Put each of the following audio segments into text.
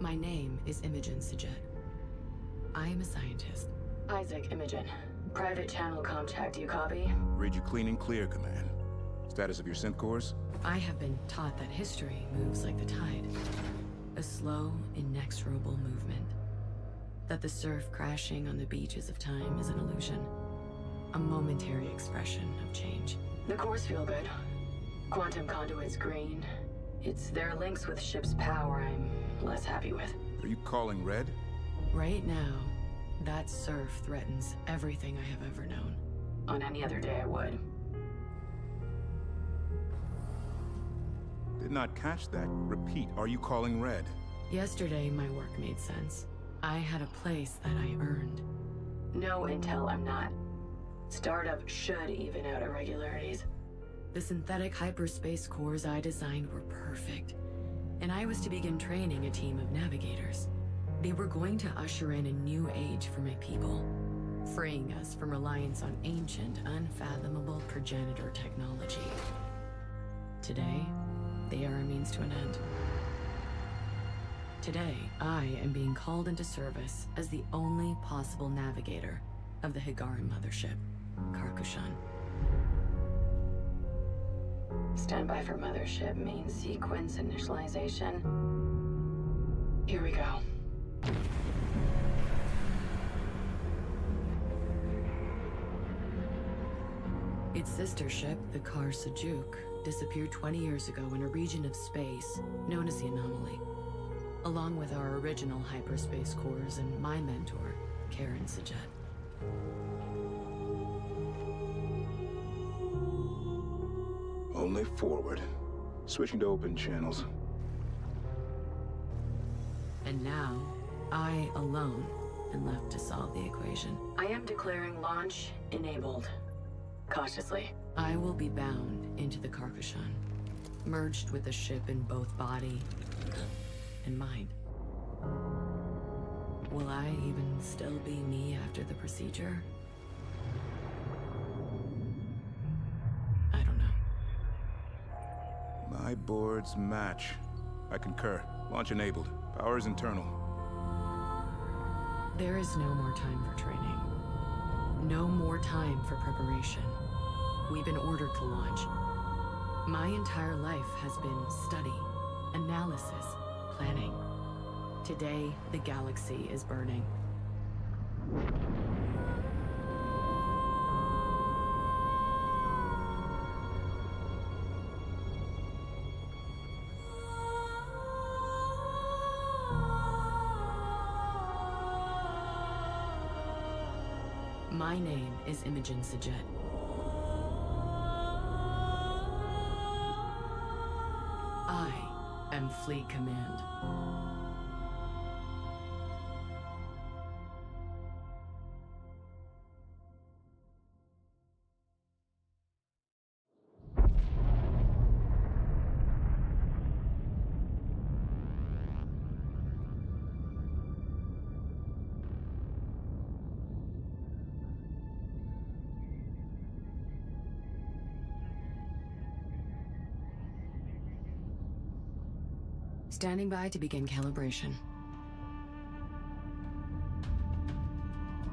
My name is Imogen Sajet. I am a scientist. Isaac Imogen. Private channel contact, do you copy? Read you clean and clear, Command. Status of your synth cores? I have been taught that history moves like the tide. A slow, inexorable movement. That the surf crashing on the beaches of time is an illusion. A momentary expression of change. The cores feel good. Quantum conduits green. It's their links with ship's power I'm less happy with. Are you calling red? Right now, that surf threatens everything I have ever known. On any other day, I would. Did not catch that. Repeat, are you calling red? Yesterday, my work made sense. I had a place that I earned. No intel, I'm not. Startup should even out irregularities. The synthetic hyperspace cores I designed were perfect, and I was to begin training a team of navigators. They were going to usher in a new age for my people, freeing us from reliance on ancient, unfathomable progenitor technology. Today, they are a means to an end. Today, I am being called into service as the only possible navigator of the Higaran mothership, Karkushan. Standby for mothership, main sequence initialization. Here we go. Its sister ship, the Kar Sajuk, disappeared 20 years ago in a region of space known as the Anomaly, along with our original hyperspace cores and my mentor, Karen Sajet. Only forward. Switching to open channels. And now, I alone am left to solve the equation. I am declaring launch enabled. Cautiously. I will be bound into the Karkushan, merged with the ship in both body and mind. Will I even still be me after the procedure? I don't know. My boards match. I concur. Launch enabled. Power is internal. There is no more time for training. No more time for preparation. We've been ordered to launch. My entire life has been study, analysis, planning. Today, the galaxy is burning. My name is Imogen Sajet. I am Fleet Command. Standing by to begin calibration.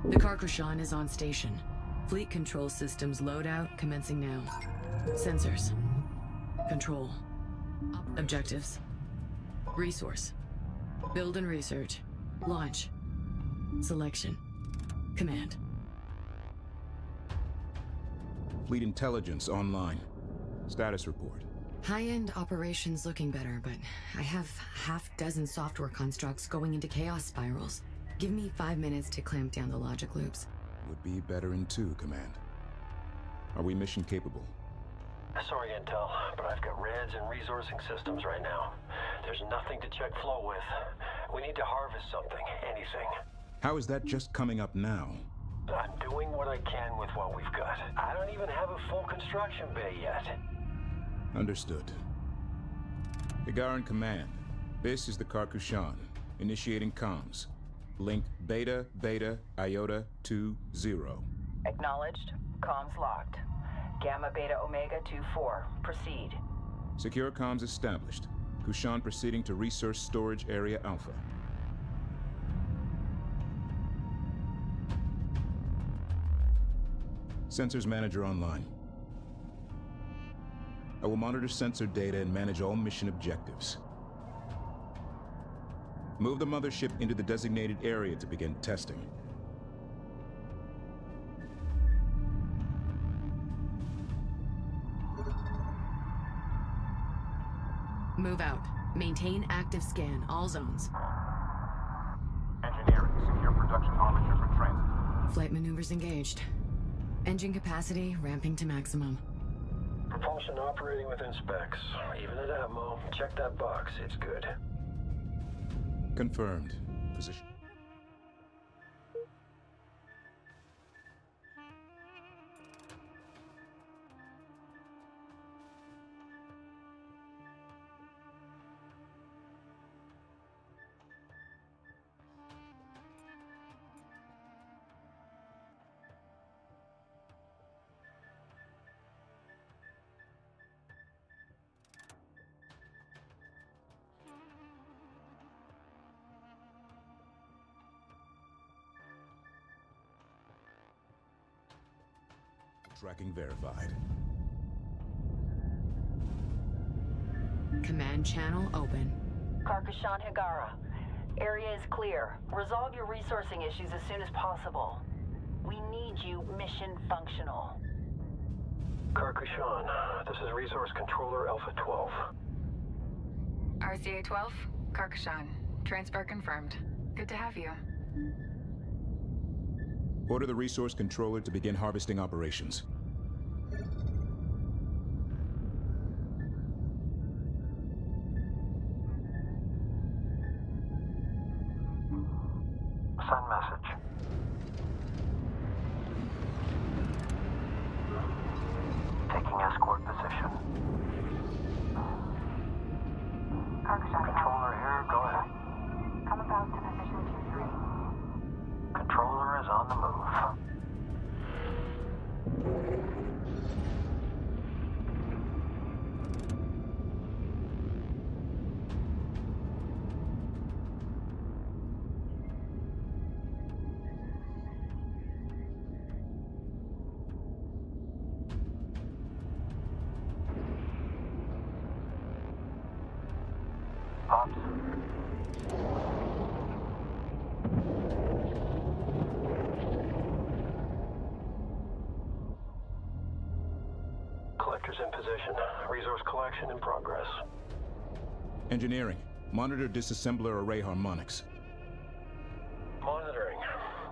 The Karkushan is on station. Fleet control systems loadout commencing now. Sensors. Control. Objectives. Resource. Build and research. Launch. Selection. Command. Fleet intelligence online. Status report. High-end operations looking better, but I have half-dozen software constructs going into chaos spirals. Give me 5 minutes to clamp down the logic loops. Would be better in 2, Command. Are we mission capable? Sorry, Intel, but I've got reds and resourcing systems right now. There's nothing to check flow with. We need to harvest something, anything. How is that just coming up now? I'm doing what I can with what we've got. I don't even have a full construction bay yet. Understood. Higaran Command, this is the Karkushan. Initiating comms. Link Beta, Beta, Iota 2-0. Acknowledged. Comms locked. Gamma Beta Omega 2-4. Proceed. Secure comms established. Kushan proceeding to Resource Storage Area Alpha. Sensors Manager online. I will monitor sensor data and manage all mission objectives. Move the mothership into the designated area to begin testing. Move out. Maintain active scan, all zones. Engineering, secure production armature for transit. Flight maneuvers engaged. Engine capacity ramping to maximum. Propulsion operating within specs. Even at ammo. Check that box. It's good. Confirmed. Position. Tracking verified. Command channel open. Karkashan Higara. Area is clear. Resolve your resourcing issues as soon as possible. We need you mission functional. Karkashan, this is Resource Controller Alpha 12. RCA-12, Karkashan. Transfer confirmed. Good to have you. Order the Resource Controller to begin harvesting operations. Send message. Taking escort position. Controller here, go ahead. Come about to position 2-3. Controller is on the move. Ops. Collectors in position. Resource collection in progress. Engineering. Monitor disassembler array harmonics. Monitoring.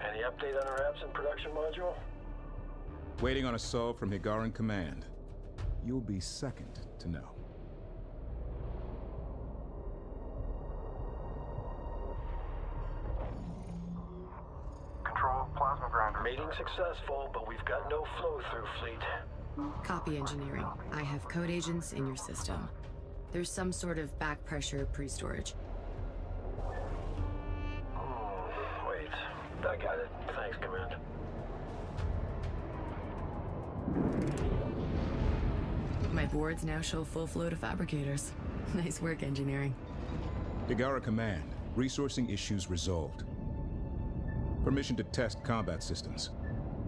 Any update on our absent production module? Waiting on a solve from Higaran Command. You'll be second to know. Control, plasma grinder. Meeting successful, but we've got no flow-through fleet. Copy engineering. I have code agents in your system. There's some sort of back pressure pre-storage. Wait. I got it. Thanks, Command. My boards now show full flow to fabricators. Nice work, engineering. Higara Command. Resourcing issues resolved. Permission to test combat systems.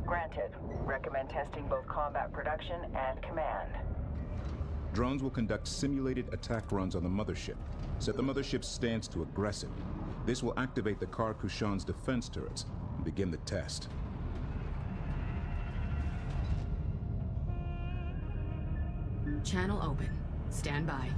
Granted. Recommend testing both combat production and command. Drones will conduct simulated attack runs on the mothership. Set the mothership's stance to aggressive. This will activate the Karkushan's defense turrets and begin the test. Channel open. Stand by.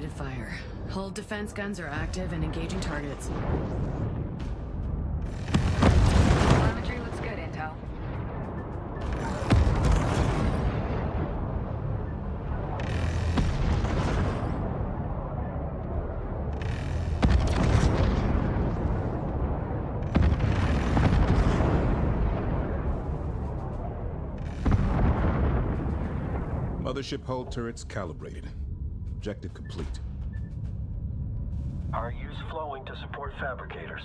Initiated fire. Hull defense guns are active and engaging targets. Telemetry looks good, Intel. Mothership hull turrets calibrated. Objective complete. RU's flowing to support fabricators.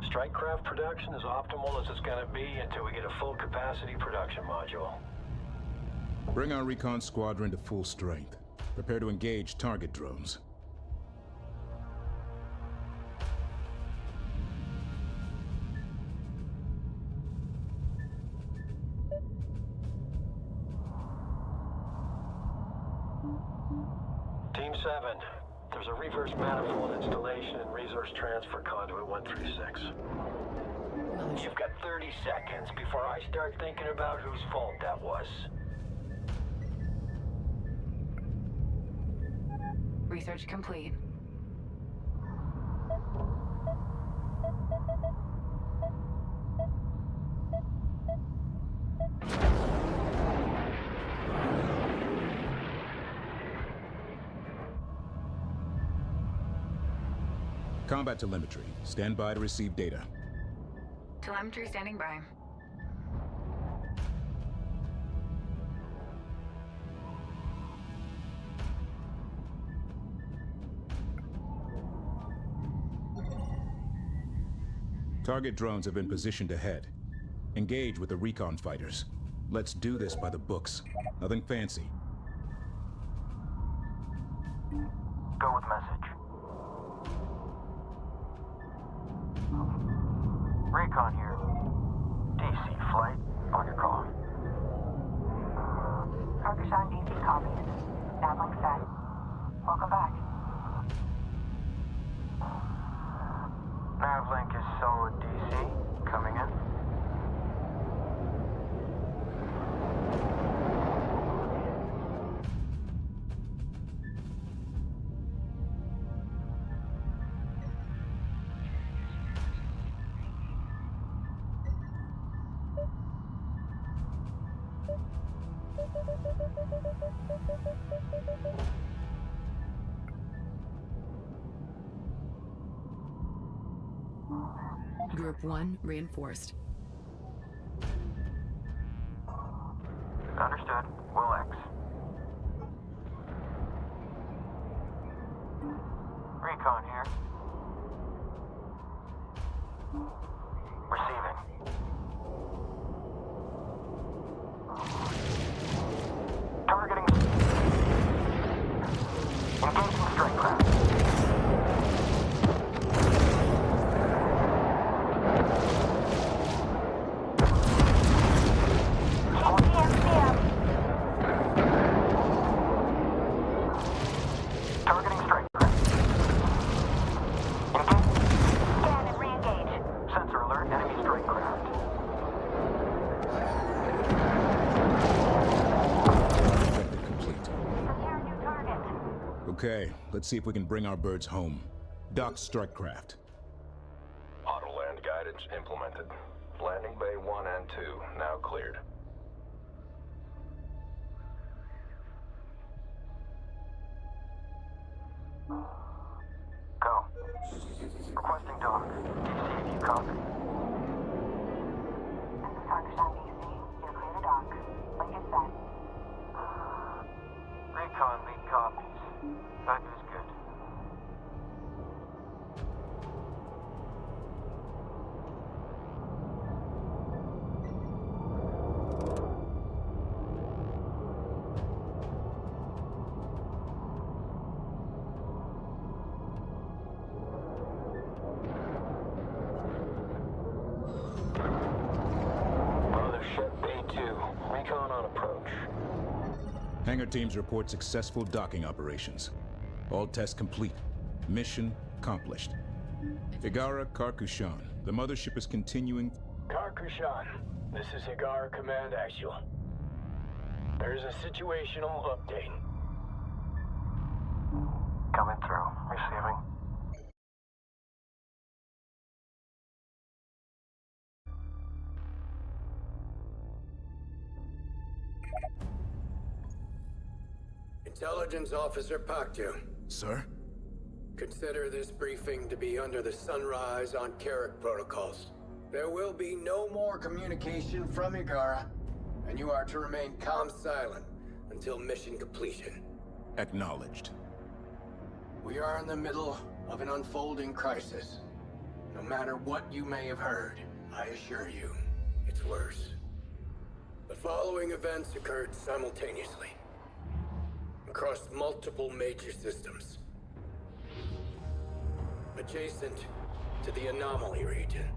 Strike craft production is optimal as it's gonna be until we get a full capacity production module. Bring our recon squadron to full strength. Prepare to engage target drones. Team 7, there's a reverse manifold installation and resource transfer conduit 136. You've got 30 seconds before I start thinking about whose fault that was. Research complete. Combat telemetry. Stand by to receive data. Telemetry standing by. Target drones have been positioned ahead. Engage with the recon fighters. Let's do this by the books. Nothing fancy. Go with message. Recon here. DC flight, on your call. Karkashan DC copies. Navlink set. Welcome back. Navlink is solid DC. Coming in. Group 1 reinforced. Understood. Will X. Recon here. Receiving. Targeting. Engaging strike craft. Targeting strike craft. Engage. Scan and re-engage. Sensor alert, enemy strike craft. Objective complete. Prepare new target. Okay, let's see if we can bring our birds home. Dock strike craft. Auto land guidance implemented. Landing bay 1 and 2 now cleared. Go. Requesting dock. DC, if you copy. This is Karkashan DC. You're clear to dock. Link is set. Recon lead copies. That is good. Mothership A2, recon on approach. Hangar teams report successful docking operations. All tests complete. Mission accomplished. Higara Karkushan. The mothership is continuing. Karkushan, this is Higara Command Actual. There's a situational update. Coming through. Receiving. Intelligence Officer Paktu. Sir? Consider this briefing to be under the Sunrise on Carrick protocols. There will be no more communication from Igara, and you are to remain calm silent until mission completion. Acknowledged. We are in the middle of an unfolding crisis. No matter what you may have heard, I assure you, it's worse. The following events occurred simultaneously, across multiple major systems, adjacent to the anomaly region.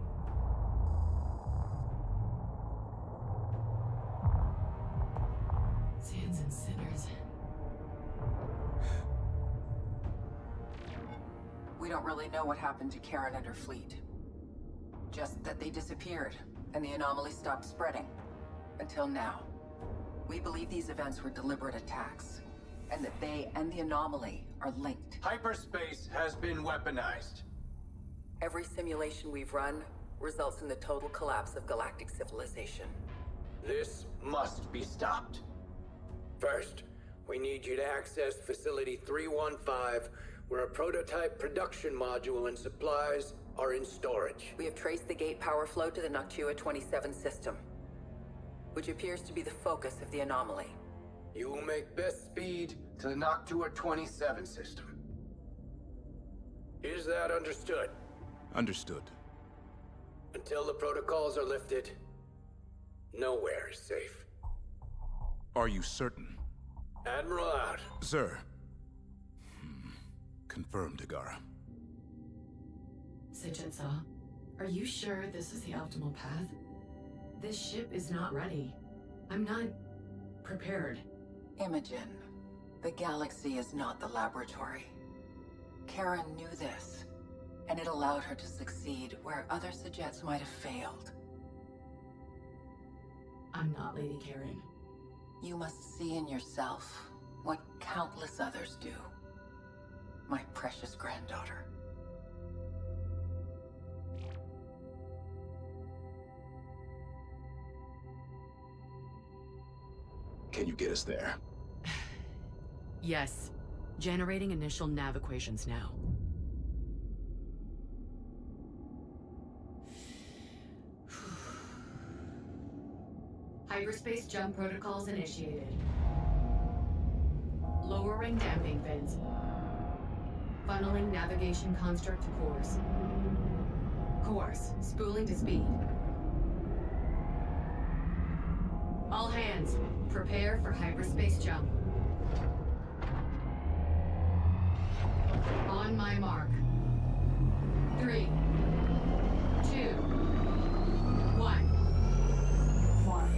Sands and sinners. We don't really know what happened to Karen and her fleet. Just that they disappeared, and the anomaly stopped spreading. Until now. We believe these events were deliberate attacks, and that they and the anomaly are linked. Hyperspace has been weaponized. Every simulation we've run results in the total collapse of galactic civilization. This must be stopped. First, we need you to access Facility 315, where a prototype production module and supplies are in storage. We have traced the gate power flow to the Noctua 27 system, which appears to be the focus of the anomaly. You will make best speed to the Noctua 27 system. Is that understood? Understood. Until the protocols are lifted, nowhere is safe. Are you certain? Admiral out. Sir. Confirmed, Igara. Sejitsa, are you sure this is the optimal path? This ship is not ready. I'm not prepared. Imogen, the galaxy is not the laboratory. Karen knew this, and it allowed her to succeed where other Sejets might have failed. I'm not Lady Karen. You must see in yourself what countless others do. My precious granddaughter. Can you get us there? Yes. Generating initial nav equations now. Hyperspace jump protocols initiated. Lowering damping fins. Funneling navigation construct to course. Course, spooling to speed. All hands, prepare for hyperspace jump. On my mark. 3, 2, 1. Mark.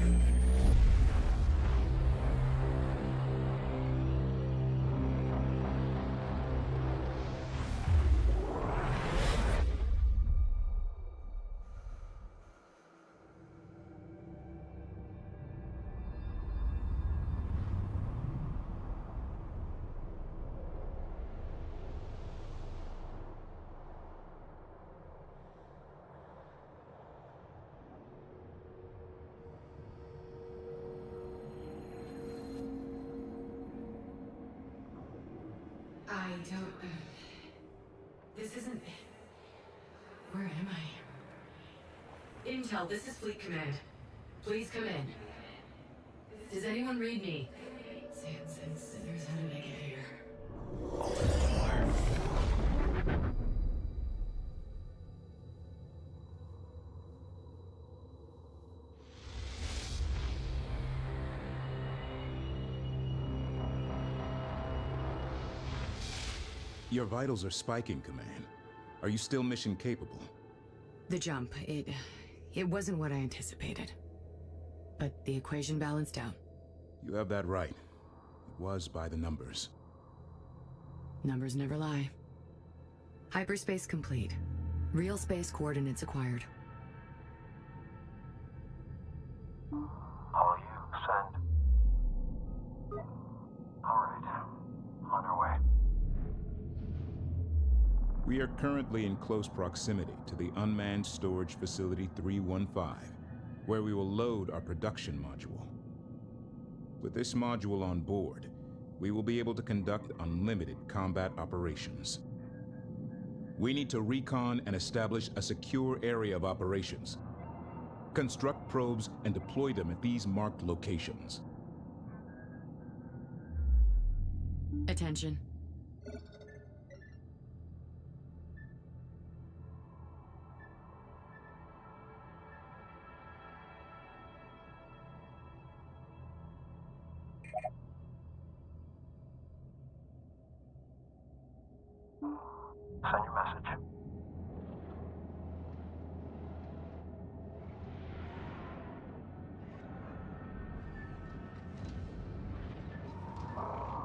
I don't... This isn't... Where am I? Intel, this is Fleet Command. Please come in. Does anyone read me? Sands and sinners, how did I get here? Open the door. Your vitals are spiking, Command. Are you still mission capable? The jump, it wasn't what I anticipated. But the equation balanced out. You have that right. It was by the numbers. Numbers never lie. Hyperspace complete. Real space coordinates acquired. All you, send. Alright. On our way. We are currently in close proximity to the Unmanned Storage Facility 315, where we will load our production module. With this module on board, we will be able to conduct unlimited combat operations. We need to recon and establish a secure area of operations. Construct probes and deploy them at these marked locations. Attention. Send your message.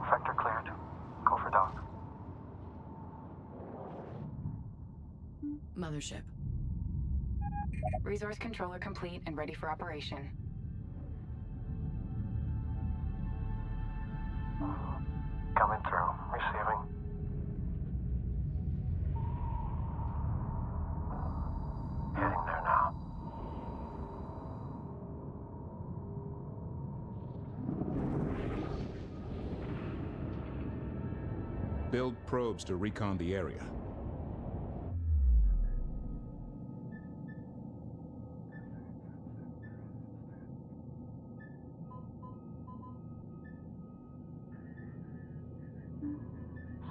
Sector cleared. Go for dock. Mothership. Resource controller complete and ready for operation. Coming through. Receiving. Heading there now. Build probes to recon the area.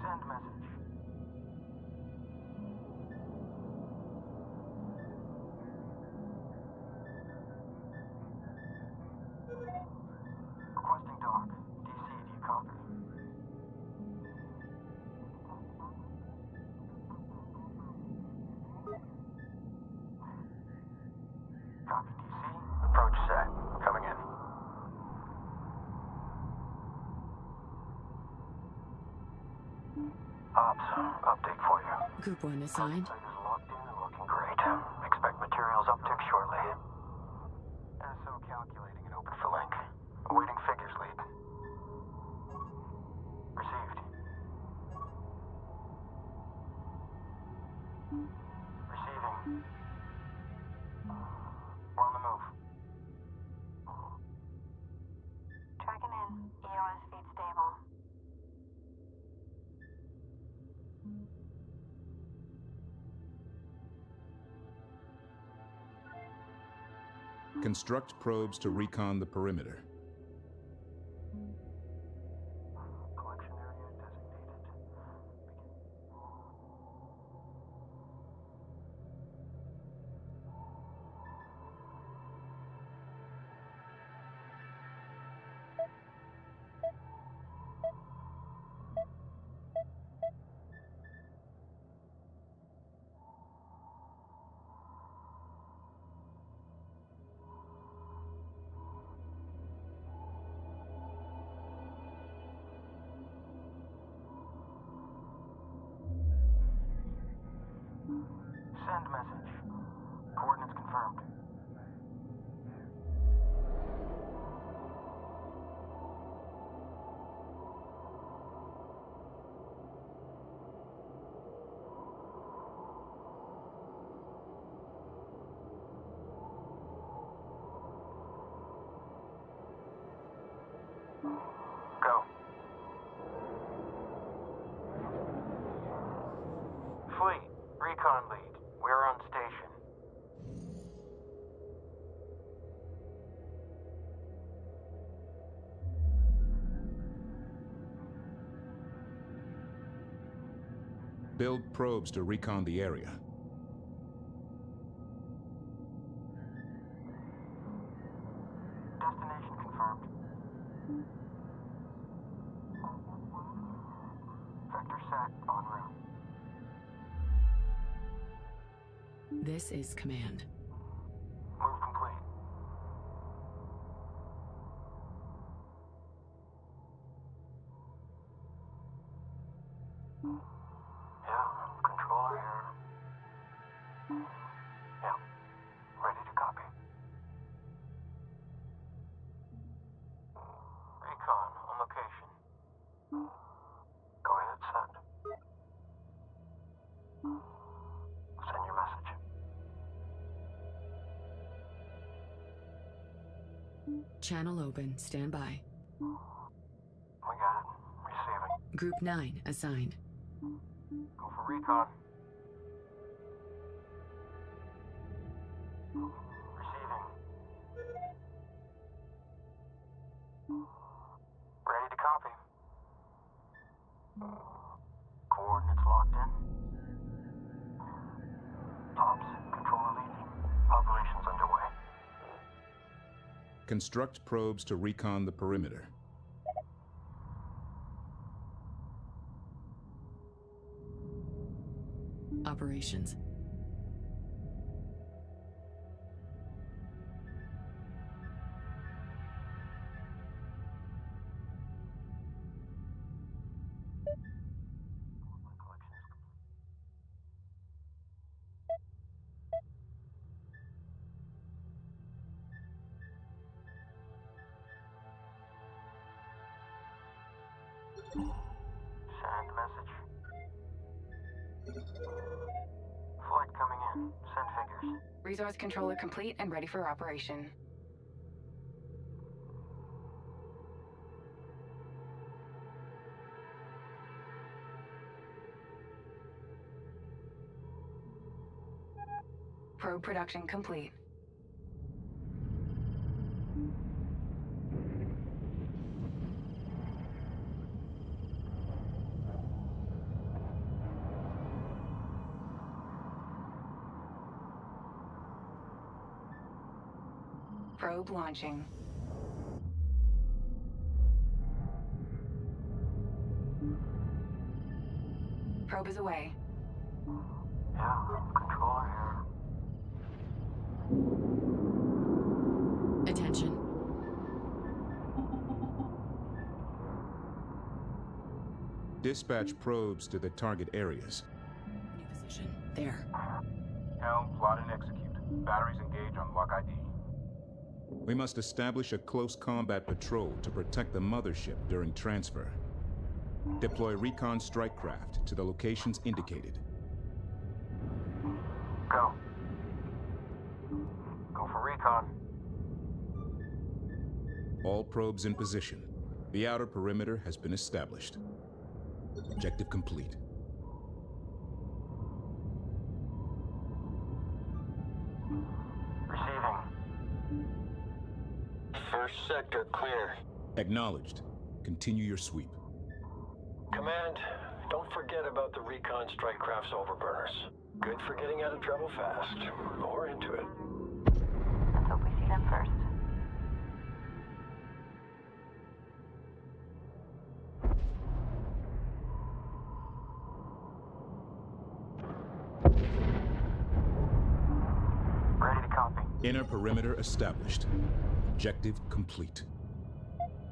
Send message. Requesting dock. DC, do you copy? Copy, DC. Approach set. Coming in. Ops, update for you. Group 1 assigned. Site is locked in and looking great. Expect materials uptick shortly. SO calculating and open for link. Awaiting figures, lead. Received. Receiving. We're on the move. Tracking in. EOS feed stable. Construct probes to recon the perimeter. Collection area designated. Send message. Coordinates confirmed. Go. Fleet, recon lead. We're on station. Build probes to recon the area. Destination confirmed. Vector set, en route. This is command. Move complete. Yeah, controller here. Yeah, ready to copy. Recon on location. Go ahead, send. Channel open. Stand by. We got it. Receiving. Group 9 assigned. Go for recon. Receiving. Ready to copy. Coordinates locked in. Ops, controller lead. Operations underway. Construct probes to recon the perimeter. Operations. Send message. Flight coming in. Send figures. Resource controller complete and ready for operation. Probe production complete. Probe launching. Probe is away. Yeah, controller here. Attention. Dispatch probes to the target areas. New position. There. Helm, plot and execute. Batteries engage on lock ID. We must establish a close combat patrol to protect the mothership during transfer. Deploy recon strike craft to the locations indicated. Go. Go for recon. All probes in position. The outer perimeter has been established. Objective complete. Receiving. First sector clear. Acknowledged. Continue your sweep. Command, don't forget about the recon strike craft's overburners. Good for getting out of trouble fast. Or into it. Let's hope we see them first. Ready to copy. Inner perimeter established. Objective complete.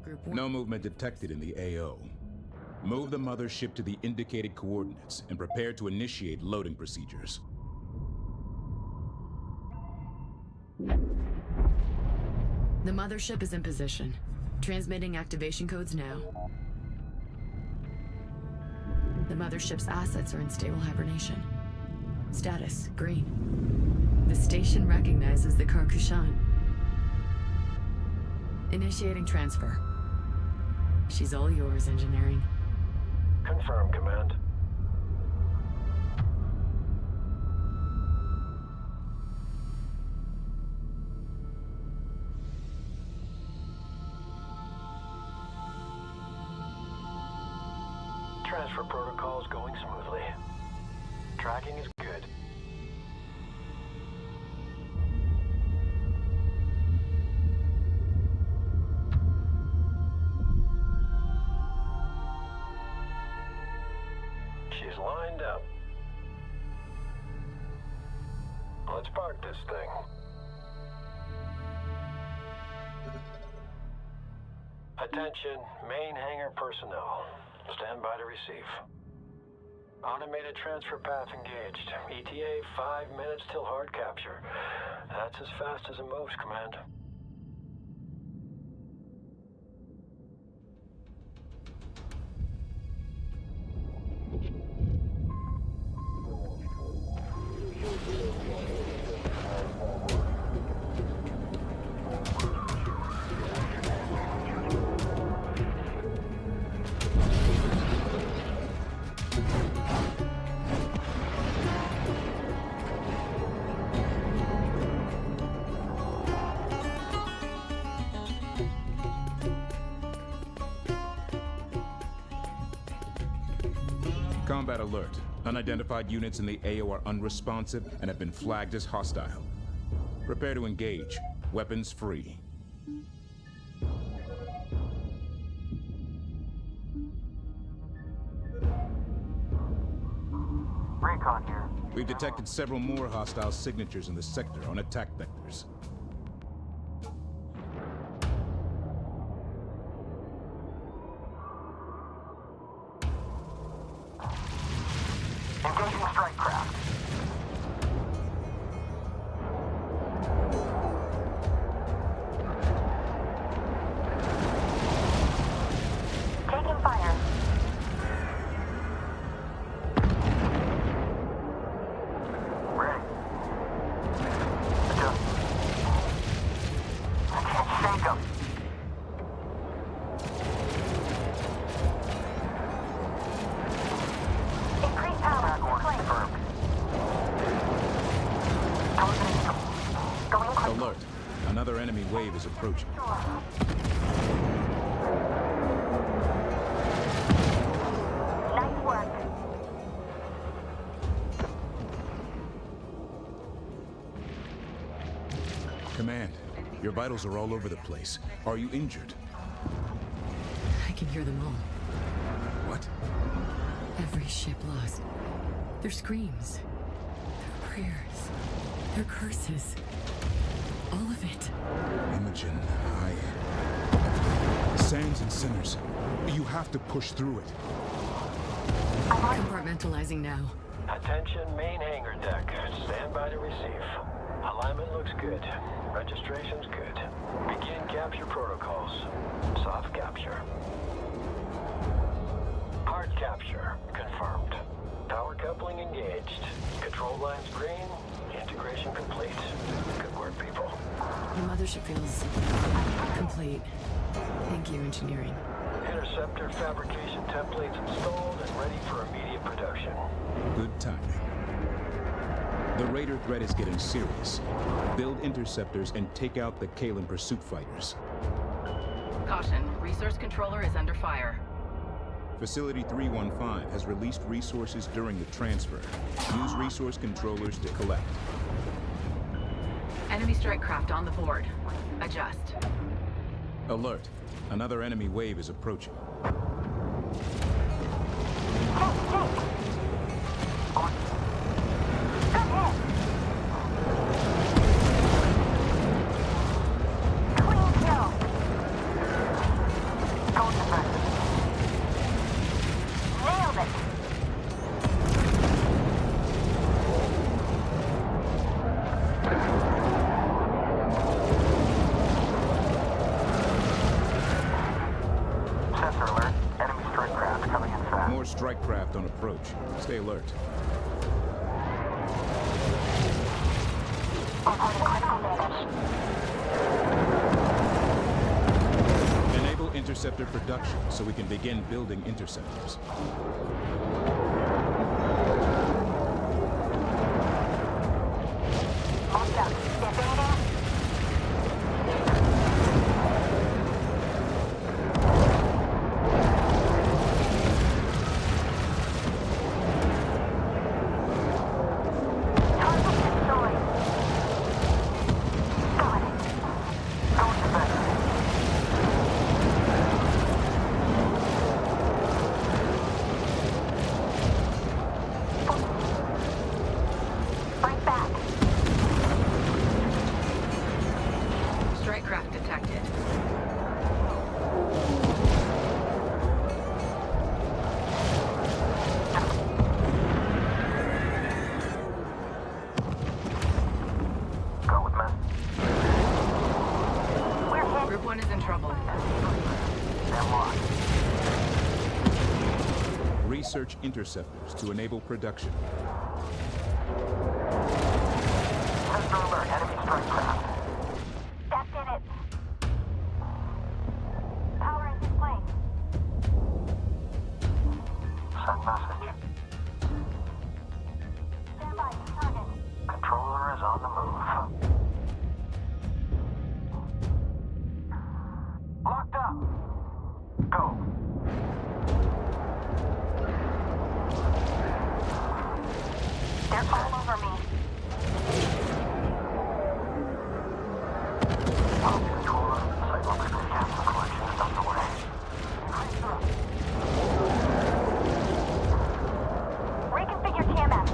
Group 1. No movement detected in the AO. Move the mothership to the indicated coordinates and prepare to initiate loading procedures. The mothership is in position. Transmitting activation codes now. The mothership's assets are in stable hibernation. Status, green. The station recognizes the Karkushan. Initiating transfer. She's all yours, engineering. Confirm, Command. Transfer protocol's going smoothly. Tracking is good. She's lined up. Let's park this thing. Attention, main hangar personnel. Stand by to receive. Automated transfer path engaged. ETA 5 minutes till hard capture. That's as fast as it moves, Command. Combat alert. Unidentified units in the AO are unresponsive and have been flagged as hostile. Prepare to engage. Weapons free. Recon here. We've detected several more hostile signatures in the sector on attack vectors. Engaging strike craft. Taking fire. Ready. Adjust. I can't shake 'em. Increase power. Attack order Deploying. confirmed. Going quick. Alert. Another enemy wave is approaching. Nice work. Command, your vitals are all over the place. Are you injured? I can hear them all. What? Every ship lost. Their screams. Their prayers. Their curses. All of it. Imogen, Sands and Sinners. You have to push through it. Compartmentalizing now. Attention main hangar deck. Stand by to receive. Alignment looks good. Registration's good. Begin capture protocols. Soft capture. Hard capture. Confirmed. Power coupling engaged. Control lines green. Integration complete. Good work, people. The mothership feels complete. Thank you, engineering. Interceptor fabrication templates installed and ready for immediate production. Good timing. The Raider threat is getting serious. Build interceptors and take out the Kalen pursuit fighters. Caution, resource controller is under fire. Facility 315 has released resources during the transfer. Use resource controllers to collect. Enemy strike craft on the board. Adjust. Alert. Another enemy wave is approaching. Sensor alert. Enemy strike craft coming in fast. More strike craft on approach. Stay alert. Enable interceptor production so we can begin building interceptors. Strike craft detected. Go with me. Group 1 is in trouble. Stand locked. Research interceptors to enable production. Sensor alert. Enemy strike craft. That did it. Power is in place. Send message. Stand by. Target. Controller is on the move. Locked up. Go. They're all over me. Copy, Controller. Site looks good. Capsule collection is underway. Reconfigure TMS.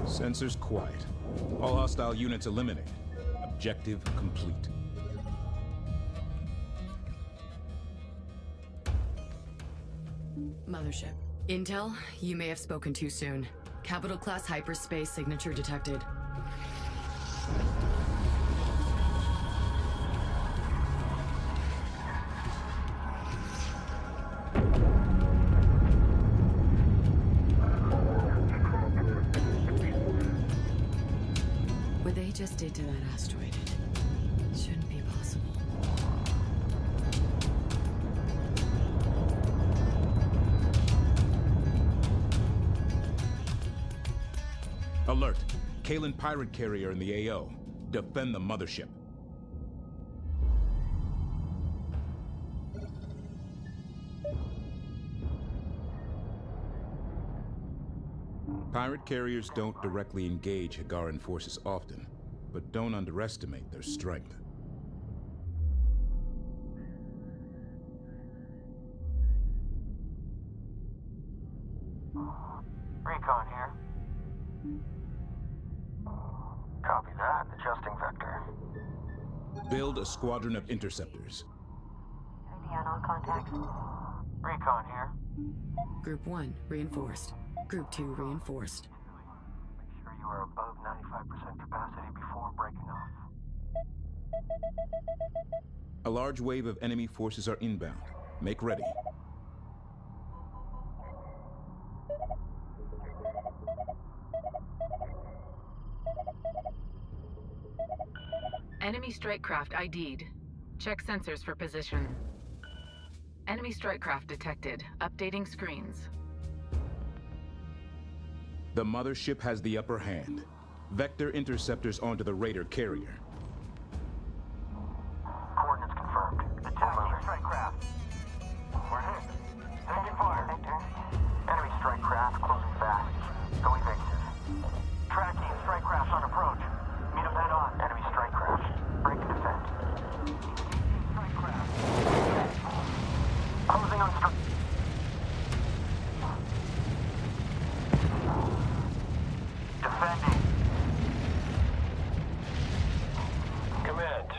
Sensors quiet. All hostile units eliminated. Objective complete. Mothership. Intel, you may have spoken too soon. Capital class hyperspace signature detected. What they just did to that asteroid, it shouldn't be possible. Alert! Kalen pirate carrier in the AO. Defend the mothership. Pirate carriers don't directly engage Higaran forces often, but don't underestimate their strength. Recon here. Copy that. Adjusting vector. Build a squadron of interceptors. IDN on contact. Recon here. Group 1, reinforced. Group 2, reinforced. Make sure you are above 95% capacity before breaking off. A large wave of enemy forces are inbound. Make ready. Enemy strike craft ID'd. Check sensors for position. Enemy strike craft detected. Updating screens. The mothership has the upper hand. Vector interceptors onto the raider carrier. Coordinates confirmed. Attacking strike craft. We're hit. Taking fire. Enemy strike craft closing fast. Go evasive. Tracking strike craft on approach. Meet them head on. Enemy strike craft. Break and defend. Strike craft. Closing on strike. Defending. Command.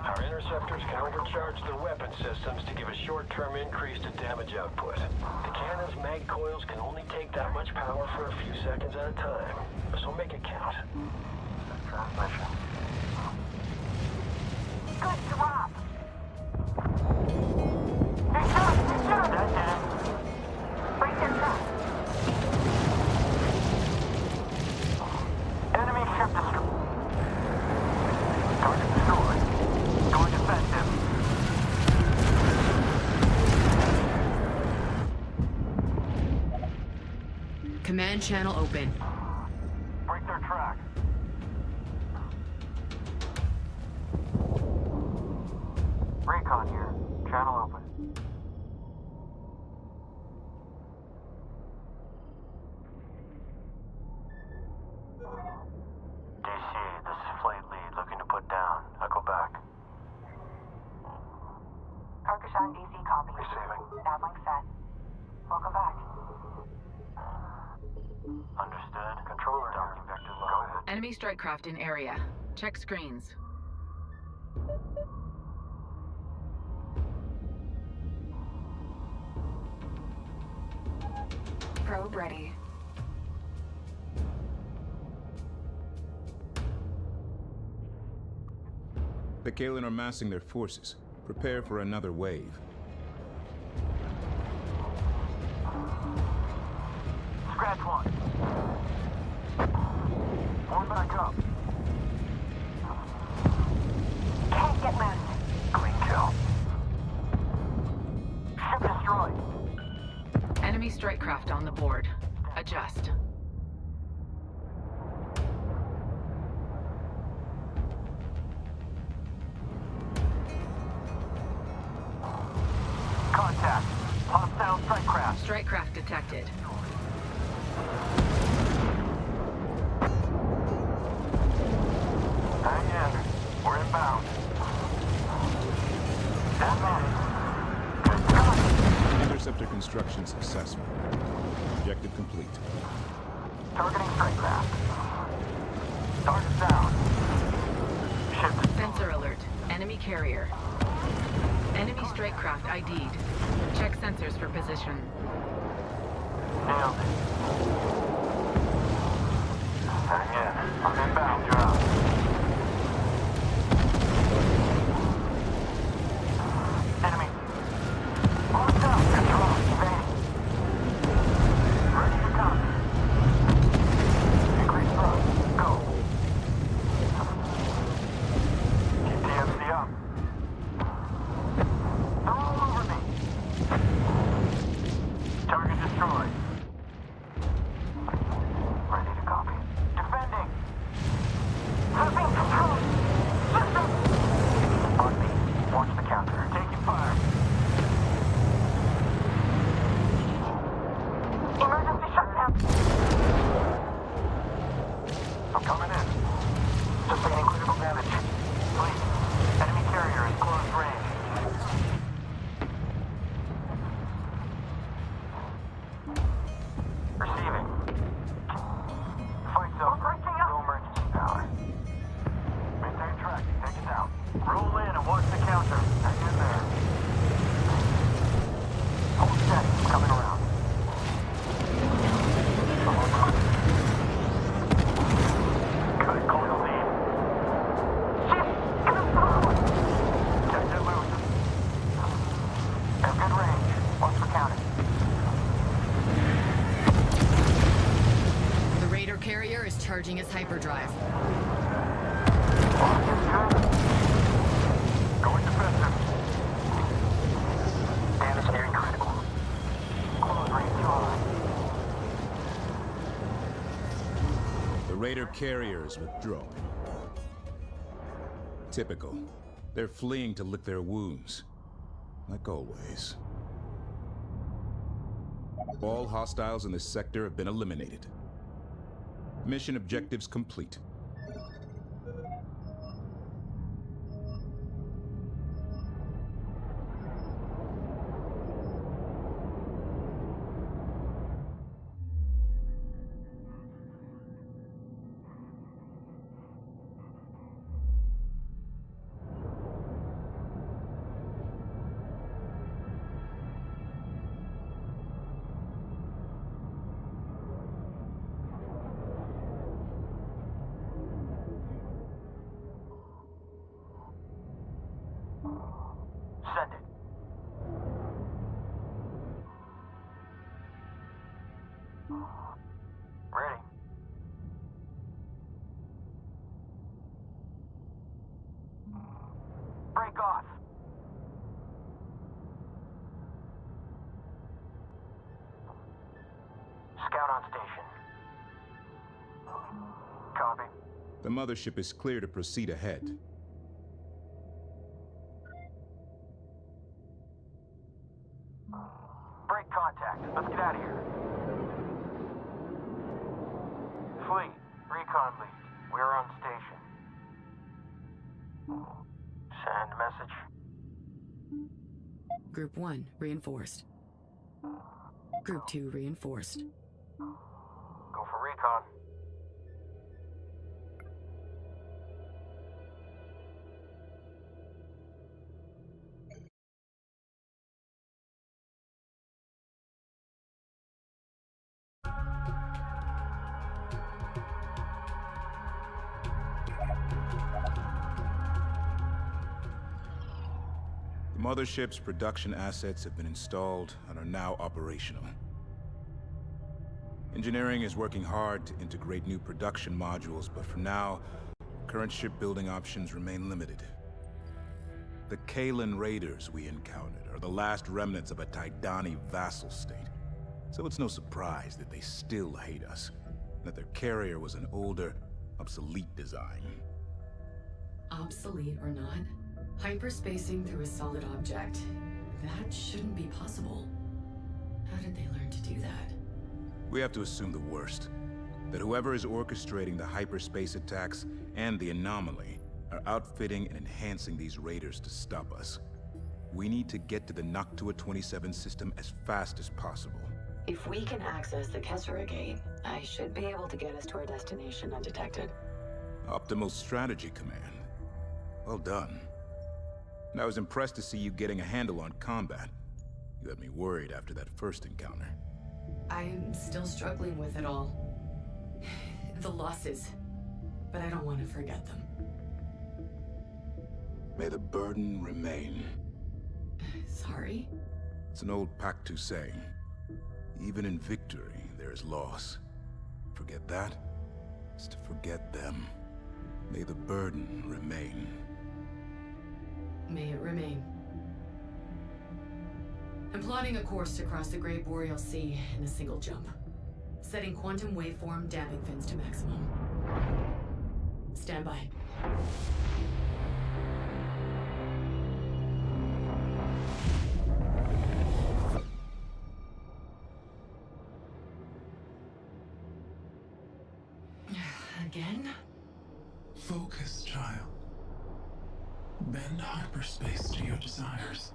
Our interceptors can overcharge their weapon systems to give a short-term increase to damage output. The cannon's mag coils can only take that much power for a few seconds at a time, so make it count. Transmission. Good drop. That did it. Break their track. Enemy ship destroyed. Target destroyed. Going defensive. Command channel open. Break their track. Recon here. Channel open. DC, this is flight lead looking to put down. Echo back. Karkashan DC copy. Receiving. Navlink set. Welcome back. Understood. Controller docking vector low. Go ahead. Enemy strike craft in area. Check screens. Probe ready. The Kalen are massing their forces. Prepare for another wave. Scratch one. One back up. Can't get loose. Clean kill. Ship destroyed. Enemy strike craft on the board. Adjust. Contact. Hostile strike craft. Strike craft detected. down. 10 minutes. Good God. Interceptor construction successful. Objective complete. Targeting strike craft. Target down. Ship. Sensor alert. Enemy carrier. Enemy strike craft ID'd. Check sensors for position. Nailed it. Hang in. I'm inbound. You're out. Enemy. Locked up. Control. Evading. Ready to come. Increase thrust. Go. Keep DMC up. They're all over me. Target destroyed. Ready to copy. Defending. Losing control. System. On me. Watch the counter. Taking fire. Emergency shutdown. I'm coming in. Sustaining critical damage. Please. Enemy carrier is close range. Receiving. Fight zone. No emergency power. Maintain track. Take it down. Roll in and watch the counter. Hang in there. Hold steady. Coming around. Good. Call the lead. Shit! Get forward! Check that loose. Have good range. Watch the counter. The Raider carrier is charging its hyperdrive. Going defensive. Damage nearing critical. Close range on. The Raider carrier is withdrawing. Typical. They're fleeing to lick their wounds. Like always. All hostiles in this sector have been eliminated. Mission objectives complete. Send it. Ready. Break off. Scout on station. Copy. The mothership is clear to proceed ahead. Break contact. Let's get out of here. Fleet, recon lead. We're on station. Send message. Group 1, reinforced. Group 2, reinforced. Go for recon. The mothership's production assets have been installed and are now operational. Engineering is working hard to integrate new production modules, but for now, current shipbuilding options remain limited. The Kalen Raiders we encountered are the last remnants of a Tidani vassal state, so it's no surprise that they still hate us, and that their carrier was an older, obsolete design. Obsolete or not, hyperspacing through a solid object, that shouldn't be possible. How did they learn to do that? We have to assume the worst. That whoever is orchestrating the hyperspace attacks and the anomaly are outfitting and enhancing these raiders to stop us. We need to get to the Noctua 27 system as fast as possible. If we can access the Kessera Gate, I should be able to get us to our destination undetected. Optimal strategy, Command. Well done. And I was impressed to see you getting a handle on combat. You had me worried after that first encounter. I'm still struggling with it all. The losses. But I don't want to forget them. May the burden remain. Sorry? It's an old Pactu saying. Even in victory, there is loss. Forget that, is to forget them. May the burden remain. May it remain. I'm plotting a course to cross the Great Boreal Sea in a single jump. Setting quantum waveform damping fins to maximum. Stand by. Again? Focus, child. Bend hyperspace to your desires.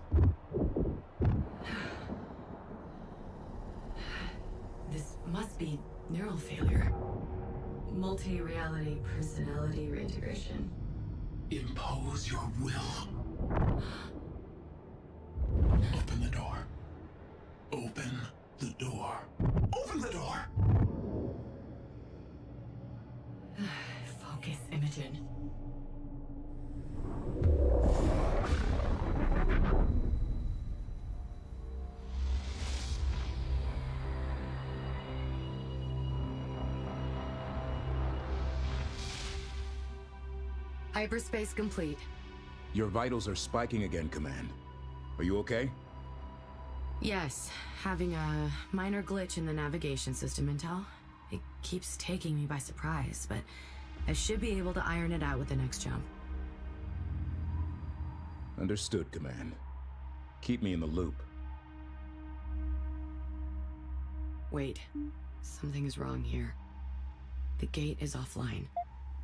This must be neural failure. Multi-reality personality reintegration. Impose your will. Open the door. Open the door. Open the door! Focus, Imogen. Hyperspace complete. Your vitals are spiking again, Command. Are you okay? Yes, having a minor glitch in the navigation system, Intel. It keeps taking me by surprise, but I should be able to iron it out with the next jump. Understood, Command. Keep me in the loop. Wait, something is wrong here. The gate is offline.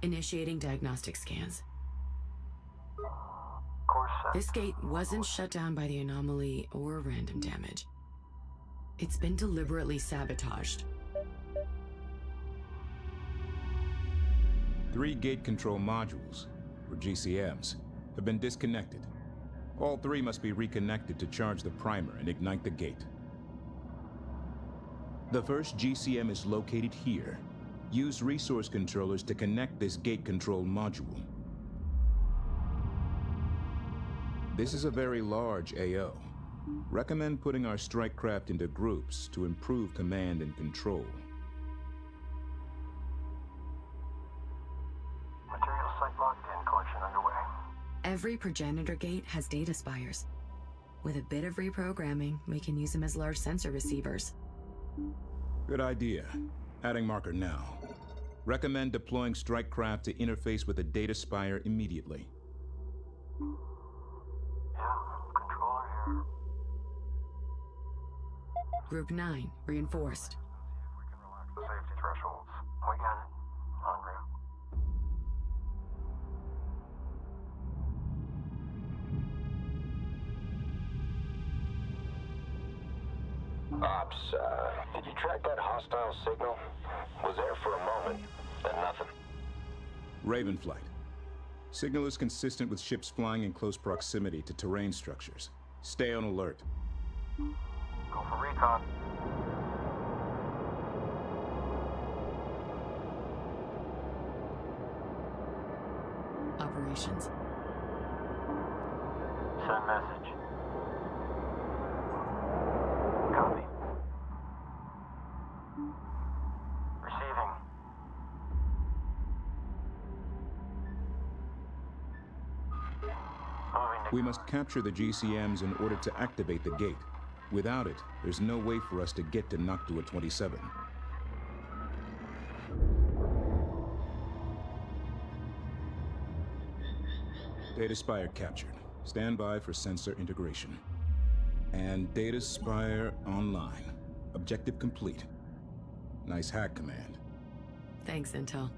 Initiating diagnostic scans. This gate wasn't shut down by the anomaly or random damage. It's been deliberately sabotaged. 3 gate control modules, or GCMs, have been disconnected. All 3 must be reconnected to charge the primer and ignite the gate. The first GCM is located here. Use resource controllers to connect this gate control module. This is a very large AO. Recommend putting our strike craft into groups to improve command and control. Material site locked in, collection underway. Every progenitor gate has data spires. With a bit of reprogramming, we can use them as large sensor receivers. Good idea. Adding marker now. Recommend deploying strike craft to interface with the data spire immediately. Controller here. Group 9, reinforced. See if we can relax the safety thresholds. We got it. En route. Ops, did you track that hostile signal? Was there for a moment, then nothing. Raven flight. Signal is consistent with ships flying in close proximity to terrain structures. Stay on alert. Go for recon. Operations. Send message. Copy. Receiving. Moving to We must capture the GCMs in order to activate the gate. Without it, there's no way for us to get to Noctua 27. Data Spire captured. Stand by for sensor integration. And Data Spire online. Objective complete. Nice hack, Command. Thanks, Intel.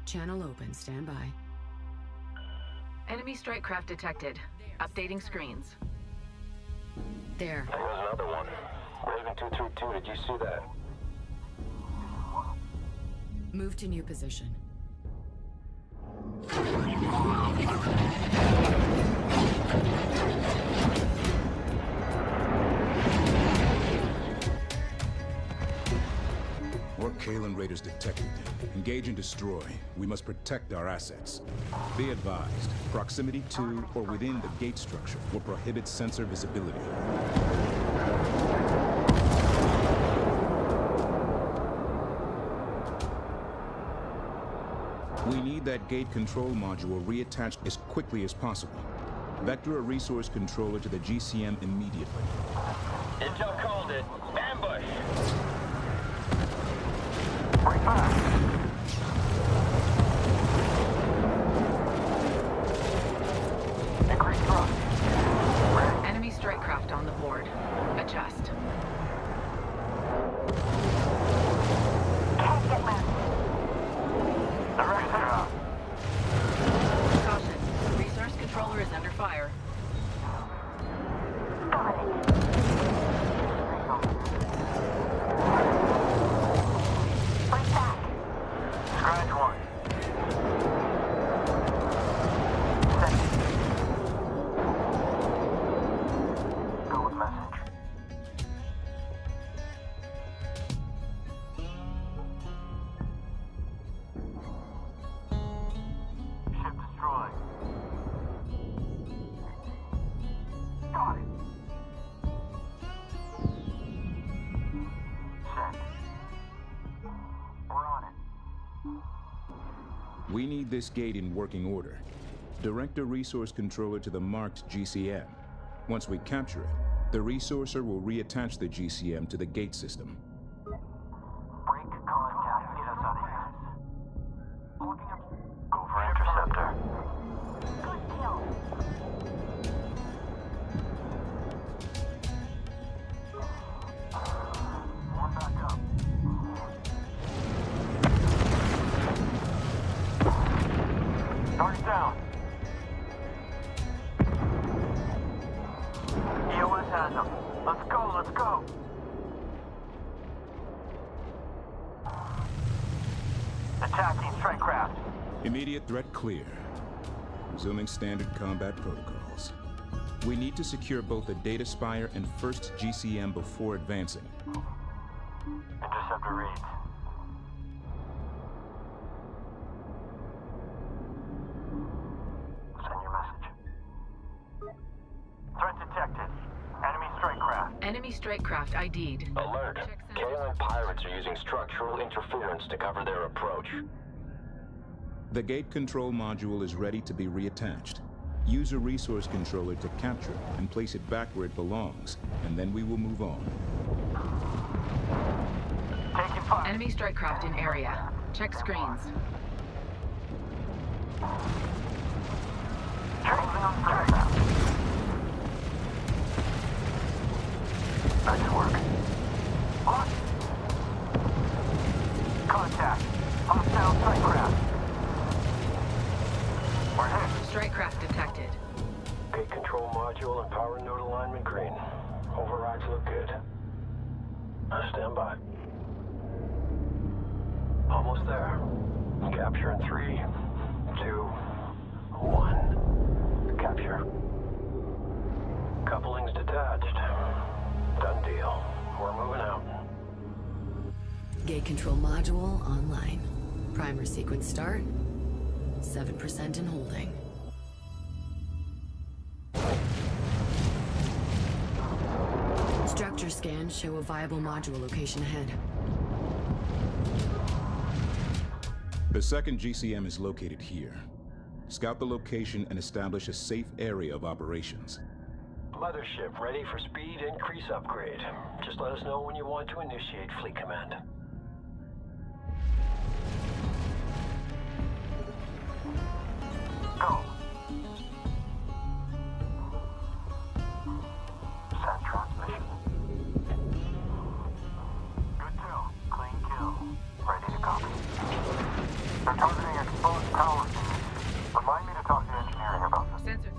Channel open. Stand by. Enemy strike craft detected. Updating screens. There. There's another one. Raven 232, did you see that? Move to new position. More Kalen Raiders detected. Engage and destroy. We must protect our assets. Be advised, proximity to or within the gate structure will prohibit sensor visibility. We need that gate control module reattached as quickly as possible. Vector a resource controller to the GCM immediately. Intel called it. Ambush! Break back. Increase thrust. Ready. Enemy strike craft on the board. Adjust. Can't get loose. Director up. Caution. Resource controller is under fire. Got it. Break back. Scratch one. Send it. Go with message. Ship destroyed. Got it. Send. We're on it. We need this gate in working order. Direct a resource controller to the marked GCM. Once we capture it, the resourcer will reattach the GCM to the gate system. Break contact. Get us out of here. Looking up. Go for interceptor. Good kill. One back up. Target down. EOS has him. Let's go, let's go. Attacking strike craft. Immediate threat clear. Resuming standard combat protocols. We need to secure both the Data Spire and first GCM before advancing. Interceptor reads. Send your message. Threat detected. Enemy strike craft. Enemy strike craft ID'd. Alert! Check sensors. Kalen pirates are using structural interference to cover their approach. The gate control module is ready to be reattached. Use a resource controller to capture it and place it back where it belongs, and then we will move on. Taking fire. Enemy strike craft in area. Check screens. Closing on strike craft. Nice work. What? Contact. Hostile strike craft. We're hit. Strike craft detected. Gate control module and power node alignment green. Overrides look good. Stand by. Almost there. Capture in 3, 2, 1. Capture. Coupling's detached. Done deal. We're moving out. Gate control module online. Primer sequence start. 7% in holding. Structure scans show a viable module location ahead. The second GCM is located here. Scout the location and establish a safe area of operations. Mothership ready for speed increase upgrade. Just let us know when you want to initiate fleet command. Go. Send transmission. Good kill. Clean kill. Ready to copy. They're targeting Tower. Remind me to talk to engineering about this. Sensor.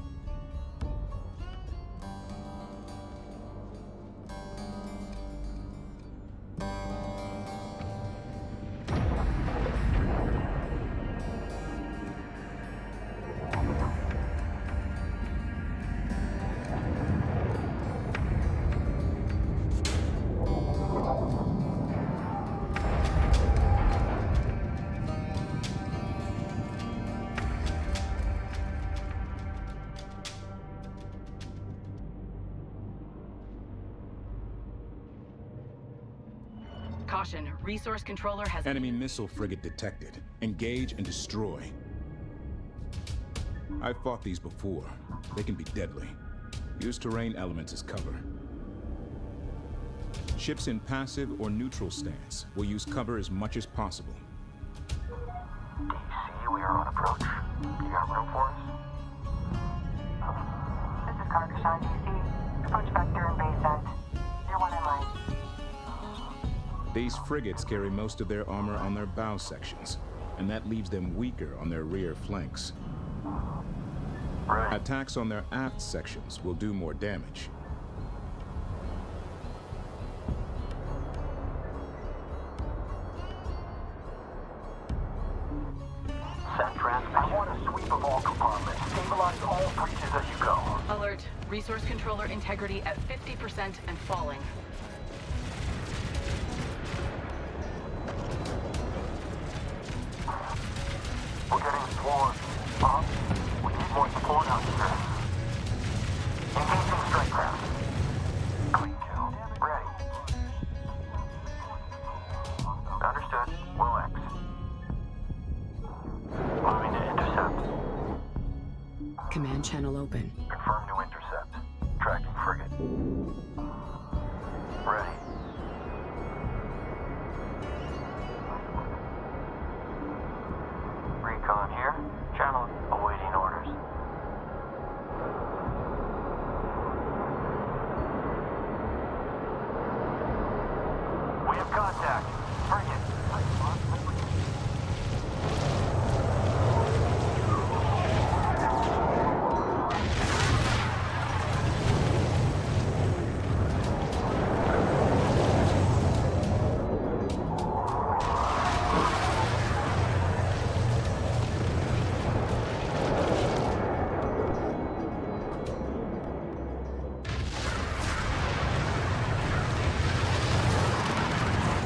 Caution, resource controller has... Enemy missile frigate detected. Engage and destroy. I've fought these before. They can be deadly. Use terrain elements as cover. Ships in passive or neutral stance will use cover as much as possible. DC, we are on approach. You got room for us? This is Cargashaw, DC. Approach vector and base end. You're one in line. These frigates carry most of their armor on their bow sections, and that leaves them weaker on their rear flanks. Right. Attacks on their aft sections will do more damage. Send transmission. I want a sweep of all compartments. Stabilize all breaches as you go. Alert. Resource controller integrity at 50% and falling. We're getting swarmed. We need more support out here. Engaging strike craft. Clean kill. Ready. Understood. Will X. Moving to intercept. Command channel open. Confirm new intercept. Tracking frigate. Ready. Recon here. Channel awaiting orders. We have contact. Frigate.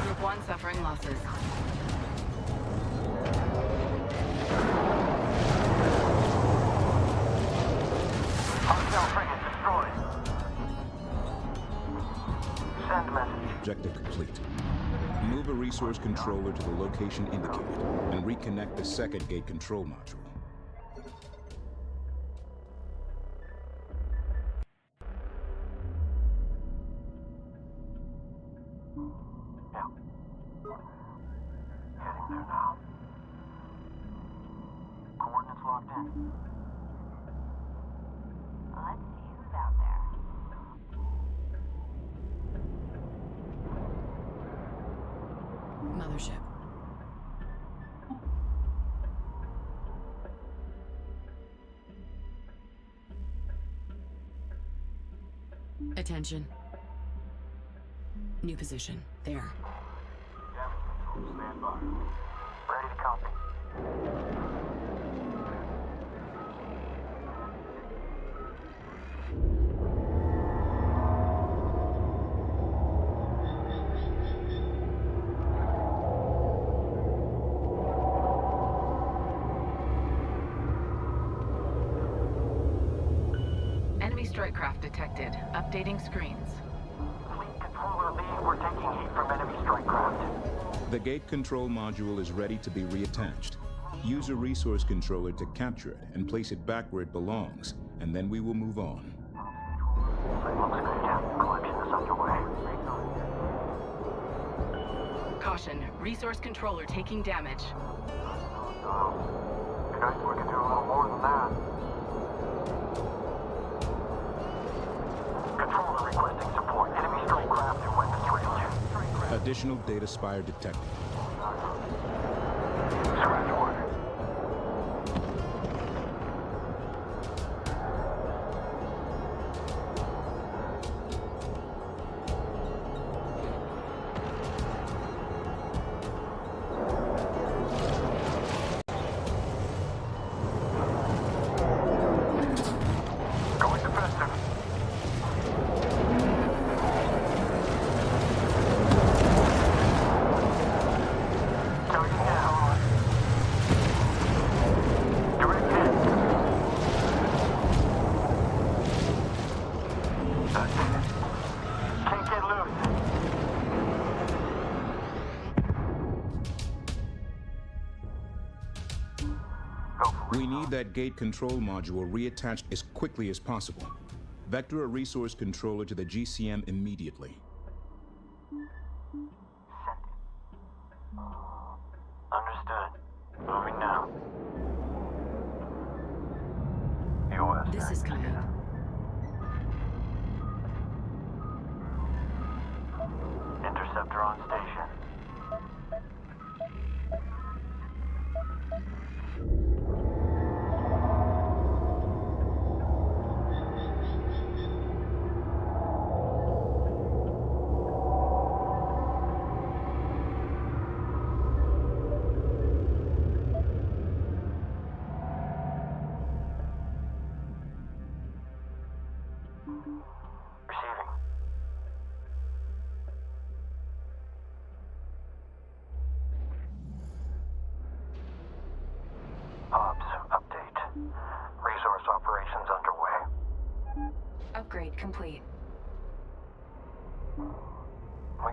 Group 1 suffering losses. Hostile frigate destroyed. Send message. Objective complete. Move a resource controller to the location indicated, and reconnect the second gate control module. Yeah. Heading there now. Coordinates locked in. Let's see who's out there. Mothership. Attention. New position. There. Stand by. Ready to copy. Enemy strike craft detected. Updating screens. Fleet controller lead, we're taking heat from enemy strike craft. The gate control module is ready to be reattached. Use a resource controller to capture it and place it back where it belongs, and then we will move on. Looks good, yeah. Collection is underway. Caution, resource controller taking damage. You guys, we can do a little more than that. Controller requesting support. Enemy strike craft and weapons range. Additional data spire detected. Scratch order. Go for it. We need that gate control module reattached as quickly as possible. Vector a resource controller to the GCM immediately. Understood. Moving now. US. This is Kaya. Interceptor on station. Receiving. Ops, update. Resource operations underway. Upgrade complete. We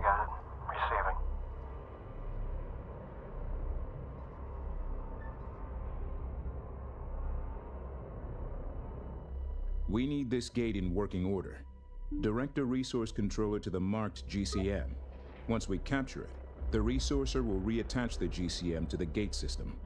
got it. Receiving. We need this gate in working order. Direct a resource controller to the marked GCM. Once we capture it, the resourcer will reattach the GCM to the gate system.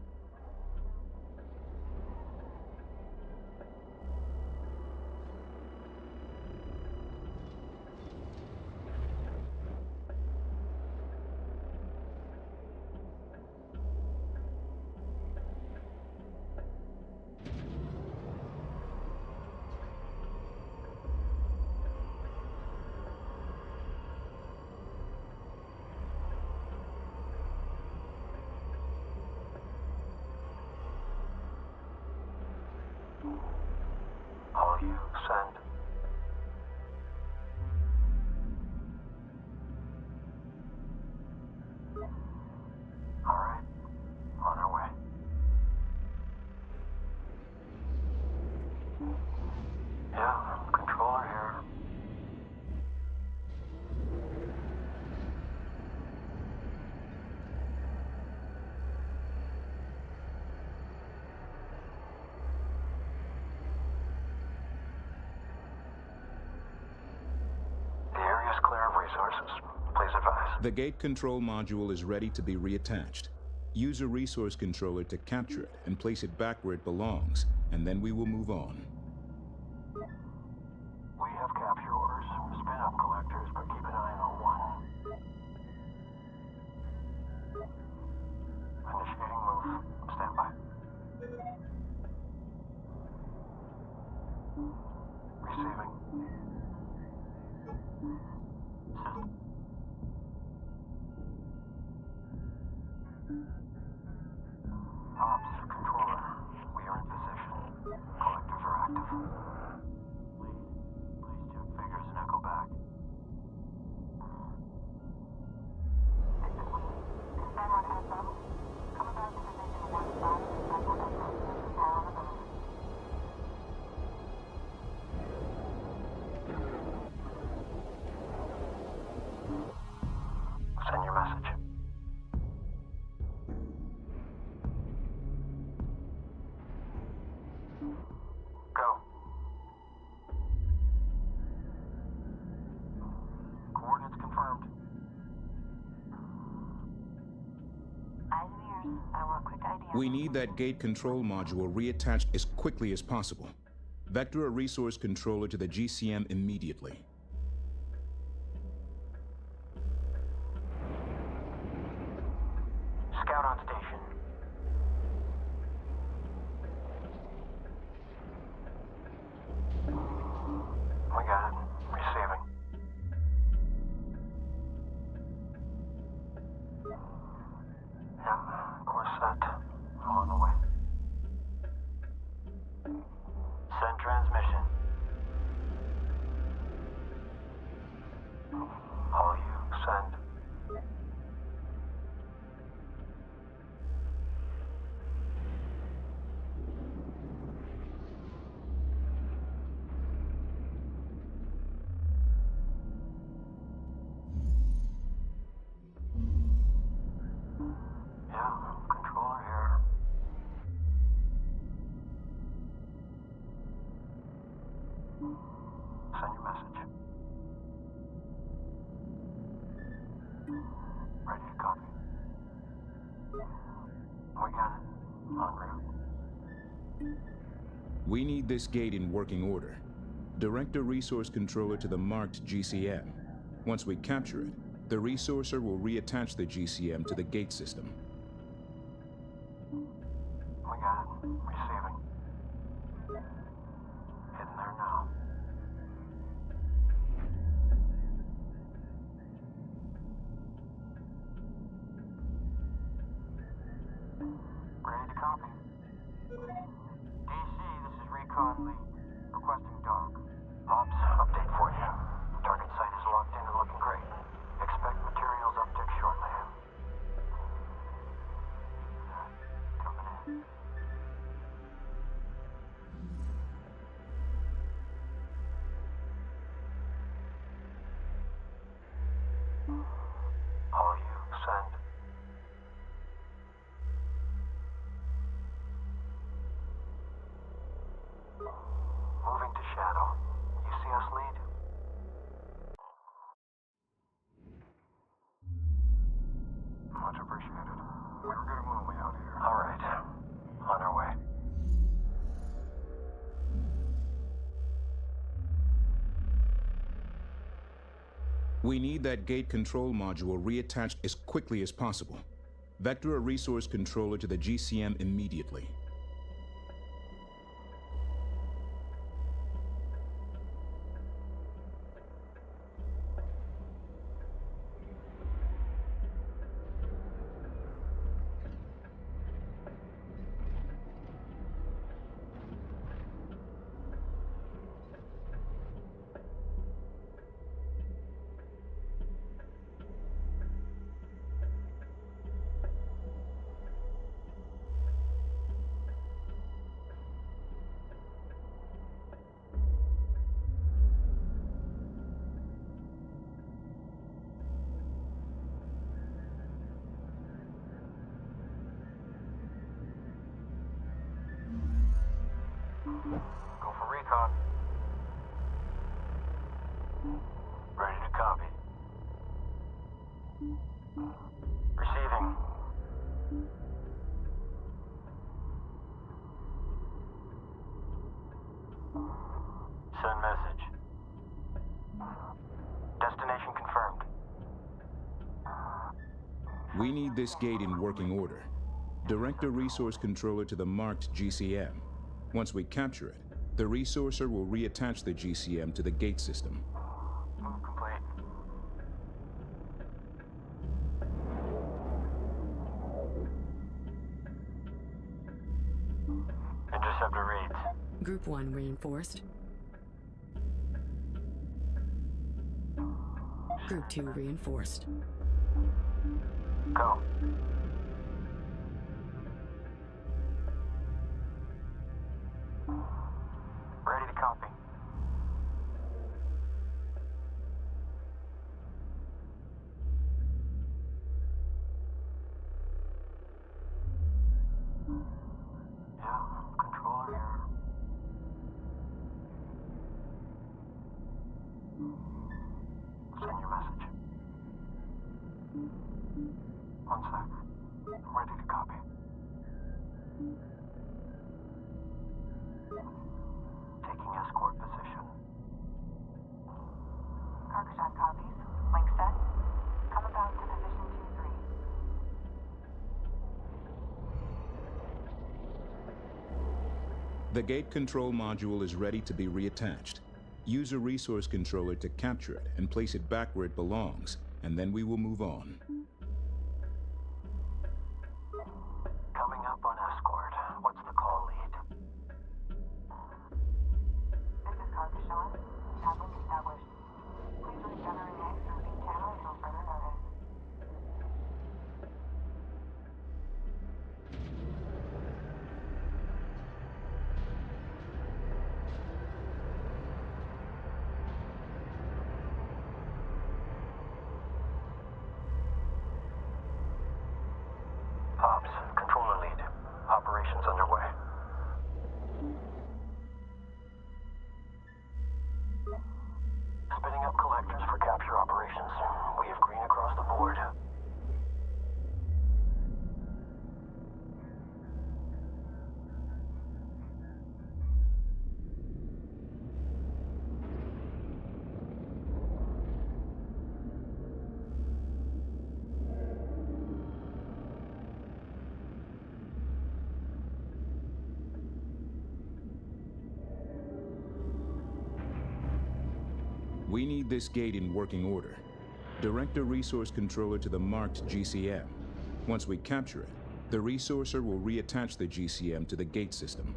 All you send. All right. On our way. Yeah, controller here. The area's clear of resources. Please advise. The gate control module is ready to be reattached. Use a resource controller to capture it and place it back where it belongs, and then we will move on. We have capture orders from spin-up collectors, but keep an eye on one. Initiating move. Stand by. Receiving. System. Ops, controller. We are in position. Collectors are active. Lead. Please check figures and echo back. Standard heads up. Coming back to position 15. I will confirm position now on the move. Send your message. Go. Coordinates confirmed. Eyes and ears. I want quick idea. We need that gate control module reattached as quickly as possible. Vector a resource controller to the GCM immediately. Scout on station. We got it. Receiving. Yeah, course set. I'm on the way. Send transmission. We need this gate in working order. Direct a resource controller to the marked GCM. Once we capture it, the resourcer will reattach the GCM to the gate system. We got it. Receiving. Heading there now. Ready to copy. DC, this is Recon Lead. Requesting dog. Ops, update for you. Target site is locked in and looking great. Expect materials uptick shortly. Coming in. All you, send. Moving to Shadow. You see us lead? Much appreciated. We were getting lonely out here. All right. On our way. We need that gate control module reattached as quickly as possible. Vector a resource controller to the GCM immediately. Go for recon. Ready to copy. Receiving. Send message. Destination confirmed. We need this gate in working order. Direct a resource controller to the marked GCM. Once we capture it, the resourcer will reattach the GCM to the gate system. Move complete. Interceptor reads. Group 1 reinforced. Group 2 reinforced. Go. Ready to copy. Yeah, controller here. Send your message. One sec. Ready to copy. Taking escort position. Carcassonne copies. Link set. Come about to position 2-3. The gate control module is ready to be reattached. Use a resource controller to capture it and place it back where it belongs, and then we will move on. Coming up on escort. What's the call lead? This is Carcassonne. Downlink established. Please regenerate X through B channel until further notice. We need this gate in working order. Direct a resource controller to the marked GCM. Once we capture it, the resourcer will reattach the GCM to the gate system.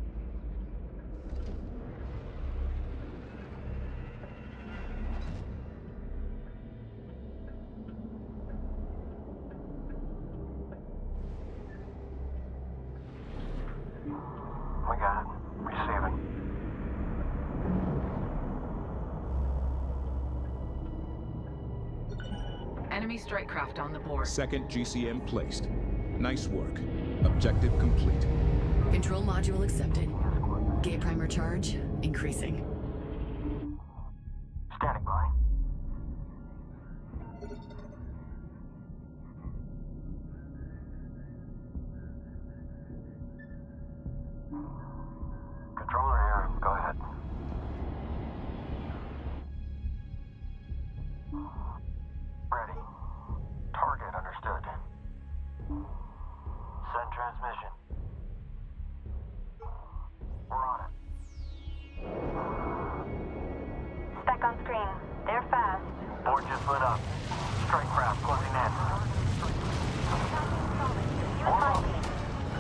We got it. Receiving. Enemy strike craft on the board. Second GCM placed. Nice work. Objective complete. Control module accepted. Gate primer charge increasing. Standing by. Controller here. Go ahead. Ready. Target understood. Send transmission. We're on it. Spec on screen. They're fast. Board just lit up. Strike craft closing in.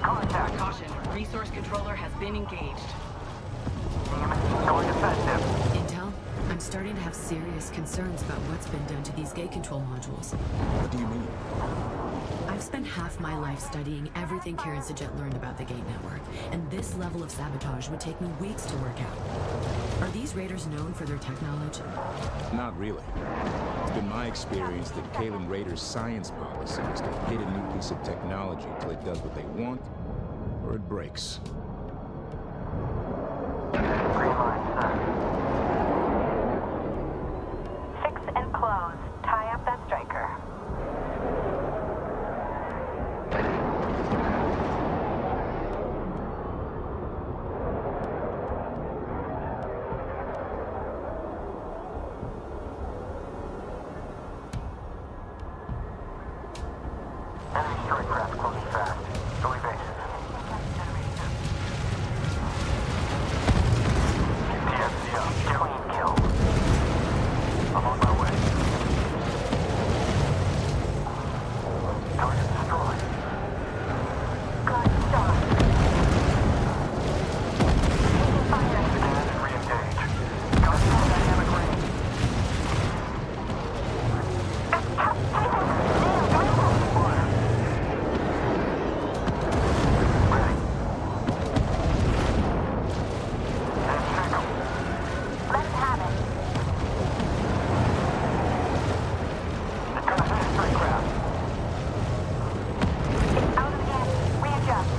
Contact. Caution, resource controller has been engaged. Going defensive. Intel, I'm starting to have serious concerns about what's been done to these gate control modules. What do you mean? I've spent half my life studying everything Karen Sajet learned about the gate network, and this level of sabotage would take me weeks to work out. Are these raiders known for their tech knowledge? Not really. It's been my experience that Kalen Raiders' science policy is to hit a new piece of technology till it does what they want, or it breaks. Green line set. Fix and close. Tie up that striker. Enemy strike craft closing fast. Go evasive. TFC up. Clean kill. I'm on my way. Target destroyed. Good start. Fire. Scan and re-engage. Got full dynamic range. Fire. Ready. And check 'em. Let's have it. It's gonna hit strike craft. It's out of hand. Readjust.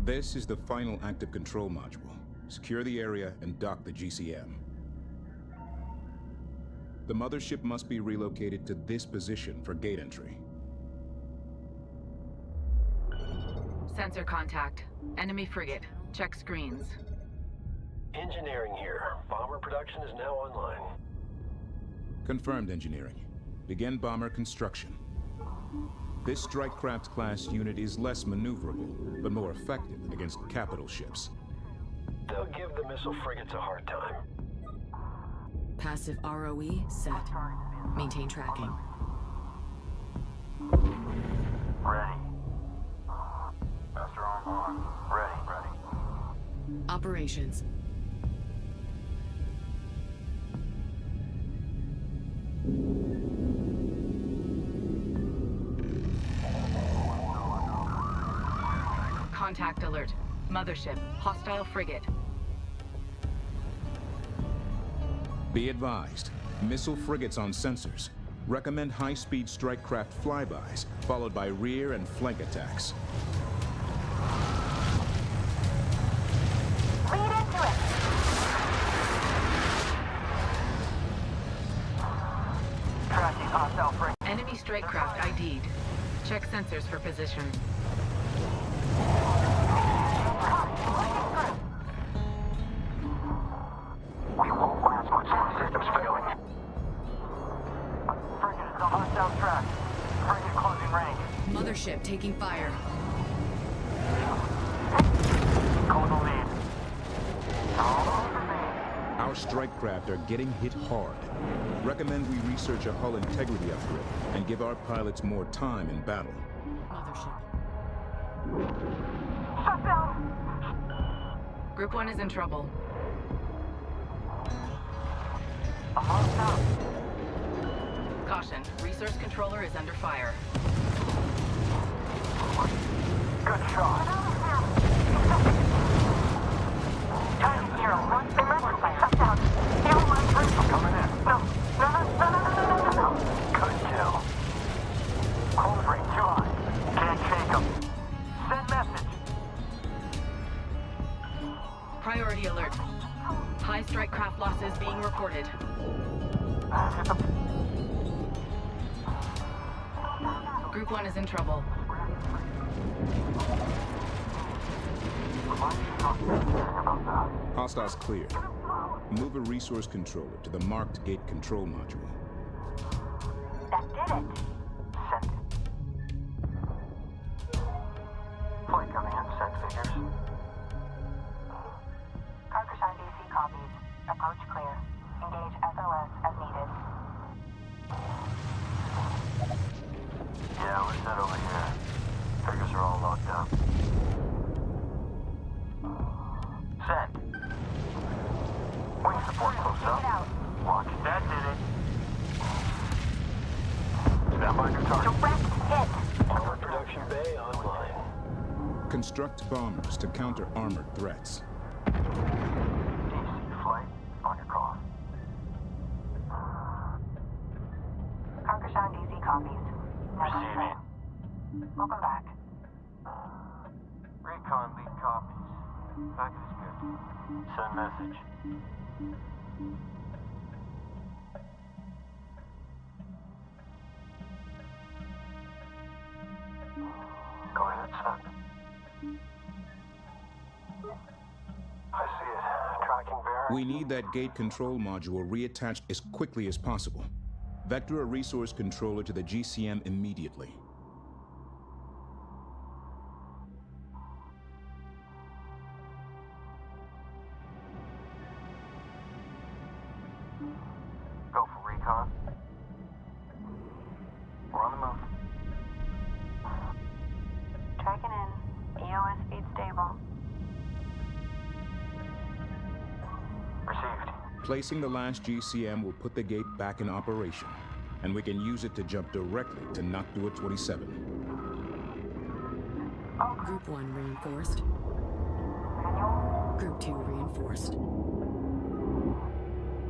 This is the final active control module. Secure the area and dock the GCM. The mothership must be relocated to this position for gate entry. Sensor contact. Enemy frigate. Check screens. Engineering here. Bomber production is now online. Confirmed, engineering. Begin bomber construction. This strike craft class unit is less maneuverable, but more effective against capital ships. They'll give the missile frigates a hard time. Passive ROE set. Maintain tracking. Ready. Master on. Ready. Operations. Contact alert. Mothership. Hostile frigate. Be advised, missile frigates on sensors. Recommend high-speed strike craft flybys, followed by rear and flank attacks. Lead into it. Tracking hostile frigate. Enemy strike craft ID'd. Check sensors for position. We won't last much. Systems failing. Frigate is on hostile track. Frigate closing range. Mothership taking fire. Calling the lead. All over me. Our strike craft are getting hit hard. Recommend we research a hull integrity upgrade and give our pilots more time in battle. Mothership. Shut down! Group 1 is in trouble. I'm locked up. Caution, resource controller is under fire. Good shot. Target 0, emergency, shut down. Zero, 1, 3. I'm coming in. No. Good kill. Close rate, too high. Can't shake them. Send message. Priority alert. High strike craft losses being reported. Hit the... Group 1 is in trouble. Hostiles cleared. Move a resource controller to the marked gate control module. That did it. Send it. Flight coming in, send figures. Carcassonne DC copies. Approach clear. Engage SOS as needed. Yeah, we're set over here. Figures are all locked up. Send. Wing support close up. Watch. That did it. Stand by your target. Direct hit. Power production bay online. Construct bombers to counter armored threats. DC flight on your call. Carcassonne DC copies. Receiving. Welcome back. Recon lead copies. Packet is good. Send message. Go ahead, send. I see it. Tracking bearing. We need that gate control module reattached as quickly as possible. Vector a resource controller to the GCM immediately. Go for recon. We're on the move. Tracking in. EOS feed stable. Received. Placing the last GCM will put the gate back in operation, and we can use it to jump directly to Noctua 27. Group 1 reinforced. Manual. Group 2 reinforced.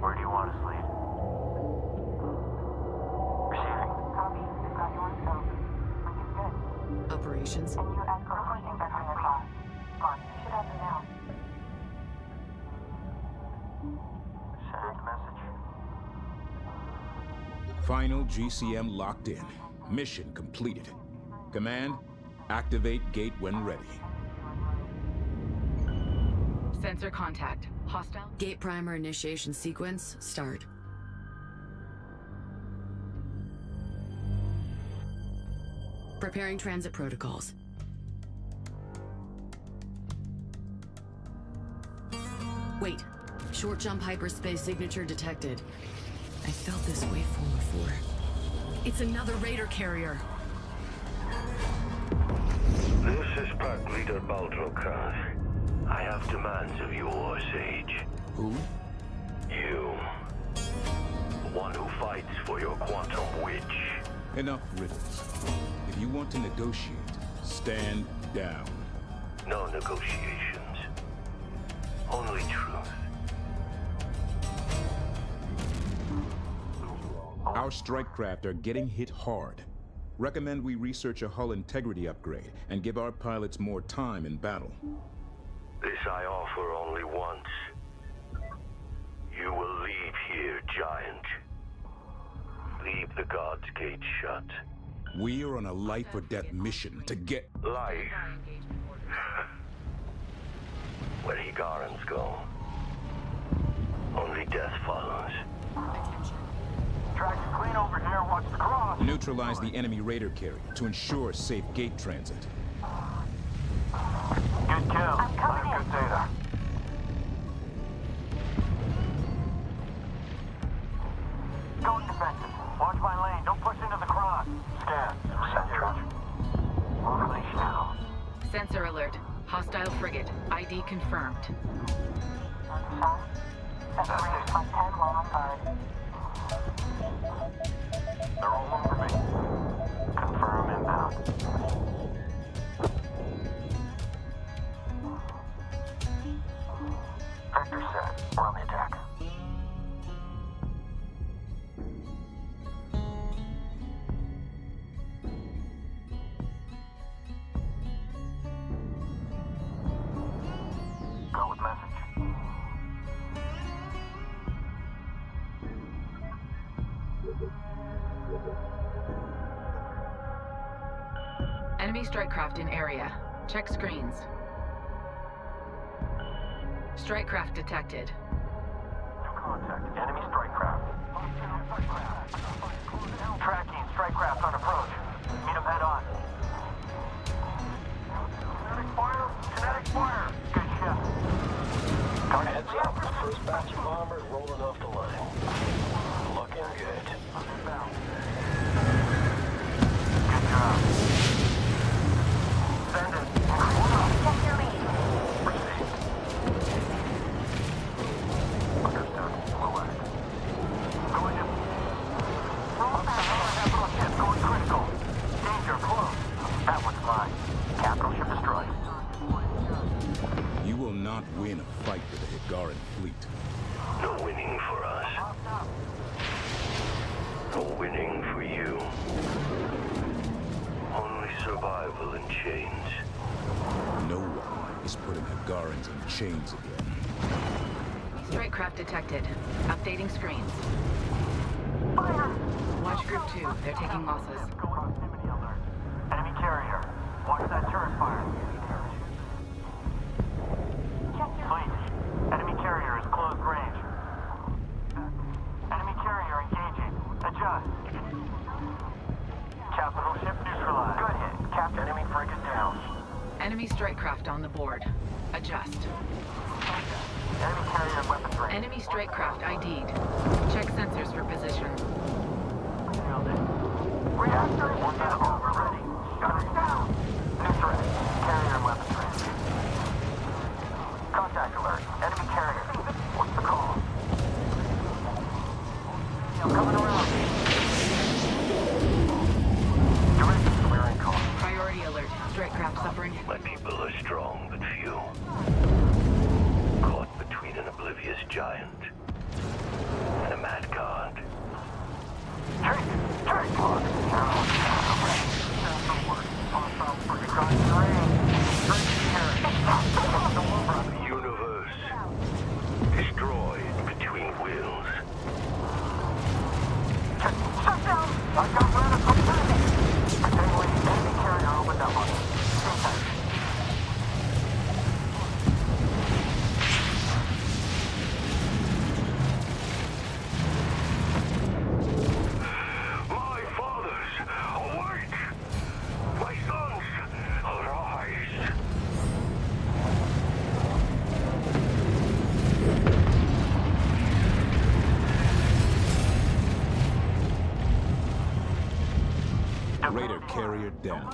Where do you want us, lead? Receiving. Copy. We've got you on scope. Looking good. Operations. And you escort requesting vector across. Gone. You should have them now. Send message. Final GCM locked in. Mission completed. Command, activate gate when ready. Sensor contact. Hostile. Gate primer initiation sequence. Start. Preparing transit protocols. Wait. Short jump hyperspace signature detected. I felt this waveform before. It's another Raider carrier. This is Pack Leader Baldrokas. I have demands of yours, Sage. Who? You. The one who fights for your quantum witch. Enough riddles. If you want to negotiate, stand down. No negotiations. Only truth. Our strike craft are getting hit hard. Recommend we research a hull integrity upgrade and give our pilots more time in battle. This I offer only once. You will leave here, Giant. Leave the God's Gate shut. We are on a life or death mission to get... Life? Where Higarans go, only death follows. Track's clean over here. Watch the cross. Neutralize the enemy Raider carrier to ensure safe gate transit. Good Good kill. I'm coming in. Good data. Going defensive. Watch my lane. Don't push into the cross. Scan. Sensor. Unleash now. Sensor alert. Hostile frigate. ID confirmed. That's 10 while on guard. They're all over me. Confirm inbound. Vector set. We're on the attack. Go with message. Enemy strike craft in area. Check screens. Strike craft detected. New contact. Enemy strike craft. Tracking strike craft on approach. Meet them head on. Kinetic fire! Kinetic fire! Good shot. Heads up. First batch of bombers rolling off the line. Looking good. Good job. Send it. Check your lead. Proceed. Understood. Relax. Going in. Capital ship going critical. Danger close. That one's mine. Capital ship destroyed. You will not win a fight with the Higaran fleet. No winning for us. No winning for you. Only survival in chains. No one is putting Higarans in chains again. Strike craft detected. Updating screens. Watch group 2. They're taking losses. Proximity alert. Enemy carrier. Watch that turret fire. Fleet. Enemy carrier is close range. Enemy carrier engaging. Adjust. Capital ship neutralized. Good hit. Captain. Enemy frigate down. Enemy strike craft on the board. Adjust. Enemy carrier and weapons range. Enemy strike craft ID'd. Check sensors for position. Reactor is over. Ready. Shut it down. New threat. Carrier and weapons range. Contact alert. Enemy carrier. What's the call? I'm coming around. Directions, we're in call. Priority alert. Strike craft suffering. My people are strong but few. Caught between an oblivious giant and a mad god. The universe destroyed between wheels. Shut down! I got radical traffic! Enemy carrier opened up on us. My fathers, awake! My sons, arise! Raider carrier down.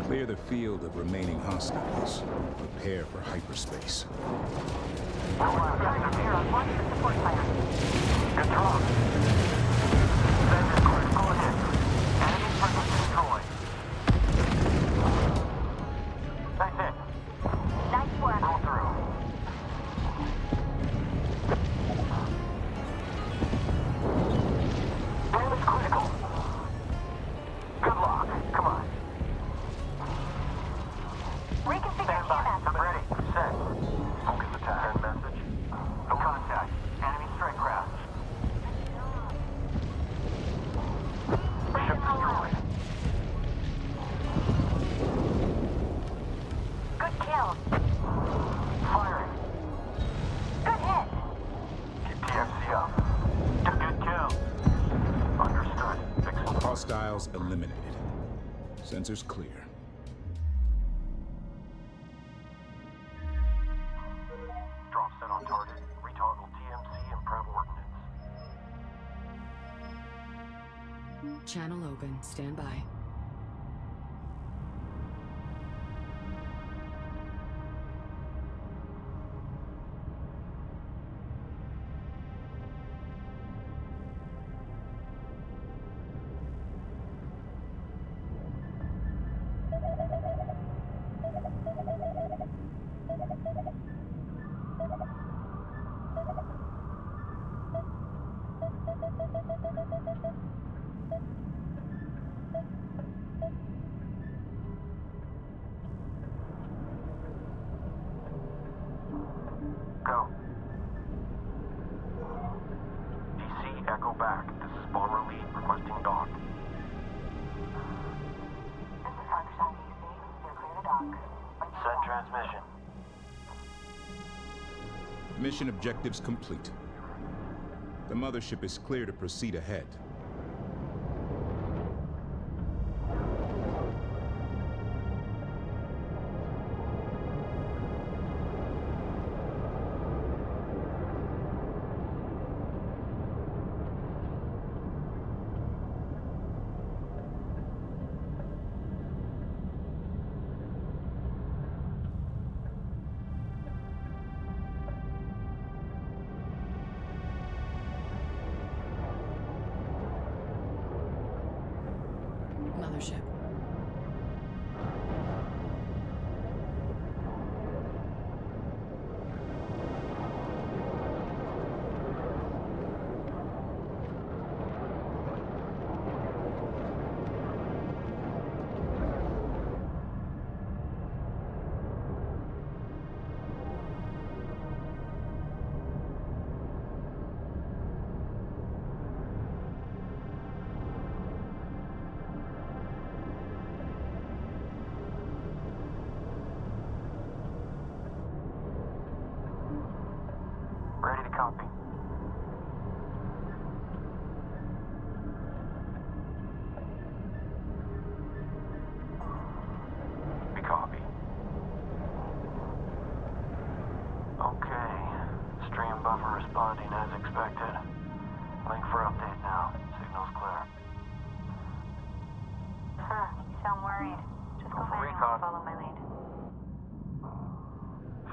Clear the field of remaining hostiles. Prepare for hyperspace. Good job. Send critical hit. Enemy frigate destroyed. That's it. Nice work. Roll through. Damage critical. Good luck. Come on. Reconfigure Stand by. QMS. I'm ready. Set. Focus attack. Send message. No contact. Enemy strike craft. Ship destroyed. Good kill. Firing. Good hit. Keep TFC up. Good kill. Understood. Fix. Hostiles eliminated. Sensors clear. open. Stand by. Go. DC, echo back. This is Bomber Lead requesting dock. This is Sunshine DC. You're clear to dock. Send transmission. Mission objectives complete. The mothership is clear to proceed ahead. Mothership. Ready to copy. We copy. Okay. Stream buffer responding as expected. Link for update now. Signal's clear. You sound worried. Just go find anyone and follow my lead.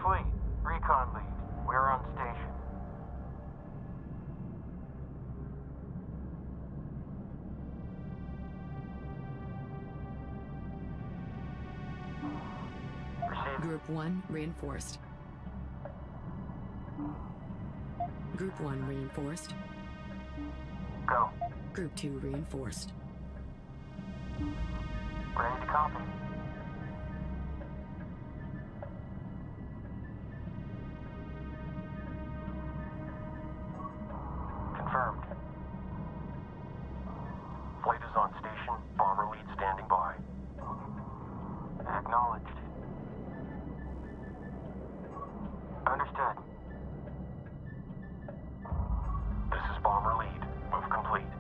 Fleet, recon lead. We're on station. Group 1 reinforced. Group 1 reinforced. Go. Group 2 reinforced. Ready to copy. Confirmed. Flight is on station. Bomber lead standing by. Acknowledged. Understood. This is Bomber lead. Move complete.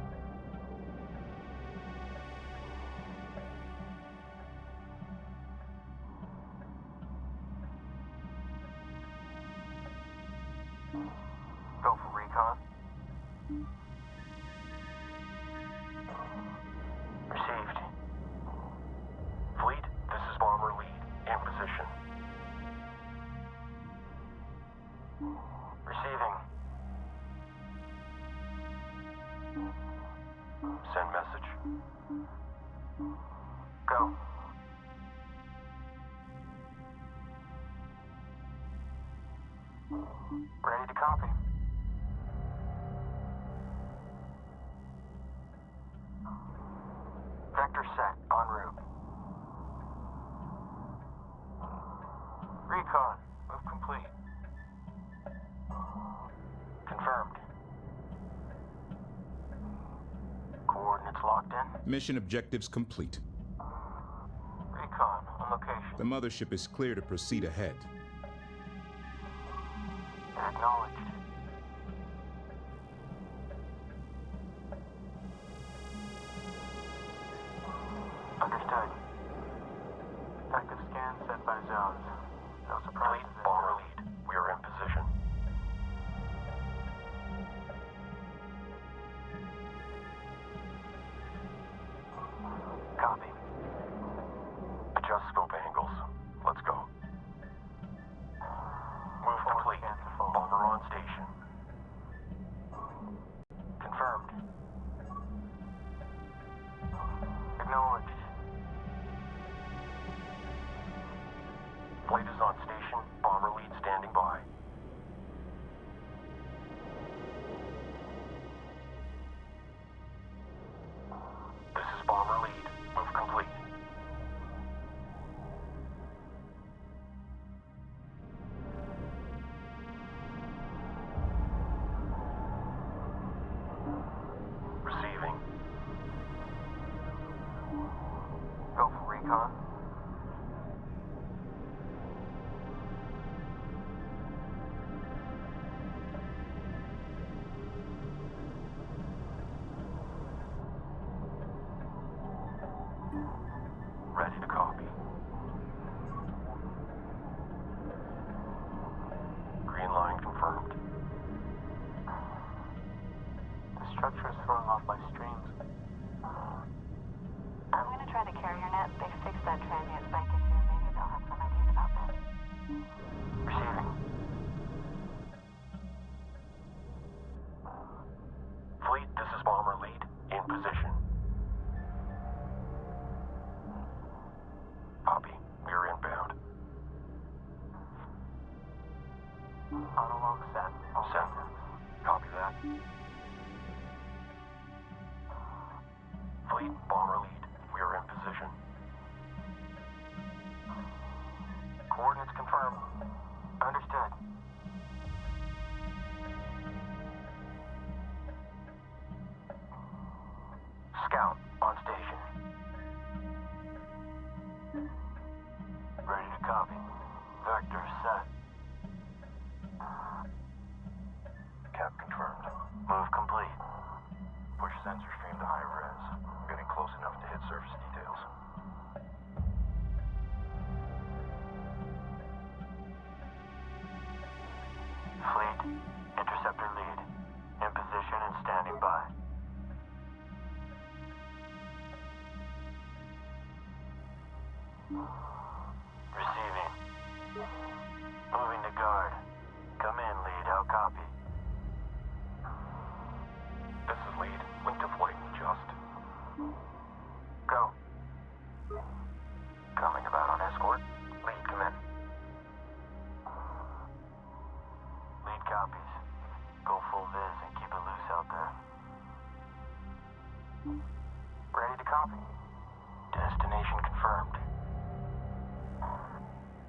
Go for recon. Received. Fleet, this is Bomber lead. In position. Receiving. Send message. Go. Ready to copy. Vector set, en route. Recon, move complete. Confirmed. Coordinates locked in. Mission objectives complete. Recon, on location. The mothership is clear to proceed ahead. Acknowledged. Understood. Active scan set by zones. No surprises. Bomber lead. We are in position. Acknowledged. Flight is on station. Bomber lead standing by. This is Bomber lead. Move complete. Receiving. Go for recon. Ready to copy. Green line confirmed. The structure is throwing off my streams. I'm gonna try the carrier net. They fixed that transient spike issue. Maybe they'll have some ideas about this. Receiving. Fleet, this is Bomber lead. In position. Copy. We are inbound. Autolog set. Send. Copy that. Fleet, Bomber lead. We are in position. Coordinates confirmed. Understood. Scout on station. Ready to copy. Vector set. Cap confirmed. Move complete. Push sensor stream to high res. Getting close enough to hit surface details. Fleet, interceptor lead. In position and standing by. Receiving. Moving to guard. Come in, lead. I'll copy. This is lead. Link to flight. Just. Go. Coming about on escort. Lead, come in. Lead copies. Go full viz and keep it loose out there. Ready to copy. Destination confirmed.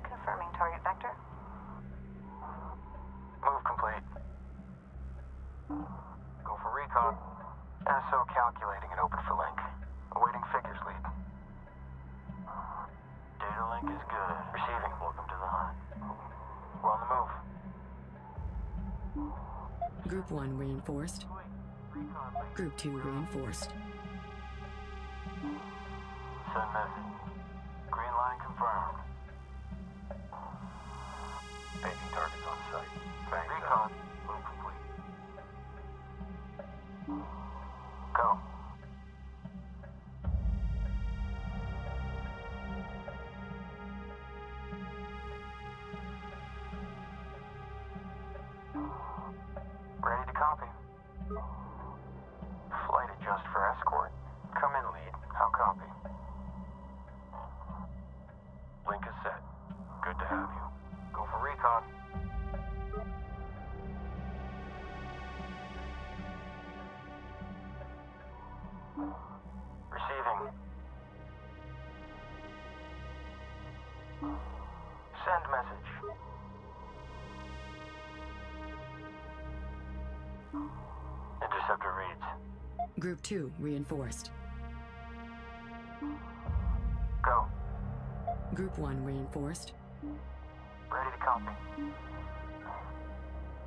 Confirming target vector. Move complete. Go for recon. SO calculating and open for link. Awaiting figures, lead. Data link is good. Receiving. Welcome to the hunt. We're on the move. Group 1 reinforced. Group 2 reinforced. Send message. Green line confirmed. Paging targets on site. Bang. Recon. Move complete. Go. Ready to copy. Flight adjust for escort. Come in, lead. How copy? Link is set. Good to have you. Go for recon. Receiving. Send message. Interceptor reads. Group 2 reinforced. Go. Group 1 reinforced. Ready to copy.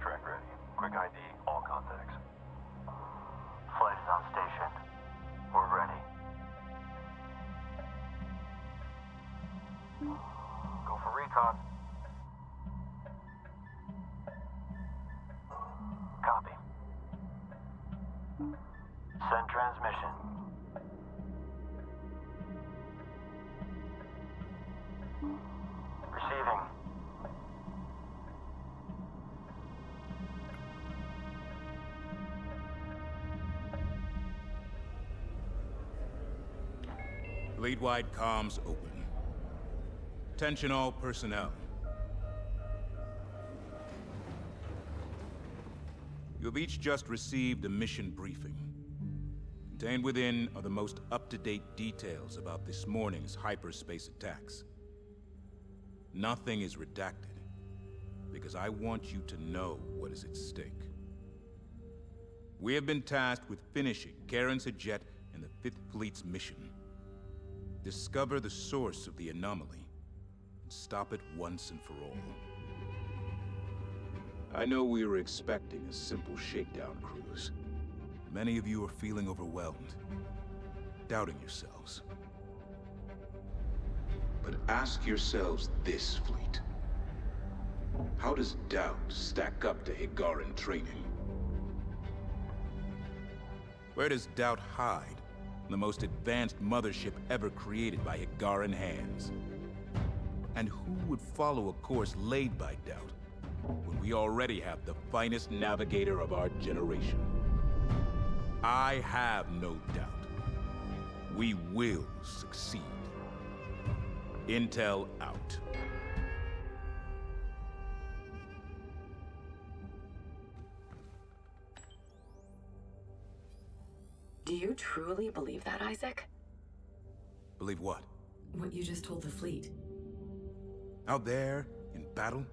Track ready. Quick ID, all contacts. Flight is on station. We're ready. Go for recon. Copy. Send transmission. Receiving. Fleet-wide comms open. Attention all personnel. You have each just received a mission briefing. Contained within are the most up-to-date details about this morning's hyperspace attacks. Nothing is redacted, because I want you to know what is at stake. We have been tasked with finishing Karen's jet and the Fifth Fleet's mission. Discover the source of the anomaly, and stop it once and for all. I know we were expecting a simple shakedown cruise. Many of you are feeling overwhelmed, doubting yourselves. But ask yourselves this, Fleet. How does doubt stack up to Higaran training? Where does doubt hide in the most advanced mothership ever created by Higaran hands? And who would follow a course laid by doubt when we already have the finest navigator of our generation? I have no doubt. We will succeed. Intel out. Do you truly believe that, Isaac? Believe what? What you just told the fleet. Out there, in battle,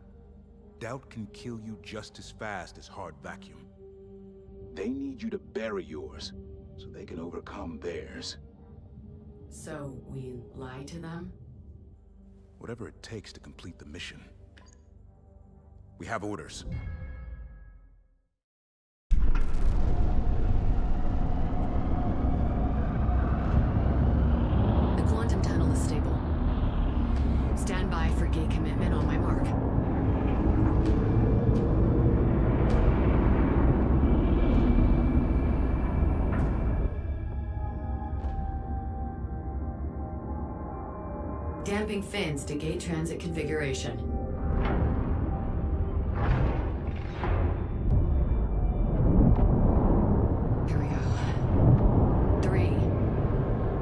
doubt can kill you just as fast as hard vacuum. They need you to bury yours, so they can overcome theirs. So, we lie to them? Whatever it takes to complete the mission. We have orders. The quantum tunnel is stable. Stand by for gate commitment on my mark. Damping fins to gate transit configuration. Here we go. 3,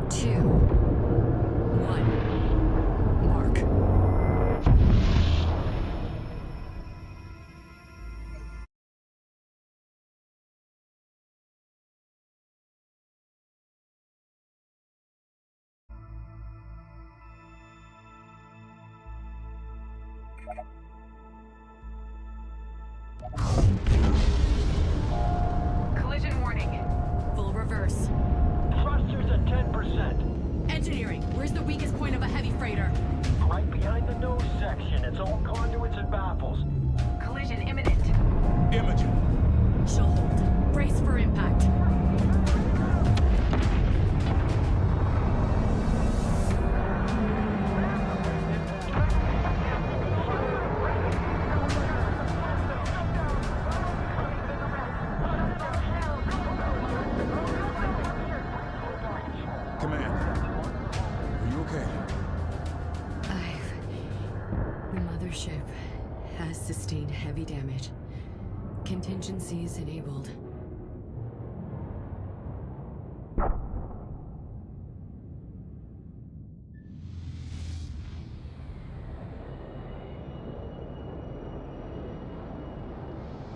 2, 1. Mark. Collision warning. Full reverse. Thrusters at 10%. Engineering, where's the weakest point of a heavy freighter? Right behind the nose section. It's all conduits and baffles. Collision imminent. Imogen! She'll hold. Brace for impact. Command. Are you okay? The mothership has sustained heavy damage. Contingencies enabled.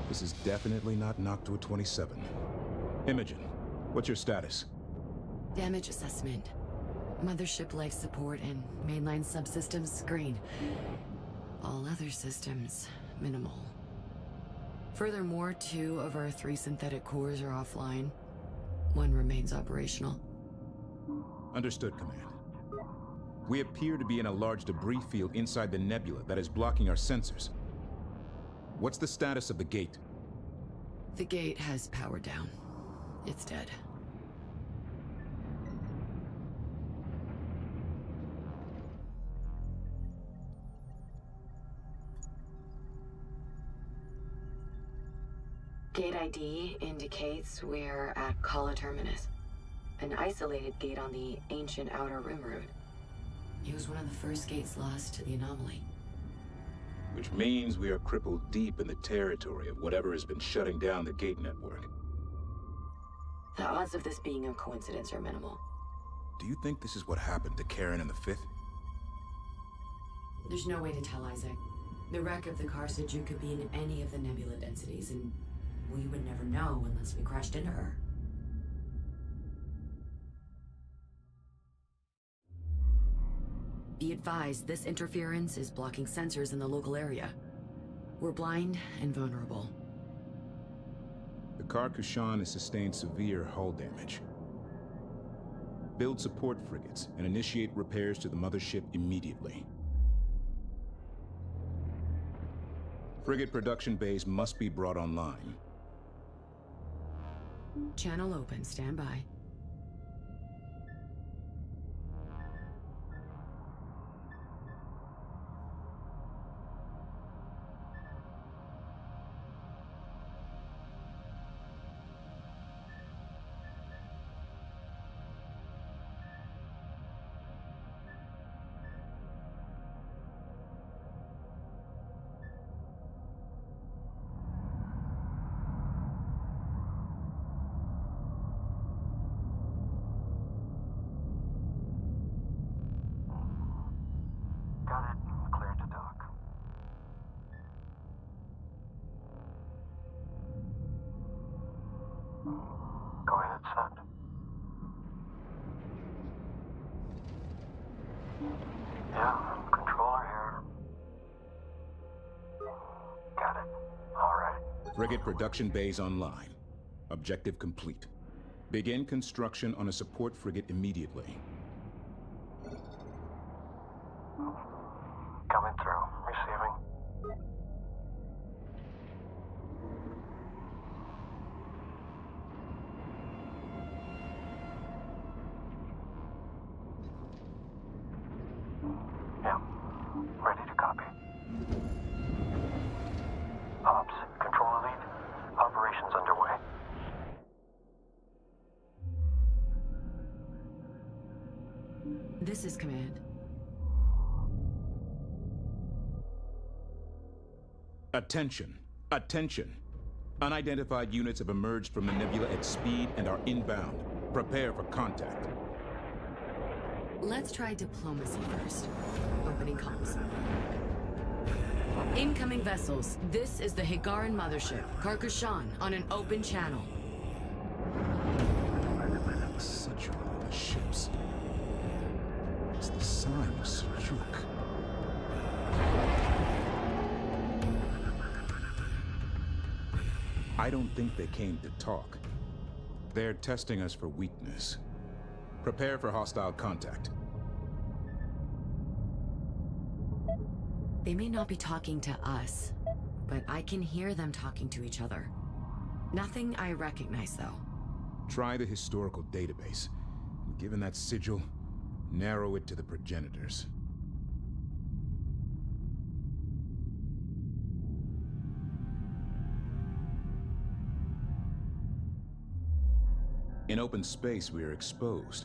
This is definitely not Noctua 27. Imogen, what's your status? Damage assessment. Mothership life support and mainline subsystems green. All other systems minimal. Furthermore, 2 of our 3 synthetic cores are offline. 1 remains operational. Understood, Command. We appear to be in a large debris field inside the nebula that is blocking our sensors. What's the status of the gate? The gate has power down. It's dead. Gate ID indicates we're at Kala Terminus, an isolated gate on the ancient Outer Rim route. It was one of the first gates lost to the anomaly. Which means we are crippled deep in the territory of whatever has been shutting down the gate network. The odds of this being a coincidence are minimal. Do you think this is what happened to Karen and the Fifth? There's no way to tell, Isaac. The wreck of the car said you could be in any of the nebula densities, and we would never know unless we crashed into her. Be advised, this interference is blocking sensors in the local area. We're blind and vulnerable. The Car-Kushan has sustained severe hull damage. Build support frigates and initiate repairs to the mothership immediately. Frigate production bays must be brought online. Channel open, stand by. Got it. Cleared to dock. Go ahead, send. Yeah, controller here. Got it. All right. Frigate production bays online. Objective complete. Begin construction on a support frigate immediately. Coming through. Receiving. Yeah. Ready to copy. Ops, controller lead. Operations underway. This is command. Attention! Attention! Unidentified units have emerged from the nebula at speed and are inbound. Prepare for contact. Let's try diplomacy first. Opening comms. Incoming vessels. This is the Higaran mothership, Car-Kushan, on an open channel. Sigil on the ships. It's the sign of Sejuk. I don't think they came to talk. They're testing us for weakness. Prepare for hostile contact. They may not be talking to us, but I can hear them talking to each other. Nothing I recognize, though. Try the historical database. And given that sigil, narrow it to the progenitors. In open space, we are exposed,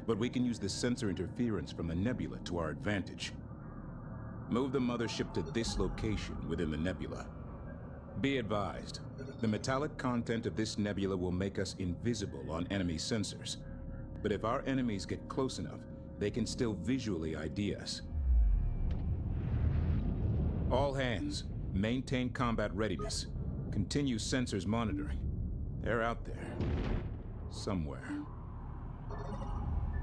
but we can use the sensor interference from the nebula to our advantage. Move the mothership to this location within the nebula. Be advised, the metallic content of this nebula will make us invisible on enemy sensors. But if our enemies get close enough, they can still visually ID us. All hands, maintain combat readiness. Continue sensors monitoring. They're out there. Somewhere.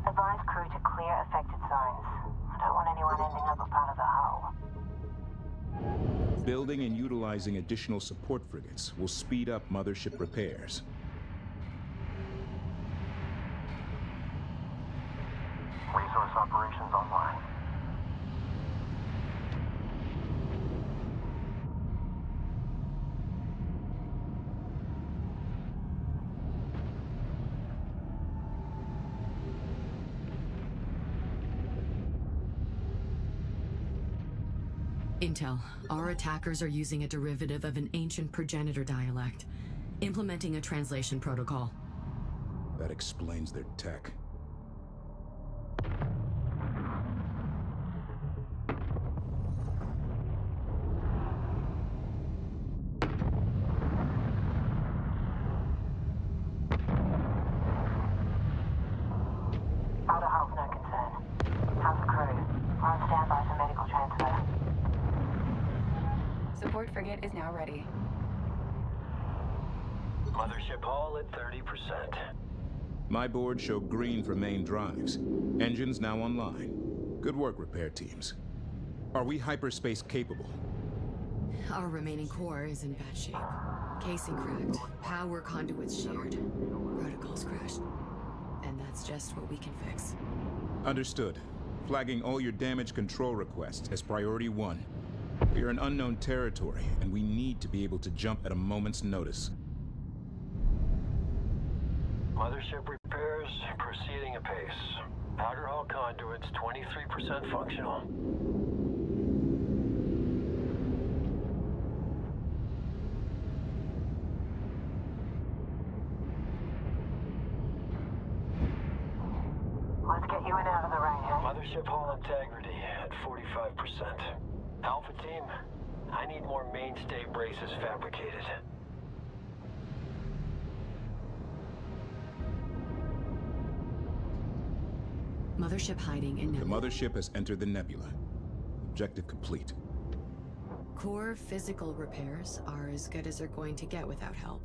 Advise crew to clear affected zones. I don't want anyone ending up a part of the hull. Building and utilizing additional support frigates will speed up mothership repairs. Resource operations online. Intel. Our attackers are using a derivative of an ancient progenitor dialect, implementing a translation protocol. That explains their tech. Out of house. Support frigate is now ready. Mothership hull at 30%. My board show green for main drives. Engines now online. Good work, repair teams. Are we hyperspace capable? Our remaining core is in bad shape. Casing cracked, power conduits shared, protocols crashed. And that's just what we can fix. Understood. Flagging all your damage control requests as priority 1. We are in unknown territory, and we need to be able to jump at a moment's notice. Mothership repairs proceeding apace. Outer hull conduits 23% functional. Let's get you in out of the rain, eh? Mothership hull integrity at 45%. Alpha team, I need more mainstay braces fabricated. Mothership hiding in The Nebula. mothership has entered the nebula. Objective complete. Core physical repairs are as good as they're going to get without help.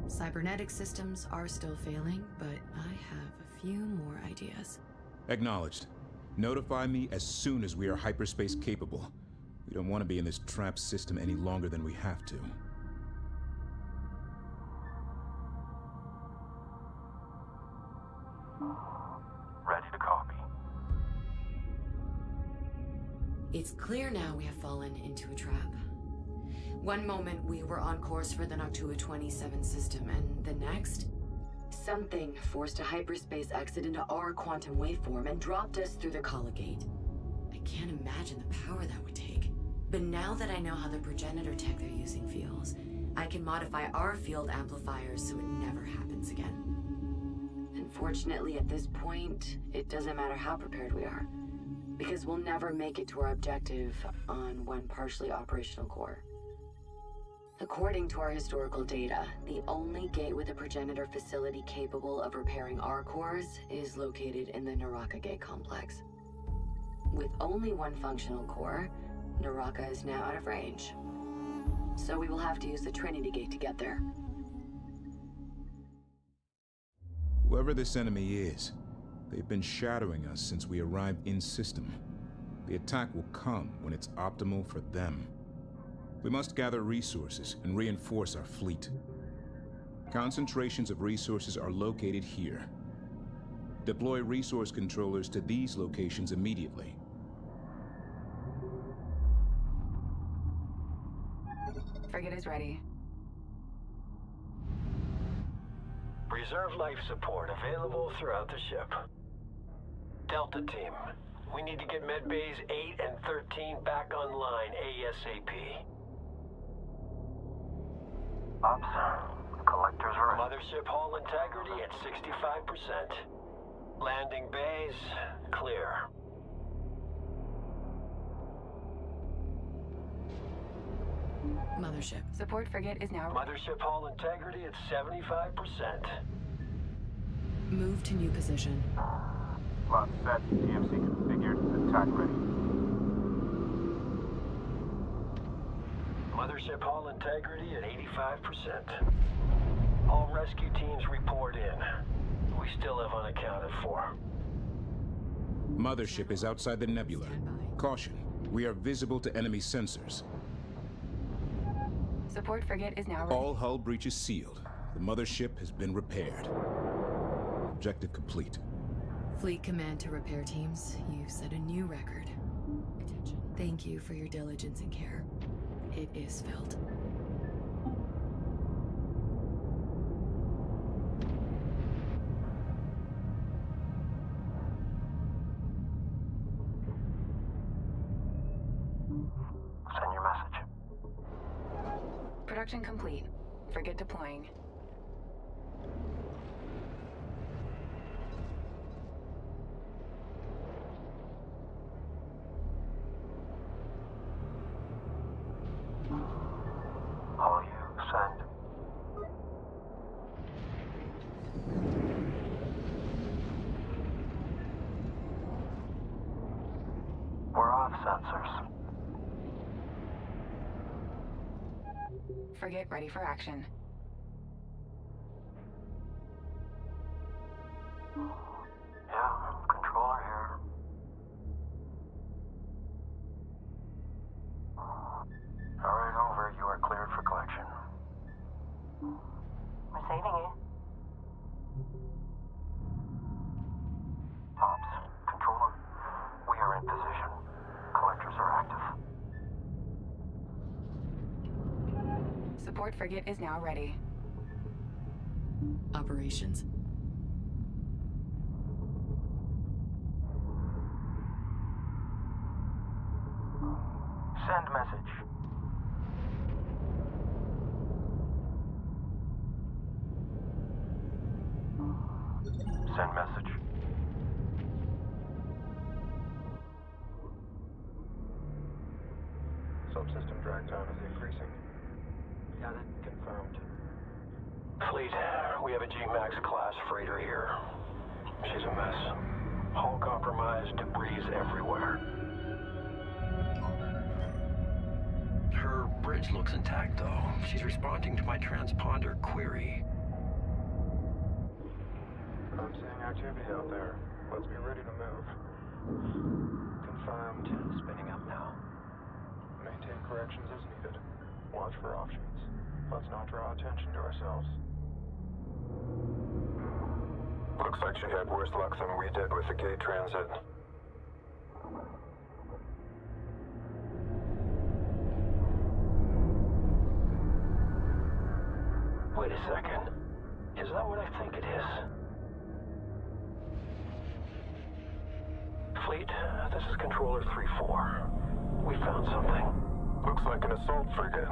Cybernetic systems are still failing, but I have a few more ideas. Acknowledged. Notify me as soon as we are hyperspace capable. We don't want to be in this trapped system any longer than we have to. Ready to copy. It's clear now we have fallen into a trap. One moment we were on course for the Noctua 27 system, and the next, something forced a hyperspace exit into our quantum waveform and dropped us through the colligate. I can't imagine the power that would take. But now that I know how the progenitor tech they're using feels, I can modify our field amplifiers so it never happens again. Unfortunately, at this point, it doesn't matter how prepared we are, because we'll never make it to our objective on one partially operational core. According to our historical data, the only gate with a progenitor facility capable of repairing our cores is located in the Naraka Gate complex. With only one functional core, Naraka is now out of range. So we will have to use the Trinity Gate to get there. Whoever this enemy is, they've been shadowing us since we arrived in system. The attack will come when it's optimal for them. We must gather resources and reinforce our fleet. Concentrations of resources are located here. Deploy resource controllers to these locations immediately. Frigate is ready. Reserve life support available throughout the ship. Delta team, we need to get med bays 8 and 13 back online ASAP. Ops, collectors are ready. Mothership hull integrity at 65%. Landing bays clear. Mothership. Support frigate is now ready. Mothership hull integrity at 75%. Move to new position. Lot set, DMC configured, attack ready. Mothership hull integrity at 85%. All rescue teams report in. We still have unaccounted for. Mothership is outside the nebula. Caution, we are visible to enemy sensors. Support frigate is now ready. All hull breaches sealed. The mothership has been repaired. Objective complete. Fleet command to repair teams. You've set a new record. Attention. Thank you for your diligence and care. It is felt. Send your message. Production complete. Frigate deploying. All you, send. We're off sensors. Frigate ready for action. Yeah, controller here. Alright, over. You are cleared for collection. Receiving you. Ops, controller, we are in position. Collectors are active. Support frigate is now ready. Operations. Send message. Send message. Subsystem drag time is increasing. Got it. Confirmed. Fleet, we have a G-Max class freighter here. She's a mess. Hull compromised, debris everywhere. Her bridge looks intact, though. She's responding to my transponder query. I'm seeing activity out there. Let's be ready to move. Confirmed. Spinning up now. Maintain corrections as needed. Watch for offshoots. Let's not draw attention to ourselves. Looks like she had worse luck than we did with the gate transit. Wait a second. Is that what I think it is? Fleet, this is Controller 3-4. We found something. Looks like an assault frigate.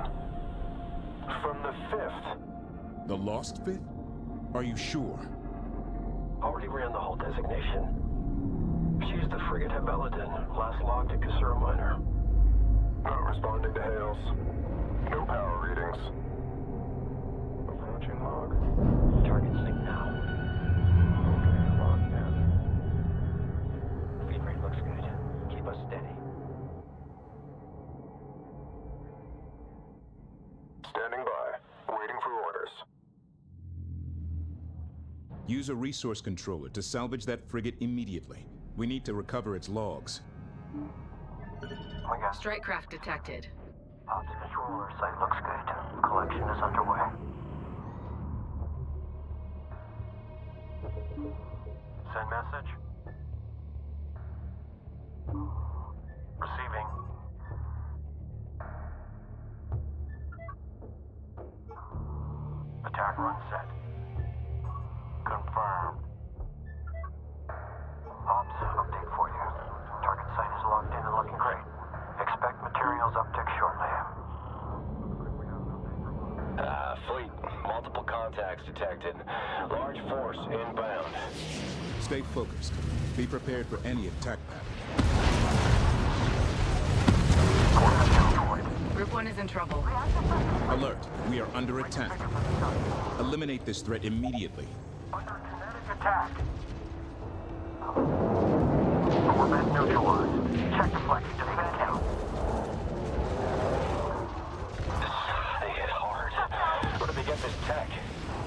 From the 5th. The Lost Fifth? Are you sure? Already ran the whole designation. She's the frigate Habeladin, last logged at Kasura Minor. Not responding to hails. No power readings. Approaching log. Target sync now. Okay, logged in. Feed rate looks good. Keep us steady. Standing by. Waiting for orders. Use a resource controller to salvage that frigate immediately. We need to recover its logs. We got Strike craft detected. Ops, controller. Site looks good. Collection is underway. Send message. Receiving. Attack run set. Confirmed. Ops, update for you. Target site is locked in and looking great. Expect materials uptick shortly. Fleet. Multiple contacts detected. Large force inbound. Stay focused. Be prepared for any attack pattern. Group 1 is in trouble. Alert. We are under attack. Eliminate this threat immediately. Under kinetic attack. Format neutralized. Check deflection to make it count. They hit hard. Where did they get this tech?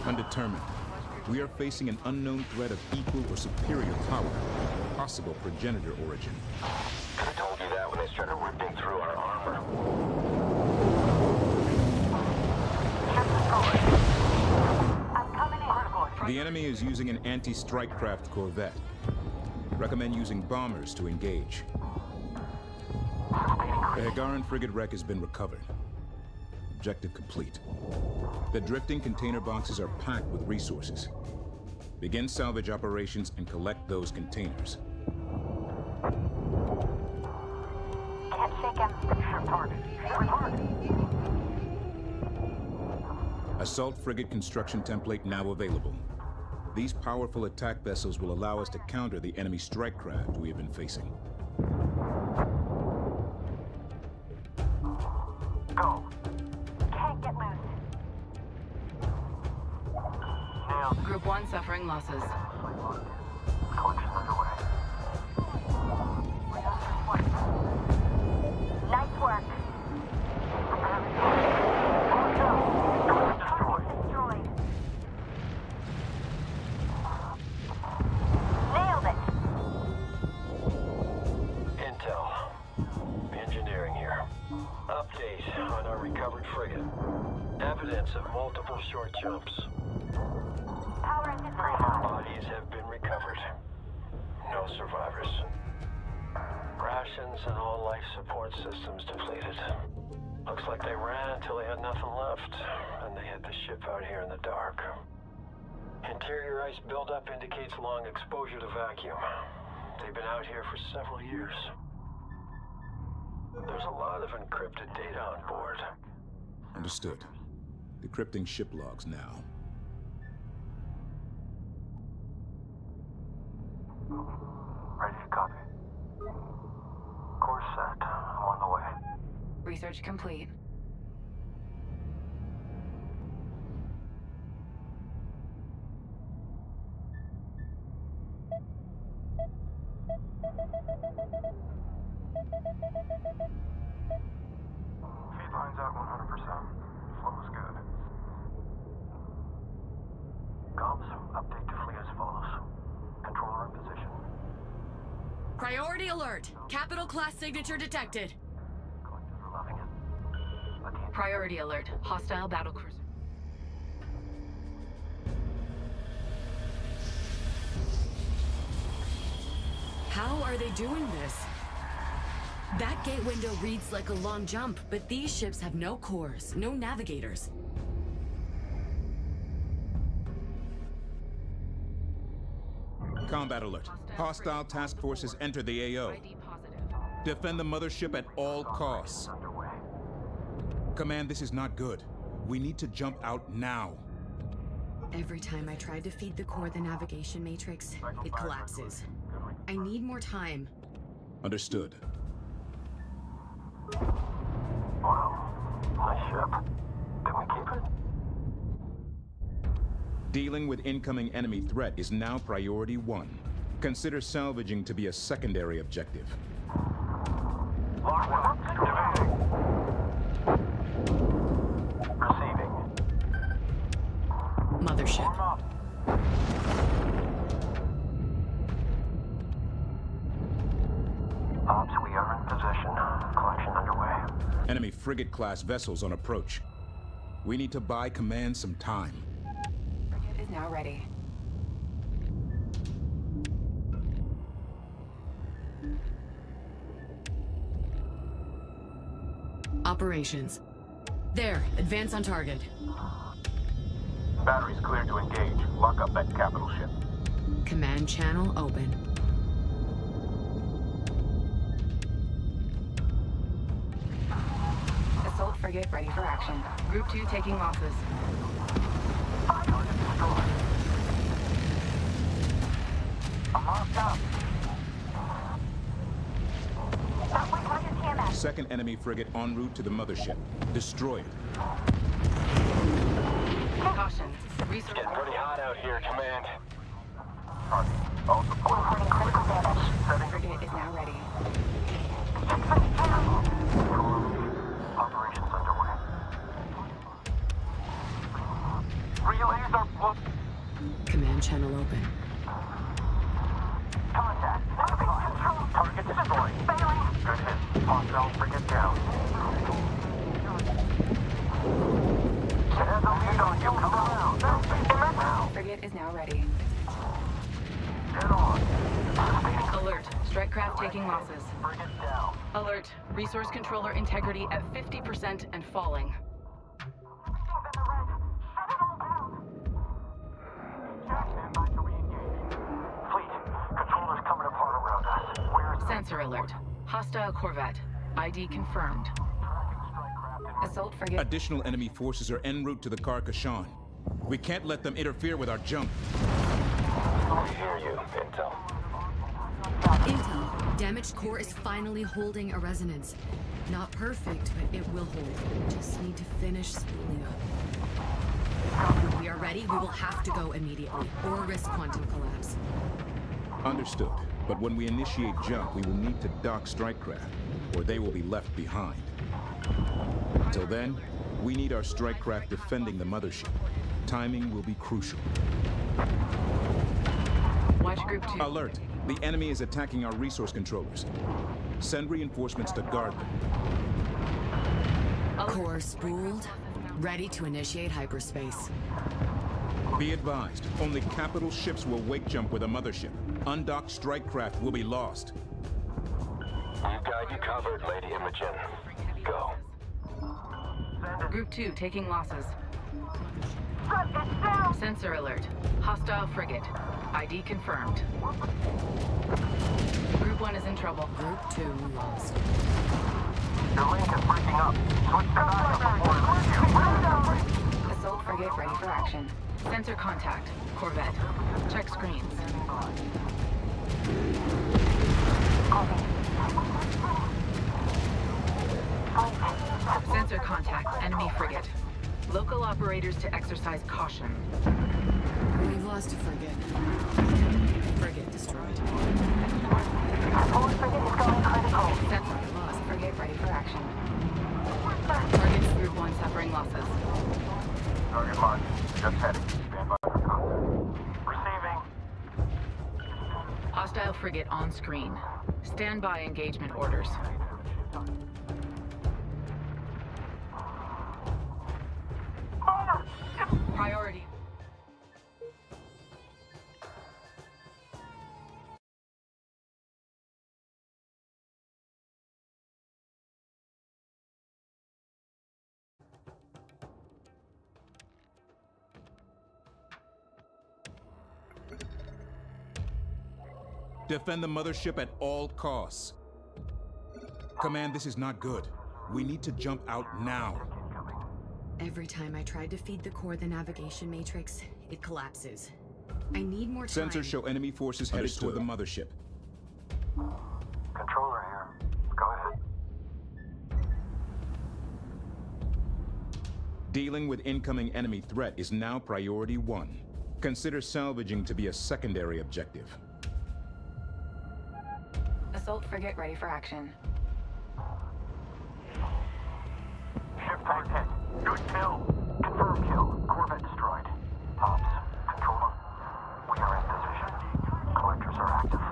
Undetermined. We are facing an unknown threat of equal or superior power. Possible progenitor origin. Could have told you that when they started ripping through our armor. I'm coming in. The enemy is using an anti-strike craft corvette. Recommend using bombers to engage. The Hagaran frigate wreck has been recovered. Objective complete. The drifting container boxes are packed with resources. Begin salvage operations and collect those containers. Can't shake him. Shift target. Shift target. Assault frigate construction template now available. These powerful attack vessels will allow us to counter the enemy strike craft we have been facing. Go. Can't get loose. Nailed. Group 1 suffering losses. Collection underway. Nice work. update on our recovered frigate. Evidence of multiple short jumps. Power is Bodies have been recovered. No survivors. Rations and all life support systems depleted. Looks like they ran until they had nothing left, and they hid the ship out here in the dark. Interior ice buildup indicates long exposure to vacuum. They've been out here for several years. There's a lot of encrypted data on board. Understood. Decrypting ship logs now. Ready to copy. Course set. I'm on the way. Research complete. Feed line's out 100%. Flow is good. Comms, update to fleet as follows. Controller in position. Priority alert! Capital class signature detected. Collectors are loving it. Let the Priority alert. Hostile battlecruiser. How are they doing this? That gate window reads like a long jump, but these ships have no cores, no navigators. Combat alert. Hostile task forces enter the AO. ID positive. Defend the mothership at all costs. underway. Command, this is not good. We need to jump out now. Every time I tried to feed the core the navigation matrix, it collapses. I need more time. Understood. Wow. Nice ship. Can we keep it? Dealing with incoming enemy threat is now priority 1. Consider salvaging to be a secondary objective. Locked. Activating. Receiving. Mothership. Up. Ops, we are in position. Collection underway. Enemy frigate-class vessels on approach. We need to buy command some time. Frigate is now ready. Operations. There, advance on target. Batteries cleared to engage. Lock up that capital ship. Command channel open. Assault frigate ready for action. Group 2 taking losses. Target destroyed. I'm locked up. Second enemy frigate en route to the mothership. Destroy it. Caution. Resource. Getting pretty hot out here, Command. Target. All support. reporting critical damage. Setting Frigate is now ready. operations underway. Relays are booked. Command channel open. Contact. Control. Target destroyed. Good hit. Hostile frigate down. There's a lead on you. Come around. Frigate is now ready. Get on. Sustaining Alert. Strike craft taking losses. frigate down. Alert. Resource controller integrity at 50% and falling. Stand by to re-engage. Fleet. Controllers coming apart around us. Where's the Sensor alert. Hostile corvette. ID confirmed. tracking strike craft in Assault frigate. Additional enemy forces are en route to the Carcassonne. We can't let them interfere with our jump. We hear you, Intel. Intel. Damaged core is finally holding a resonance. Not perfect, but it will hold. Just need to finish spooling up. When we are ready, we will have to go immediately, or risk quantum collapse. Understood. But when we initiate jump, we will need to dock strike craft, or they will be left behind. Until then, we need our strike craft defending the mothership. Timing will be crucial. Watch group 2. Alert! The enemy is attacking our resource controllers. Send reinforcements to guard them. Core spooled, ready to initiate hyperspace. Be advised, only capital ships will wake jump with a mothership. Undocked strike craft will be lost. We've got you covered, Lady Imogen. Go. Group 2 taking losses. Front, it's down! Sensor alert. Hostile frigate. ID confirmed. Group 1 is in trouble. Group 2 lost. Your link is breaking up. Switch to backup before I lose you. Assault frigate ready for action. Sensor contact. Corvette. Check screens. Sensor contact. Enemy frigate. Local operators to exercise caution. We've lost a frigate. Frigate destroyed. Forward frigate is going critical. Sensor lost. Frigate ready for action. Targets Group 1 suffering losses. Target marked. Just heading. Stand by for call. Receiving. Hostile frigate on screen. Stand by engagement orders. Priority. Defend the mothership at all costs. Command, this is not good. We need to jump out now. Every time I tried to feed the core the navigation matrix, it collapses. I need more time. Sensors show enemy forces headed toward the mothership. Controller here. Go ahead. Dealing with incoming enemy threat is now priority 1. Consider salvaging to be a secondary objective. Assault frigate ready for action. Ship tank hit. Good kill. Confirmed kill. Corvette destroyed. Ops. Controller. We are in position. Collectors are active.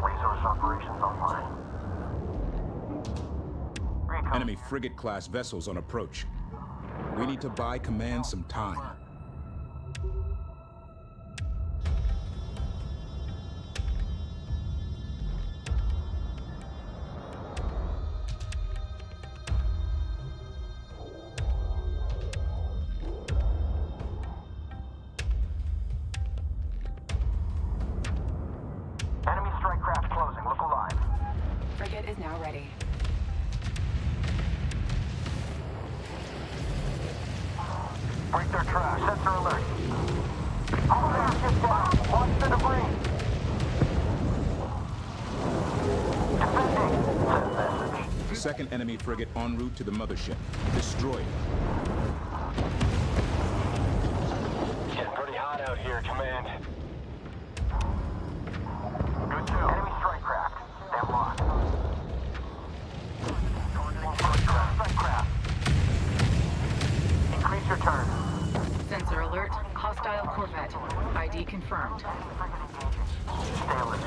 Resource operations online. Recon. Enemy frigate-class vessels on approach. We need to buy command some time. Enemy strike craft closing. Look alive. Frigate is now ready. Break their track. Sensor alert. All hands get down. Watch the debris. Defending. Send message. Second enemy frigate en route to the mothership. Destroy it. Getting pretty hot out here, Command. Good kill. Enemy strike craft. Stand locked. Strike craft. Increase your turn. Sensor alert. Hostile corvette. ID confirmed. Stay alert.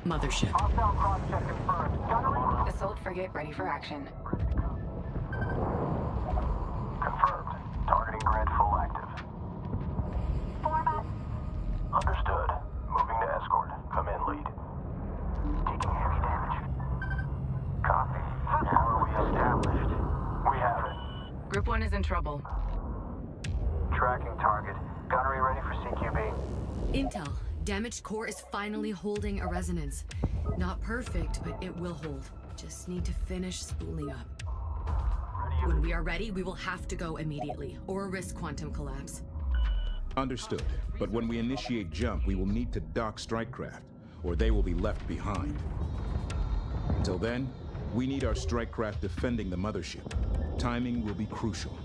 Mothership. Hostile cross-check confirmed. Gunnery. Assault frigate ready for action. Confirmed. Targeting grid full active. Format. Understood. Moving to escort. Come in, lead. Taking heavy damage. Copy. How are we established? We have it. Group 1 is in trouble. Tracking target. Gunnery ready for CQB. Intel. Damaged core is finally holding a resonance. Not perfect, but it will hold. Just need to finish spooling up. When we are ready, we will have to go immediately, or risk quantum collapse. Understood. But when we initiate jump, we will need to dock strike craft, or they will be left behind. Until then, we need our strike craft defending the mothership. Timing will be crucial.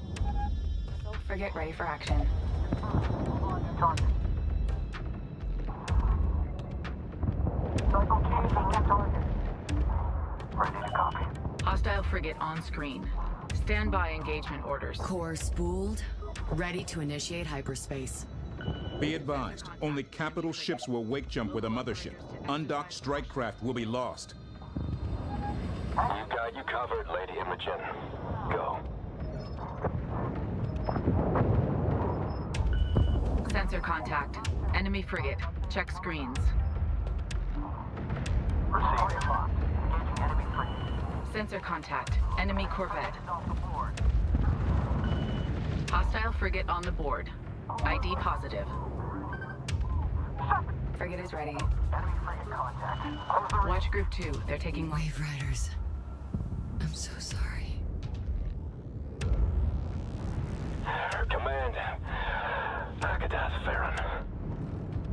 Assault frigate ready for action. Target. Cycle keys on target. Ready to copy. Hostile frigate on screen. Stand by engagement orders. Core spooled, ready to initiate hyperspace. Be advised, only capital ships will wake jump with a mothership. Undocked strike craft will be lost. You got you covered, Lady Imogen. Go. Sensor contact. Enemy frigate. Check screens. Receiving. Engaging enemy frigate. Sensor contact. Enemy corvette. Hostile frigate on the board. ID positive. Frigate is ready. Enemy frigate contact. Watch group 2. They're taking Wave Riders. I'm so sorry. Command. Akadath Farron.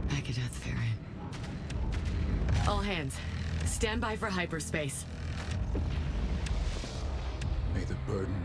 Akadath Farron. All hands, stand by for hyperspace. May the burden remain.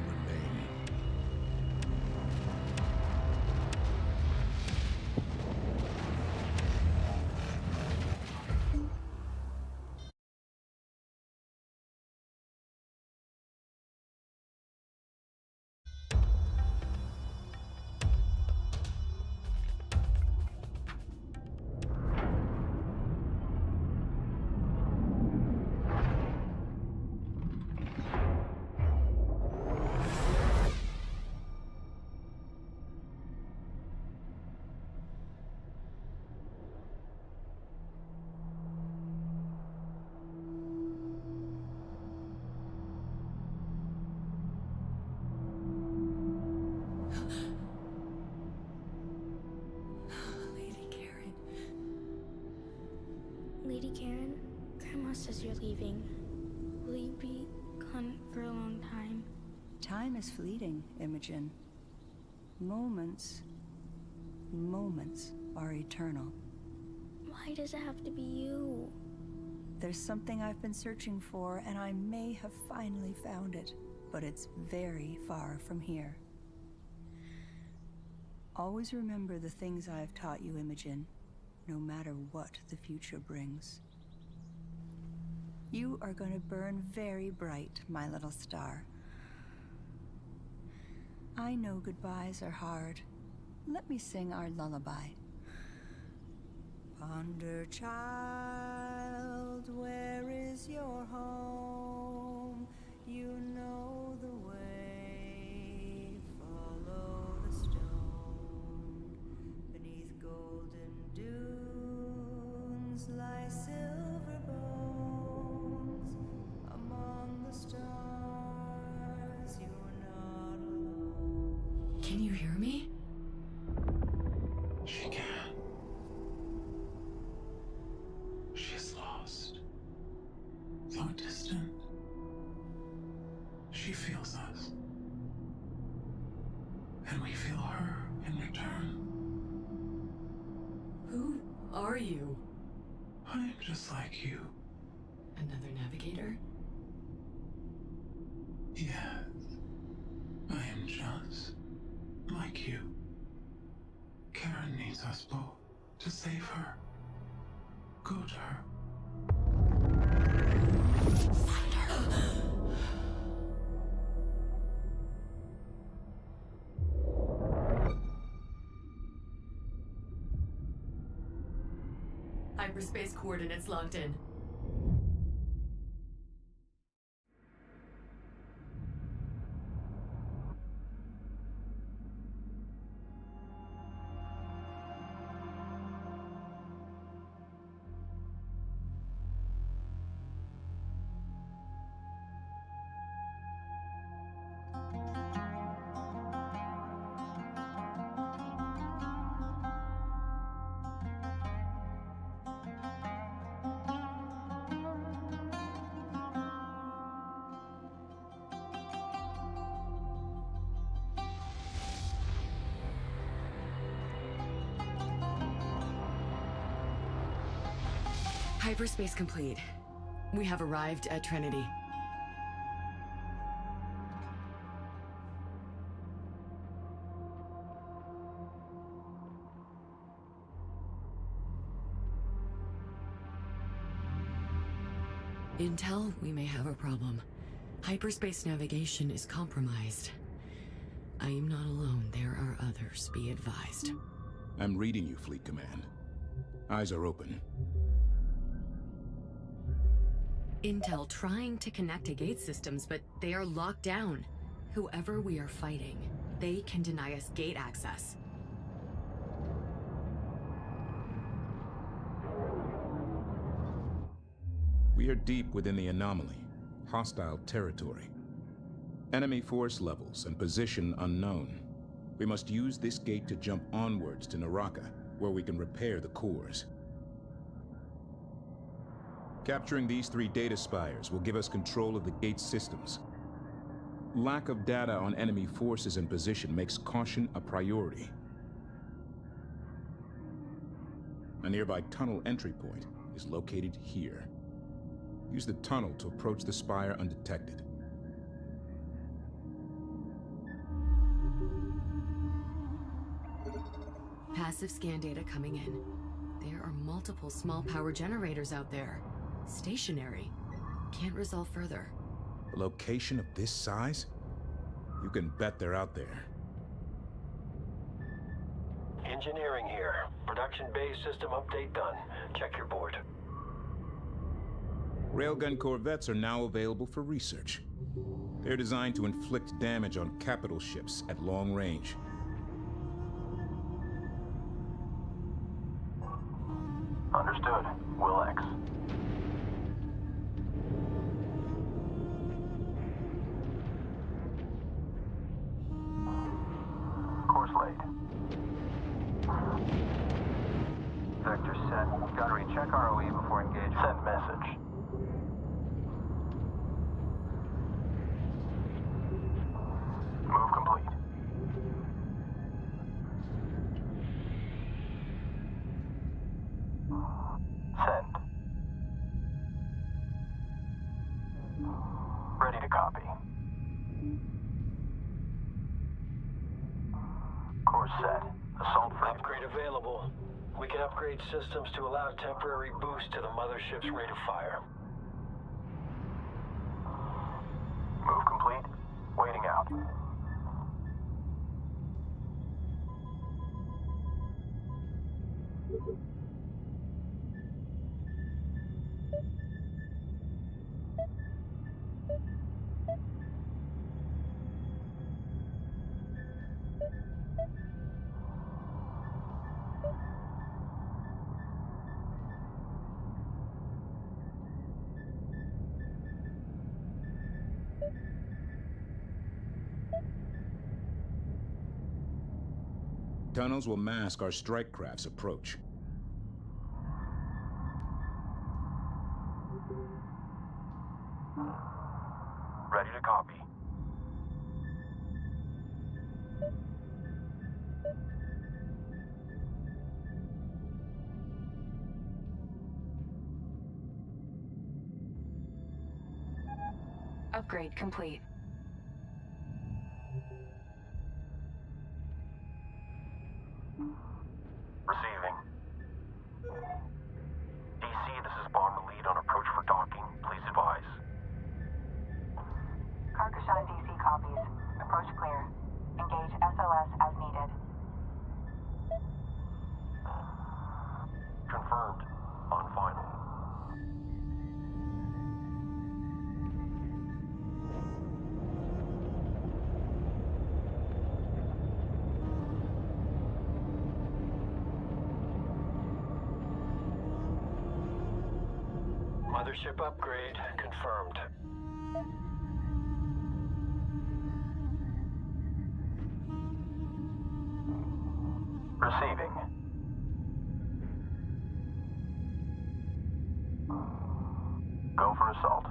Lady Karen, Grandma says you're leaving. Will you be gone for a long time? Time is fleeting, Imogen. Moments are eternal. Why does it have to be you? There's something I've been searching for, and I may have finally found it, but it's very far from here. Always remember the things I've taught you, Imogen, no matter what the future brings. You are going to burn very bright, my little star. I know goodbyes are hard. Let me sing our lullaby. Ponder, child, where is your home? You know the way. Follow the stone. Beneath golden dunes lie silver bones. Among the stars, you're not alone. Can you hear me? She can. She is lost. Though distant, she feels us. And we feel her in return. Who are you? I am just like you. Another navigator? Yes. I am just like you. Karen needs us both to save her. Go to her. Hyperspace coordinates locked in. Hyperspace complete. We have arrived at Trinity. Intel, we may have a problem. Hyperspace navigation is compromised. I am not alone. There are others. Be advised. I'm reading you, Fleet Command. Eyes are open. Intel trying to connect to gate systems, but they are locked down. Whoever we are fighting, they can deny us gate access. We are deep within the anomaly, hostile territory. Enemy force levels and position unknown. We must use this gate to jump onwards to Naraka, where we can repair the cores. Capturing these 3 data spires will give us control of the gate's systems. Lack of data on enemy forces and position makes caution a priority. A nearby tunnel entry point is located here. Use the tunnel to approach the spire undetected. Passive scan data coming in. There are multiple small power generators out there. Stationary. Can't resolve further. A location of this size? You can bet they're out there. Engineering here. Production base system update done. Check your board. Railgun corvettes are now available for research. They're designed to inflict damage on capital ships at long range. Understood. Will X. Course laid. Vector set. Gunnery, check ROE before engagement. Send message. Move complete. Send. Ready to copy. Course set. Assault frame. Upgrade available. We can upgrade systems to allow temporary boost to the mothership's rate of fire. Move complete. Waiting out. Tunnels will mask our strike craft's approach. Ready to copy. Upgrade complete. Receiving. DC, this is Bomber Lead on approach for docking. Please advise. Karkashan DC copies. Approach clear. Engage SLS as needed. Confirmed. On final. Mothership upgrade confirmed. Receiving. Go for assault.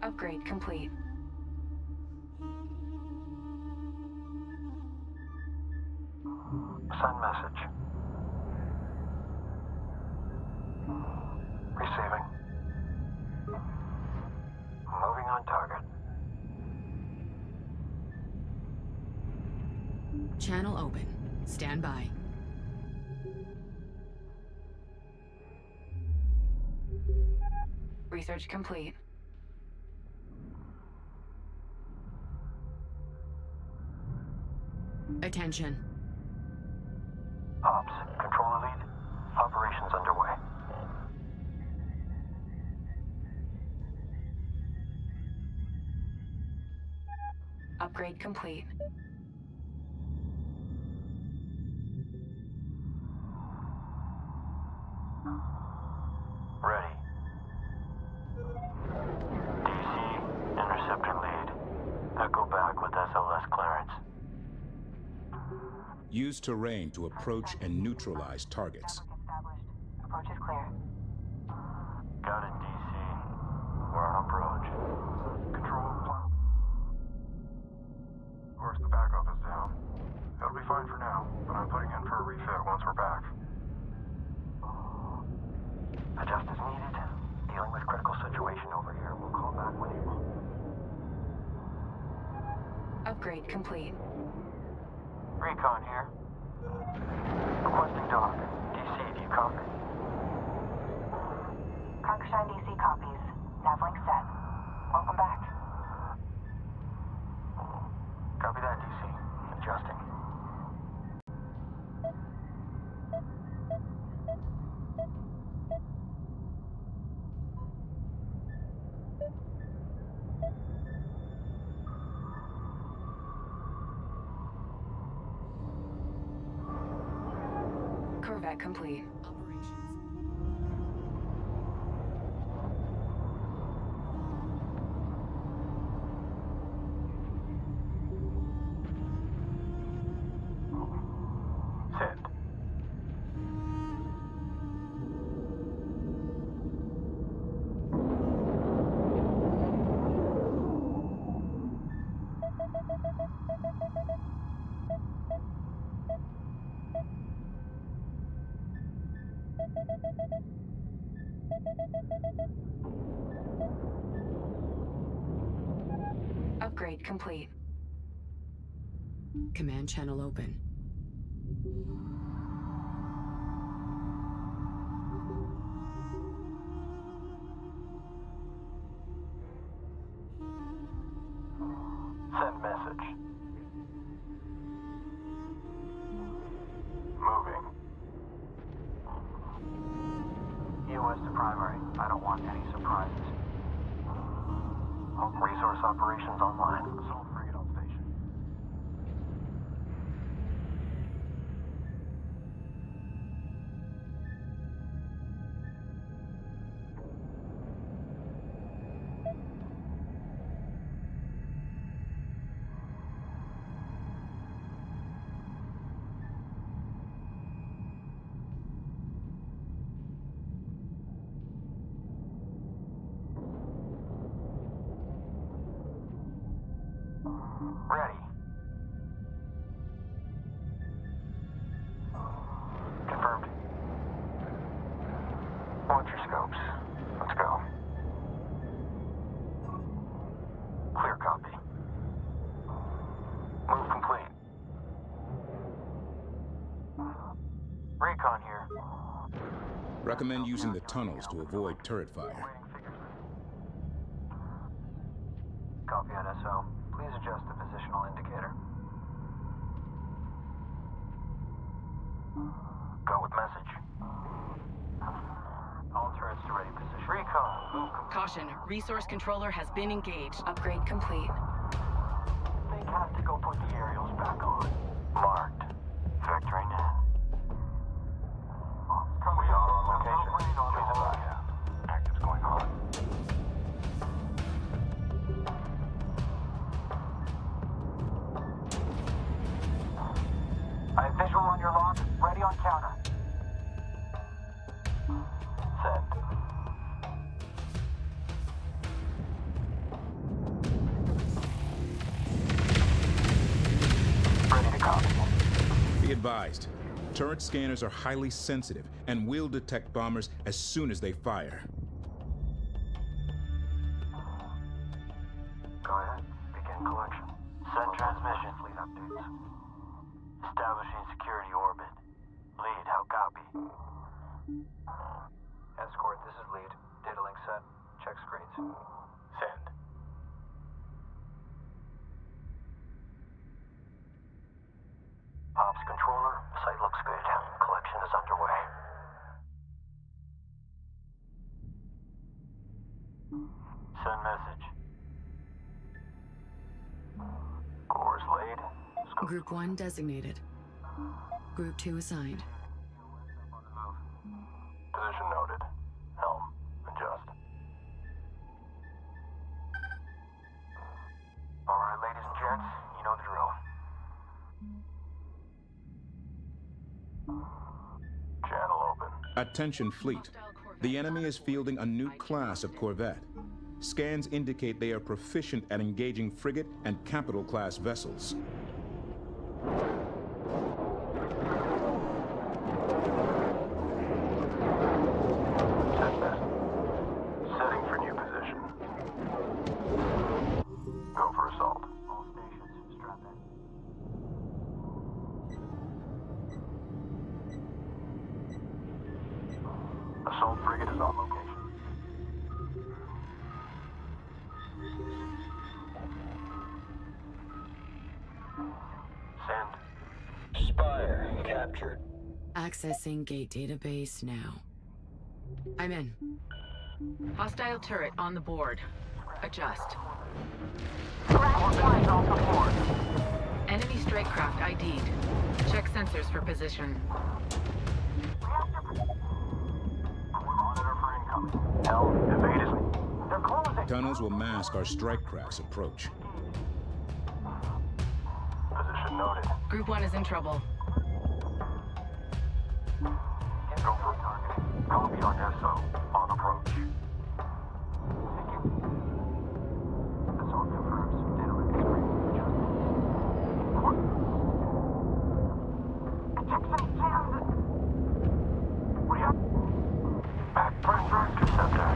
Upgrade complete. Send message. Receiving. Moving on target. Channel open. Stand by. Research complete. Attention. Ops, controller lead. Operations underway. Upgrade complete. Ready. DC, interceptor lead. Echo back with SLS clearance. Use terrain to approach and neutralize targets. Approach is clear. Got it, DC. We're on approach. Control plan. Of course, the backup is down. It'll be fine for now, but I'm putting in for a refit once we're back. Adjust as needed. Dealing with critical situation over here. We'll call back when able. Upgrade complete. Recon here. Requesting dock. DC, do you copy? Kronkenstein DC copies. Navlink set. Welcome back. Copy that, DC. Adjusting. Corvette complete. Operations. Send. Upgrade complete. Command channel open. Send message. Moving. US to primary. I don't want any surprises. Resource operations online. Assault frigate on station. Ready. Confirmed. Watch your scopes. Let's go. Clear copy. Move complete. Recon here. Recommend using the tunnels to avoid turret fire. Copy on SO. Please adjust the positional indicator. Go with message. All turrets to ready position. Recon, move complete. Caution, resource controller has been engaged. Upgrade complete. They have to go put the aerials back on. Marked. Vectoring in. We are on location. Please advise. Active's going on. I have visual on your lock. Ready on counter. Send. Ready to copy. Be advised, Turret scanners are highly sensitive and will detect bombers as soon as they fire. Go ahead. Begin collection. Send transmission. Fleet updates. Establishing security orbit. Lead, how copy? Escort, this is Lead. Data link set. Check screens. Send. Ops controller, site looks good. Collection is underway. Send message. Course laid. Group 1 designated. Group 2 assigned. Position noted. Helm, adjust. Alright, ladies and gents, you know the drill. Channel open. Attention fleet. The enemy is fielding a new class of corvette. Scans indicate they are proficient at engaging frigate and capital-class vessels. Setting for new position. Go for assault. All stations, strap in. Assault frigate is on location. Send. Spire captured. Accessing gate database now. I'm in. Hostile turret on the board. Adjust. Enemy strikecraft ID'd. Check sensors for position. Monitor for incoming. Helm, evade is... They're closing! Tunnels will mask our strike craft's approach. Position noted. Group 1 is in trouble. Go for targeting. Copy on SO. On approach. Assault confirms. Data link screen. Back pressure interceptor.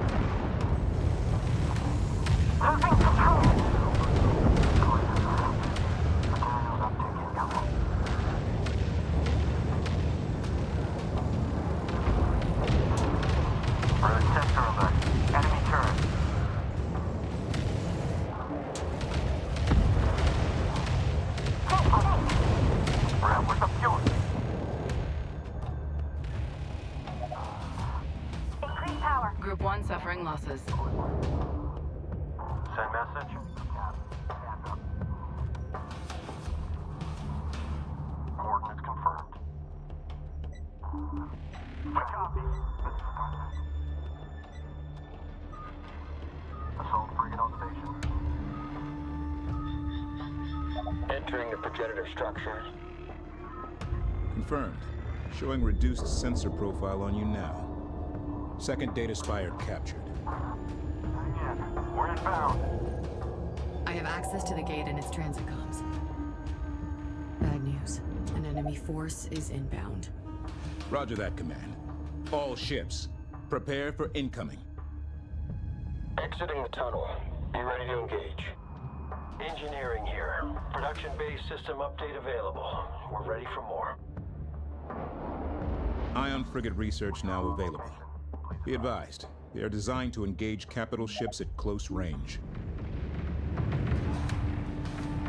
Losing control. Materials uptake incoming. Road sector alert. Enemy turret. Ram with the fuel. Increase power. Group 1 suffering losses. Send message. Coordinates confirmed. We copy. Assault frigate on station. Entering the progenitor structure. Confirmed. Showing reduced sensor profile on you now. Second data spire captured. We're inbound. I have access to the gate and its transit comms. Bad news. An enemy force is inbound. Roger that, Command. All ships, prepare for incoming. Exiting the tunnel. Be ready to engage. Engineering here. Production base system update available. We're ready for more. Ion frigate research now available. Be advised, they are designed to engage capital ships at close range.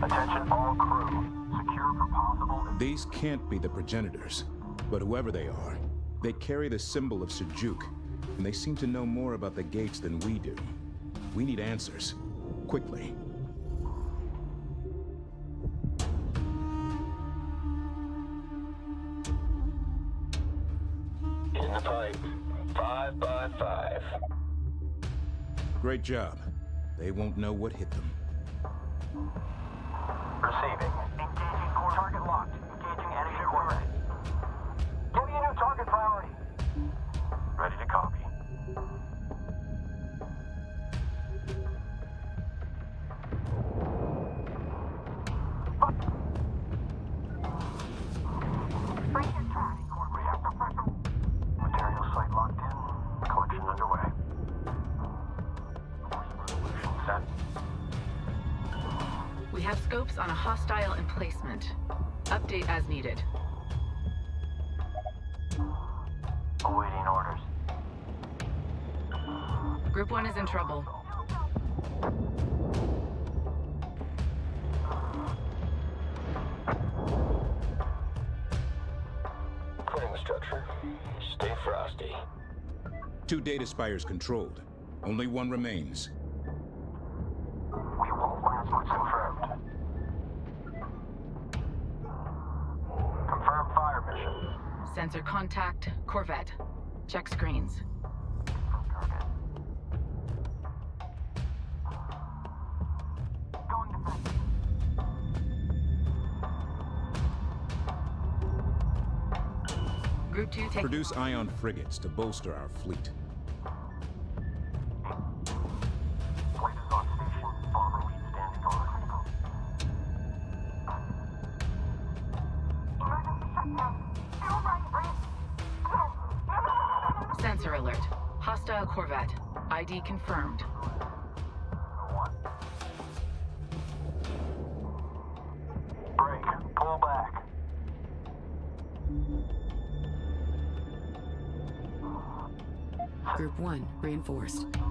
Attention all crew. Secure for possible... These can't be the progenitors, but whoever they are, they carry the symbol of Sejuk, and they seem to know more about the gates than we do. We need answers. Quickly. In the pipe. 5 by 5. Great job. They won't know what hit them. Receiving. Engaging core target locked. Engaging enemy coordinate. Give me a new target priority. Ready to copy. Break your track. Scopes on a hostile emplacement. Update as needed. Awaiting orders. Group 1 is in trouble. Clearing the structure. Stay frosty. 2 data spires controlled. Only 1 remains. We won't last. Confirmed. Confirmed fire mission. Sensor contact, Corvette. Check screens. Going defensive. Group 2 take... Produce ion frigates to bolster our fleet. Flight is on station. Bomber lead standing on. Emergency shutdown. Still right, Bree. Sensor alert. Hostile Corvette. ID confirmed. Break. Pull back. Group 1 reinforced. You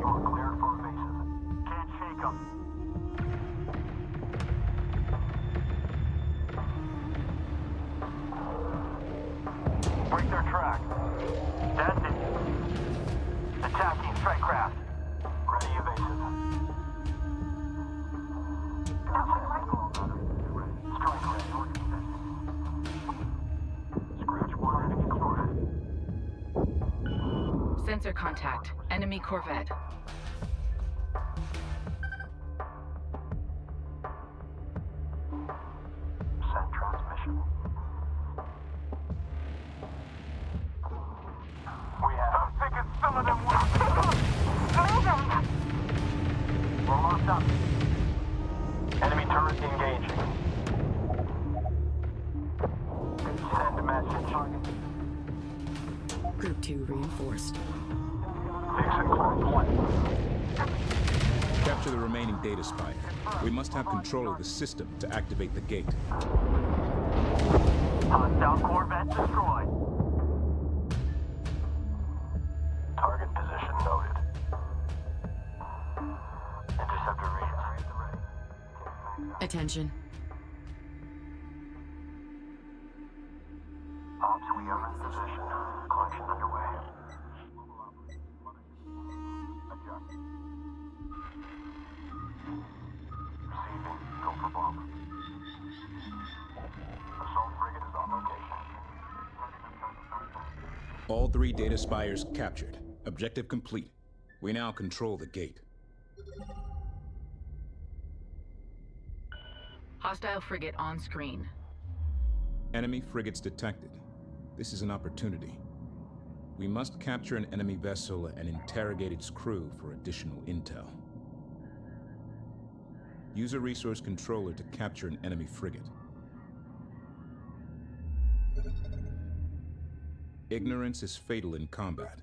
are cleared for evasive. Can't shake 'em. Break their track. That's it. Attacking strike craft. Ready evasive. Strike ready. Scratch 1 enemy Corvette. Sensor contact. Enemy Corvette. Send transmission. We have. I'm thinking some of them will. We're locked up. Enemy turret engaging. Send a message. Group 2 reinforced. Fixing close one. Capture the remaining data spire. We must have control of the system to activate the gate. Hostile Corvette destroyed. Target position noted. Interceptor ready. Attention. Ops, we are in position. Collection underway. Adjust. Receiving. Go for bomb. Assault frigate is on location. All 3 data spires captured. Objective complete. We now control the gate. Hostile frigate on screen. Enemy frigates detected. This is an opportunity. We must capture an enemy vessel and interrogate its crew for additional intel. Use a resource controller to capture an enemy frigate. Ignorance is fatal in combat.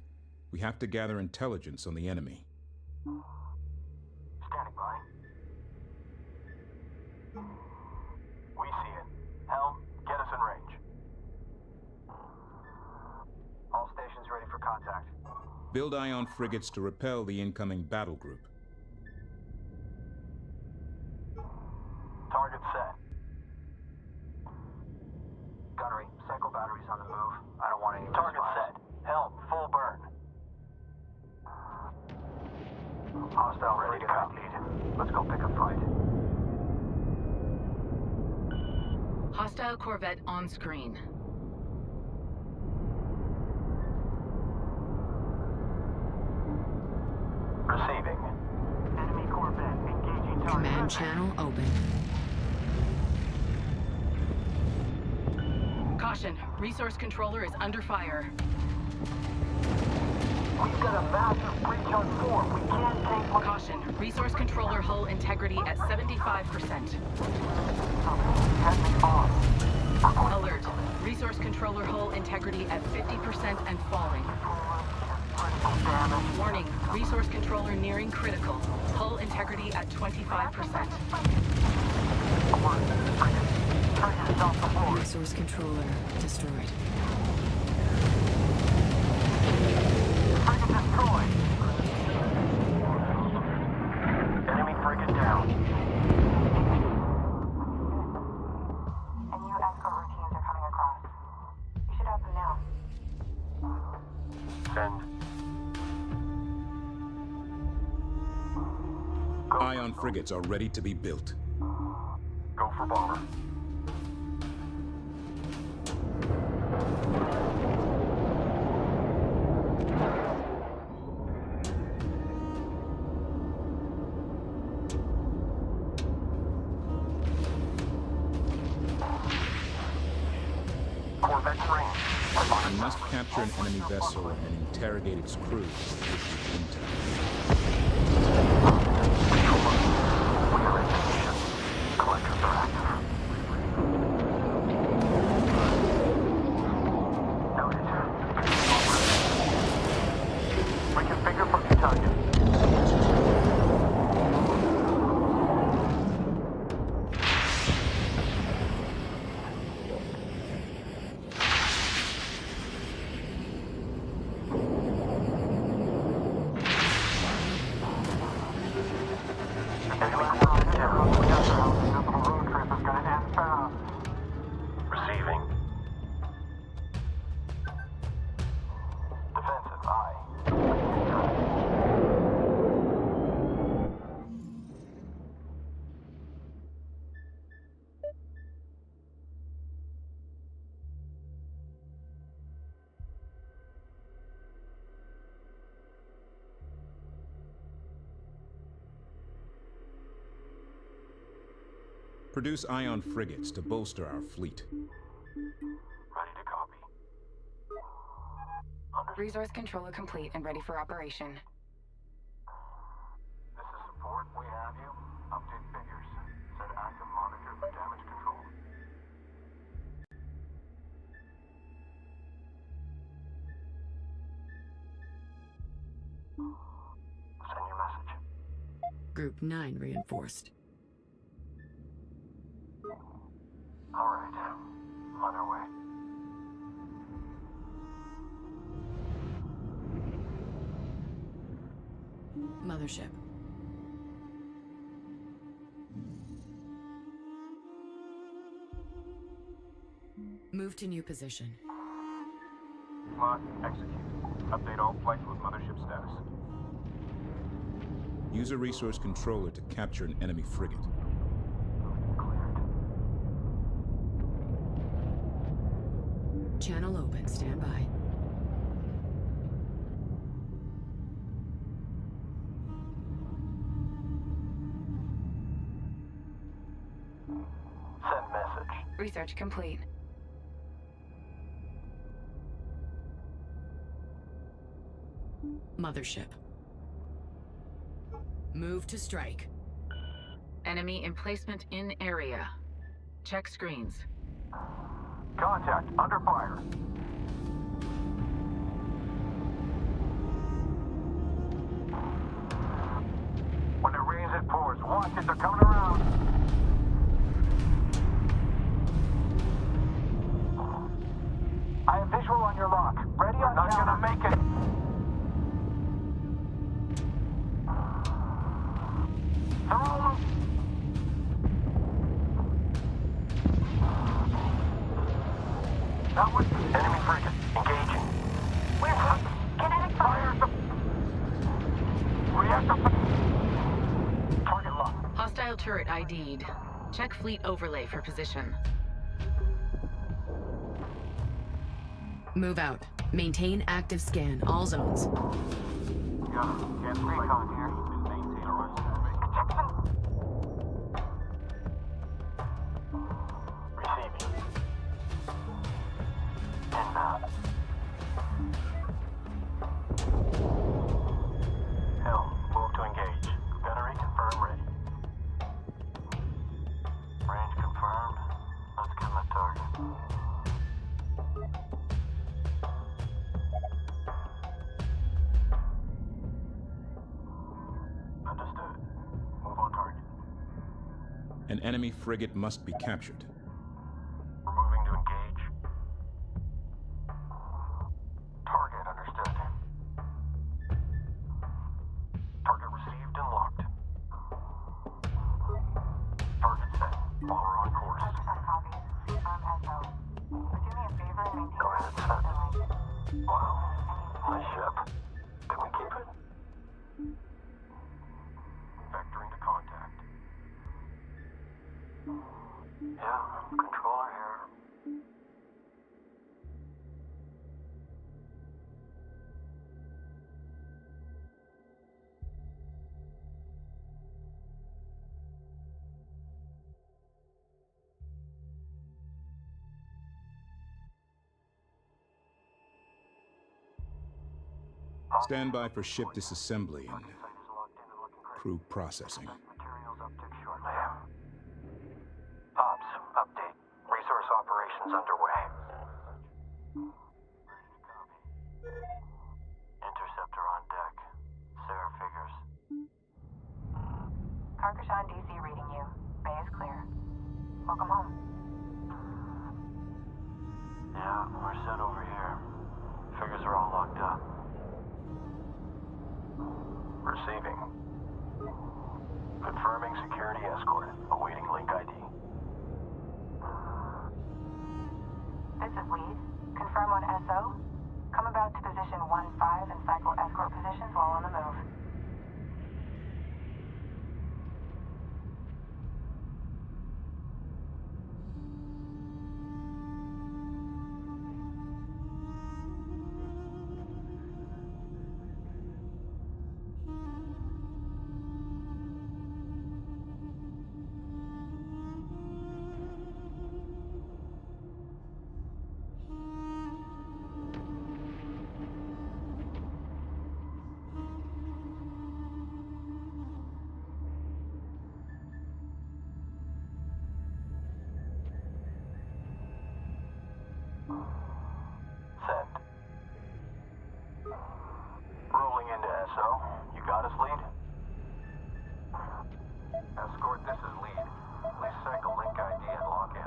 We have to gather intelligence on the enemy. Standing by. We see it. Helm, get us in range. All stations ready for contact. Build ion frigates to repel the incoming battle group. Target set. Gunnery, cycle batteries on the move. I don't want any target set. Helm, full burn. Hostile ready to lead. Let's go pick a fight. Hostile Corvette on screen. Receiving. Enemy Corvette engaging target. Command channel open. Caution, resource controller is under fire. We've got a massive breach on 4. We can't take... Caution, resource controller hull integrity at 75%. Alert, resource controller hull integrity at 50% and falling. Warning, resource controller nearing critical. Hull integrity at 25%. Resource controller destroyed. Frigate destroyed. Enemy frigate down. And new escort routines are coming across. You should have them now. Send. Ion frigates are ready to be built. Go for bomber. Corvette's range. We must capture an enemy vessel and interrogate its crew to issue intel. Collectors are active. Noted. Reconfigure for new target. Receiving. Defensive, aye. Produce ion frigates to bolster our fleet. Ready to copy. Resource controller complete and ready for operation. This is support. We have you. Update figures. Set active monitor for damage control. Send your message. Group 9 reinforced. All right. On our way. Mothership. Move to new position. Lot, execute. Update all flights with mothership status. Use a resource controller to capture an enemy frigate. Channel open. Stand by. Send message. Research complete. Mothership. Move to strike. Enemy emplacement in area. Check screens. Contact. Under fire. When it rains, it pours. Watch it. They're coming around. I have visual on your lock. Ready on not gonna make it. Throw them. That was enemy frigate. Engaging. We're hit. Kinetic fire. Reactor. Target locked. Hostile turret ID'd. Check fleet overlay for position. Move out. Maintain active scan. All zones. Got it. Cancel recon here. Maintain a run survey. Receiving. Inbound. Hill, move to engage. Gunnery confirmed ready. Range confirmed. Let's get the target. An enemy frigate must be captured. We're moving to engage. Target understood. Target received and locked. Target set. While we're on course. Copy. Confirm SO. Would you do me a favor and maintain Go ahead, set. Wow. Nice ship. Can we keep it? Vectoring to contact. Yeah, controller here. Stand by for ship disassembly and crew processing. Materials uptick shortly. Ops, update. Resource operations underway. Interceptor on deck. Sarah figures. Karkashan DC reading you. Bay is clear. Welcome home. Yeah, we're set over here. Figures are all locked up. Receiving. Confirming security escort. Awaiting link ID. This is Lead. Confirm on SO. Come about to position 1-5 and cycle escort positions while on the move. Send. Rolling into SO. You got us, Lead? Escort, this is Lead. Please cycle link ID and lock in.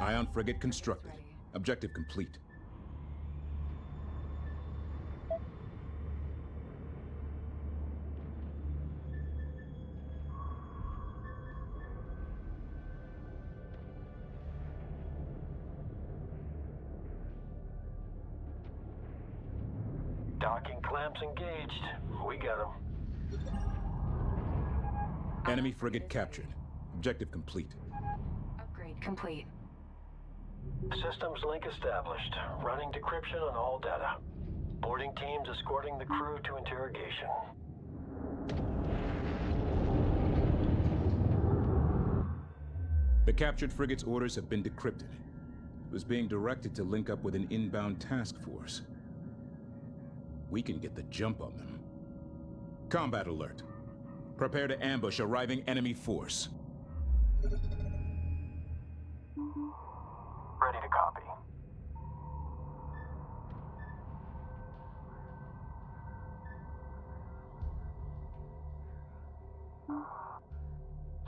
Ion frigate constructed. Objective complete. Docking clamps engaged. We got them. Enemy frigate captured. Objective complete. Upgrade complete. Systems link established. Running decryption on all data. Boarding teams escorting the crew to interrogation. The captured frigate's orders have been decrypted. It was being directed to link up with an inbound task force. We can get the jump on them. Combat alert. Prepare to ambush arriving enemy force. Ready to copy.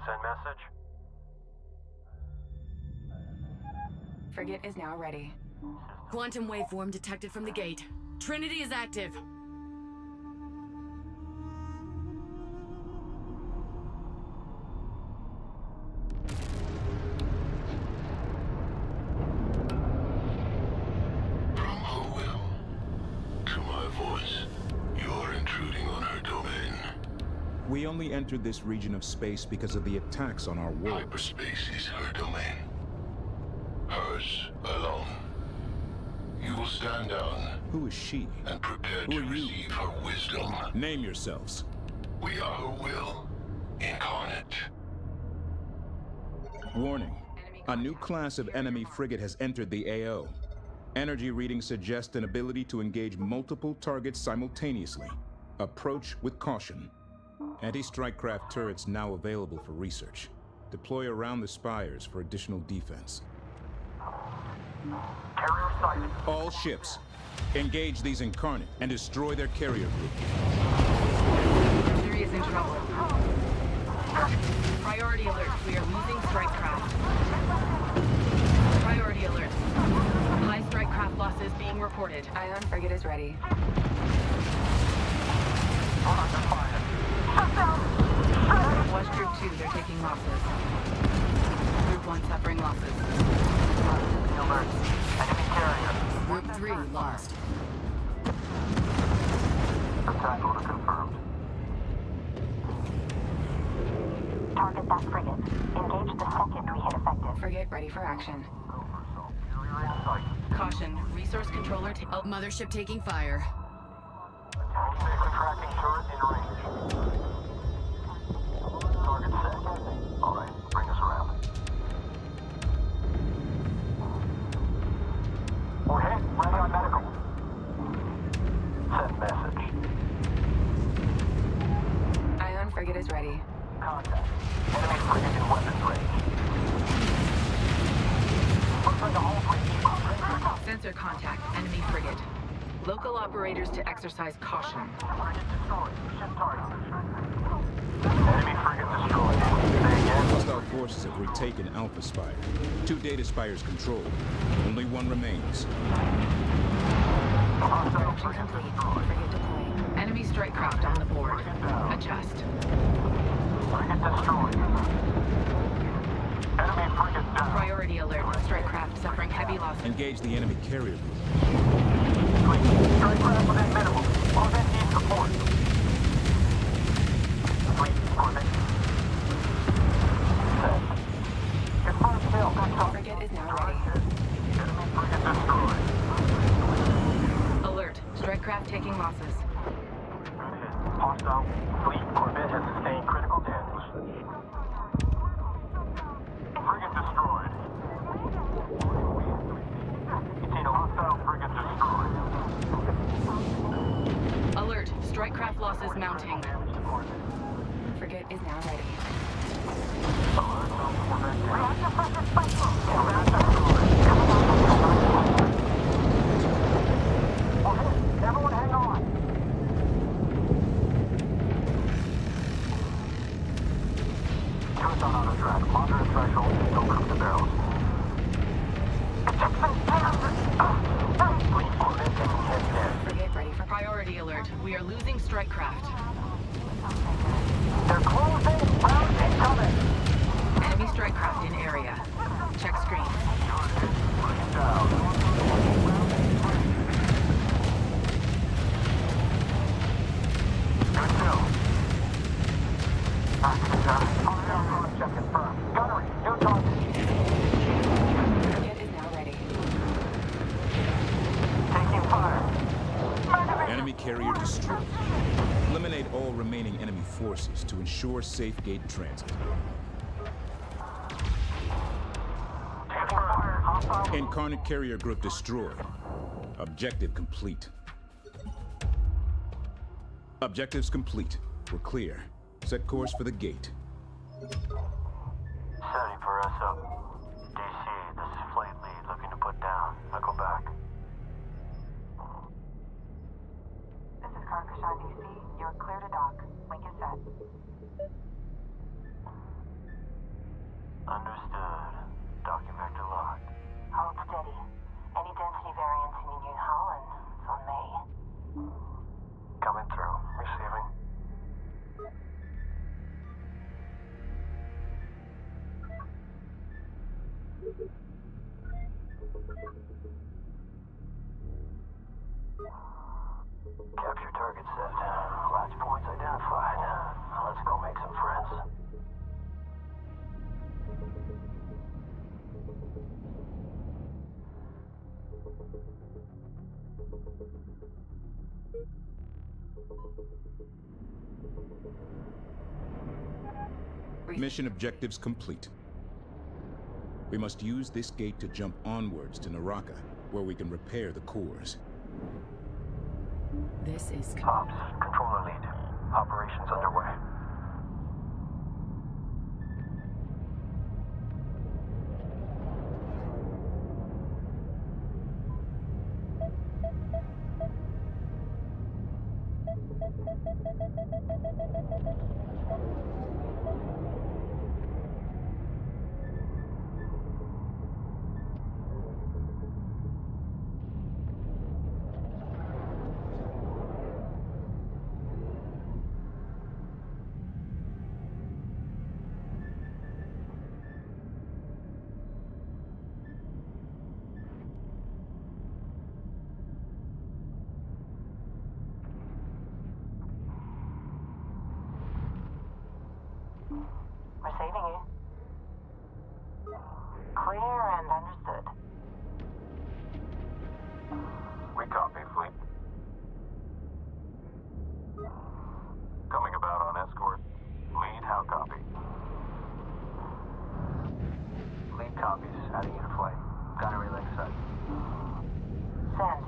Send message. Frigate is now ready. Quantum waveform detected from the gate. Trinity is active. From Homeworld, to my voice, you're intruding on her domain. We only entered this region of space because of the attacks on our world. Hyperspace is her domain. Hers alone. You will stand down. Who is she? And prepare Who to are you? receive her wisdom. Name yourselves. We are her will, incarnate. Warning. A new class of enemy frigate has entered the AO. Energy readings suggest an ability to engage multiple targets simultaneously. Approach with caution. Anti-strike craft turrets now available for research. Deploy around the spires for additional defense. Carrier sighted. All ships, engage these Incarnate and destroy their carrier group. Mercury is in trouble. Priority alert. We are losing strike craft. Priority alert. High strike craft losses being reported. Ion frigate is ready. Under fire. Watch Group 2, they're taking losses. Group 1 suffering losses. Alert. Enemy carrier. Group 3 lost. Attack order confirmed. Target that frigate. Engage the second we hit effective. Frigate ready for action. Carrier in sight. Caution, resource controller Mothership taking fire. Activating tracking turret in range. Target set. All right, bring us around. We're hit. Ready on medical. Send message. Ion frigate is ready. Contact. Enemy frigate in weapons range. Looks like a whole fleet. Sensor contact, enemy frigate. Local operators to exercise caution. Frigate destroyed. Ship target. Enemy frigate destroyed. Say again. Hostile forces have retaken Alpha Spire. 2 data spires controlled. Only 1 remains. Hostile Construction frigate complete. destroyed. Frigate deploying. Enemy strike craft on the board. Adjust. Frigate destroyed. Enemy frigate down. Priority alert. Strike craft suffering heavy losses. Engage the enemy carrier group. Strike craft within minimum. Corvette needs support. Fleet, Corvette. Set. Confirm kill. Good talk. Frigate is now ready. Enemy frigate destroyed. Alert. Strike craft taking losses. Good hit. Hostile fleet Corvette has sustained critical damage. Frigate destroyed. Continue. Hostile frigate destroyed. Alert. Strike craft losses mounting. Damage to Corvette. Frigate is now ready. Alert on Corvette down. Corvette destroyed. We're hit. Everyone hang on. Turret on auto track. Moderate threshold. Don't cook the barrels. Fleet Corvette taking heavy damage. Frigate ready for Priority alert. We are losing strike craft. They're closing. Round incoming. Enemy strike craft in area. Check screen. Frigate down. Good kill. Check confirmed. Gunnery, new target. Frigate is now ready. Taking fire. Enemy carrier destroyed. Eliminate all remaining enemy forces to ensure safe gate transit. Taking fire. Hostile. Incarnate carrier group destroyed. Objective complete. Objectives complete. We're clear. Set course for the gate. Setting for us up. DC, this is flight lead looking to put down. I'll go back. This is Karkashan DC. You're clear to dock. Link is set. Understood. Docking vector locked. Hold steady. Any density variance in Union Holland, it's on me. Coming through. Receiving. Capture target set. Latch points identified. Let's go make some friends. Mission objectives complete. We must use this gate to jump onwards to Naraka where we can repair the cores. This is... Ops, controller lead. Operations underway. Receiving you. Clear and understood. We copy, fleet. Coming about on escort. Lead, how copy? Lead copies, adding you to flight. Gunnery link set. Send.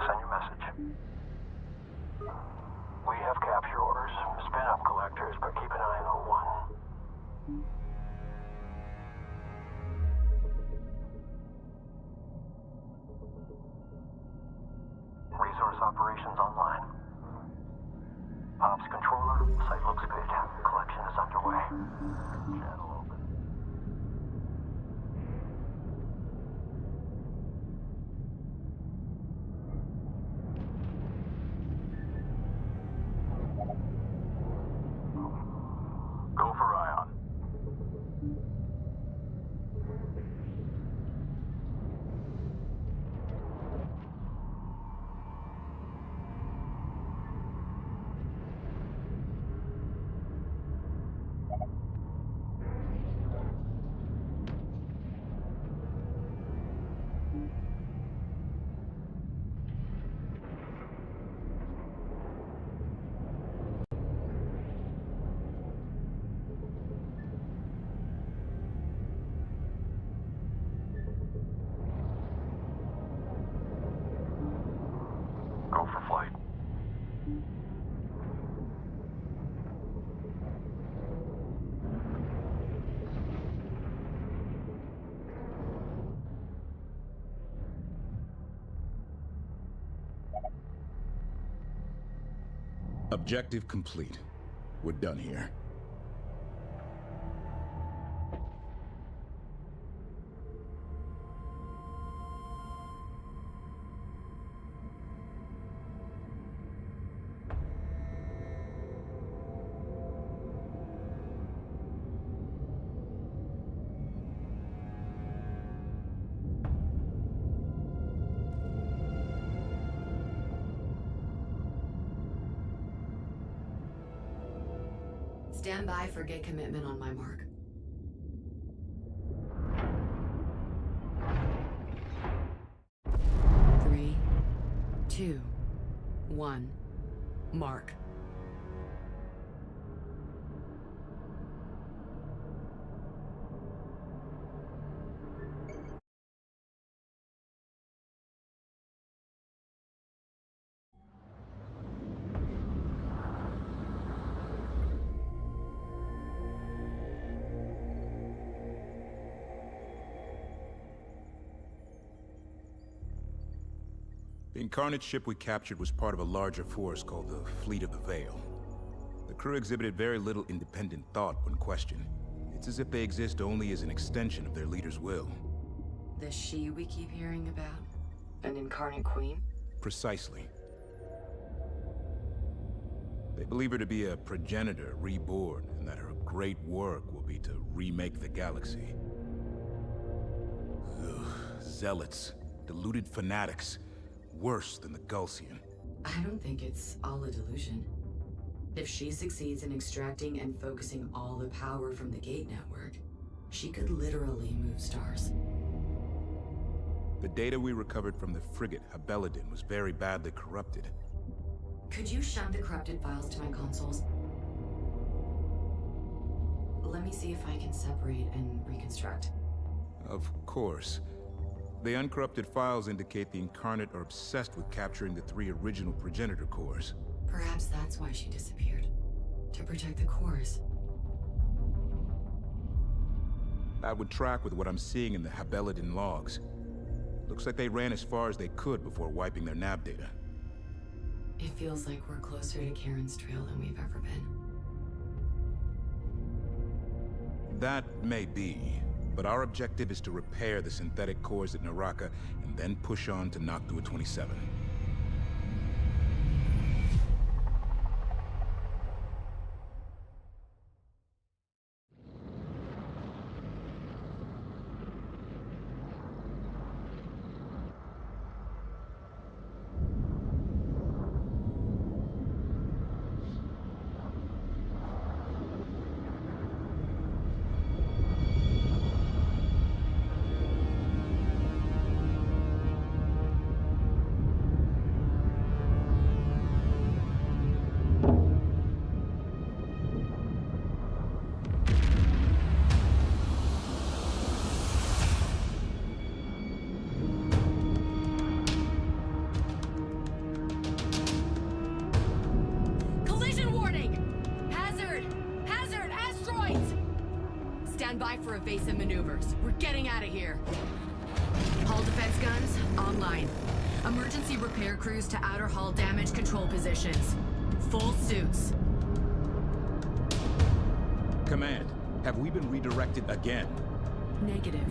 Send your message. We have capture orders. Spin up collectors, but keep an eye on O1. Resource operations online. Ops controller, site looks good. Collection is underway. Channel open. Go for Ion. Go for flight. Objective complete. We're done here. Stand by for gate commitment on my mark. 3, 2, 1, mark. The Incarnate ship we captured was part of a larger force called the Fleet of the Veil. The crew exhibited very little independent thought when questioned. It's as if they exist only as an extension of their leader's will. The she we keep hearing about? An Incarnate Queen? precisely? They believe her to be a progenitor reborn, and that her great work will be to remake the galaxy. Ugh, zealots, deluded fanatics, worse than the Gulsian. I don't think it's all a delusion. If she succeeds in extracting and focusing all the power from the Gate Network, she could literally move stars. The data we recovered from the frigate Habeladin was very badly corrupted. Could you shunt the corrupted files to my consoles? Let me see if I can separate and reconstruct. Of course. The uncorrupted files indicate the Incarnate are obsessed with capturing the 3 original progenitor cores. Perhaps that's why she disappeared. To protect the cores. That would track with what I'm seeing in the Habeladin logs. Looks like they ran as far as they could before wiping their nav data. It feels like we're closer to Karen's trail than we've ever been. That may be, but our objective is to repair the synthetic cores at Naraka and then push on to Noctua 27. By for evasive maneuvers. We're getting out of here. Hull defense guns, online. Emergency repair crews to outer hull damage control positions. Full suits. Command, have we been redirected again? Negative.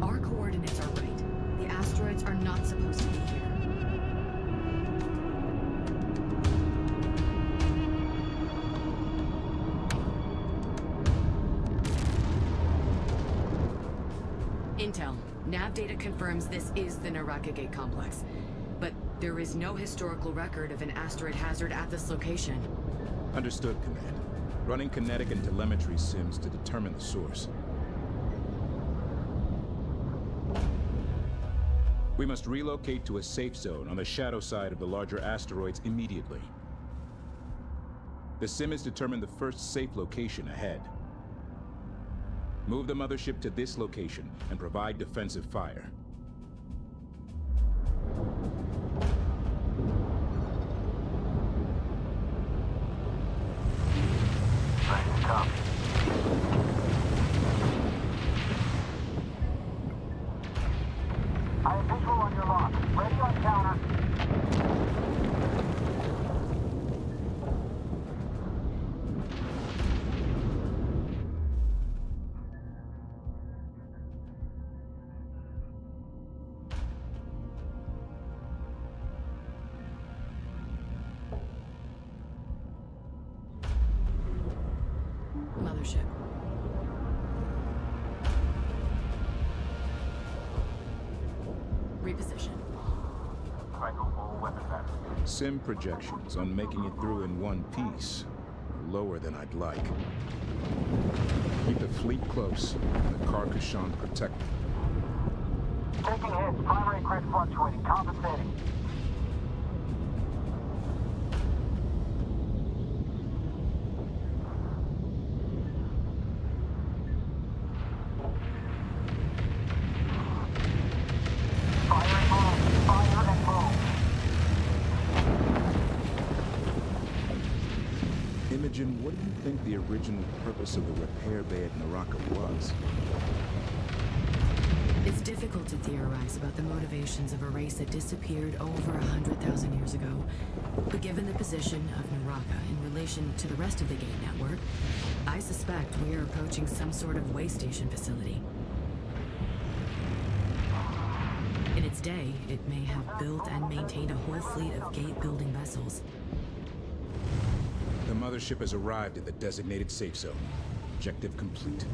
Our coordinates are right. The asteroids are not supposed to be here. Intel. Nav data confirms this is the Naraka Gate complex. But there is no historical record of an asteroid hazard at this location. Understood, Command. Running kinetic and telemetry sims to determine the source. We must relocate to a safe zone on the shadow side of the larger asteroids immediately. The sim has determined the first safe location ahead. Move the mothership to this location and provide defensive fire. Ready to copy. I have visual on your lock. Ready on counter. Mothership. Reposition. Cycle full weapon battery. Sim projections on making it through in one piece are lower than I'd like. Keep the fleet close and the Carcassonne protected. Taking hits. Primary grid fluctuating. Compensating. Imogen, what do you think the original purpose of the repair bay at Naraka was? It's difficult to theorize about the motivations of a race that disappeared over 100,000 years ago. But given the position of Naraka in relation to the rest of the Gate Network, I suspect we are approaching some sort of way station facility. In its its day, it may have built and maintained a whole fleet of gate-building vessels. The mothership has arrived at the designated safe zone. Objective complete.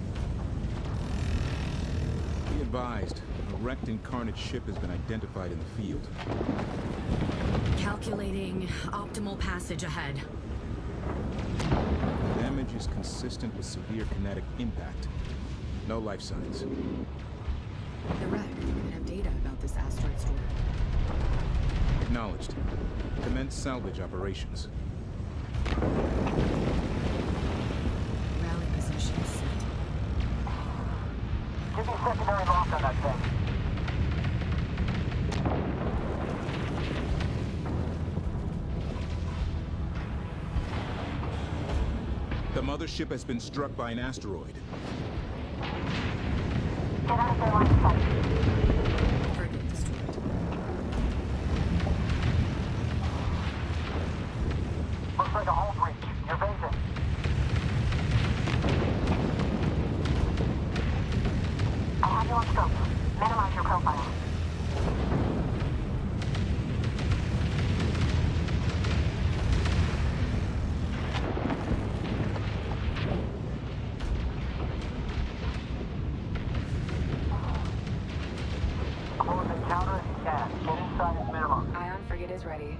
Be advised, a wrecked Incarnate ship has been identified in the field. Calculating optimal passage ahead. Damage is consistent with severe kinetic impact. No life signs. The wreck could have data about this asteroid storm. Acknowledged. Commence salvage operations. Rally positions set. Give me secondary lock on that thing. The mothership has been struck by an asteroid. Get out of their line of sight. Frigate destroyed. Looks like a hull breach. You're vacant. I have you on scope. Minimize your profile. Close encounter if you can. Get inside at minimum. Ion frigate is ready.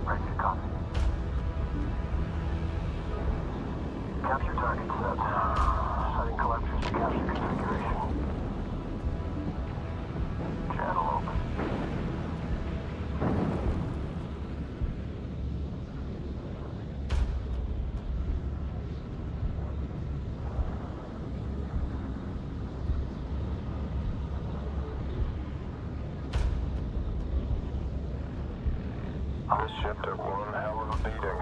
Ready to copy. Capture target set. Setting collectors to capture configuration. Channel open. This ship took one hell of a beating.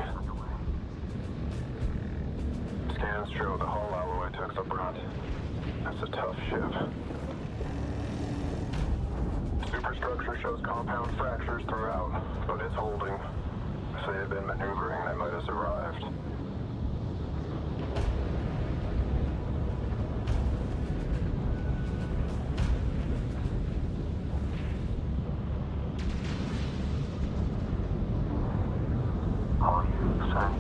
Scans show the hull alloy took the brunt. That's a tough ship. Superstructure shows compound fractures throughout, but it's holding. If they had been maneuvering, they might have survived. All you, son.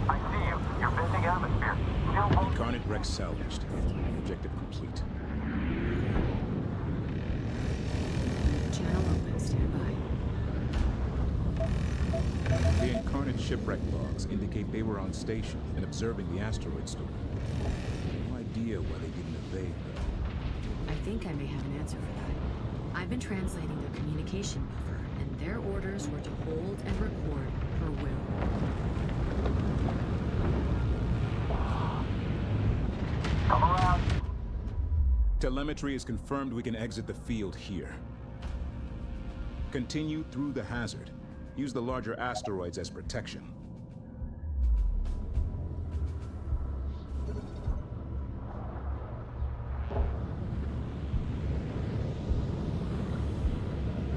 I see you. You're bending atmosphere. Still hold. Incarnate wreck salvaged. Objective complete. Channel open. Stand by. The Incarnate shipwreck logs indicate they were on station and observing the asteroid storm. No idea why they didn't evade, though. I think I may have an answer for that. I've been translating their communication buffer, and their orders were to hold and record her will. Come around. Telemetry has confirmed we can exit the field here. Continue through the hazard. Use the larger asteroids as protection.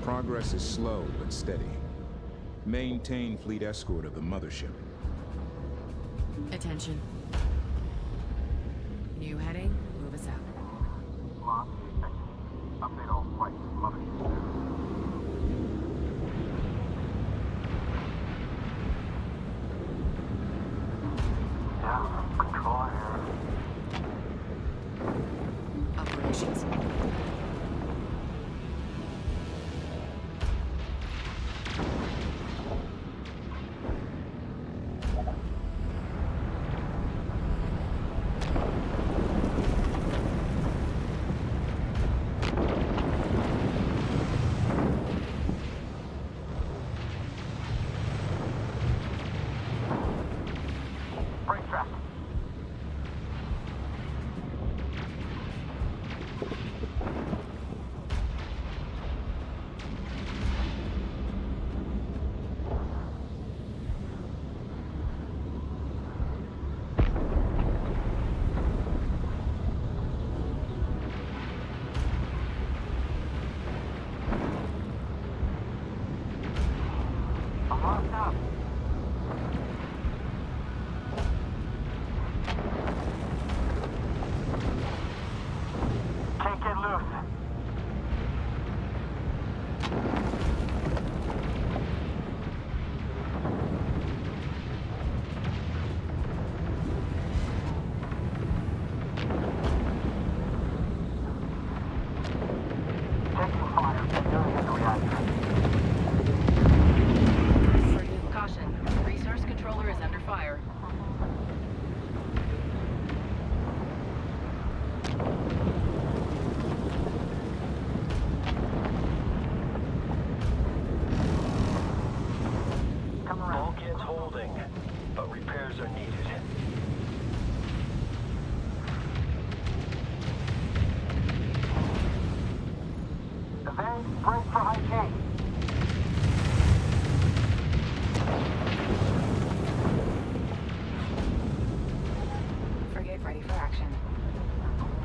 Progress is slow but steady. Maintain fleet escort of the mothership. Attention. New heading. Move us out. Lock. Update all flights. Mothership. Yeah, control here. Operations. coast. Taking fire. Securing the reactor. Caution. Resource controller is under fire. Bulkhead's holding, but repairs are needed. Evade, brace for high G. Frigate ready for action.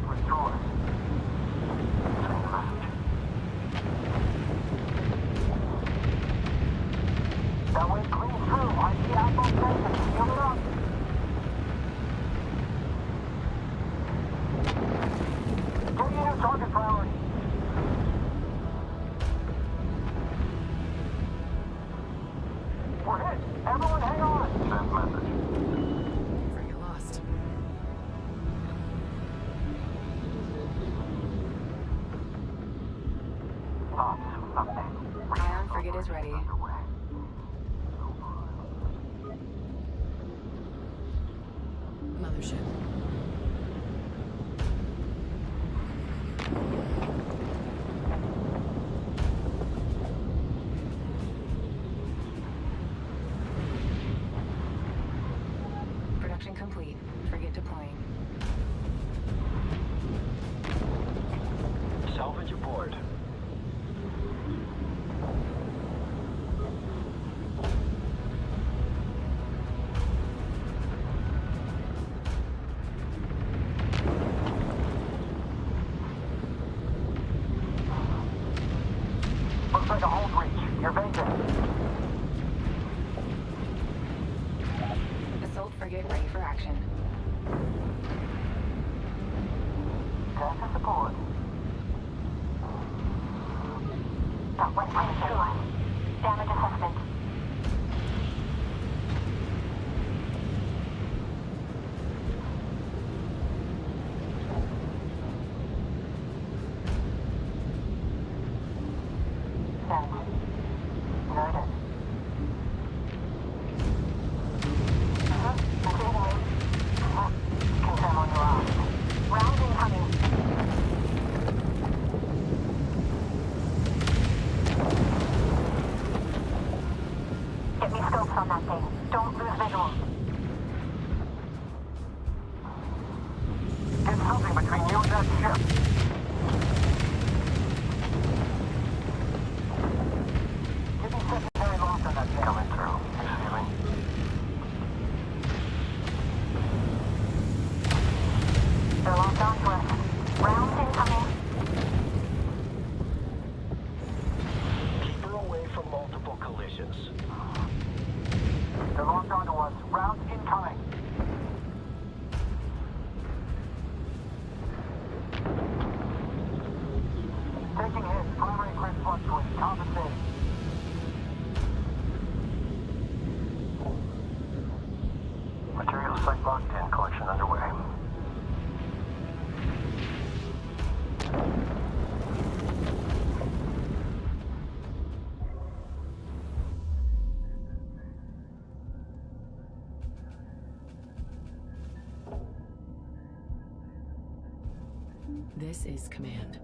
Restore. Send the message. That way clean through. I see Apple station. Seal it up. Get you new target priority. We're hit. Everyone hang on. Send message. Frigate lost. Lots. Update. Ion frigate is ready. Mothership. Production complete. Frigate deploying. Salvage aboard. Looks like a hold breach. You're vacant. Assault frigate ready for action. Gas is aboard. That went right through. Damage assessment. Send. Noted. Continuing. Confirm on your arm. Round incoming. Get me scopes on that thing. Don't lose visual. Get something between you and that ship. Give me secondary lock on that thing. Coming through. Receiving. They're locked onto us. Round incoming. Keep her away from multiple collisions. They're locked onto us. Round incoming. Taking hit. Primary grid fluctuates. Compensate. Material site locked in. Collection underway. This is command.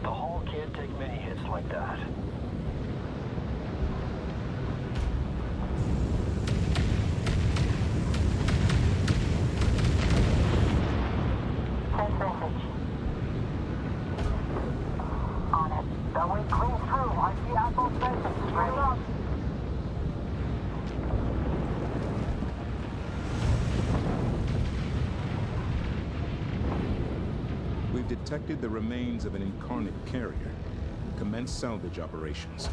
The hull can't take many hits like that. Send message. On it. That way clean through. I see Apple station. Straight up. We've detected the remains of an incarnate carrier. Commence salvage operations.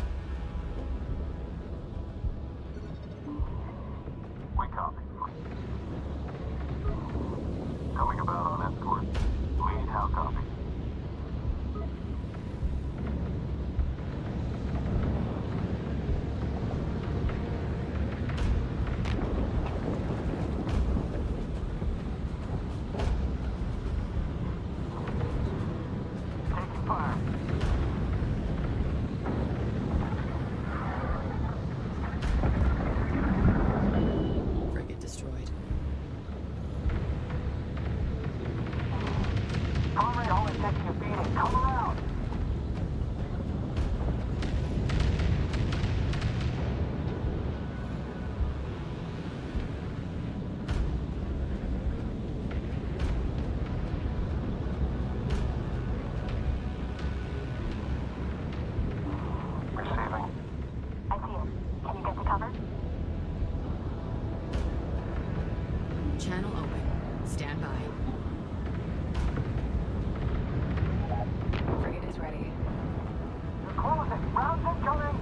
Stand by. Frigate is ready. You're closing. Rounds incoming.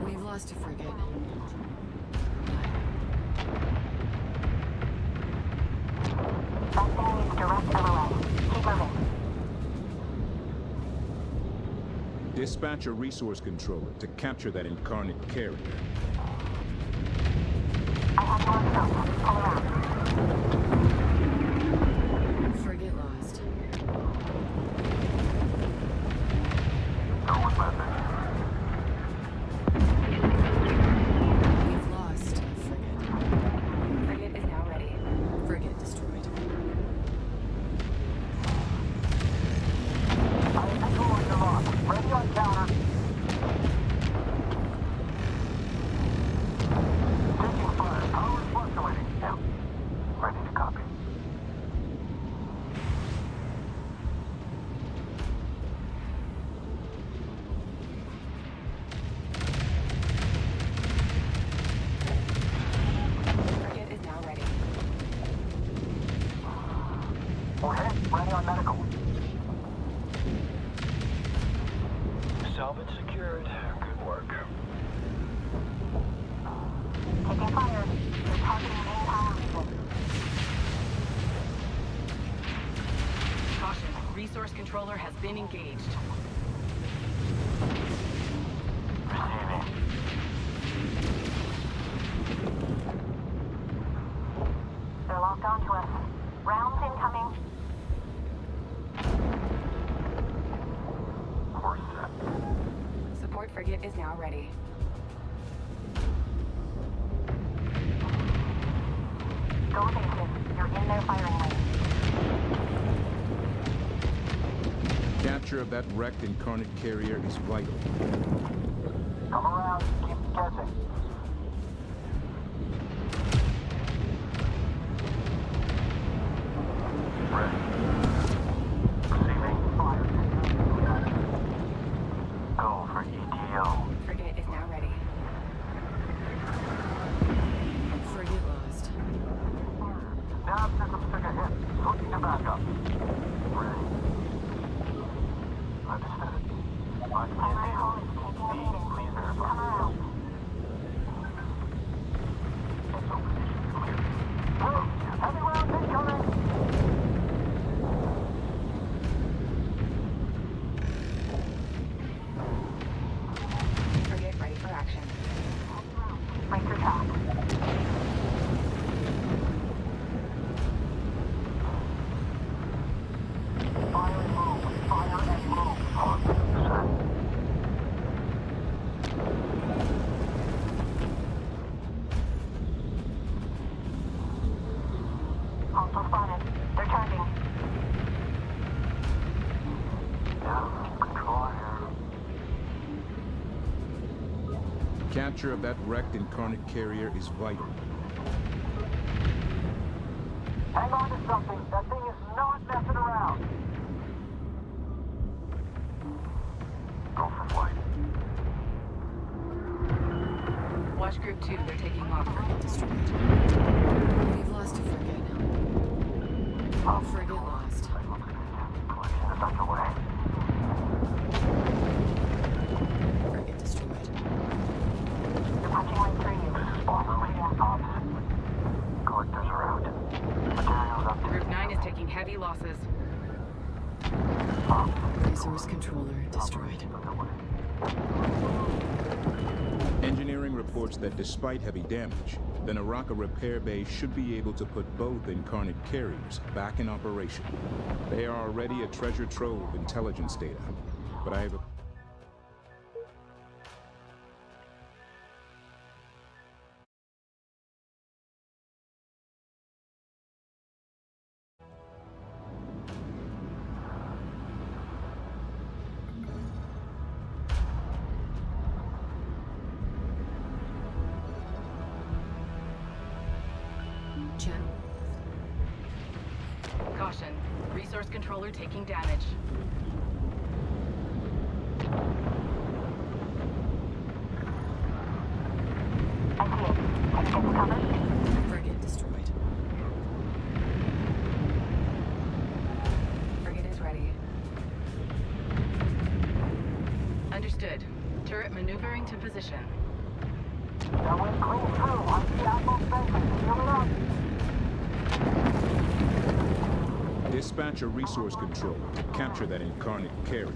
We've lost a frigate. That thing needs direct LOS. Keep moving. Dispatch a resource controller to capture that incarnate carrier. I have you on scope. Pull around. Frigate lost. No one message. We've lost a frigate. Frigate is now ready. Frigate destroyed. I think we're locked. Ready on counter. Taking fire. Power is fluctuating. Yep. Ready to copy. Frigate is now ready. We're hit. Ready on medical. Salvage secured. Good work. Taking fire. They're targeting main power region. Caution, resource controller has been engaged. Receiving. They're locked onto us. Rounds incoming. Course set. Support frigate is now ready. Go evasive. You're in their firing lane. Capture of that wrecked incarnate carrier is vital. Come around. Keep guessing. Ready. Receiving. Fire. Go for ETO. Frigate is now ready. Frigate lost. Nav systems took a hit. Switching to backup. Ready. Understood. Primary hull is taking a beating. Please Come verify. around. SO position clear. Move. Heavy rounds incoming. Frigate ready for action. Break your track. Fire and move. Fire and move. On set. Hostile spotted. They're charging. Yeah, control here. Capture of that wrecked incarnate carrier is vital. Hang on to something. That thing is not messing around. Go for flight. Watch group 2, they're taking off. Frigate destroyed. We've lost a frigate. Frigate lost. Collection is underway. Frigate destroyed. They're punching right through you. This is bomber leading ops. Collectors are out. Materials up to Group 9 is taking heavy losses. Resource controller destroyed. Engineering reports that despite heavy damage, the Naraka repair bay should be able to put both incarnate carriers back in operation. They are already a treasure trove of intelligence data, but I have a Channel. Caution. Resource controller taking damage. I see it. Can you get to cover? Frigate destroyed. Frigate is ready. Understood. Turret maneuvering to position. That went clean through. I see outbound sensors. Seal it up. Dispatch a resource controller to capture that incarnate carrier.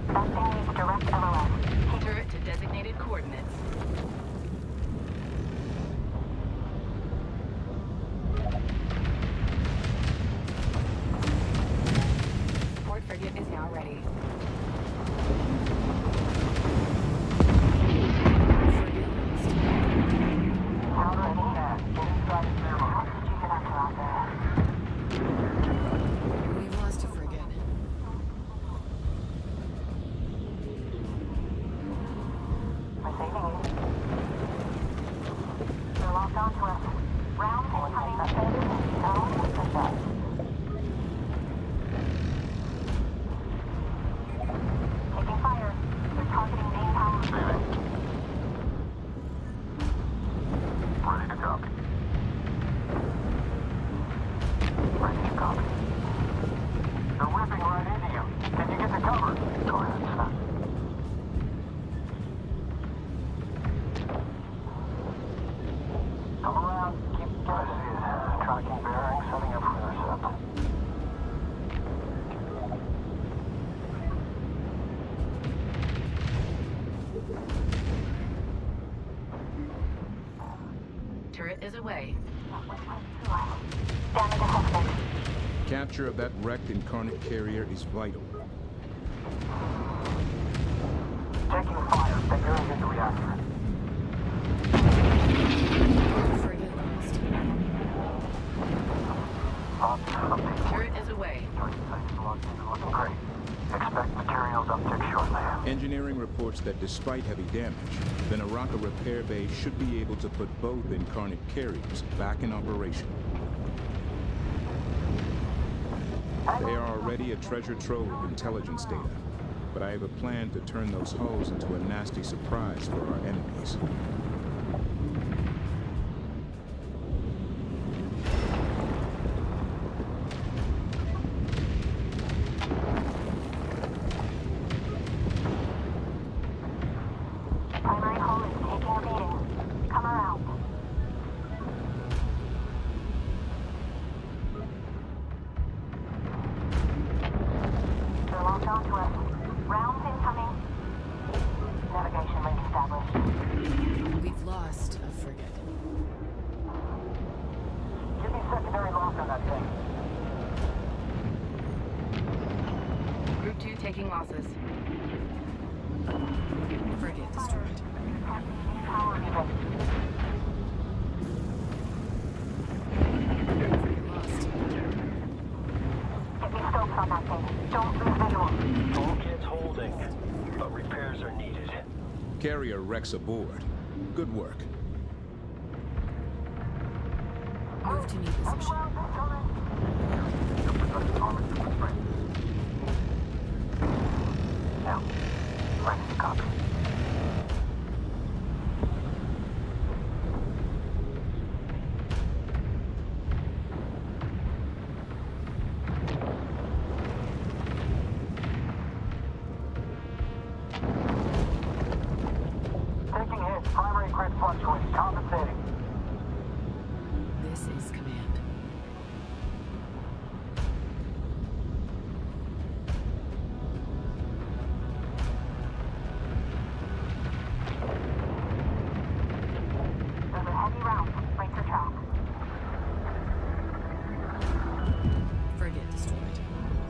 That thing needs direct LOS. Turret to designated coordinates. Port frigate is now ready. We've lost a frigate. We're saving you. They're locked onto us. Round incoming. Don't push us. Taking fire. They're targeting main power. Ready to copy. Ready to copy. They're whipping right into you. Can you get to cover? Go ahead, sir. Come around. Keep I see it. Tracking bearing, setting up for intercept. Turret is away. Damage assessment. Capture of that wrecked incarnate carrier is vital. taking fire. Securing into reactor. Frigate lost. Turret is away. Looking great. Expect materials uptick shortly. Engineering reports that despite heavy damage, the Naraka repair bay should be able to put both incarnate carriers back in operation. They are already a treasure trove of intelligence data, but I have a plan to turn those hulls into a nasty surprise for our enemies. Primary hull is taking a beating. Come around. They're locked onto us. Rounds incoming. Navigation link established. We've lost a frigate. Give me secondary lock on that thing. Group 2 taking losses. Frigate destroyed. Power even. Frigate lost. Get me scopes on that thing. Don't lose visual. All kits holding, but repairs are needed. Carrier wrecks aboard. Good work. Move to new position. Now, ready to copy. Taking hits. Primary grid fluctuating. Compensating. This is command. Those are heavy rounds. Break your track. Frigate destroyed.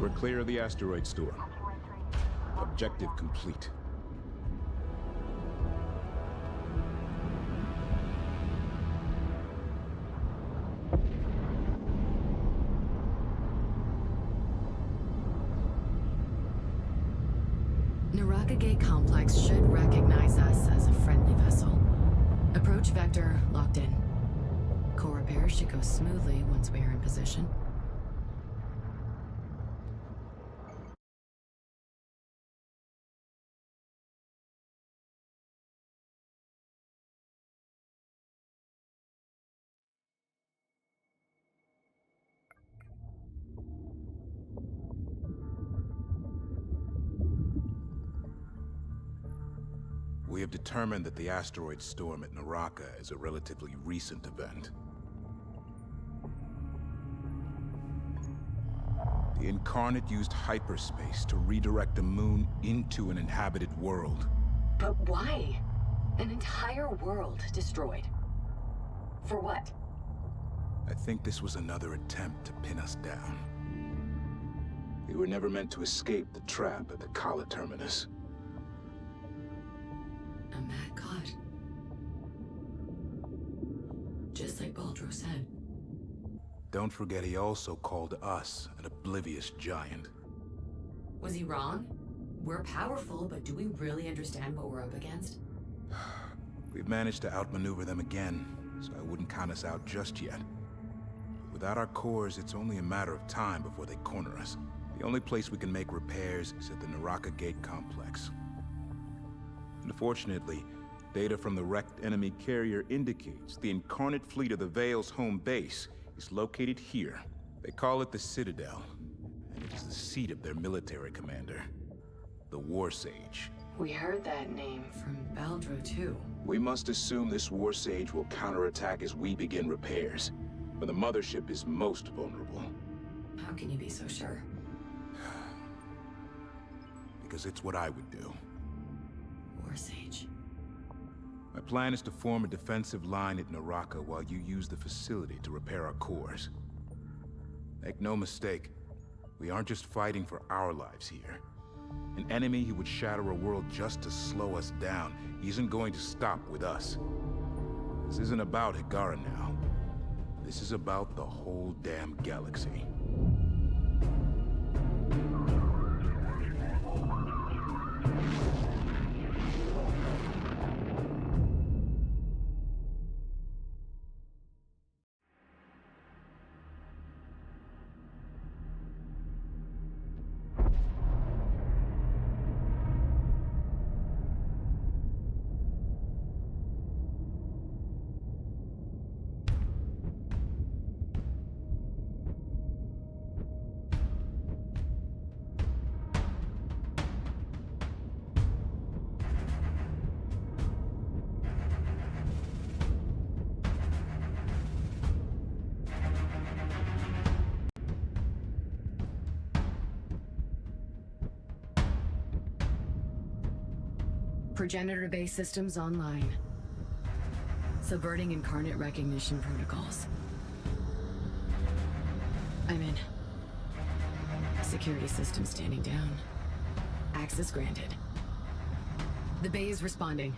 We're clear of the asteroid storm. Objective complete. Naraka Gate Complex should recognize us as a friendly vessel. Approach vector locked in. Core repairs should go smoothly once we are in position. We have determined that the asteroid storm at Naraka is a relatively recent event. The Incarnate used hyperspace to redirect the moon into an inhabited world. But why? An entire world destroyed. For what? I think this was another attempt to pin us down. We were never meant to escape the trap at the Kala terminus. A mad god. Just like Baldro said. Don't forget he also called us an oblivious giant. Was he wrong? We're powerful, but do we really understand what we're up against? We've managed to outmaneuver them again, so I wouldn't count us out just yet. Without our cores, it's only a matter of time before they corner us. The only place we can make repairs is at the Naraka Gate complex. Unfortunately, data from the wrecked enemy carrier indicates the Incarnate fleet of the Veil's home base is located here. They call it the Citadel, and it is the seat of their military commander, the War Sage. We heard that name from Baldro too. We must assume this War Sage will counterattack as we begin repairs, but the mothership is most vulnerable. How can you be so sure? Because it's what I would do. War Sage. My plan is to form a defensive line at Naraka while you use the facility to repair our cores. Make no mistake, we aren't just fighting for our lives here. An enemy who would shatter a world just to slow us down isn't going to stop with us. This isn't about Higara now. This is about the whole damn galaxy. Progenitor base systems online. Subverting Incarnate recognition protocols. I'm in. Security system standing down. Access granted. The bay is responding.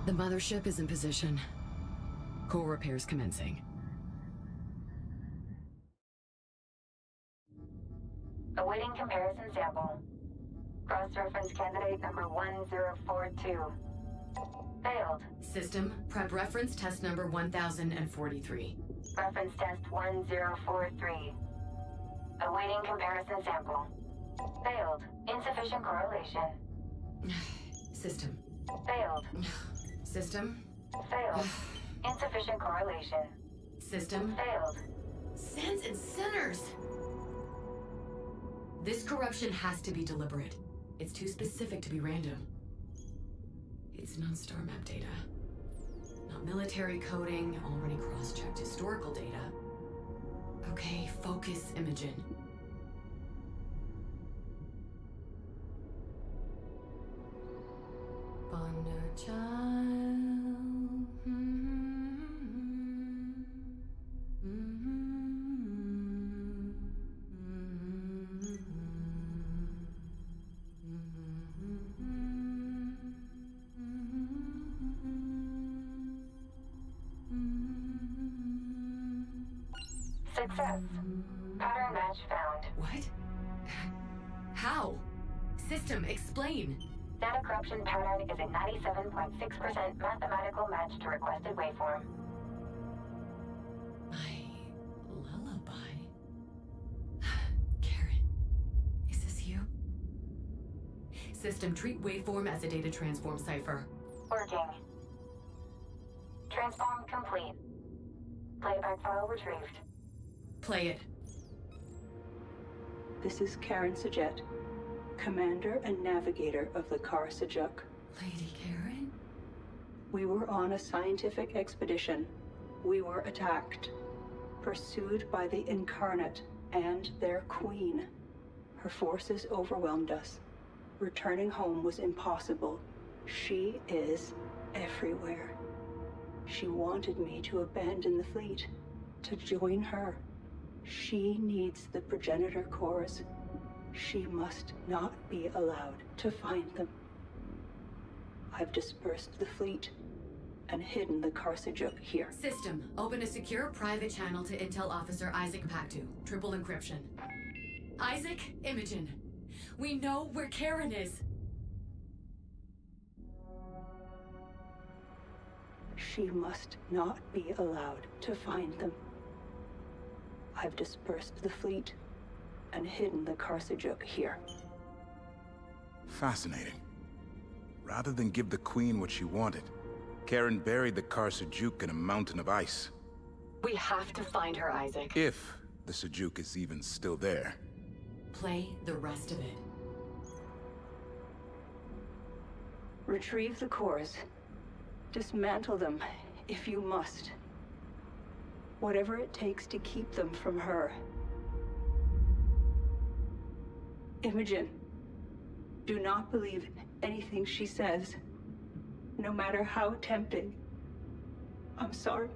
The mothership is in position. Core repairs commencing. Awaiting comparison sample. Cross-reference candidate number 1042. Failed. System, prep reference test number 1043. Reference test 1043. Awaiting comparison sample. Failed. Insufficient correlation. System. Failed. System. Failed. Insufficient correlation. System. Failed. Sands and sinners! This corruption has to be deliberate. It's too specific to be random. It's non-star map data. Not military coding, already cross-checked historical data. Okay, focus, Imogen. Wonder child. Success. Pattern match found. What? How? System, explain. Data corruption pattern is a 97.6% mathematical match to requested waveform. My lullaby? Karen, is this you? System, treat waveform as a data transform cipher. Working. Transform complete. Playback file retrieved. Play it. This is Karen Sajet, commander and navigator of the Kar Sajuk. Lady Karen? We were on a scientific expedition. We were attacked, pursued by the Incarnate and their queen. Her forces overwhelmed us. Returning home was impossible. She is everywhere. She wanted me to abandon the fleet, to join her. She needs the progenitor cores. She must not be allowed to find them. I've dispersed the fleet and hidden the Kar Sajuk here. System, open a secure private channel to Intel Officer Isaac Pactu. Triple encryption. Isaac, Imogen. We know where Karen is. She must not be allowed to find them. I've dispersed the fleet and hidden the Kar Sajuk here. Fascinating. Rather than give the Queen what she wanted, Karen buried the Kar Sajuk in a mountain of ice. We have to find her, Isaac. If the Sajuk is even still there. Play the rest of it. Retrieve the cores. Dismantle them, if you must. Whatever it takes to keep them from her. Imogen, do not believe anything she says, no matter how tempting. I'm sorry.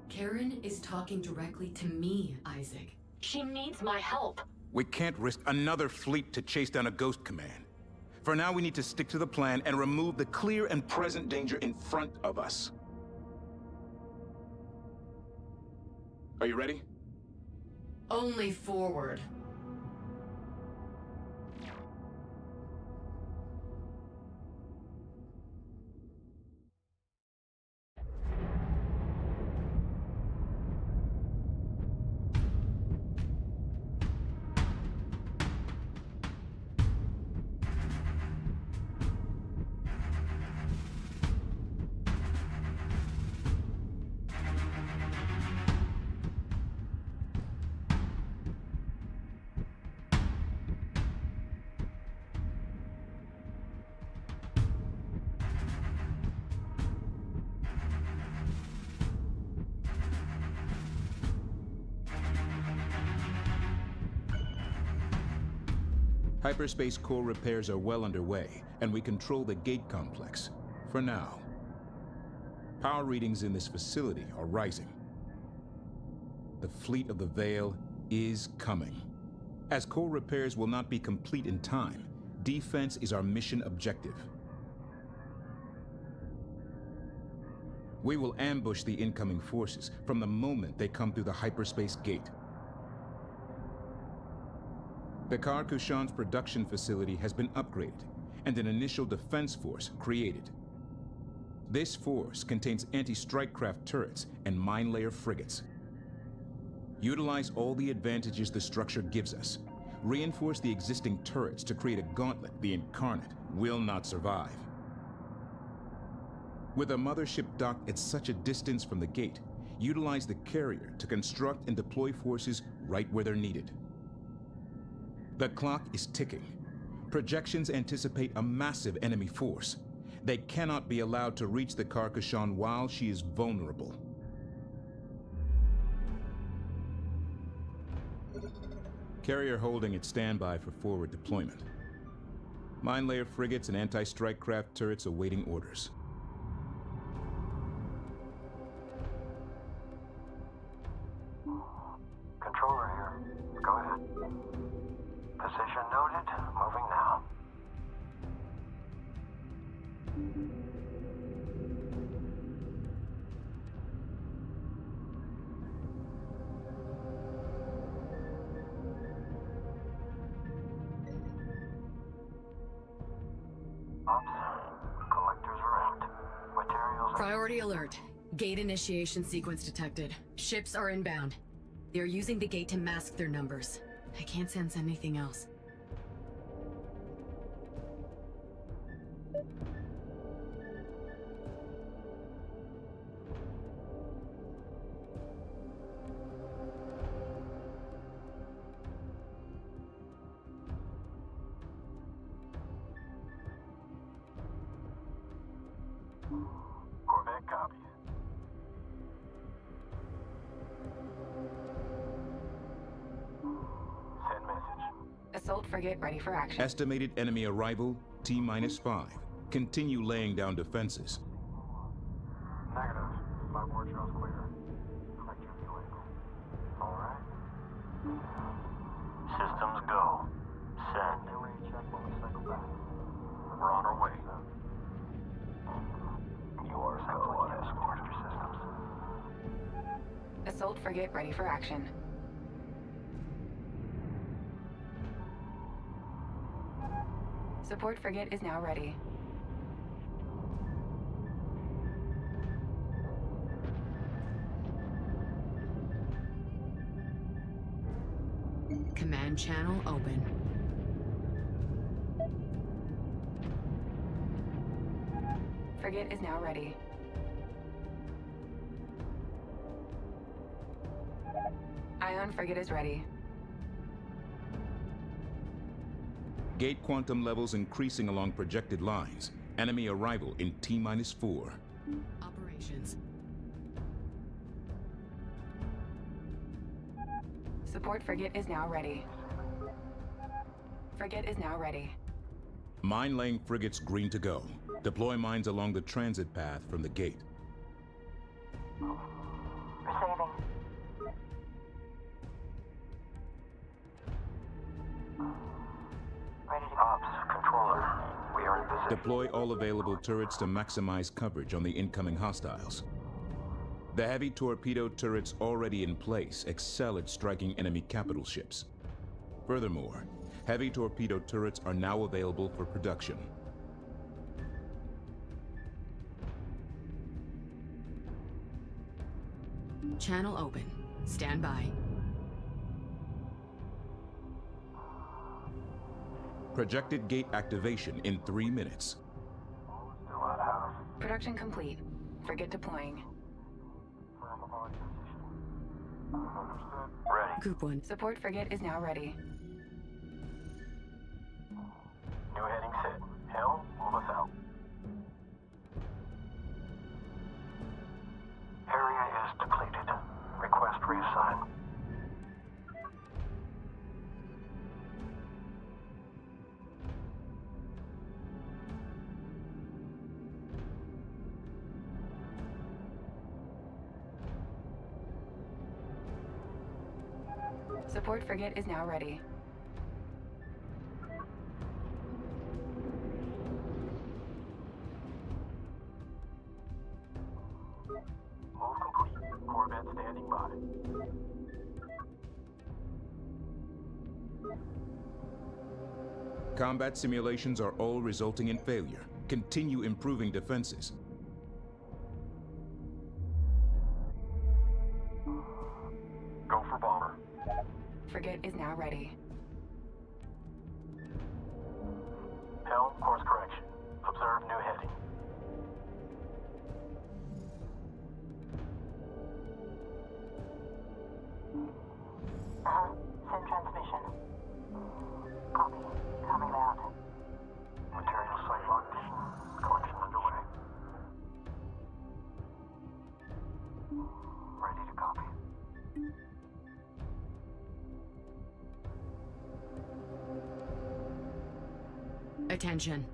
Karen is talking directly to me, Isaac. She needs my help. We can't risk another fleet to chase down a ghost command. For now, we need to stick to the plan and remove the clear and present danger in front of us. Are you ready? Only forward. Hyperspace core repairs are well underway, and we control the gate complex. For now. Power readings in this facility are rising. The fleet of the Veil is coming. As core repairs will not be complete in time, defense is our mission objective. We will ambush the incoming forces from the moment they come through the hyperspace gate. The Kar Kushan's production facility has been upgraded, and an initial defense force created. This force contains anti-strike craft turrets and mine layer frigates. Utilize all the advantages the structure gives us. Reinforce the existing turrets to create a gauntlet the Incarnate will not survive. With a mothership docked at such a distance from the gate, utilize the carrier to construct and deploy forces right where they're needed. The clock is ticking. Projections anticipate a massive enemy force. They cannot be allowed to reach the Kar Kushan while she is vulnerable. Carrier holding at standby for forward deployment. Mine layer frigates and anti-strike craft turrets awaiting orders. Controller here. Go ahead. Position noted. Moving now. Ops. Collectors are out. Materials... Priority alert. Gate initiation sequence detected. Ships are inbound. They're using the gate to mask their numbers. I can't sense anything else. Corvette copies. Send message. Assault frigate ready for action. Estimated enemy arrival, T-5. Continue laying down defenses. Negative. My board shows clear. Collect your view angle. Alright. Systems go. Send. Array check while we cycle back. We're on our way. Yours go on escort your systems. Assault frigate ready for action. Support frigate is now ready. Command channel open. Frigate is now ready. Ion frigate is ready. Gate quantum levels increasing along projected lines. Enemy arrival in T-4. Operations. Support frigate is now ready. Frigate is now ready. Mine-laying frigates green to go. Deploy mines along the transit path from the gate. Receiving. Ready to go. Ops, controller. We are in position. Deploy all available turrets to maximize coverage on the incoming hostiles. The heavy torpedo turrets already in place excel at striking enemy capital ships. Furthermore, heavy torpedo turrets are now available for production. Channel open. Stand by. Projected gate activation in 3 minutes. Still out of house. Production complete. Frigate deploying. Firm on position. Understood. Ready. Group 1. Support frigate is now ready. New heading set. Hell, move us out. Area is depleted. Request reassign. Support frigate is now ready. Move complete. Corvette standing by. Combat simulations are all resulting in failure. Continue improving defenses. Go for bomber. Frigate is now ready. Hell, course correction. Observe new heading. Send transmission. Copy. Coming out. Material site locked in. Collection underway. Ready to copy. Attention.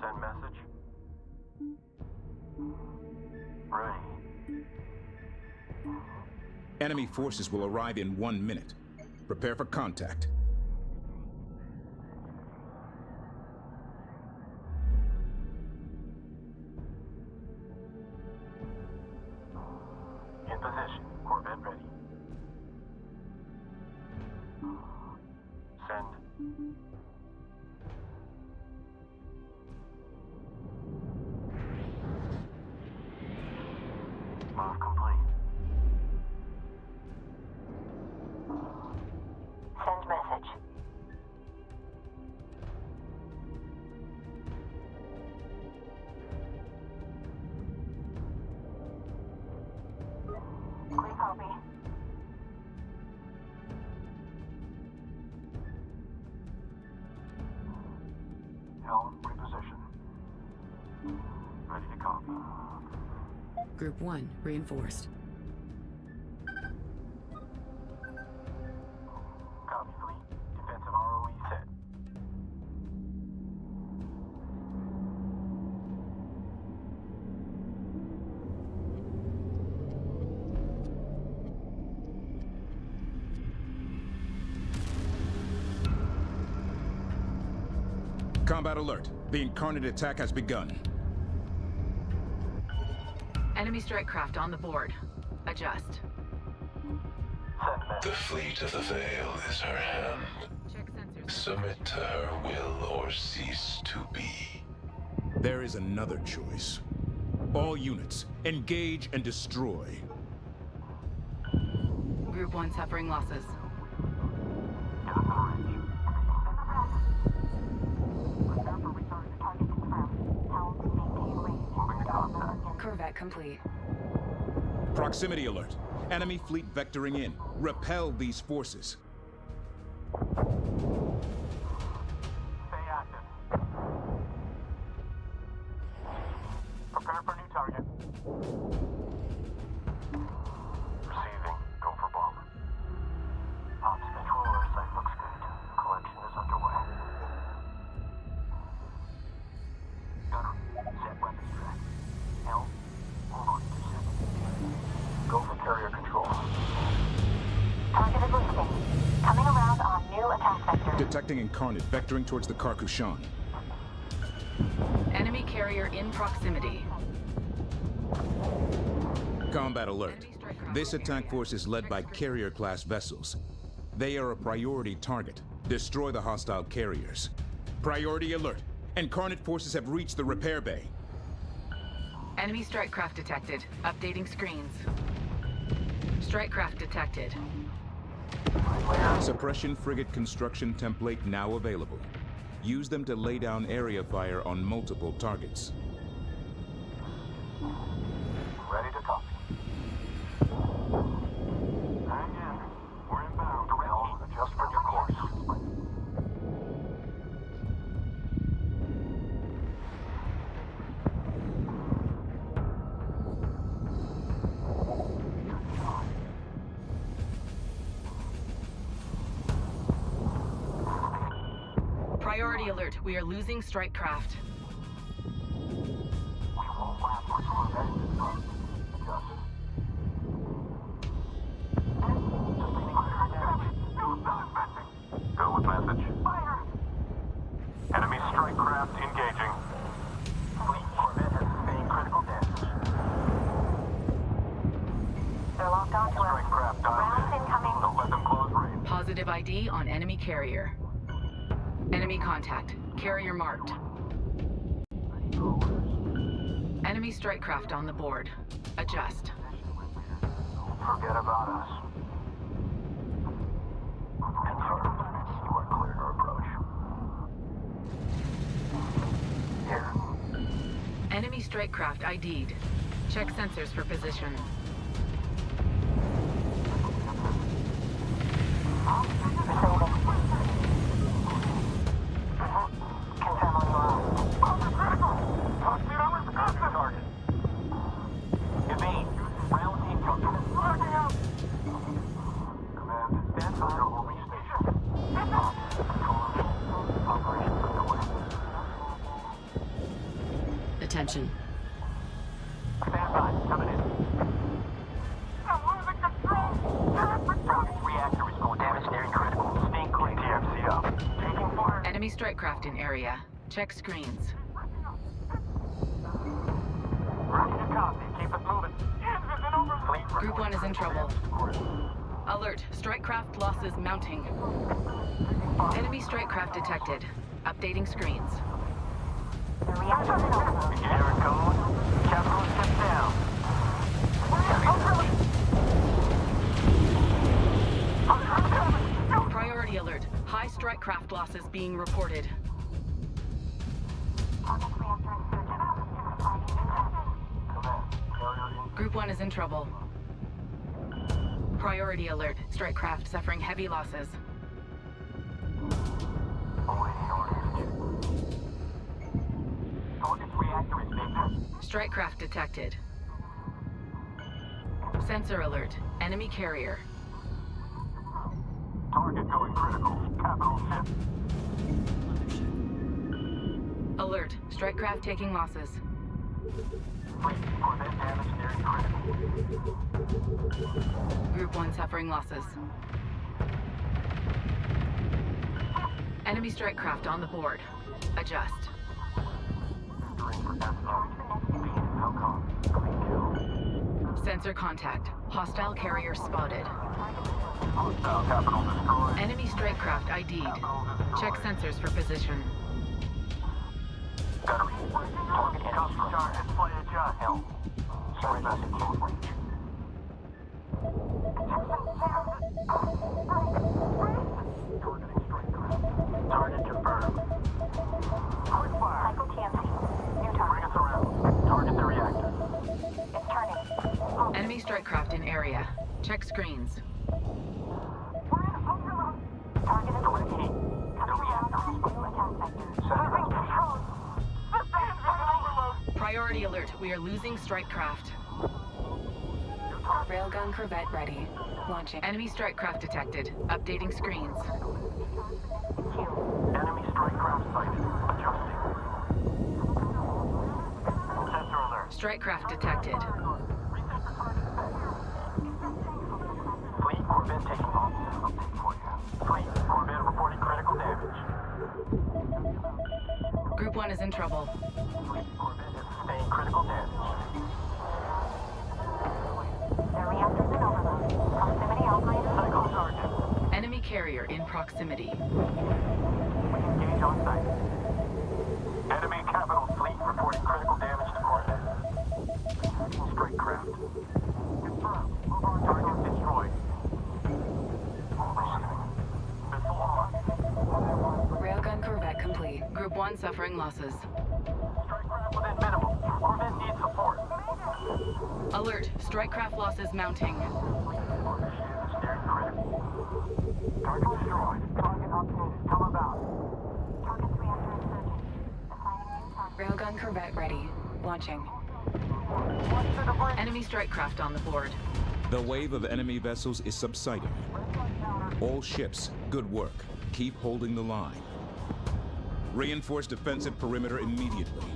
Send message. Ready. Enemy forces will arrive in 1 minute. Prepare for contact. In position. Corvette ready. Send. Group 1 reinforced. Copy, fleet. Defensive ROE set. Combat alert. The Incarnate attack has begun. Enemy strike craft on the board. Adjust. The fleet of the Veil is her hand. Check sensors. Submit to her will or cease to be. There is another choice. All units, engage and destroy. Group 1 suffering losses. Get us in range. Moving to contact. Corvette complete. Proximity alert. Enemy fleet vectoring in. Repel these forces. Stay active. Prepare for new target. Receiving. Go for bomb. Ops control, our site looks good. Collection is underway. Gunner, set weapons track. Helm, hold on 2 seconds. Go for carrier control. Target is listing. Coming around on new attack vector. Detecting Incarnate vectoring towards the Carcushan. Enemy carrier in proximity. Combat alert. This attack force is led by carrier-class vessels. They are a priority target. Destroy the hostile carriers. Priority alert. Incarnate forces have reached the repair bay. Enemy strike craft detected. Updating screens. Strike craft detected. Suppression frigate construction template now available. Use them to lay down area fire on multiple targets. Ready to copy. Hang in. We're inbound. Helm, adjust for your course. Priority alert. We are losing strike craft. Go with message. Fire! Enemy strike craft engaging. Fleet Corvette has sustained critical damage. They're locked onto us. Strike craft Rounds incoming. Don't let them close range. Positive ID on enemy carrier. Enemy contact. Carrier marked. Enemy strike craft on the board. Adjust. Forget about us. Confirmed. You are clear to approach. Here. Enemy strike craft ID'd. Check sensors for position. Confirm on your own. Target. Evade. Round incoming. Command, stand by or we'll restation. Operations underway. Attention. Stand by. Coming in. I'm losing control. Reactor is going damage near critical. Stay clear. TFC up. Taking fire. Enemy strike craft in area. Check screens. Ready to copy. Keep us moving. Fleet Group 1 is in trouble. Alert. Strike craft losses mounting. Enemy strike craft detected. Updating screens. The reactor is overloaded. Here it goes. Capital steps down. Priority alert. High strike craft losses being reported. Group 1 is in trouble. Priority alert. Strike craft suffering heavy losses. Strike craft detected. Sensor alert. Enemy carrier. Target going critical. Capital ship. Alert. Strike craft taking losses. Corvette damage nearing critical. Group 1 suffering losses. Enemy strike craft on the board. Adjust. Sensor contact. Hostile carrier spotted. Hostile capital destroyed. Enemy strike craft ID'd. Check sensors for position. Gunnery. Target enemy chart and flight adjust. Help. Sorry, message close range. Targeting strike craft. Target confirmed. Quick fire. Michael TMC. New target. Bring us around. Target the reactor. It's turning. Enemy strike craft in area. Check screens. We're in overload. Target is Direct heat. coming around the new attack sector. Losing control. Systems in overload. Priority alert. We are losing strike craft. Railgun corvette ready. Launching. Enemy strike craft detected. Updating screens. Enemy strike craft sighted. Adjusting. Sensor alert. Strike craft detected. Fleet Corvette taking off. Update for you. Fleet Corvette reporting critical damage. Group 1 is in trouble. Fleet Corvette has sustained critical damage. The reactor's in overload. Proximity operator. Cycle Sergeant. Enemy carrier in proximity. Engage on site. Enemy capital fleet reporting critical damage to Corvette. Attacking strike craft. Confirmed. Move on. Target destroyed. Missile on. Railgun corvette complete. Group 1 suffering losses. Strike craft within minimum. Corvette needs support. Alert. Strike craft losses mounting. Steering critical. Target destroyed. Target updated. Come about. Target's reactor insurgent. Assigning new target. Railgun corvette ready. Launching. Watch to the bridge. Enemy strike craft on the board. The wave of enemy vessels is subsiding. All ships, good work. Keep holding the line. Reinforce defensive perimeter immediately.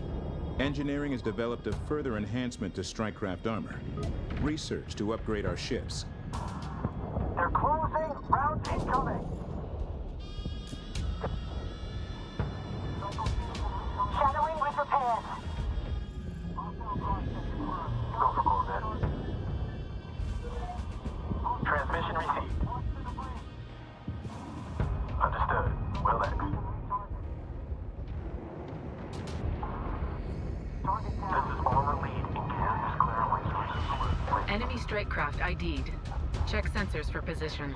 Engineering has developed a further enhancement to strike craft armor. Research to upgrade our ships. They're closing. Rounds incoming. Shadowing with repairs. Go for Corvette. Transmission received. Understood. Will X. This is former lead in carriers clearing resources. Enemy strike craft ID'd. Check sensors for position.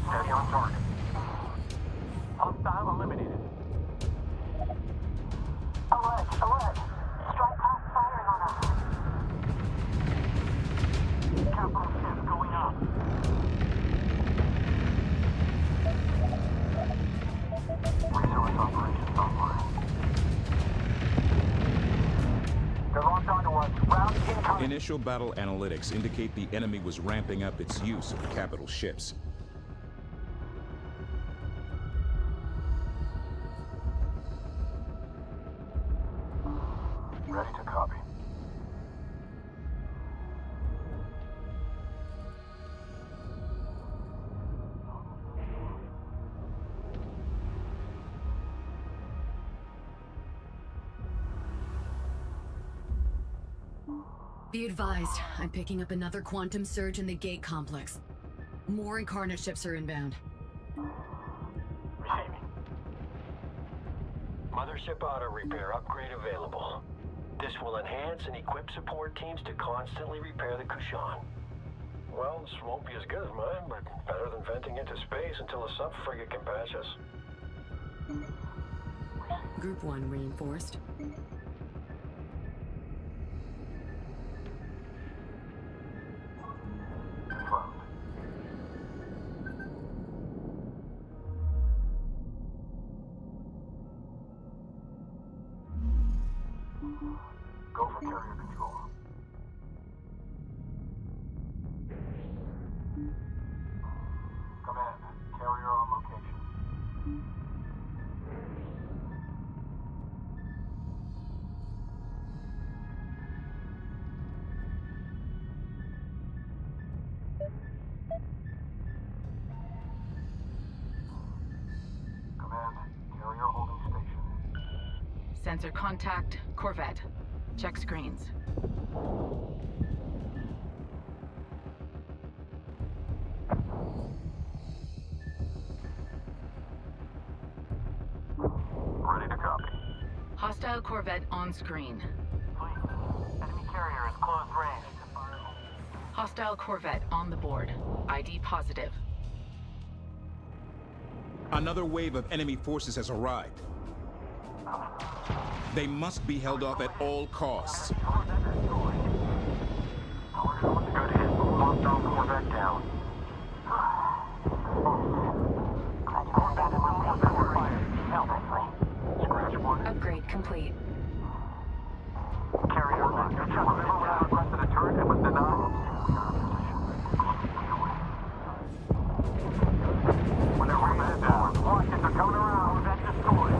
Heavy on target. Hostile eliminated. Alert, alert. Strike craft firing on us. Capital ship going up. Resource operations online. They're locked onto us. Round incoming. Initial battle analytics indicate the enemy was ramping up its use of capital ships. Ready to copy. Be advised, I'm picking up another quantum surge in the gate complex. More Incarnate ships are inbound. Receiving. Mothership auto repair upgrade available. This will enhance and equip support teams to constantly repair the Kushan. Well, this won't be as good as mine, but better than venting into space until a sub-frigate can patch us. Group 1 reinforced. Confirmed. Go for carrier control. Sensor contact, Corvette. Check screens. Ready to copy. Hostile Corvette on screen. Fleet. Enemy carrier is close range. Hostile Corvette on the board. ID positive. Another wave of enemy forces has arrived. They must be held off at all costs. Good hit. Hostile Corvette down. Scratch one. Upgrade complete. Carrier locked. Requested a turret and was denied. Whenever we're headed down. Washington, they're coming around. Corvette destroyed.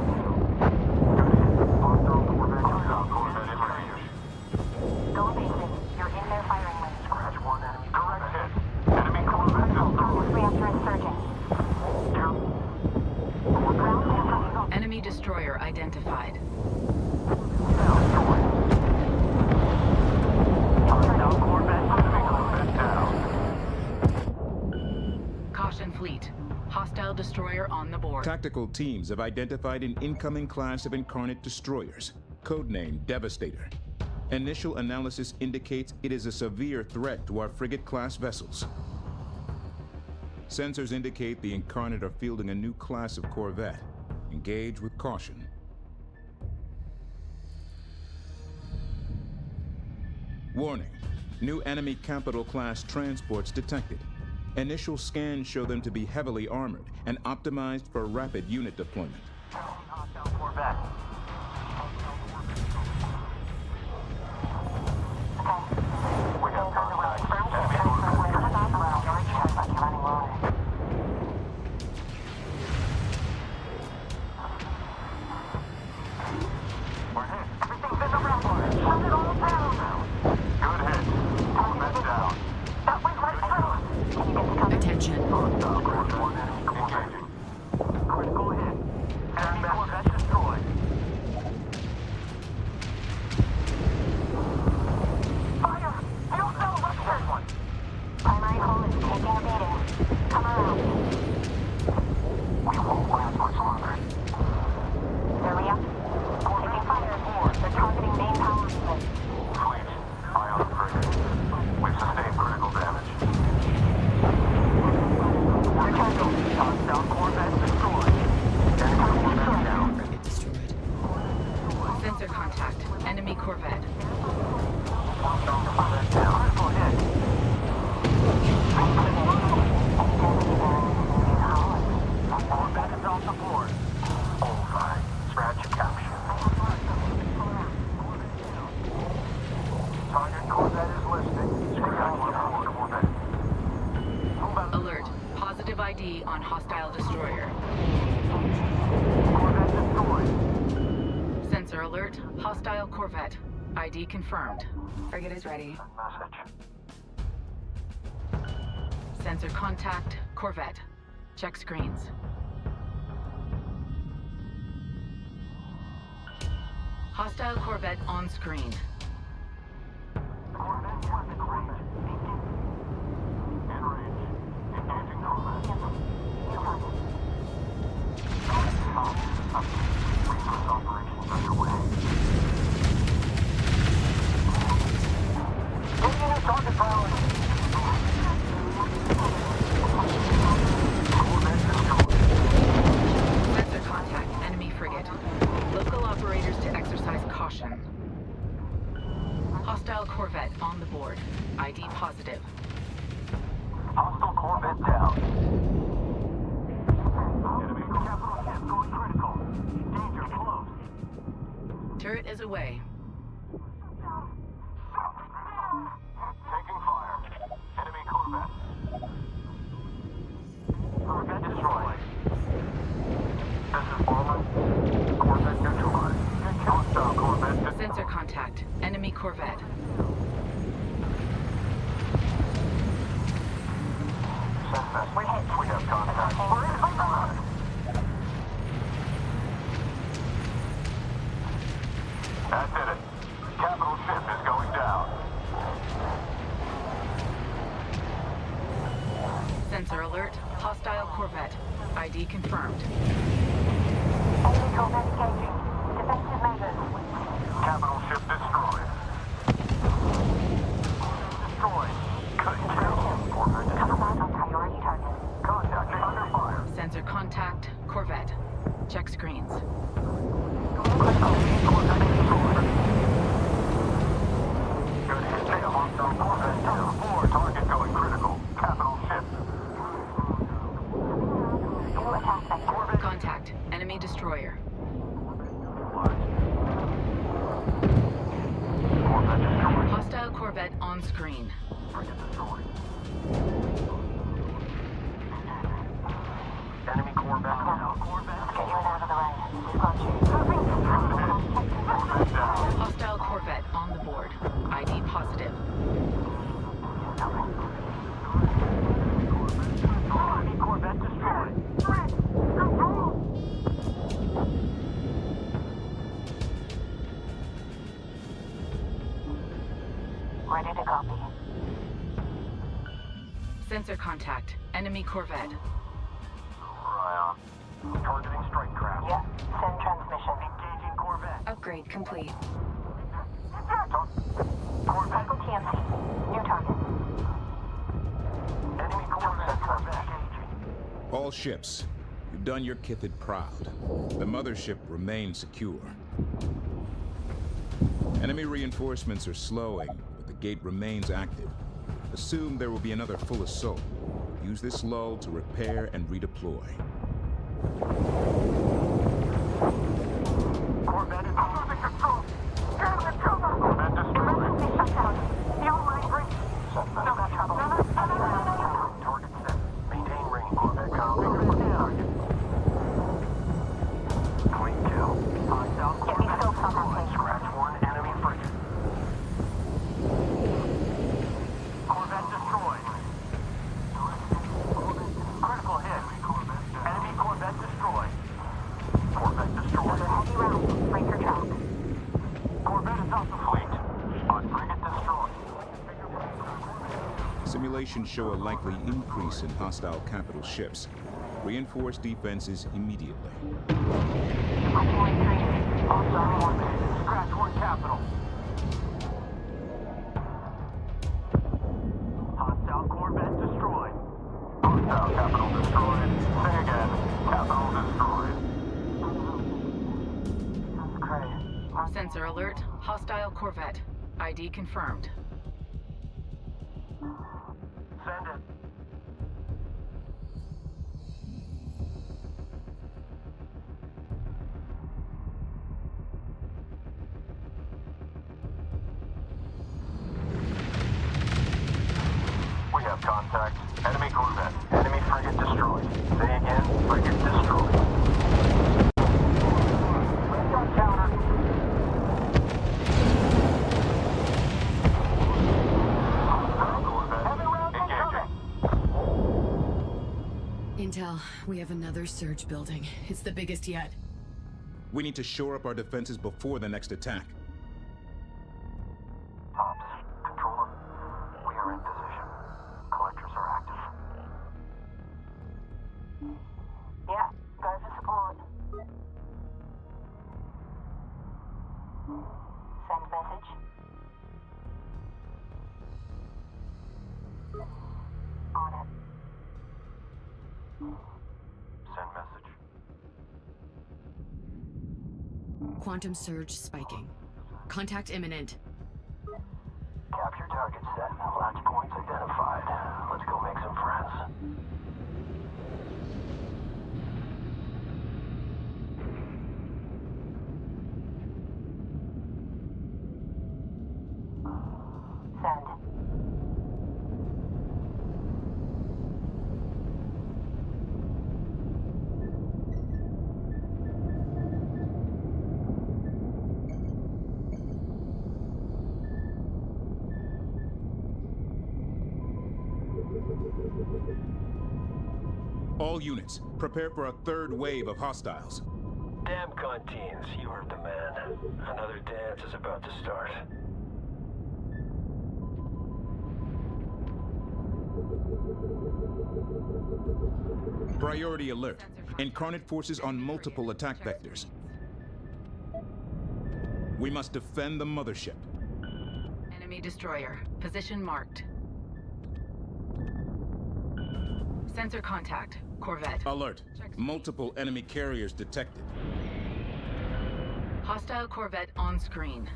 Good hit. Hostile Corvette in range. Go basic. You're in their firing range. Scratch one enemy. Direct hit. Enemy Corvette destroyed. Reactor insurgent. Enemy destroyer identified. Caution fleet. Hostile destroyer on the board. Tactical teams have identified an incoming class of Incarnate destroyers, codenamed Devastator. Initial analysis indicates it is a severe threat to our frigate-class vessels. Sensors indicate the Incarnate are fielding a new class of corvette. Engage with caution. Warning. New enemy Capital-class transports detected. Initial scans show them to be heavily armored and optimized for rapid unit deployment. Hostile Corvette. We have contact. We're hit. Everything's in the ground. Shut it all down now. Good hit. Corvette down. That went right through. Can you get the cover? Attention. Scratch one enemy. Engaging. Critical hit. Enemy Corvette destroyed. Fire! Fuel cell ruptured. Primary hull is taking a beating. Come around. We won't last much longer. Hurry up. Taking fire here. They're targeting main power unit. Fleet. Eye on the frigate. We've sustained critical damage. Returning. Hostile Corvette destroyed. Enemy Corvette down. Frigate destroyed. Sensor contact. Enemy Corvette. Hostile Corvette down. Critical hit. Corvette is off the board. All fine. Scratch capture. Target Corvette is listed. Scratch one on Corvette. Alert. Positive ID on hostile destroyer. Corvette destroyed. Sensor alert. Hostile Corvette. ID confirmed. Frigate is ready. Message. Sensor contact. Corvette. Check screens. Hostile Corvette on screen. Corvette was in range. In range. Engaging Corvette. Resource operations underway. Getting in target priority. Sensor contact. Enemy frigate. Local operators to exercise caution. Hostile Corvette on the board. ID positive. Hostile Corvette down. Enemy capital ship going critical. Danger close. Turret is away. Taking fire. Enemy Corvette. Corvette destroyed. This is Bomber. Corvette neutralized. Hostile Corvette destroyed. Sensor contact. Enemy Corvette. Send message. We have contact. We're in. That did it. Capital ship is going down. Sensor alert. Hostile Corvette. ID confirmed. Enemy Corvette engaging. Defensive measures. Capital ship destroyed. Destroyed. Good kill. Corvette destroyed. Coming out on priority target. Contact under fire. Sensor contact. Corvette. Check screens. Corvette destroyed. Good hit. They have hostile Corvette down. 4 target going critical. Capital ship. New attack vector. Contact. Enemy destroyer. Corvette destroyed. Hostile Corvette on screen. Frigate destroyed. Enemy Corvette down. Get you out of the way. We've got you. Corvette down. Hostile Corvette on the board. ID positive. Enemy Corvette destroyed. Ready to copy. Sensor contact. Enemy Corvette. Ryan. Targeting strike craft. Yeah. Send transmission. Engaging Corvette. Upgrade complete. Corvette. Cycle TMC. New target. Enemy Corvette engaging. All ships, you've done your Kithid proud. The mothership remains secure. Enemy reinforcements are slowing, but the gate remains active. Assume there will be another full assault. Use this lull to repair and redeploy. Corvette is losing control. Corvette destroyed. Emergency shutdown. The online breach. No trouble. Target set. Maintain range. Corvette comms. Clean kill. Hostile Get me Corvette scopes on that destroyed. thing. Scratch 1 enemy frigate. Corvette destroyed. Critical hit. Enemy Corvette destroyed. Corvette destroyed. Another heavy round. Break your track. Corvette is off the fleet. On frigate destroyed. Simulations show a likely increase in hostile capital ships. Reinforce defenses immediately. Deploying 3. Hostile Corvette. Scratch 1 capital. Hostile Corvette destroyed. Hostile capital destroyed. Say again. Capital destroyed. That's great. Sensor alert. Hostile Corvette. ID confirmed. Send it. We have contact. Enemy Corvette. Enemy frigate destroyed. Say again. Frigate destroyed. Ready on counter. Hostile Corvette. Heavy rounds engaging. Intel, we have another surge building. It's the biggest yet. We need to shore up our defenses before the next attack. Ops, Controller, we are in position. Collectors are active. Yeah. Go for support. Send message. On it. Send message. Quantum surge spiking. Contact imminent. Capture target set. Latch points identified. Let's go make some friends. Send. All units, prepare for a third wave of hostiles. DAMCON teens, you heard the man. Another dance is about to start. Priority alert. Incarnate forces on multiple attack vectors. We must defend the mothership. Enemy destroyer. Position marked. Sensor contact. Corvette. Alert. Multiple enemy carriers detected. Hostile Corvette on screen.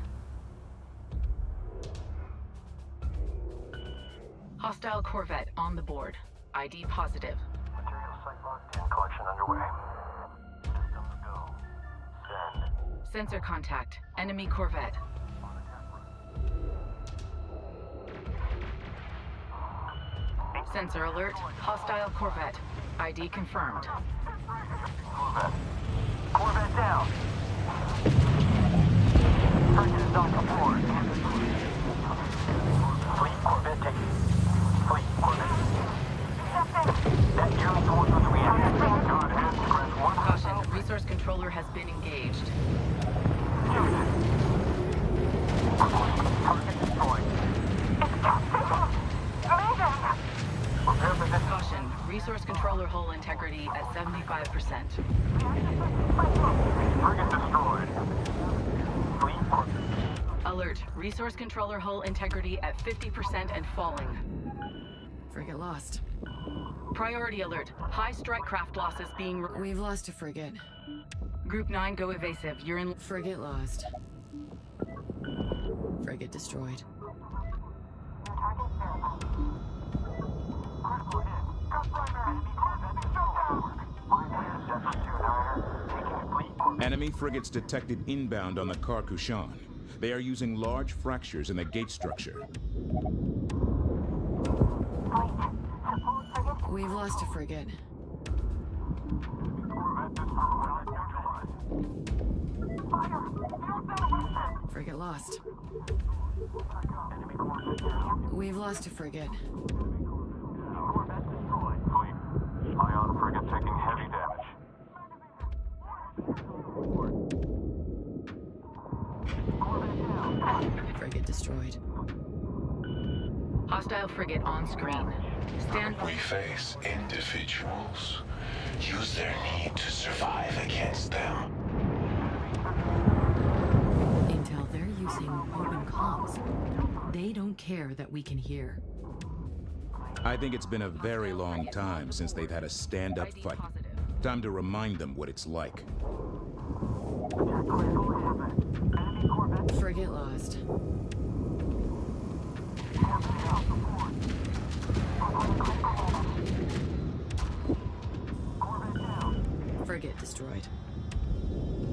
Hostile Corvette on the board. ID positive. Material site locked in. Collection underway. Systems go. Send. Sensor contact. Enemy Corvette. Sensor alert. Hostile Corvette. ID confirmed. Corvette down. Target is on board. Fleet Corvette taken. Fleet Corvette. That nearly force was reactive. Good ahead. Press 1. Caution. Resource controller has been engaged. Target destroyed. Prepare for this. Caution. Resource controller hull integrity at 75%. Frigate destroyed. Fleet Corvette. Alert. Resource controller hull integrity at 50% and falling. Frigate lost. Priority alert. High strike craft losses being... We've lost a frigate. Group 9, go evasive. You're in... Frigate lost. Frigate destroyed. Enemy frigates detected inbound on the Kar-Kushan. They are using large fractures in the gate structure. We've lost a frigate. Frigate lost. We've lost a frigate. Corvette destroyed. Fleet. Ion frigate taking heavy damage. Frigate destroyed. Hostile frigate on screen. Stand... We face individuals. Use their need to survive against them. Intel, they're using open comms. They don't care that we can hear. I think it's been a very long time since they've had a stand-up fight. Time to remind them what it's like. Frigate lost. Frigate destroyed.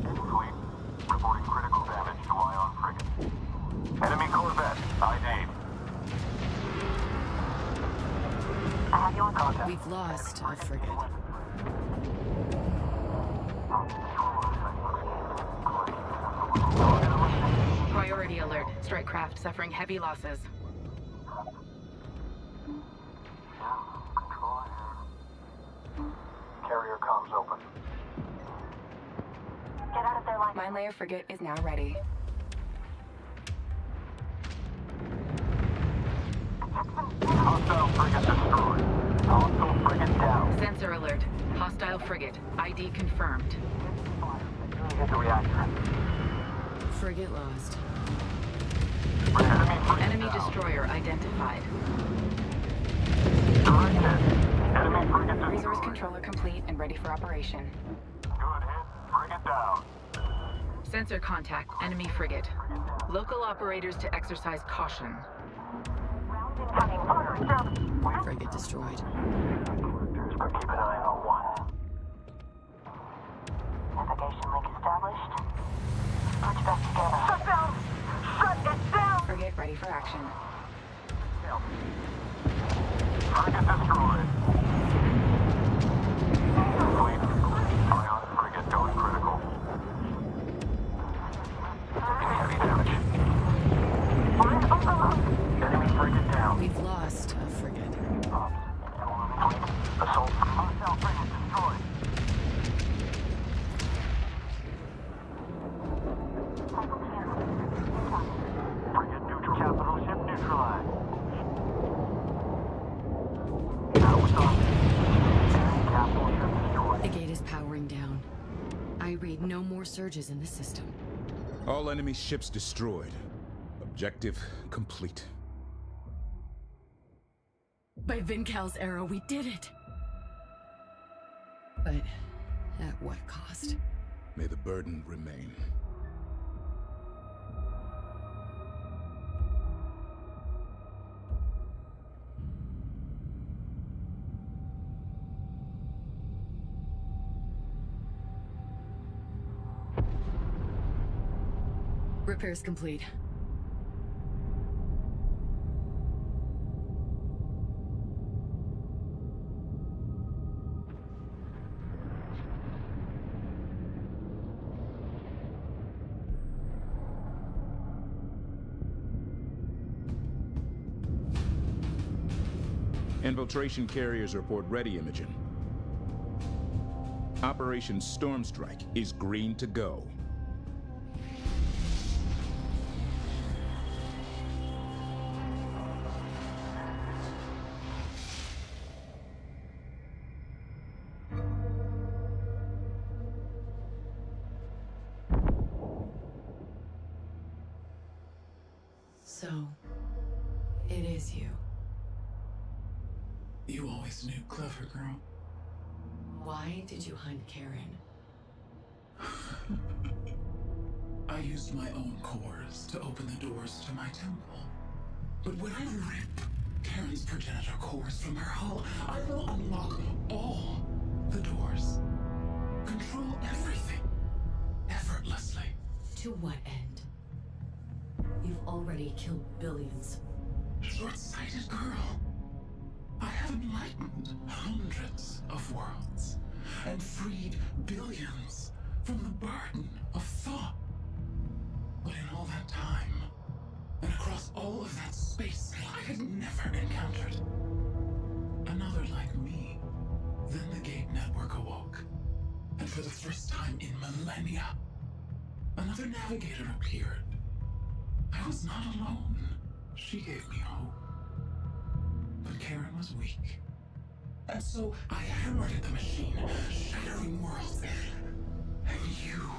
Fleet. Reporting critical damage to Ion frigate. Enemy Corvette. ID. I have you on contact. We've lost a frigate. Priority alert. Strike craft suffering heavy losses. Carrier comms open. Get out of their line. Mine layer frigate is now ready. Hostile frigate destroyed. Hostile frigate down. Sensor alert. Hostile frigate. ID confirmed. Hit the reactor. Frigate lost. Enemy destroyer identified. Direct hit. Enemy frigate destroyed. Resource controller complete and ready for operation. Good hit. Frigate down. Sensor contact. Enemy frigate. Local operators to exercise caution. Frigate destroyed. Keep an eye on one. Navigation link established. Switch back together. Shut down! Shut it down! Frigate ready for action. Frigate destroyed. Fleet. Ion frigate going critical. Taking heavy damage. Enemy frigate down. We've lost a frigate. Fleet. read no more surges in the system. All enemy ships destroyed. Objective complete. By Vincal's arrow, we did it! But at what cost? May the burden remain. Repairs complete. Infiltration carriers report ready, Imogen. Operation Stormstrike is green to go. So, it is you. You always knew, clever girl. Why did you hunt Karen? I used my own cores to open the doors to my temple. But when I rip Karen's progenitor cores from her hull, I will unlock all the doors. Control everything. Effortlessly. To what end? You've already killed billions. Short-sighted girl. I have enlightened hundreds of worlds and freed billions from the burden of thought. But in all that time, and across all of that space, I had never encountered another like me. Then the Gate Network awoke, and for the first time in millennia, another navigator appeared. I was not alone. She gave me hope. But Karen was weak. And so I hammered at the machine, shattering worlds. And you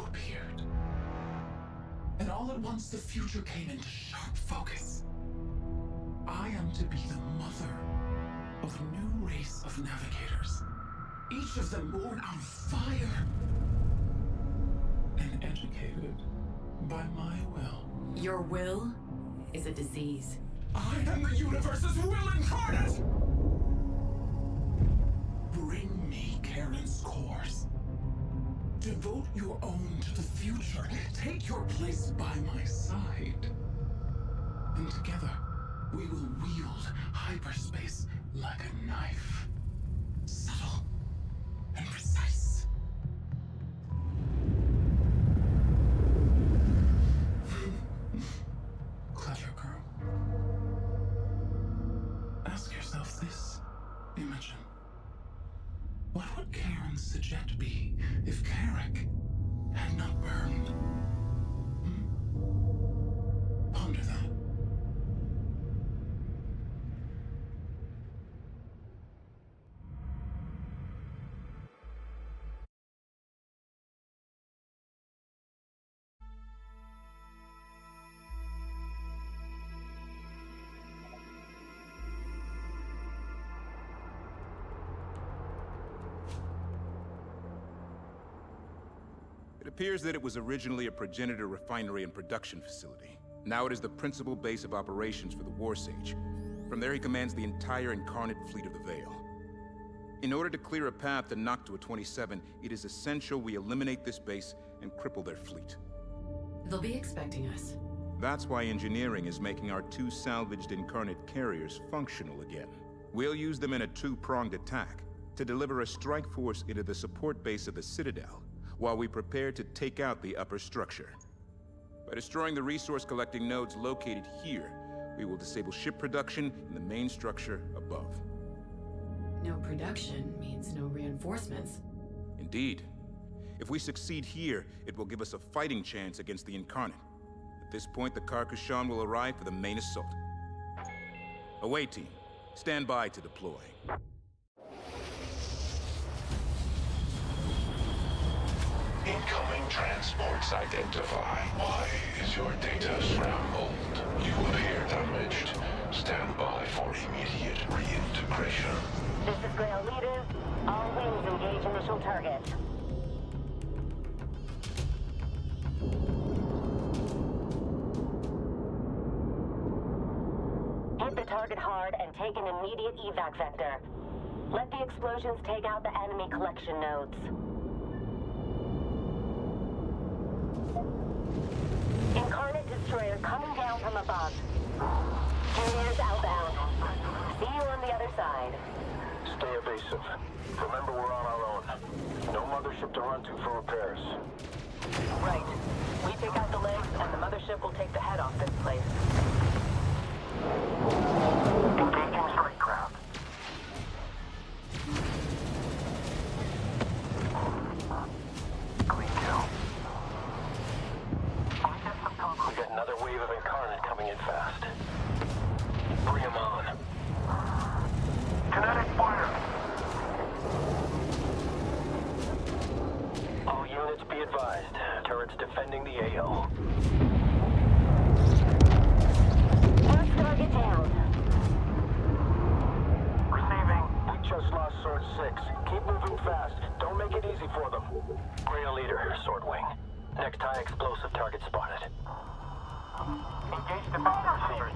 appeared. And all at once the future came into sharp focus. I am to be the mother of a new race of navigators. Each of them born on fire. And educated by my will. Your will is a disease. I am the universe's will incarnate! Bring me Karen's cores. Devote your own to the future. Take your place by my side. And together, we will wield hyperspace like a knife. Subtle and precise. Clever girl. Ask yourself this, Imogen. What would Karen's Sajet be if Carrick had not burned? Ponder that. It appears that it was originally a progenitor refinery and production facility. Now it is the principal base of operations for the War Sage. From there he commands the entire Incarnate fleet of the Veil. In order to clear a path to Noctua 27, it is essential we eliminate this base and cripple their fleet. They'll be expecting us. That's why engineering is making our 2 salvaged Incarnate carriers functional again. We'll use them in a 2-pronged attack to deliver a strike force into the support base of the Citadel, while we prepare to take out the upper structure. By destroying the resource-collecting nodes located here, we will disable ship production in the main structure above. No production means no reinforcements. Indeed. If we succeed here, it will give us a fighting chance against the Incarnate. At this point, the Carcassonne will arrive for the main assault. Away, team. Stand by to deploy. transports identify. Why is your data scrambled? You appear damaged. Stand by for immediate reintegration. This is Grail Leader. All wings engage initial target. Hit the target hard and take an immediate evac vector. Let the explosions take out the enemy collection nodes. Incarnate Destroyer coming down from above. Carriers outbound. See you on the other side. Stay evasive. Remember, we're on our own. No mothership to run to for repairs. Right. We take out the legs, and the mothership will take the head off this place. Engaging strike craft. Clean kill. We got another wave of Incarnate coming in fast. Bring them on. Kinetic fire. All units be advised. Turrets defending the AO. First target down. Receiving. We just lost Sword 6. Keep moving fast. Don't make it easy for them. Grail Leader, Sword Wing. Next high explosive target spotted. Engage defender receivers.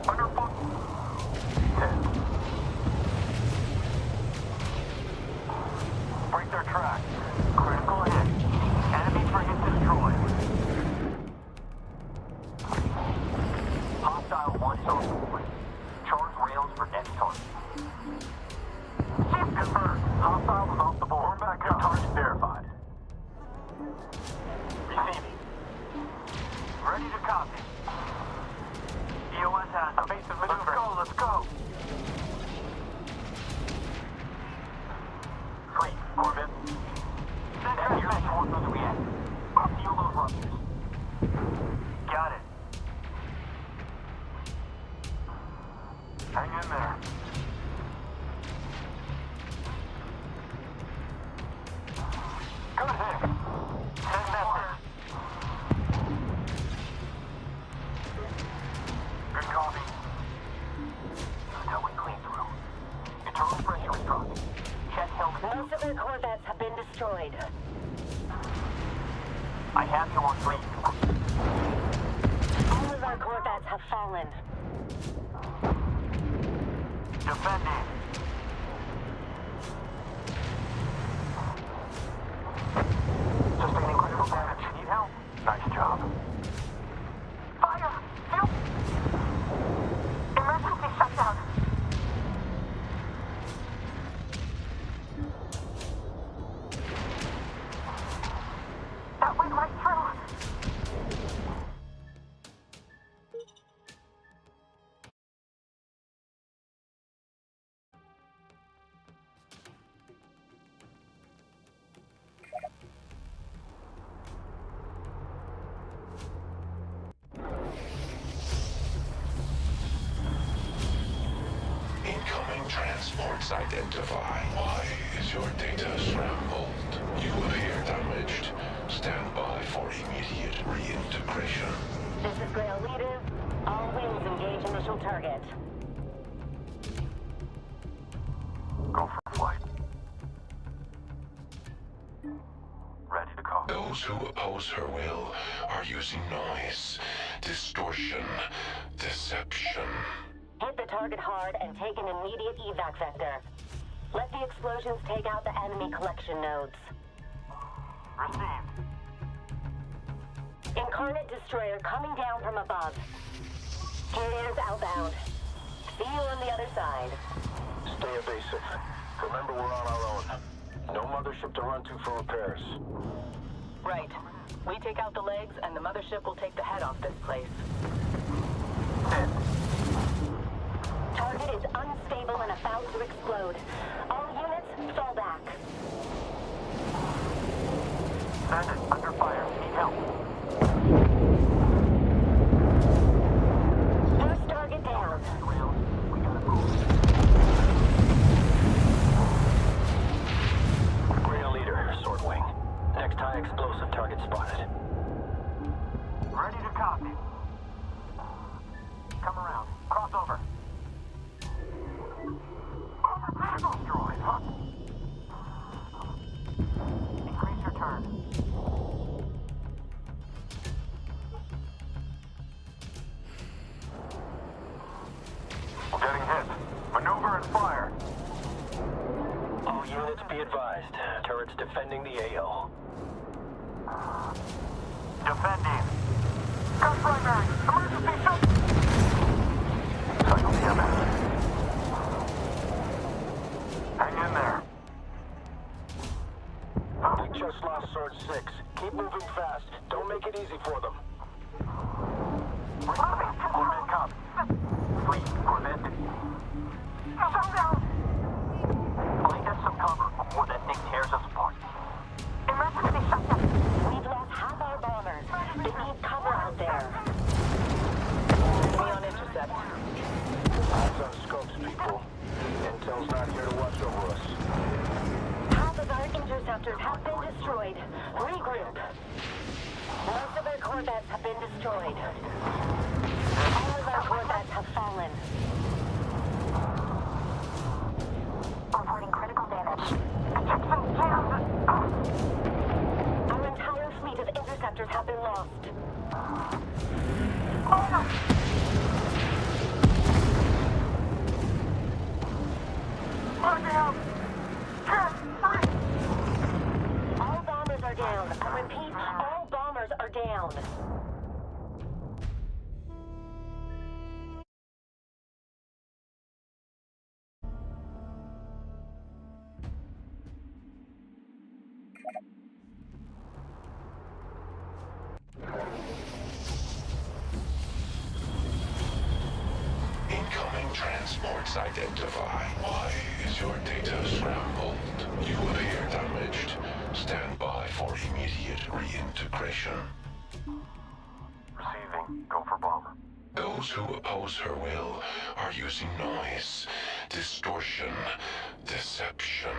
Under focus. Break their track. Critical hit. Enemy frigate destroyed. Hostile one zone complete. Charge rails for next target. Shift confirmed. Hostile was off the board. We're back up. Target verified. Receiving. Ready to copy. EOS has evasive maneuver. Let's go. Fleet, Corbin. Send your forces as we end. Seal those ruptures. Got it. Hang in there. Good hit. Send message. Good copy. Until we clean through. Internal pressure is dropping. Check helmet. Most of their corvettes have been destroyed. I have you on fleet. All of our corvettes have fallen. Defending. Sustaining critical damage. Need help? Nice job. Fire! Help! Emergency shutdown. That went right through. Incoming transports identify. Why is your data scrambled? You appear damaged. Stand by for immediate reintegration. This is Grail Leader. All wings engage initial target. Go for flight. Ready to call. Those who oppose her will are using noise, distortion, deception. Hit the target hard and take an immediate evac vector. Let the explosions take out the enemy collection nodes. Received. Incarnate Destroyer coming down from above. Carriers outbound. See you on the other side. Stay evasive. Remember, we're on our own. No mothership to run to for repairs. Right. We take out the legs, and the mothership will take the head off this place. Target is unstable and about to explode. All units, fall back. Bandit, under fire. Need help. First target down. We gotta move. fire. All units be advised. Turrets defending the AO. Defending. Gun primary. Emergency shut. Cycle TMS. Hang in there. Big just lost Sword 6. Keep moving fast. Don't make it easy for them. Corvette copy. Fleet, Corvette. Shut down. Find us some cover before that thing tears us apart. Emergency shutdown. We've lost half our bombers. They need cover out there. Enemy on intercept. Eyes on scopes, people. Intel's not here to watch over us. Half of our interceptors have been destroyed. Regroup. Most of our corvettes have been destroyed. All of our corvettes have fallen. Reporting critical damage. Our entire fleet of interceptors have been lost. Let me out. All bombers are down. I repeat, all bombers are down. Incoming transports identify. Why is your data scrambled? You appear damaged. Stand by for immediate reintegration. Receiving. Go for bomber. Those who oppose her will are using noise, distortion, deception.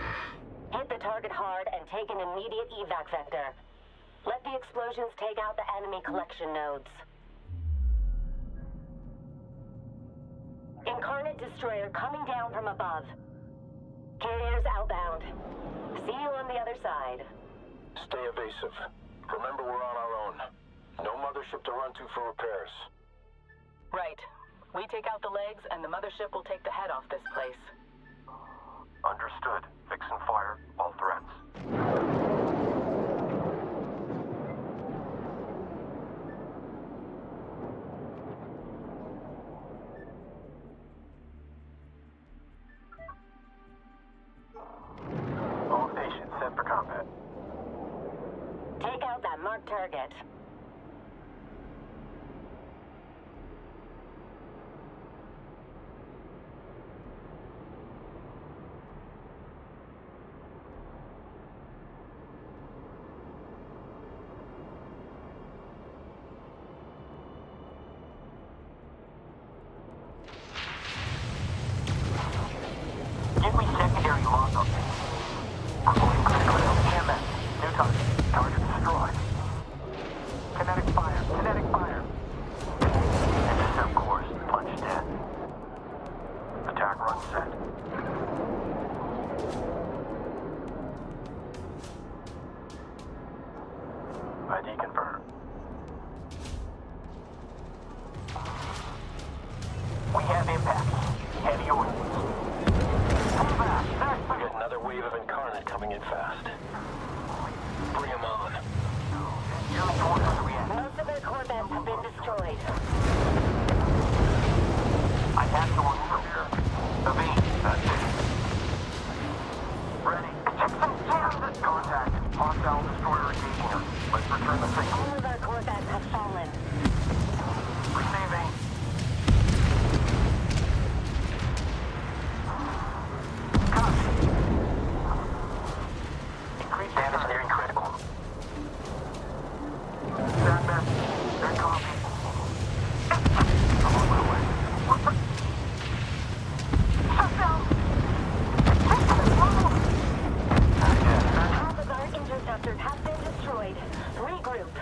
Hit the target hard and take an immediate evac vector. Let the explosions take out the enemy collection nodes. Incarnate destroyer coming down from above. Carriers outbound. See you on the other side. Stay evasive. Remember, we're on our own. No mothership to run to for repairs. Right. We take out the legs, and the mothership will take the head off this place. Understood. Fix and fire all threats. All stations set for combat. Take out that marked target. Give me secondary lockup. Reporting critical TMS. New target. Target destroyed. Kinetic fire. Kinetic fire. Intercept course. Punched in. Attack run set. ID confirmed. We have impact. Heavy ordnance. We got another wave of Incarnate coming in fast. Bring them on. Most of our corvettes have been destroyed. I have to work from here. Evade. That's it. Ready. Contact. Hostile destroyer engaging us. Let's return the signal. All of our corvettes have fallen. Receiving. Increased damage nearing critical. Sandman, they're copy. I'm on my way. Shut down! Half of our interceptors have been destroyed. Regroup.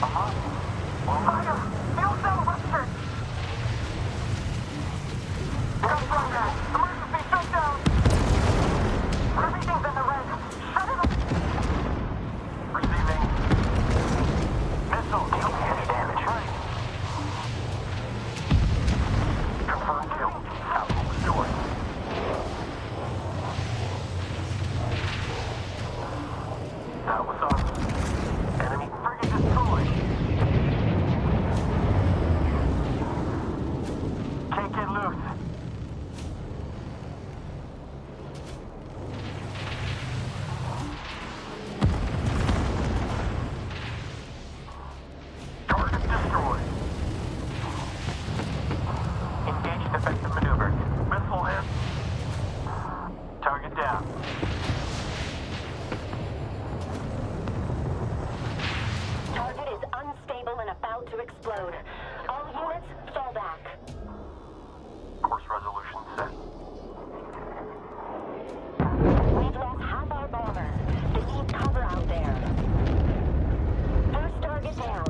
Fire! Field cell ruptured! Gun program! Emergency shutdown! Everything's in the red! Shut it up! Receiving. Missile. Any damage? Right. to explode. All units, fall back. Course resolution set. We've lost half our bombers. They need cover out there. First target down.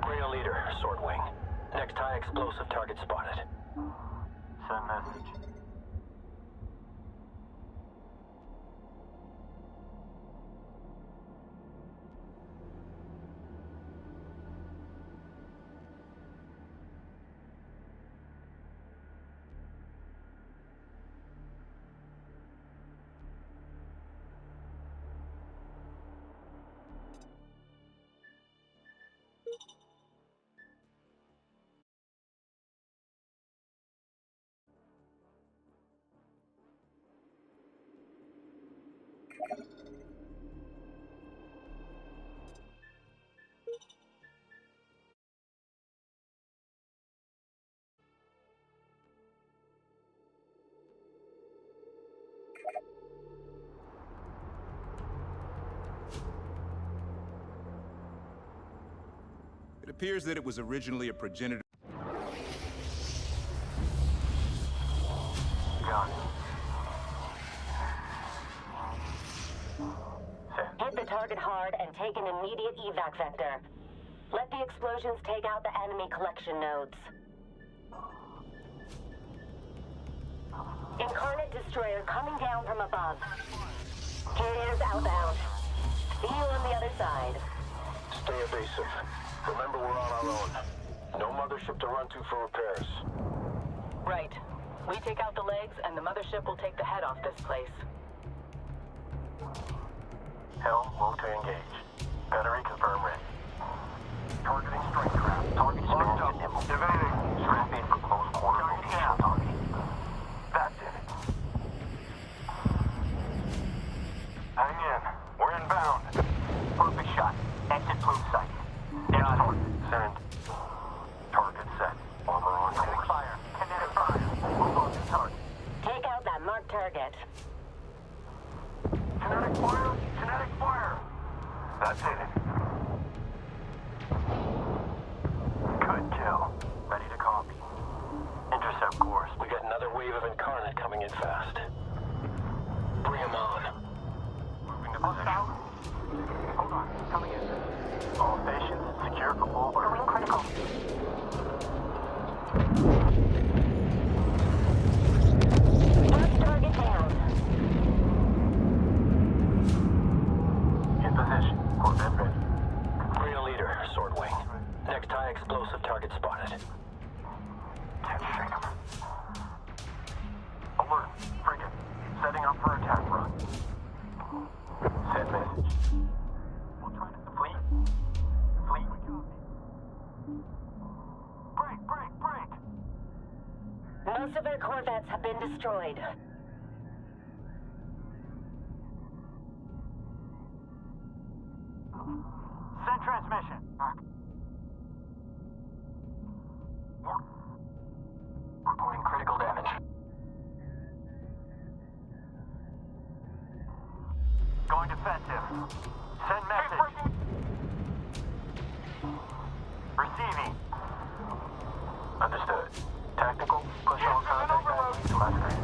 Real leader, Sword Wing. Next high explosive target spotted. Send message. It appears that it was originally a progenitor. Gun. Hit the target hard and take an immediate evac vector. Let the explosions take out the enemy collection nodes. Incarnate destroyer coming down from above. Carriers outbound. See you on the other side. Stay evasive. Remember, we're on our own. No mothership to run to for repairs. Right. We take out the legs, and the mothership will take the head off this place. Helm, low to engage. Battery confirm ready. Targeting strike craft. Target locked up. Evading. Strap in for close quarter. Target down. Target. That's it. Hang in. We're inbound. Perfect shot. Exit proof sight. Got it. Send. Target set. Armor on course. Kinetic fire. Kinetic fire. Move on to target. Take out that marked target. Kinetic fire. Kinetic fire. That's it. Good kill. Ready to copy. Intercept course. We got another wave of Incarnate coming in fast. Bring him on. Moving to position. Hold on. Coming in. All stations secure for full order. Going critical. First target down. In position. Corvette ready. Real leader, Sword Wing. Next high explosive target spotted. Can't shake him. Alert. Frigate. Setting up for attack run. Send message. We'll try to fleet. Fleet. Break, break, break! Most of their corvettes have been destroyed. Send transmission. Reporting critical damage. Going defensive. Send message. Receiving. Understood. Tactical. Push all contact to my screen.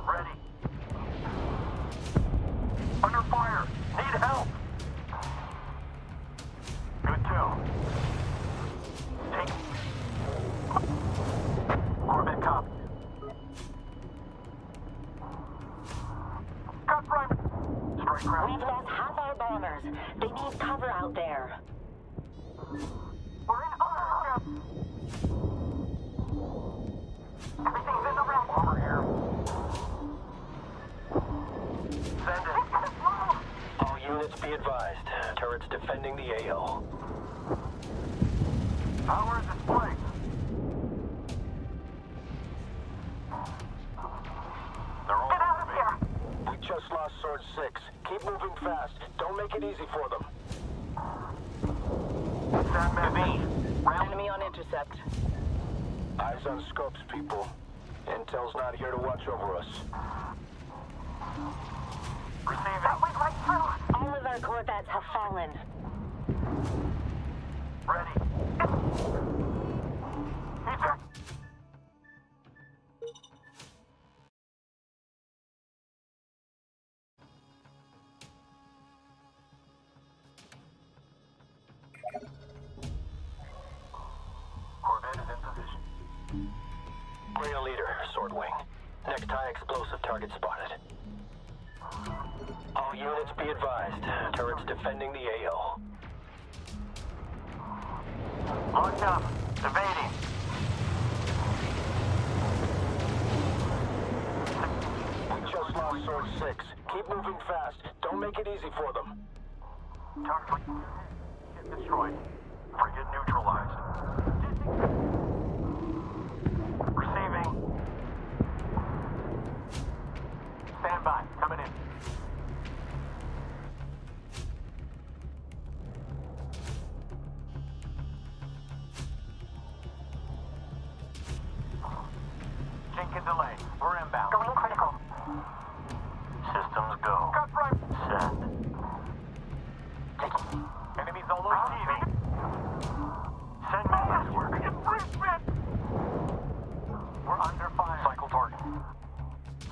Ready. Under fire. Need help. Good kill. Take. Corvette copy. Cut private. Strike craft. We've lost half our bombers. They need cover out there. We're in armor. Everything's in the red. Over here. Send it. All units be advised. Turrets defending the AO. Power is displayed. They're all. Get out of here. We just lost Sword 6. Keep moving fast. Don't make it easy for them. Send message. Enemy on intercept. Eyes on scopes, people. Intel's not here to watch over us. Ready. Eject. Corvette is in position. Rail leader, Swordwing. Necktie explosive target spotted. All units be advised. Turrets defending the AO. Launch up. Evading. We just lost Sword 6. Keep moving fast. Don't make it easy for them. Target destroyed. Frigate neutralized. Receiving. Stand by. Coming in. Jenkins delay. We're inbound. Going critical. Systems go. Cut right. Send. Enemies all over TV. Send message work. We're under fire. Cycle target.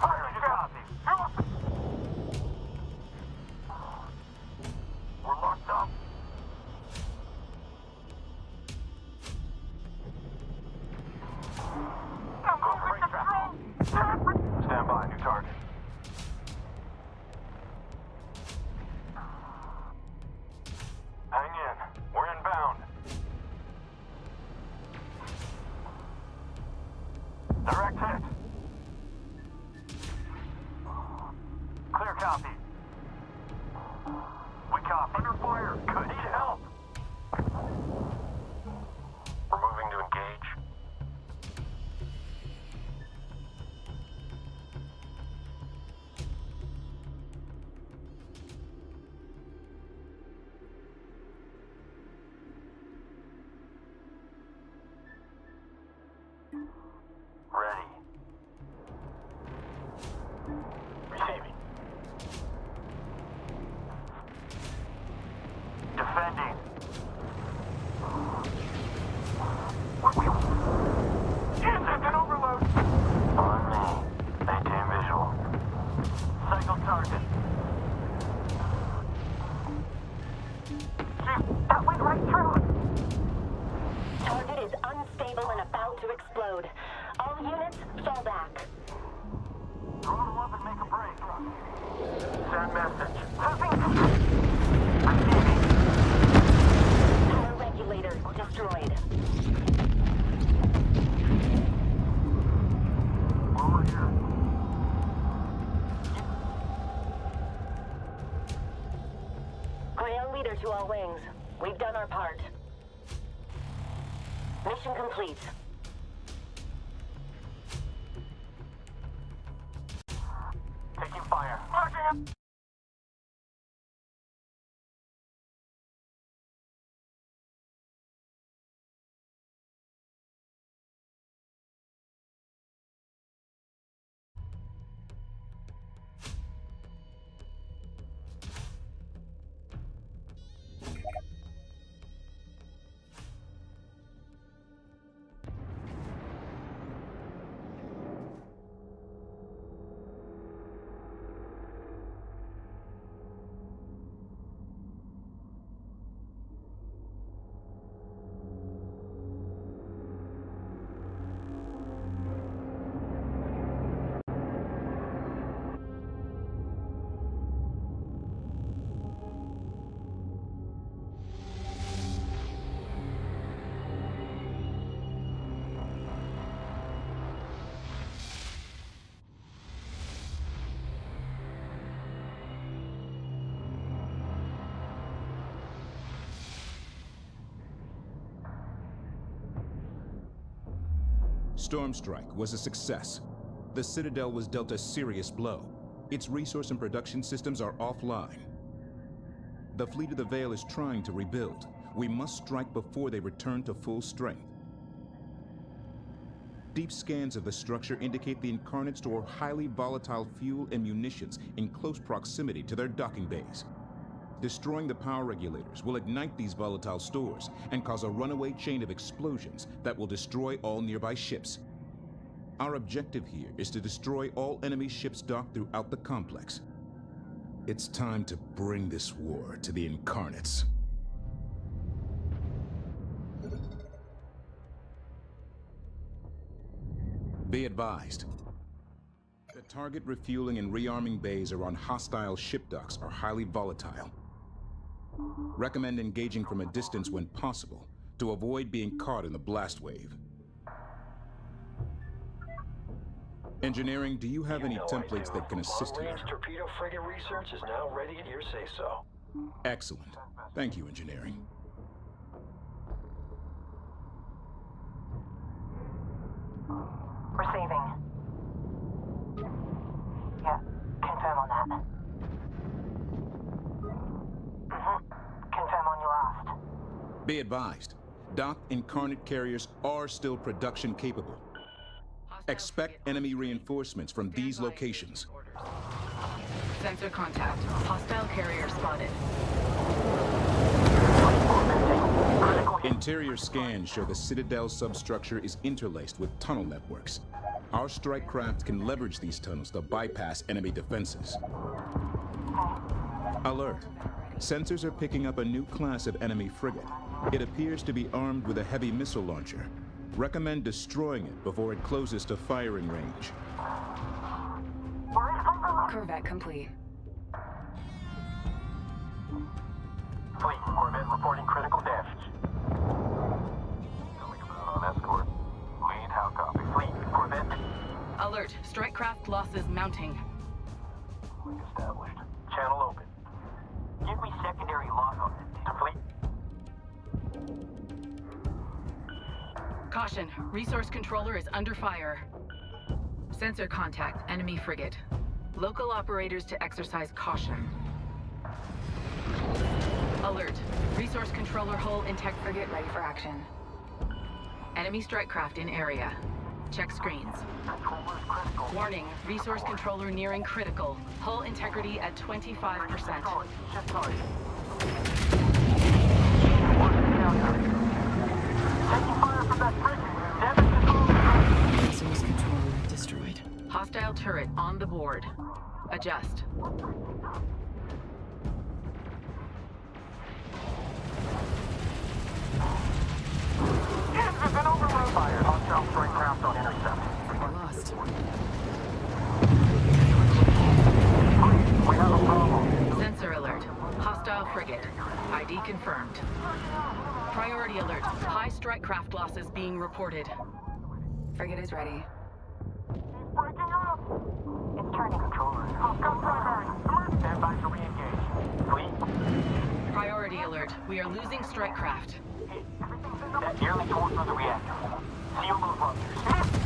Fire copy. We're locked up. Go for racetrack. Stand by. New target. Hang in. We're inbound. Direct hit. Clear copy. We copy. Under fire. Could need help. We're moving to engage. Ready. Receiving. Defending. Engine overload. On me. Maintain visual. Cycle target. That went right through. Target is unstable and about to explode. All units, fall back. Throttle up and make a break. Send message. Power regulator destroyed. Over here. Ground leader to all wings. We've done our part. Mission complete. Taking fire. Storm Strike was a success. The Citadel was dealt a serious blow. Its resource and production systems are offline. The Fleet of the Veil is trying to rebuild. We must strike before they return to full strength. Deep scans of the structure indicate the Incarnates store highly volatile fuel and munitions in close proximity to their docking bays. Destroying the power regulators will ignite these volatile stores and cause a runaway chain of explosions that will destroy all nearby ships. Our objective here is to destroy all enemy ships docked throughout the complex. It's time to bring this war to the Incarnates. Be advised. The target refueling and rearming bays around hostile ship docks are highly volatile. Recommend engaging from a distance when possible to avoid being caught in the blast wave. Engineering, do you have any templates that can assist here? Long-range torpedo frigate research is now ready at your say-so. Excellent. Thank you, Engineering. Receiving. Yeah, confirm on that. Confirm on your last. Be advised, docked Incarnate carriers are still production capable. Expect enemy reinforcements from these locations. Sensor contact. Hostile carrier spotted. Interior scans show the Citadel substructure is interlaced with tunnel networks. Our strike craft can leverage these tunnels to bypass enemy defenses. Alert. Sensors are picking up a new class of enemy frigate. It appears to be armed with a heavy missile launcher. Recommend destroying it before it closes to firing range. Corvette complete. Fleet, Corvette reporting critical damage. Going about on escort. Lead, how copy? Fleet, Corvette. Alert. Strike craft losses mounting. Established. Channel open. Give me secondary lock on it. Fleet. Caution. Resource controller is under fire. Sensor contact. Enemy frigate. Local operators to exercise caution. Alert. Resource controller hull intact. Frigate ready for action. Enemy strike craft in area. Check screens. Warning. Resource controller nearing critical. Hull integrity at 25%. Resource controller destroyed. Hostile turret on the board. Adjust. An overload fire. Hostile strike craft on intercept. We're lost. We have a problem. Sensor alert. Hostile frigate. ID confirmed. Priority alert. High strike craft losses being reported. Frigate is ready. Breaking up. It's turning. Controllers. Got primary. Stand by to re-engage. Fleet. Priority alert. We are losing strike craft. That nearly torques on the reactor. Seal those ruptures.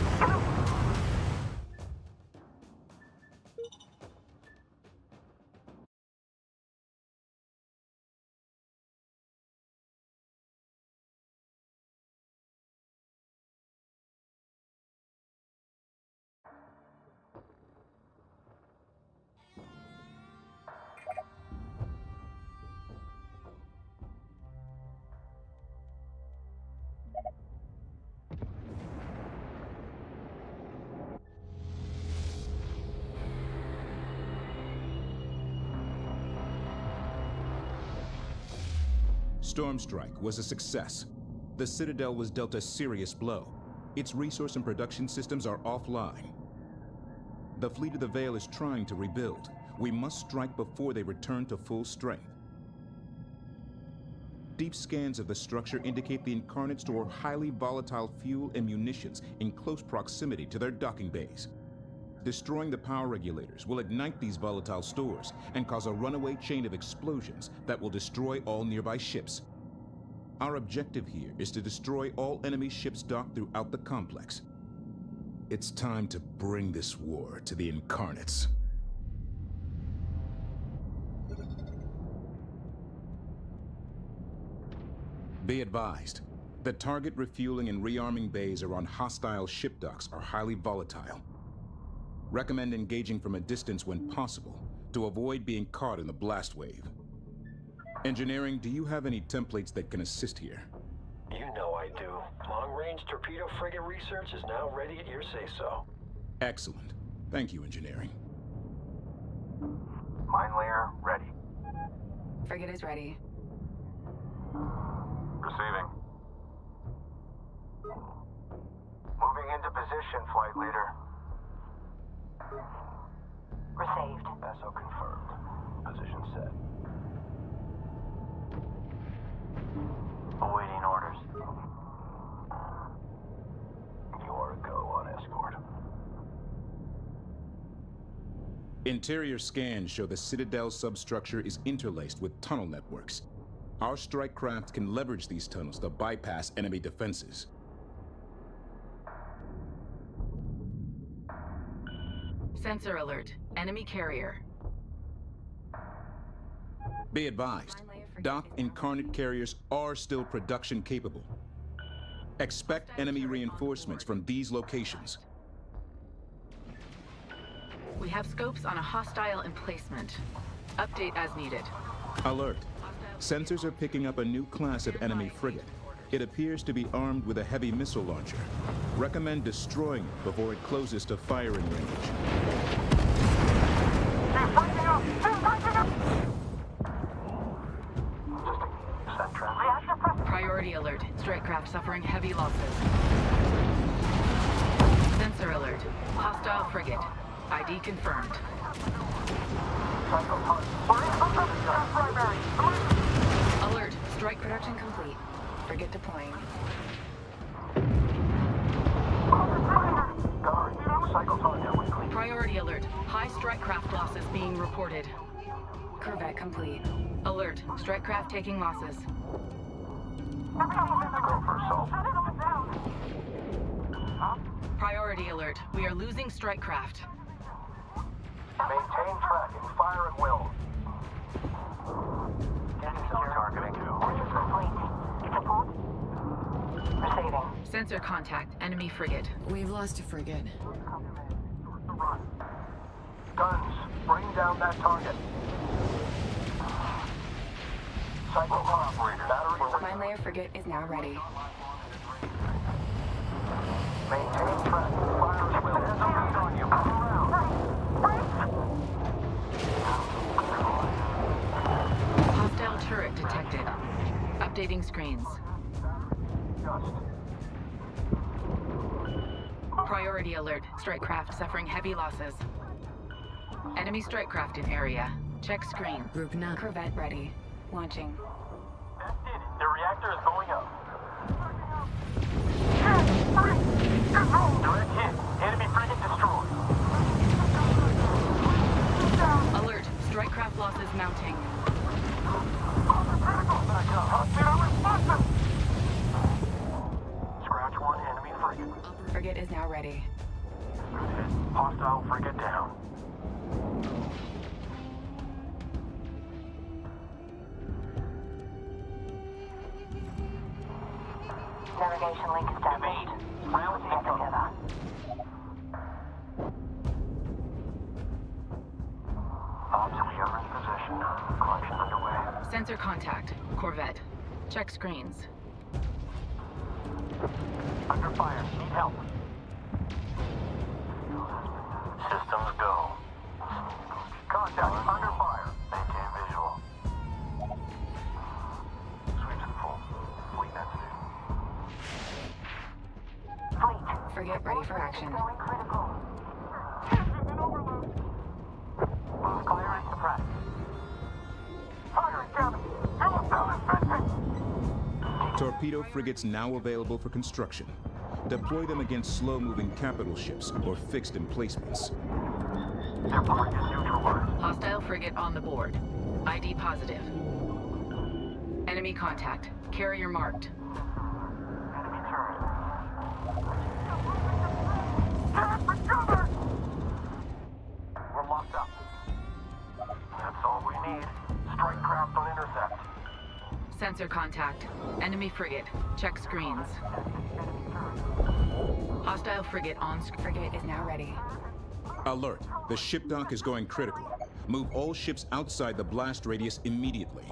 Storm Strike was a success. The Citadel was dealt a serious blow. Its resource and production systems are offline. The Fleet of the Veil is trying to rebuild. We must strike before they return to full strength. Deep scans of the structure indicate the Incarnates store highly volatile fuel and munitions in close proximity to their docking bays. Destroying the power regulators will ignite these volatile stores and cause a runaway chain of explosions that will destroy all nearby ships. Our objective here is to destroy all enemy ships docked throughout the complex. It's time to bring this war to the Incarnates. Be advised, the target refueling and rearming bays around hostile ship docks are highly volatile. Recommend engaging from a distance when possible to avoid being caught in the blast wave. Engineering, do you have any templates that can assist here? You know I do. Long-range torpedo frigate research is now ready at your say-so. Excellent. Thank you, Engineering. Mine layer ready. Frigate is ready. Receiving. Moving into position, flight leader. Received. SO confirmed. Position set. Awaiting orders. You are a go on escort. Interior scans show the Citadel substructure is interlaced with tunnel networks. Our strike craft can leverage these tunnels to bypass enemy defenses. Sensor alert. Enemy carrier. Be advised, Dock Incarnate carriers are still production capable. Expect enemy reinforcements from these locations. We have scopes on a hostile emplacement. Update as needed. Alert. Sensors are picking up a new class of enemy frigate. It appears to be armed with a heavy missile launcher. Recommend destroying it before it closes to firing range. Priority alert. Strike craft suffering heavy losses. Sensor alert. Hostile frigate. ID confirmed. Alert. Strike Production complete. Frigate deploying. Priority alert. High strike craft losses being reported. Corvette complete. Alert. Strike craft taking losses. Priority alert. We are losing strike craft. Maintain tracking. Fire at will. Targeting. Receiving. Sensor contact. Enemy frigate. We've lost a frigate. Guns. Bring down that target. Cycle operator. Battery. Mine layer frigate is now ready. Maintain tracking. Fire at will. On you. Hostile turret detected. Updating screens. Priority alert. Strike craft suffering heavy losses. Enemy strike craft in area. Check screen. Group 9. Corvette ready. Launching. The reactor is going up. Direct hit. Enemy frigate destroyed. Alert. Strike craft losses mounting. Scratch one enemy frigate. Frigate is now ready. Hostile frigate down. Navigation link established. Round Get together. Ops, we are in position. Collection underway. Sensor contact. Corvette. Check screens. Under fire. Need help. Systems go. Contact. Under fire. Maintain visual. Sweeps in full. Fleet sensitive. Fleet. Frigate ready for action. Going critical. Clear and suppressed. Fire incoming. Fuel cell is venting. Torpedo frigates now available for construction. Deploy them against slow-moving capital ships or fixed emplacements. Their point is neutralized. Hostile frigate on the board. ID positive. Enemy contact. Carrier marked. Enemy turret. Recover! We're locked up. That's all we need. Strike craft on intercept. Sensor contact. Enemy frigate. Check screens. Hostile frigate on Frigate is now ready. Alert. The ship dock is going critical. Move all ships outside the blast radius immediately.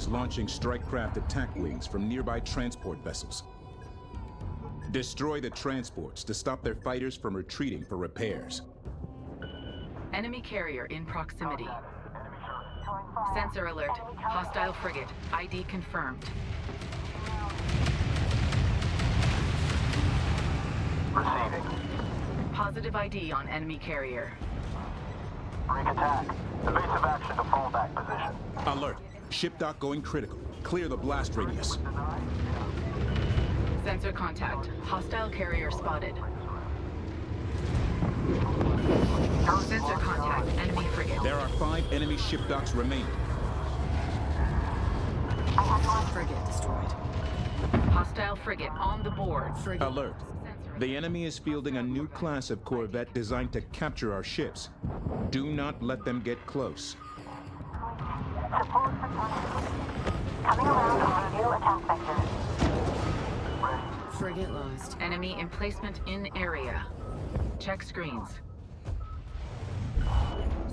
is launching strike craft attack wings from nearby transport vessels. Destroy the transports to stop their fighters from retreating for repairs. Enemy carrier in proximity. Sensor alert. Hostile frigate. ID confirmed. Receiving. Positive ID on enemy carrier. Break attack. Evasive action to fallback position. Alert. Ship dock going critical. Clear the blast radius. Sensor contact. Hostile carrier spotted. Sensor contact. Enemy frigate. There are 5 enemy ship docks remaining. Frigate destroyed. Hostile frigate on the board. Frigate. Alert. The enemy is fielding a new class of corvette designed to capture our ships. Do not let them get close. Support for coming around on new attack vector. Frigate lost. Enemy emplacement in area. Check screens.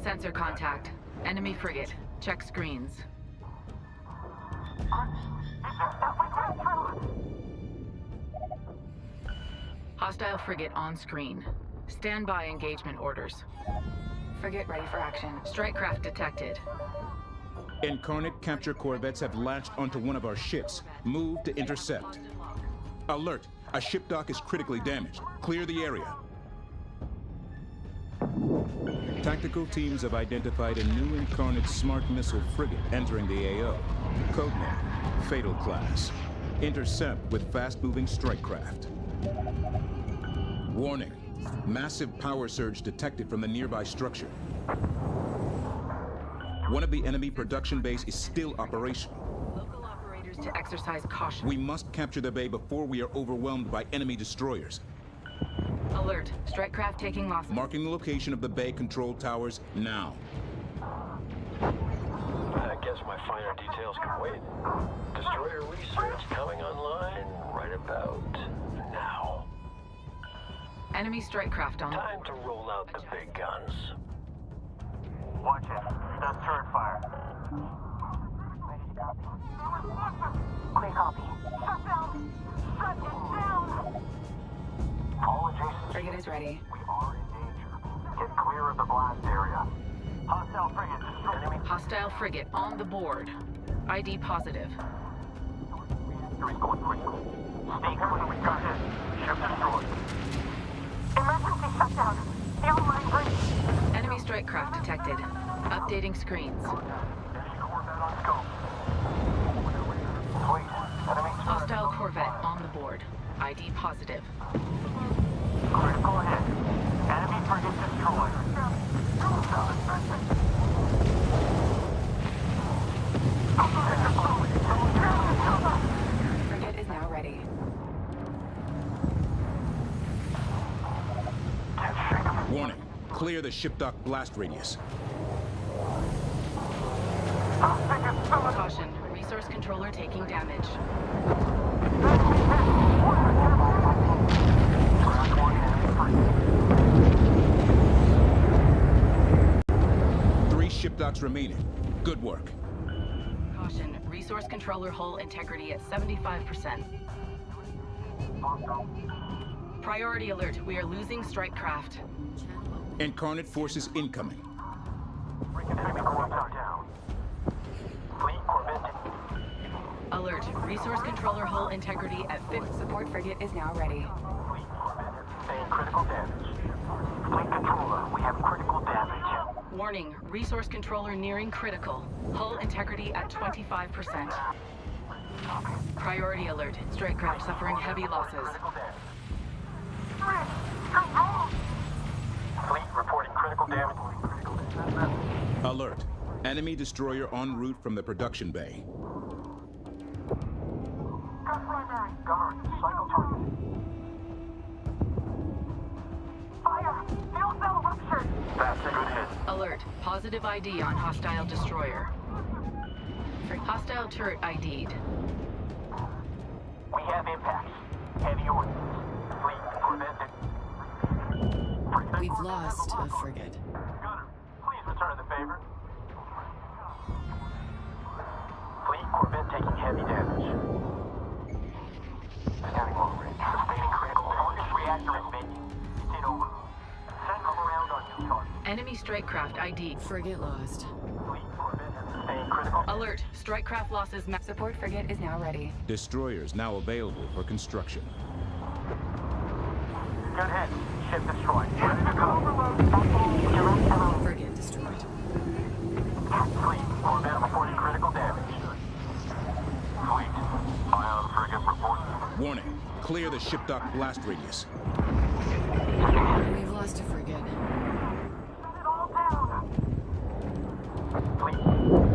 Sensor contact. Enemy frigate. Check screens. Hostile frigate on screen. Stand by engagement orders. Frigate ready for action. Strike craft detected. Incarnate capture corvettes have latched onto one of our ships. Move to intercept. Alert! A ship dock is critically damaged. Clear the area. Tactical teams have identified a new Incarnate smart missile frigate entering the AO. Codename, Fatal Class. Intercept with fast-moving strike craft. Warning. Massive power surge detected from the nearby structure. One of the enemy production bays is still operational. Local operators to exercise caution. We must capture the bay before we are overwhelmed by enemy destroyers. Alert. Strike craft taking losses. Marking the location of the bay control towers now. I guess my finer details can wait. Destroyer research coming online right about now. Enemy strike craft on. Time to roll out the big guns. Watch it. That's turret fire. Clear copy. Shut down! Shut it down! All adjacent Frigate is ready. We are in danger. Get clear of the blast area. Hostile frigate destroyed. Enemy Hostile frigate on the board. ID positive. reactor is going critical. Stay clear. We got hit. Ship destroyed. Emergency shutdown. The online breach. Enemy strike craft detected. Updating screens. Enemy corvette on scope. Fleet. Enemy turret. Hostile corvette on the board. ID positive. Critical hit. Enemy frigate destroyed. Frigate is now ready. Warning. Clear the ship dock blast radius. Caution. Resource controller taking damage. Three ship docks remaining. Good work. Caution. Resource controller hull integrity at 75%. Priority alert. We are losing strike craft. Incarnate forces incoming. Enemy corvette down. Fleet corvette. Alert. Resource controller hull integrity at 50. Support frigate is now ready. Fleet corvette sustained critical damage. Fleet controller, we have critical damage. Warning. Resource controller nearing critical. Hull integrity at 25%. Priority alert. Strike craft suffering heavy losses. Fleet reporting critical damage. Alert. Enemy destroyer en route from the production bay. Gun primary. Gunnery, cycle target. Fire! Fuel cell ruptured! That's a good hit. Alert. Positive ID on hostile destroyer. Hostile turret ID'd. We have impacts. Heavy ordnance. Fleet prevented. We've lost a frigate. Gunner, please return the favor. Fleet corvette Enemy strike craft ID. Frigate lost. Fleet Corvette has sustained critical... Alert. Strike craft losses. Support frigate is now ready. Destroyers now available for construction. Good hit. Ship destroyed. Ready to go. Frigate destroyed. Fleet Corvette reporting critical damage. Fleet. Ion frigate reporting. Warning. Clear the ship dock blast radius. We've lost a frigate.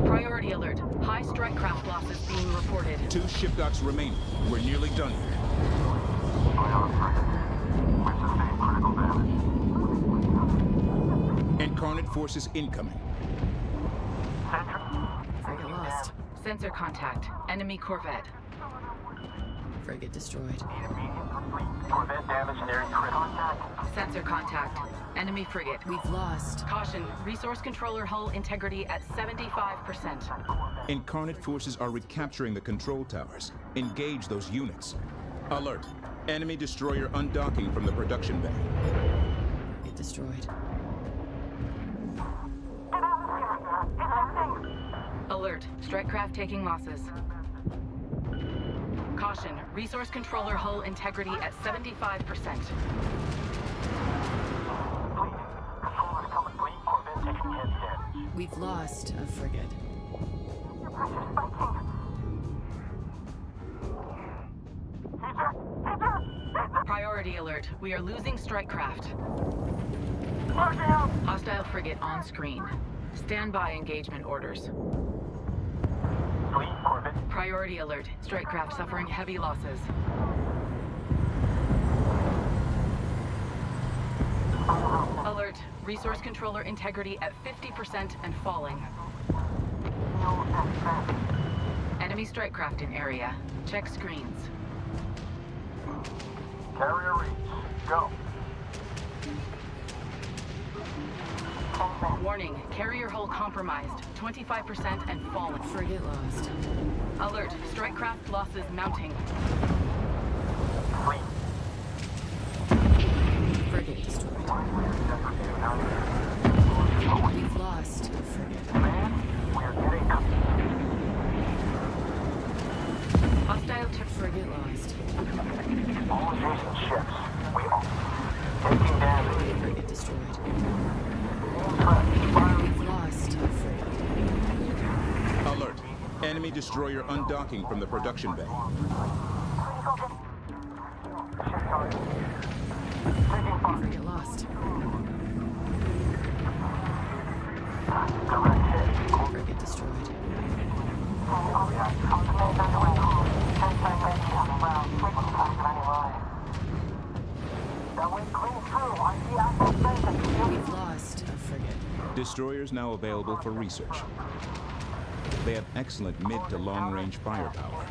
Priority alert. High strike craft losses being reported. 2 ship docks remaining. We're nearly done here. Ion frigate. We've sustained critical damage. Incarnate forces incoming. Sentry. Frigate lost. Sensor contact. Enemy corvette. Frigate destroyed. Need immediate fleet. Corvette damage nearing critical. Contact. Sensor contact. Enemy frigate. We've lost. Caution. Resource controller hull integrity at 75%. Incarnate forces are recapturing the control towers. Engage those units. Alert. Enemy destroyer undocking from the production bay. Frigate destroyed. Alert. Strike craft taking losses. Caution. Resource controller hull integrity at 75%. We've lost a frigate. Priority alert. We are losing strike craft. Hostile frigate on screen. Standby engagement orders. Fleet Corvette. Priority alert. Strike craft suffering heavy losses. Alert. Resource controller integrity at 50% and falling. Enemy strike craft in area. Check screens. Carrier reach. Go. Warning. Carrier hull compromised. 25% and falling. Frigate lost. Alert. Strike craft losses mounting. Fleet. Frigate destroyed. We've lost a frigate. Man, we are getting up. Hostile took Frigate lost. All adjacent ships. We are taking damage. Frigate destroyed. Fire. We've lost a frigate. Alert. Enemy destroyer undocking from the production bay. Frigate lost. Frigate destroyed. We've lost a frigate. Destroyers now available for research. They have excellent mid to long-range firepower.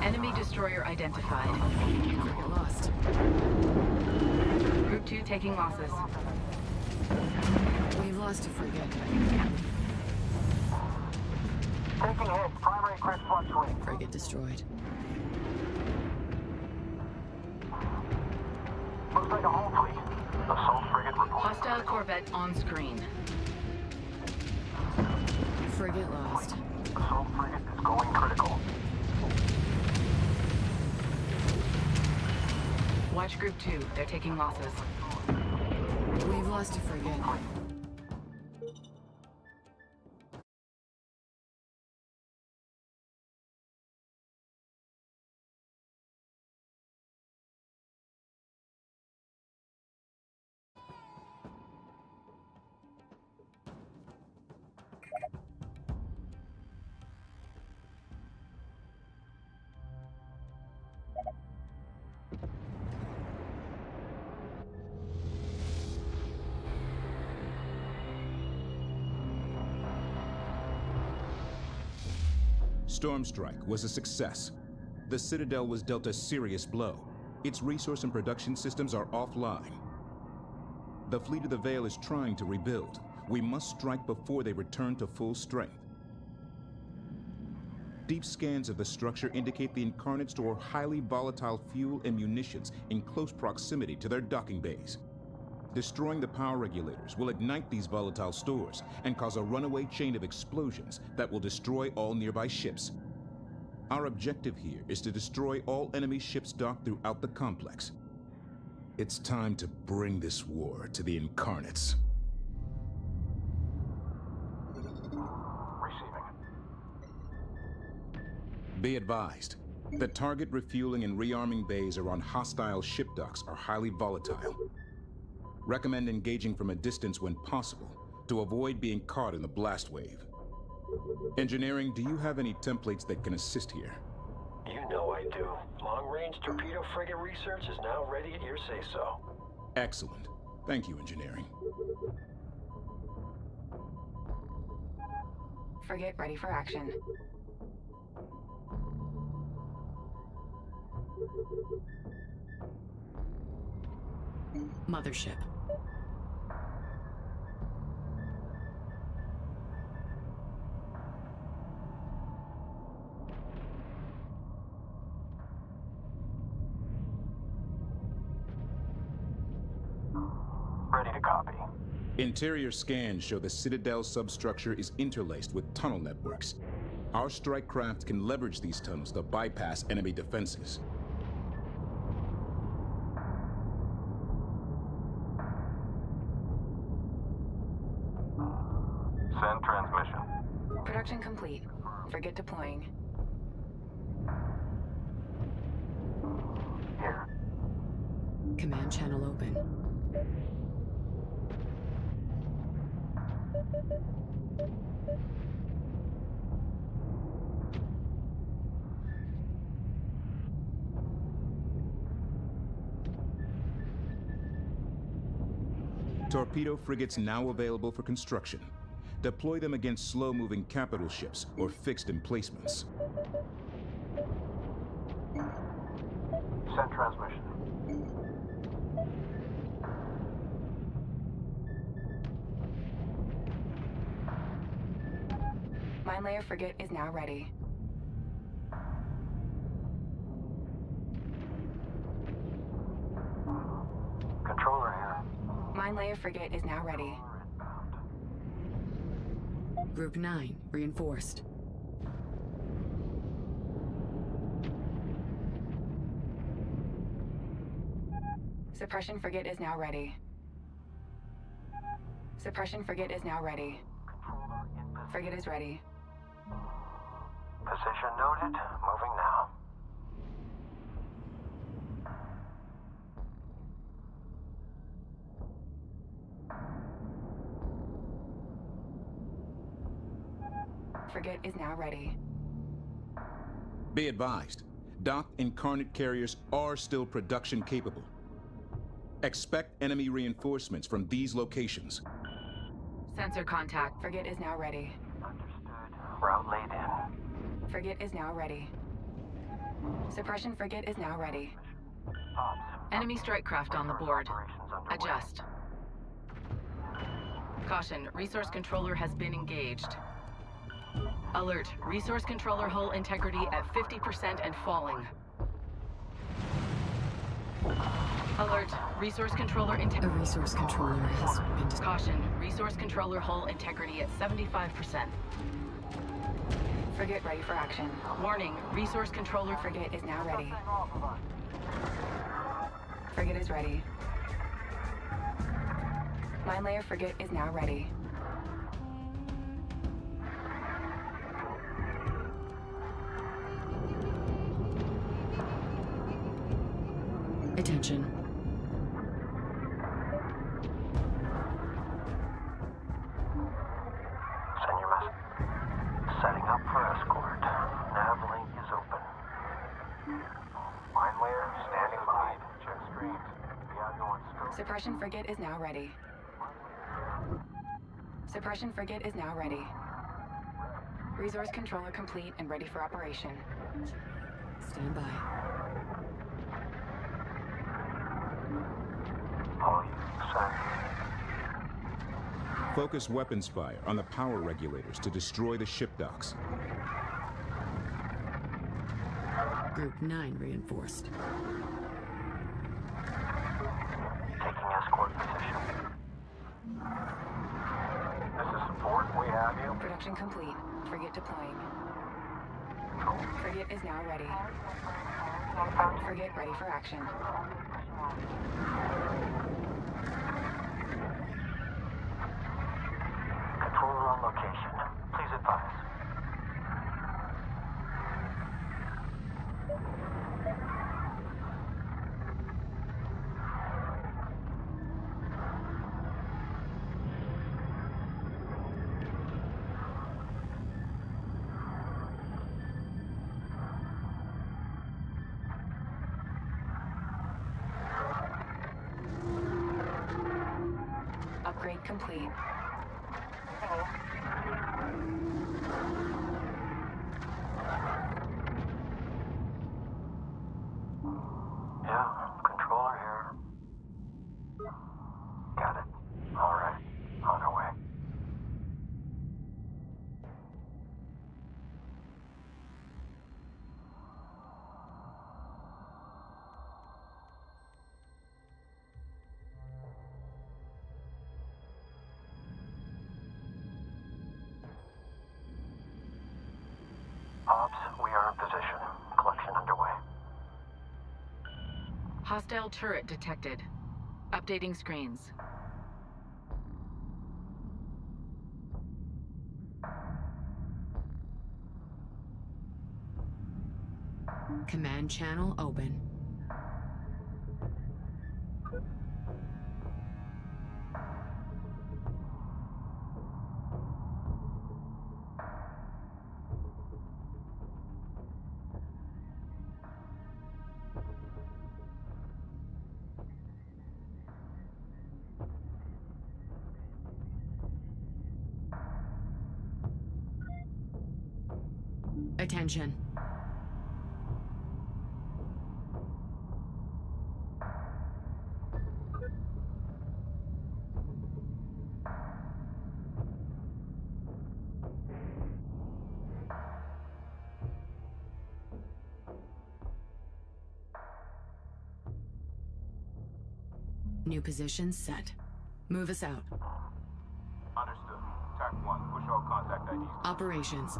enemy destroyer identified. Frigate lost. Group 2 taking losses. We've lost a frigate. Taking hits. Primary crit fluctuating. Frigate destroyed. Looks like a whole fleet. Assault frigate report. Hostile corvette on screen. Frigate lost. Assault frigate is going critical. Watch Group 2. They're taking losses. We've lost a frigate. Storm Strike was a success. The Citadel was dealt a serious blow. Its resource and production systems are offline. The Fleet of the Veil is trying to rebuild. We must strike before they return to full strength. Deep scans of the structure indicate the Incarnate store highly volatile fuel and munitions in close proximity to their docking bays. Destroying the power regulators will ignite these volatile stores and cause a runaway chain of explosions that will destroy all nearby ships. Our objective here is to destroy all enemy ships docked throughout the complex. It's time to bring this war to the Incarnates. Receiving. Be advised, the target refueling and rearming bays around hostile ship docks are highly volatile. Recommend engaging from a distance when possible to avoid being caught in the blast wave. Engineering, do you have any templates that can assist here? You know I do. Long-range torpedo frigate research is now ready at your say-so. Excellent. Thank you, Engineering. Frigate ready for action. Mothership. Ready to copy. Interior scans show the Citadel substructure is interlaced with tunnel networks. Our strike craft can leverage these tunnels to bypass enemy defenses. Send transmission. Production complete. Frigate deploying. Here. Command channel open. Torpedo frigates now available for construction. Deploy them against slow-moving capital ships or fixed emplacements. Send transmission. Mine layer frigate is now ready. Controller here. Mine layer frigate is now ready. Group 9, reinforced. Suppression frigate is now ready. Suppression frigate is now ready. Frigate is ready. Position noted. Moving now. Frigate is now ready. Be advised, docked Incarnate carriers are still production capable. Expect enemy reinforcements from these locations. Sensor contact. Frigate is now ready. Understood. Route laid in. Frigate is now ready. Suppression frigate is now ready. Ops. Enemy strike craft on the board. Operations underway. Adjust. Caution, resource controller has been engaged. Alert, resource controller hull integrity at 50% and falling. Alert, resource controller A integrity. resource controller has been Caution, resource controller hull integrity at 75%. Frigate ready for action. Warning, resource controller Frigate is now ready. Frigate is ready. Mine layer frigate is now ready. Attention. Send your message. Setting up for escort. Nav link is open. Mine layer standing by. Check screens. The other one's still. Suppression frigate is now ready. Suppression frigate is now ready. Resource controller complete and ready for operation. Stand by. All you send. Focus weapons fire on the power regulators to destroy the ship docks. Group 9 reinforced. Taking escort position. This is support. We have you. Production complete. Frigate deploying. Frigate is now ready. Frigate ready for action. Controller on location. Please advise. Upgrade complete. Yeah, controller here. Got it. All right. On our way. Ops, we are in position. Collection underway. Hostile turret detected. Updating screens. Command channel open. Attention. New position set. Move us out. Understood. TAC 1, push all contact IDs. Operations.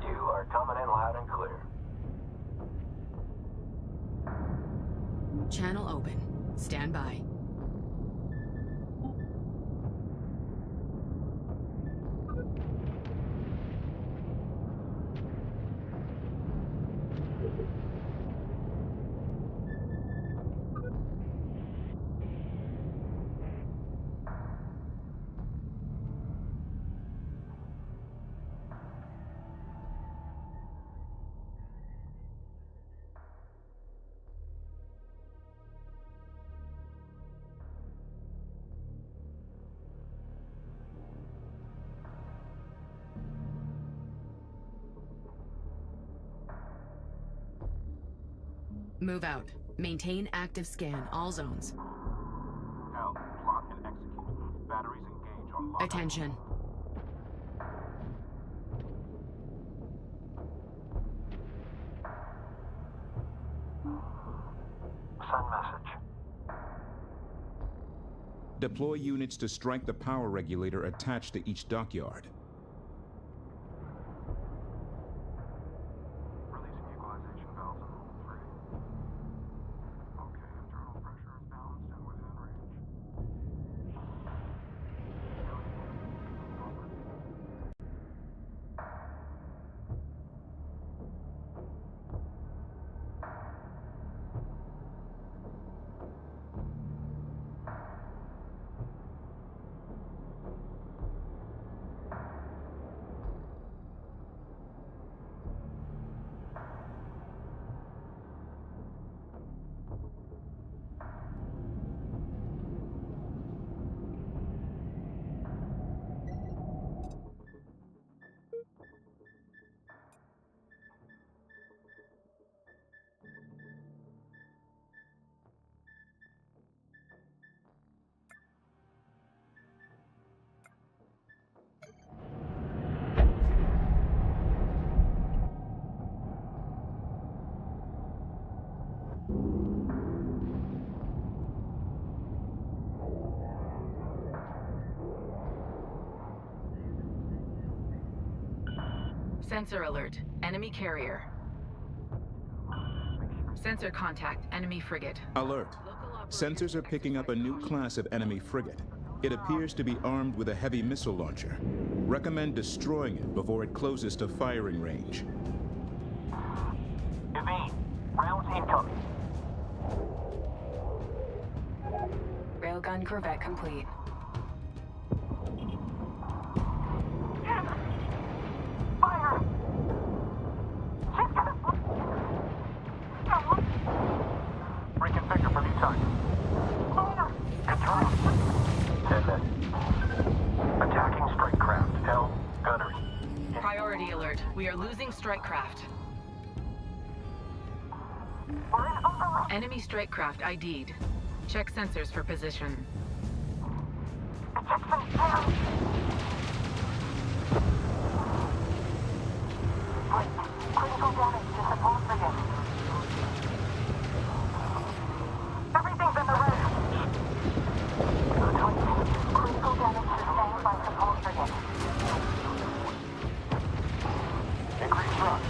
You are coming in loud and clear. Channel open. Stand by. Move out. Maintain active scan, all zones. L, plot and execute. Batteries engage on lock. Attention. Send message. Deploy units to strike the power regulator attached to each dockyard. Releasing equalization valves in hold 3. Okay, internal pressure is balanced and within range. Sensor alert. Enemy carrier. Sensor contact. Enemy frigate. Alert. Sensors are picking up a new class of enemy frigate. It appears to be armed with a heavy missile launcher. Recommend destroying it before it closes to firing range. Evade. Rounds incoming. Railgun corvette complete. Fire! She's gonna... Reconfigure for new target. Control. 10 minutes. Attacking strike craft. Hell, gunnery. Priority alert. We are losing strike craft. Enemy strike craft ID'd. Check sensors for position. Critical damage to support frigate. Everything's in the red. Critical damage sustained by support frigate. Increase thrust.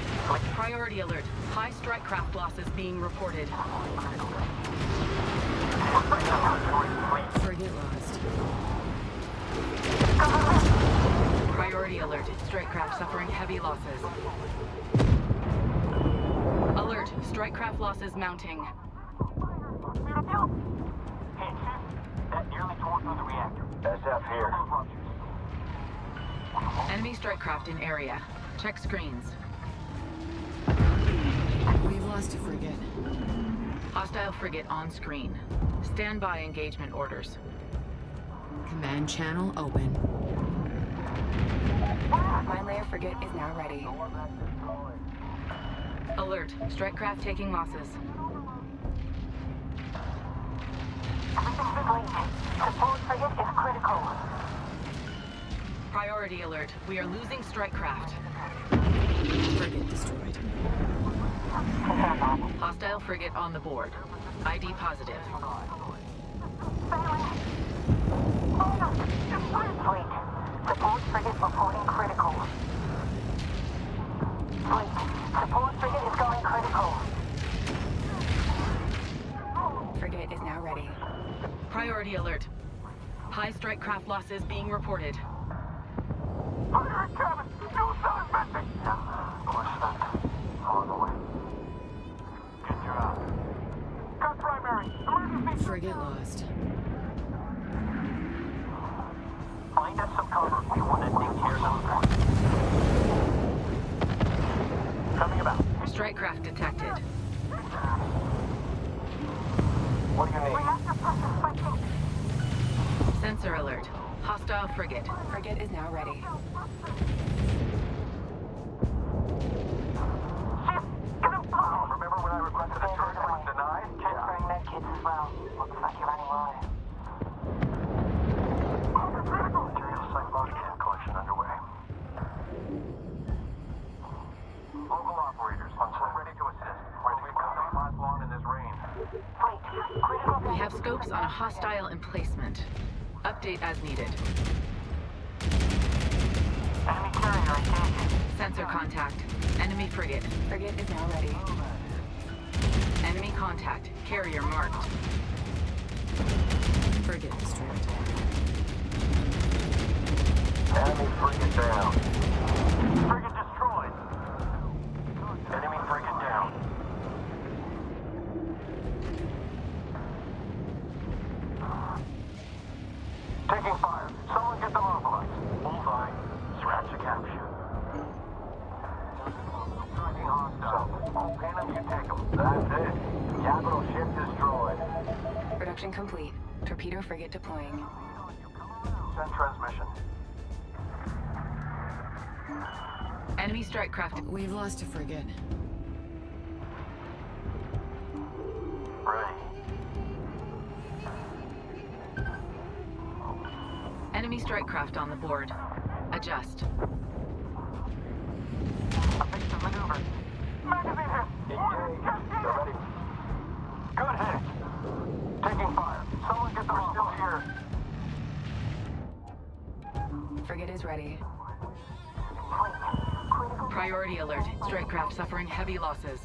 Priority alert. High strike craft losses being reported. Frigate lost. Priority alert. Strike craft suffering heavy losses. Alert. Strike craft losses mounting. That nearly tore through the reactor. SF here. Enemy strike craft in area. Check screens. We've lost a frigate. Hostile frigate on screen. Standby engagement orders. Command channel open. Mine layer frigate is now ready. Alert. Strike craft taking losses. Support frigate is critical. Priority alert. We are losing strike craft. Frigate destroyed. Hostile frigate on the board. ID positive. Fleet. Support frigate reporting critical. Fleet. Support frigate is going critical. Frigate is now ready. Priority alert. High strike craft losses being reported. Fire cabin! No southern missing! On the way. Good job. Got primary. Emergency! Frigate lost. Find us some cover. We want to take care of those. Coming about. Strike craft detected. What do you need? Sensor alert. Hostile frigate. Frigate is now ready. Remember when I requested a charge and was denied? Transferring med kits as well. Looks like you're running low. Material site lockdown collection underway. Local operators on site ready to assist. We cannot last long in this rain. We have scopes on a hostile emplacement. Update as needed. Enemy carrier engaged. Sensor contact. Enemy frigate. Frigate is now ready. Enemy contact. Carrier marked. Frigate destroyed. Enemy frigate down. Frigate destroyed. Enemy frigate down. Taking fire. Someone get them mobilized. Bullseye. Scratch the capture. Tracking hostile. All pin them, you take them. That's it. Capital ship destroyed. Production complete. Torpedo frigate deploying. Send transmission. Enemy strike craft. We've lost a frigate. Ready. Enemy strike craft on the board. Adjust. Effective maneuver. Magazine hit. Engage. They're ready. Good hit. Taking fire. Someone get them still here. Frigate is ready. Priority alert. Strike craft suffering heavy losses.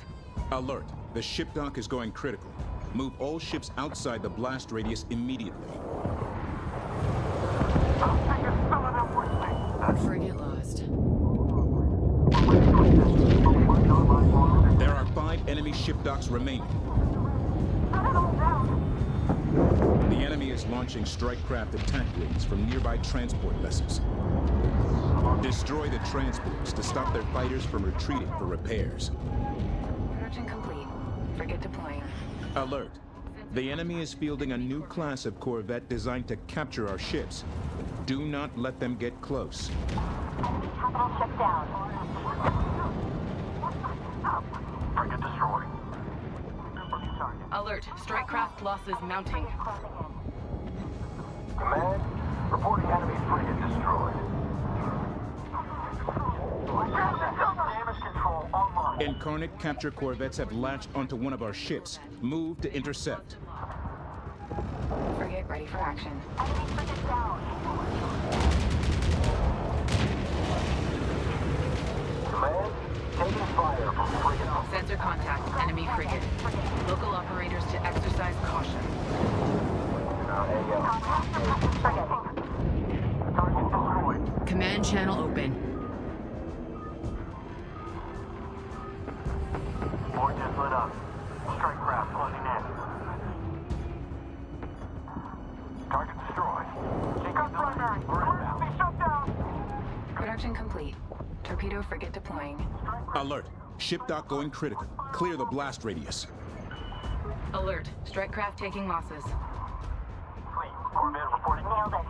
Alert. The ship dock is going critical. Move all ships outside the blast radius immediately. Frigate lost. There are 5 enemy ship docks remaining. The enemy is launching strike craft attack wings from nearby transport vessels. Destroy the transports to stop their fighters from retreating for repairs. Production complete. Frigate deploying. Alert. The enemy is fielding a new class of corvette designed to capture our ships. Do not let them get close. Capital ship down. Frigate destroyed. Alert. Strike craft losses mounting. Command, reporting enemy frigate destroyed. Damage control online. Incarnate capture corvettes have latched onto one of our ships. Move to intercept. Frigate ready for action. Enemy frigate down. Command, taking fire from frigate. Sensor contact. Enemy frigate. Local operators to exercise caution. Target destroyed. Command channel open. Board just lit up. Strike craft closing in. Target destroyed. Got primary. Be shut down. Production complete. Torpedo frigate deploying. Alert. Ship dock going critical. Clear the blast radius. Alert. Strike craft taking losses. Fleet, Corvette reporting. Nailed it.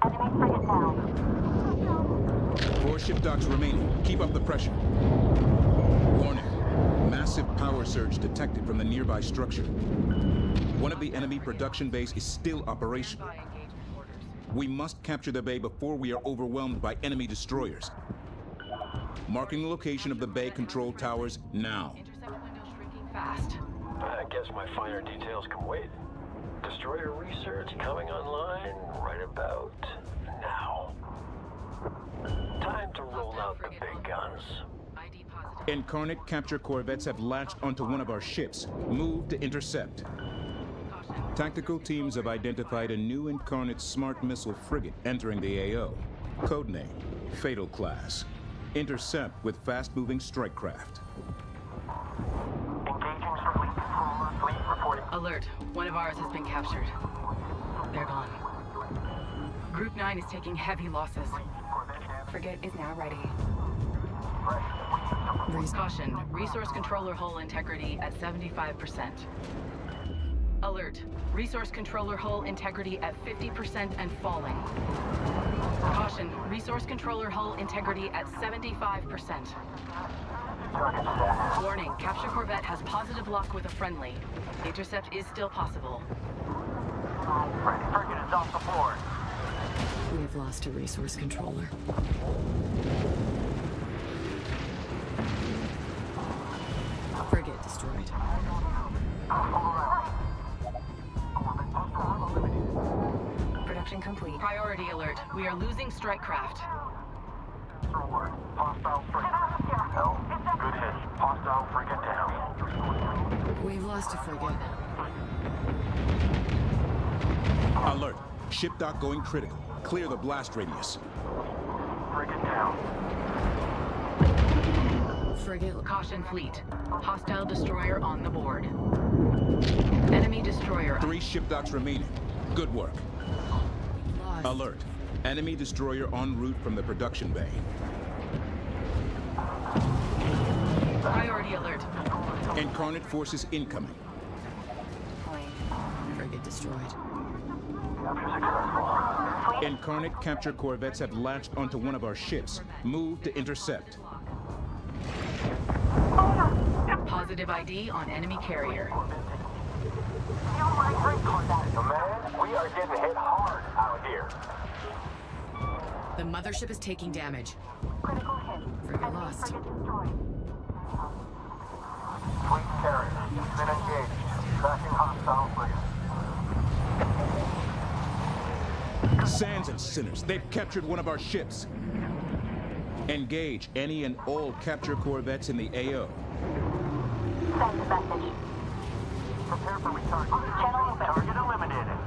Enemy frigate down. 4 ship docks remaining. Keep up the pressure. Warning. Massive power surge detected from the nearby structure. One of the enemy production bays is still operational. We must capture the bay before we are overwhelmed by enemy destroyers. Marking the location of the bay control towers now. Intercept window shrinking fast. I guess my finer details can wait. Destroyer research coming online right about now. Time to roll out the big guns. ID positive. Incarnate capture corvettes have latched onto one of our ships. Move to intercept. Tactical teams have identified a new Incarnate smart missile frigate entering the AO. Codename, Fatal Class. Intercept with fast-moving strike craft. Engaging fleet controller. Fleet reporting. Alert. One of ours has been captured. They're gone. Group 9 is taking heavy losses. Frigate is now ready. Caution. Resource controller hull integrity at 75%. Alert. Resource controller hull integrity at 50% and falling. Caution. Resource controller hull integrity at 75%. Warning. Capture corvette has positive lock with a friendly. Intercept is still possible. Frigate is off the board. We have lost a resource controller. Frigate destroyed. Production complete. Priority alert. We are losing strike craft. Hostile strike. No. Good hit. Hostile frigate down. We've lost a frigate. Alert. Ship dock going critical. Clear the blast radius. Frigate down. Frigate. Caution fleet. Hostile destroyer on the board. Enemy destroyer. 3 ship docks remaining. Good work. Lost. Alert. Enemy destroyer en route from the production bay. Priority alert. Incarnate forces incoming. Frigate destroyed. Incarnate capture corvettes have latched onto one of our ships. Move to intercept. Positive ID on enemy carrier. Command, we are getting hit hard out here. The mothership is taking damage. Critical hit. Frigate lost. Frigate destroyed. Fleet carrier has been engaged. Tracking hostile frigate. Sands and sinners, they've captured one of our ships. Engage any and all capture corvettes in the AO. Send the message. Prepare for retargeting. Channel open. Target eliminated.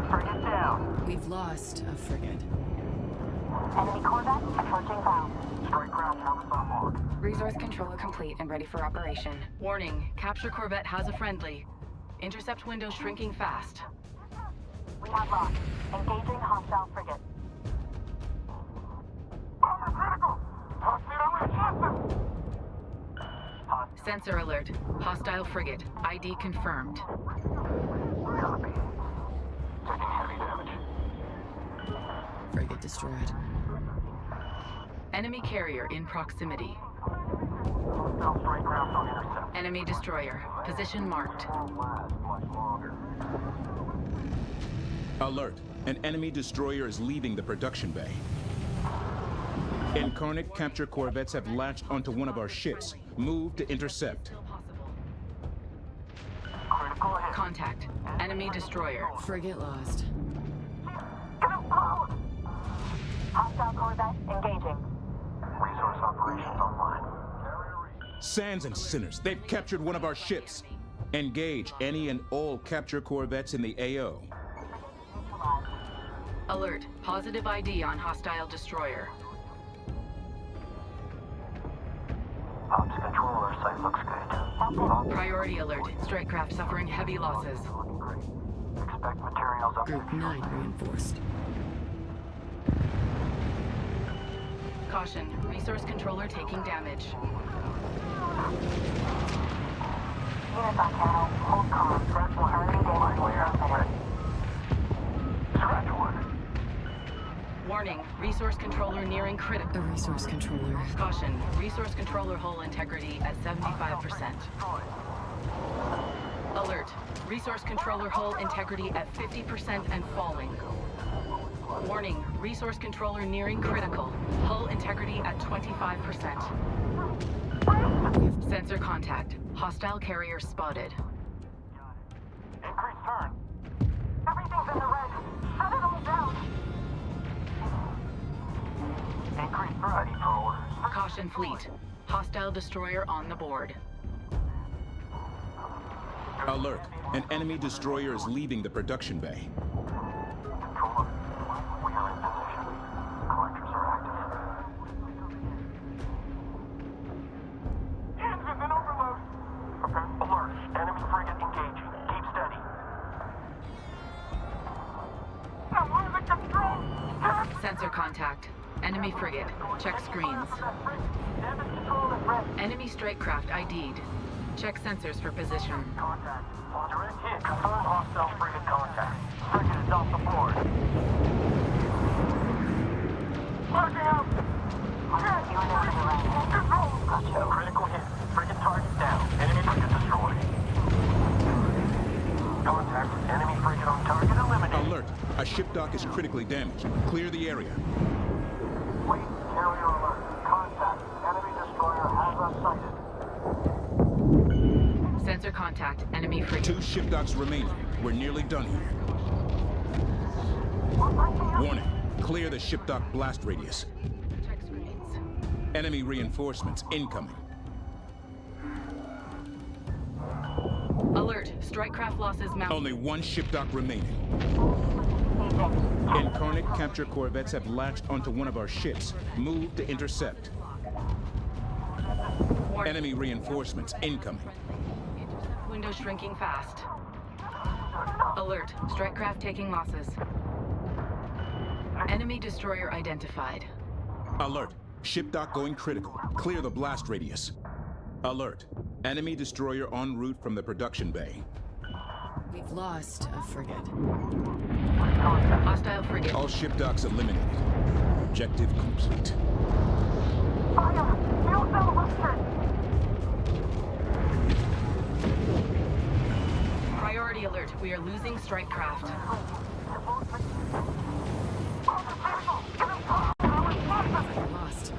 Frigate down. We've lost a frigate. Enemy corvette approaching bow. Strike craft have us on board. Resource controller complete and ready for operation. Warning, capture corvette has a friendly. Intercept window shrinking fast. We have lost. Engaging hostile frigate. Bomber critical! Torpedo resistance! Sensor alert. Hostile frigate. ID confirmed. Copy. Taking heavy damage. Frigate destroyed. Enemy carrier in proximity. Hostile strike craft on intercept. Enemy destroyer. Position marked. Won't last much longer. Alert. An enemy destroyer is leaving the production bay. Incarnate capture corvettes have latched onto one of our ships. Move to intercept. Critical hit. Contact. Enemy destroyer. Frigate lost. Hostile corvette engaging. Resource operations online. Sands and sinners, they've captured one of our ships. Engage any and all capture corvettes in the AO. Alert. Positive ID on hostile destroyer. Ops controller site looks good. Priority alert. Strike craft suffering heavy losses. Looking great. Expect materials up. Group 9 reinforced. Caution. Resource controller taking damage. Units on channel. Hold calm. Incoming data transmitted. Scratch one. Warning. Resource controller nearing critical. A resource controller. Caution. Resource controller hull integrity at 75%. Alert. Resource controller hull integrity at 50% and falling. Warning. Resource controller nearing critical. Hull integrity at 25%. Sensor contact. Hostile carrier spotted. Increase turn. Everything's in the red. Shut it all down. Increase turn. Ready for orders. Caution fleet. Hostile destroyer on the board. Alert. An enemy destroyer is leaving the production bay. Controller, we are in position. Collectors are active. Engines in overload. Prepare. Alert. Enemy frigate engaging. Keep steady. I'm losing control. Sensor contact. Enemy frigate. Check screens. Damage control is ready. Enemy strike craft ID'd. Check sensors for position. Contact. Direct hit. Confirm hostile frigate contact. Frigate is off the board. Marking out. Control. Critical hit. Frigate target down. Enemy frigate destroyed. Contact. Enemy frigate on target eliminated. Alert. A ship dock is critically damaged. Clear the area. Fleet carrier alert. Contact. Enemy destroyer has us sighted. Sensor contact. Enemy frigate. 2 ship docks remaining. We're nearly done here. Warning. Clear the ship dock blast radius. Check screens. Enemy reinforcements incoming. Alert. Strike craft losses mounted. Only 1 ship dock remaining. Incarnate capture corvettes have latched onto one of our ships. Move to intercept. Enemy reinforcements incoming. Intercept window shrinking fast. Alert. Strike craft taking losses. Enemy destroyer identified. Alert. Ship dock going critical. Clear the blast radius. Alert. Enemy destroyer en route from the production bay. We've lost a frigate. Hostile frigate. All ship docks eliminated. Objective complete. Fire! Fuel cell ruptured! Priority alert. We are losing strike craft. Lost.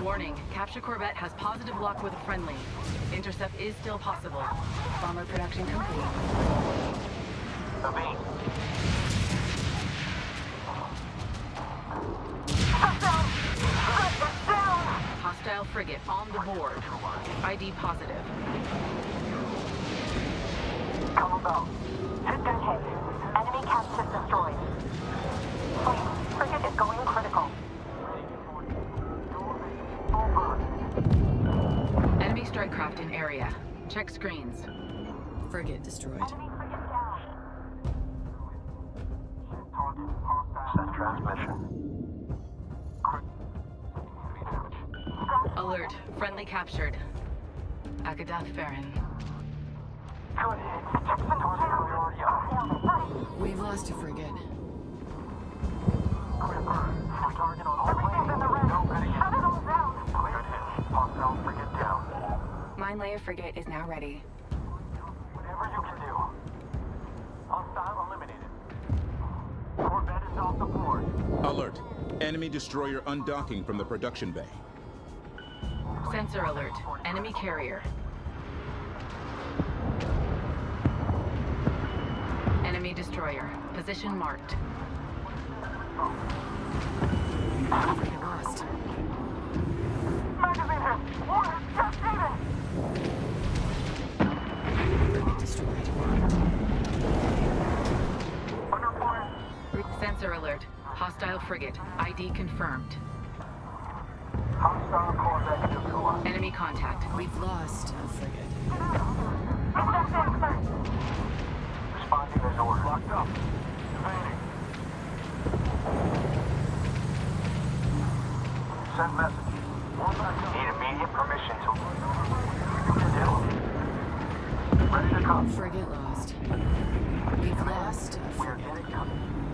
Warning. Capture corvette has positive lock with a friendly. Intercept is still possible. Bomber production complete. Sabine. Hostile frigate on the board. ID positive. Come about. Good hit. Enemy capture destroyed. Fleet, frigate is going critical. Enemy strike craft in area. Check screens. Frigate destroyed. Enemy frigate down. Send transmission. Alert. Friendly captured. Akadath Farron. Good hit. Check the target priority up. We've lost a frigate. Clear burn. Free target on all lanes. No ready. Shut it all down. Cleared hit. Hostile frigate down. Mine layer frigate is now ready. Whatever you can do. Hostile eliminated. Corvette is off the board. Alert. Enemy destroyer undocking from the production bay. Sensor alert. Enemy carrier. Enemy destroyer. Position marked. Frigate lost. Magazine hit. Warning. Just even. Frigate destroyed. Under fire. Sensor alert. Hostile frigate. ID confirmed. Hostile Corvette neutralized. Enemy contact. We've lost a frigate. Responding as ordered. Locked up. Evading. Send message. Need immediate permission to... Ready to come. Frigate lost. We've lost a frigate.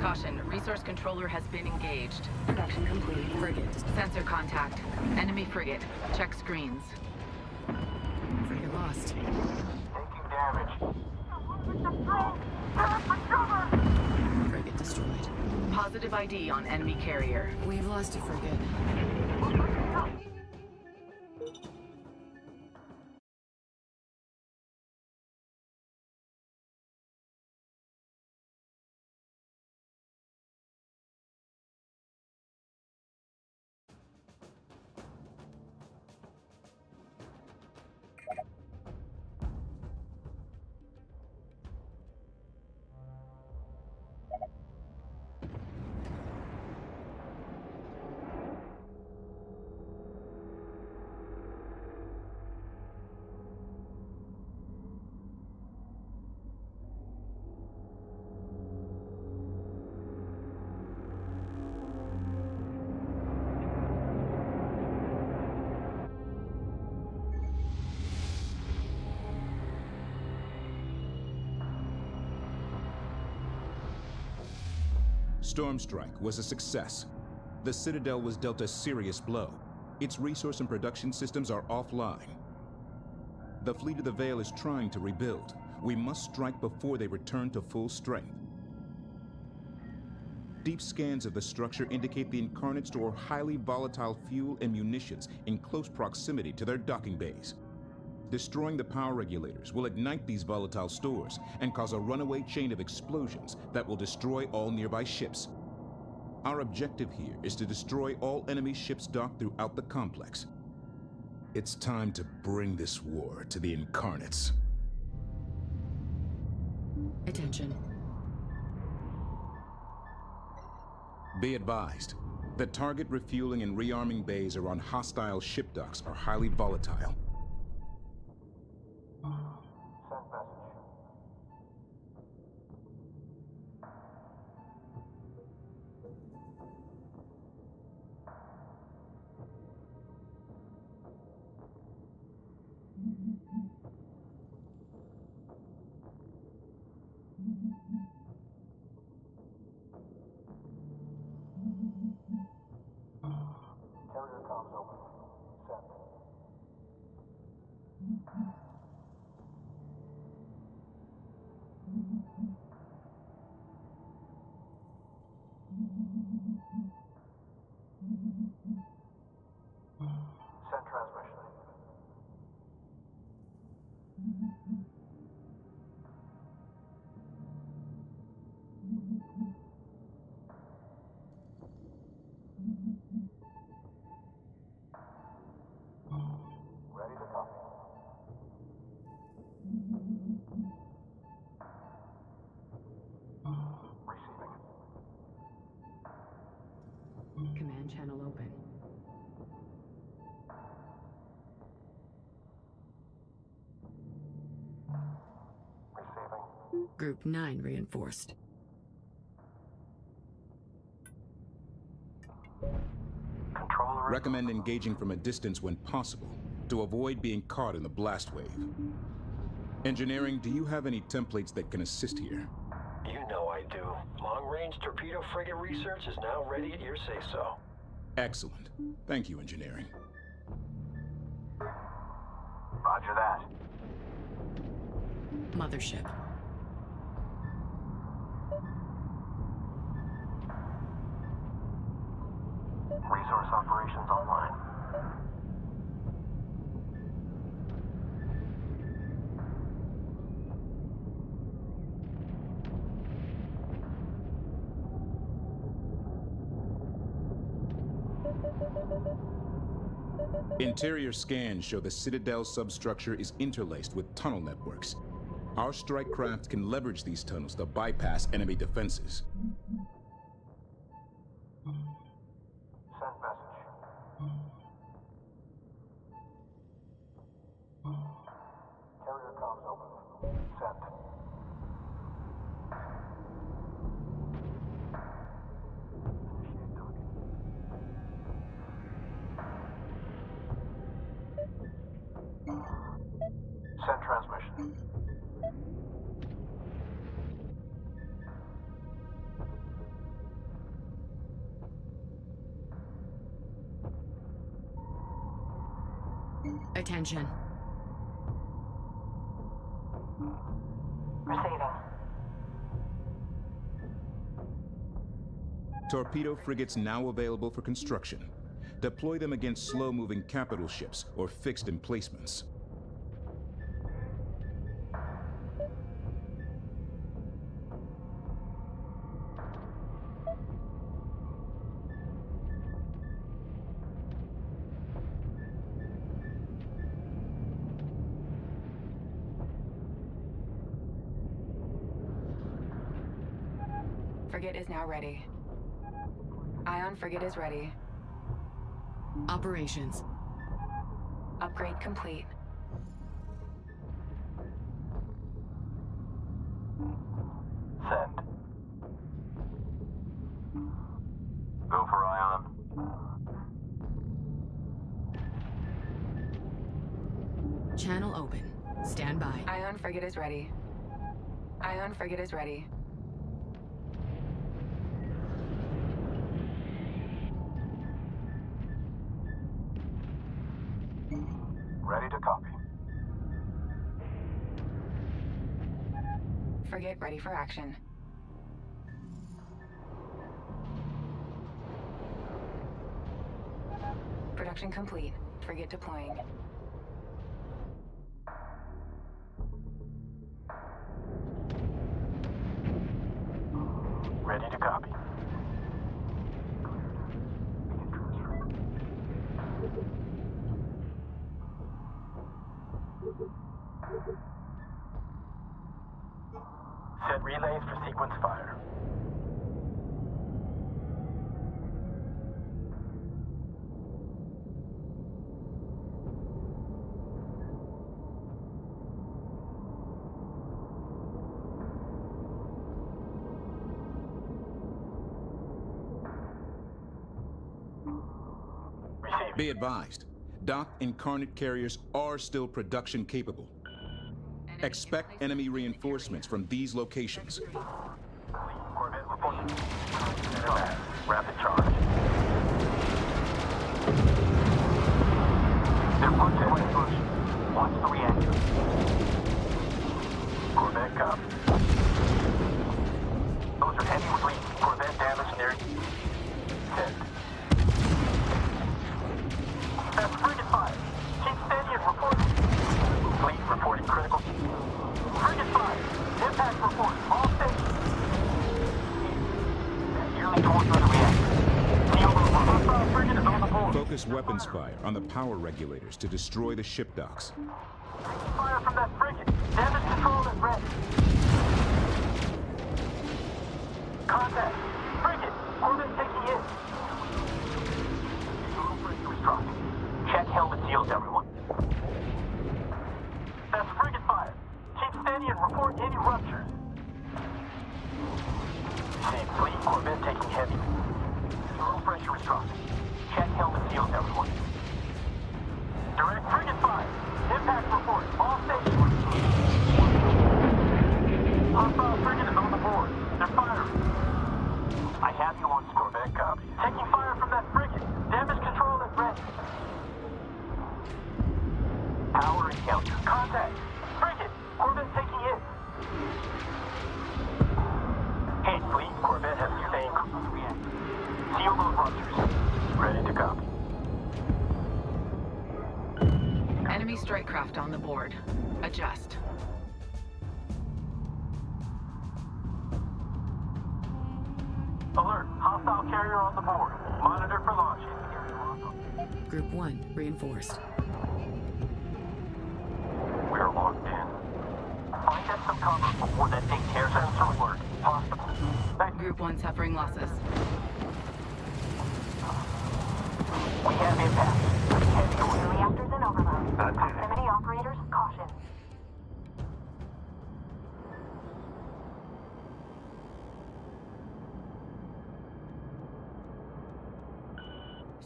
Caution. Resource controller has been engaged. Production complete. Frigate destroyed. Sensor contact. Enemy frigate. Check screens. Frigate lost. Taking damage. Frigate destroyed. Positive ID on enemy carrier. We've lost a frigate. Storm Strike was a success. The Citadel was dealt a serious blow. Its resource and production systems are offline. The Fleet of the Veil is trying to rebuild. We must strike before they return to full strength. Deep scans of the structure indicate the Incarnate store highly volatile fuel and munitions in close proximity to their docking bays. Destroying the power regulators will ignite these volatile stores and cause a runaway chain of explosions that will destroy all nearby ships. Our objective here is to destroy all enemy ships docked throughout the complex. It's time to bring this war to the Incarnates. Attention. Be advised, the target refueling and rearming bays around hostile ship docks are highly volatile. Send message. Carrier comms open. Send. Send transmission. Group 9 reinforced. Recommend engaging from a distance when possible, to avoid being caught in the blast wave. Engineering, do you have any templates that can assist here? You know I do. Long-range torpedo frigate research is now ready at your say-so. Excellent. Thank you, Engineering. Roger that. Mothership. Resource operations online. Interior scans show the Citadel substructure is interlaced with tunnel networks. Our strike craft can leverage these tunnels to bypass enemy defenses. Send message. Carrier comms open. Send. Send transmission. Attention. Receiving. Torpedo frigates now available for construction. Deploy them against slow-moving capital ships or fixed emplacements. Frigate is now ready. Ion frigate is ready. Operations. Upgrade complete. Send. Go for Ion. Channel open. Stand by. Ion frigate is ready. Ion frigate is ready. Ready to copy. Frigate ready for action. Production complete. Frigate deploying. Ready to copy. Set relays for sequence fire. Be advised, docked Incarnate carriers are still production capable. Expect enemy reinforcements from these locations. Corvette reporting. Rapid charge. They're punching with push. Watch the reactor. Corvette come. Those are heavy fleet. Corvette damage near. Send. That's frigate fire. Keep steady and report. Fleet reporting critical. Frigate fire. Impact report. All stations. Nearly towards the reactor. Hostile frigate is on the board. Focus weapons fire on the power regulators to destroy the ship docks. Fire from that frigate. Damage control is ready. Contact. Frigate. Corvette taking in. Check helmet seals, everyone. That's frigate fire. Keep steady and report any ruptures. Power encounter. Contact! Frigate! Corvette's taking hit! Hit, fleet. Corvette has sustained cruise react. Seal those ruptures. Ready to copy. Enemy strike craft on the board. Adjust. Alert! Hostile carrier on the board. Monitor for launches. Group 1, reinforced. We are locked in. Find us some cover before that thing tears us through alert. Possible. Group 1 suffering losses. We have impact. Heavy oil reactors in overload. Proximity operators, caution.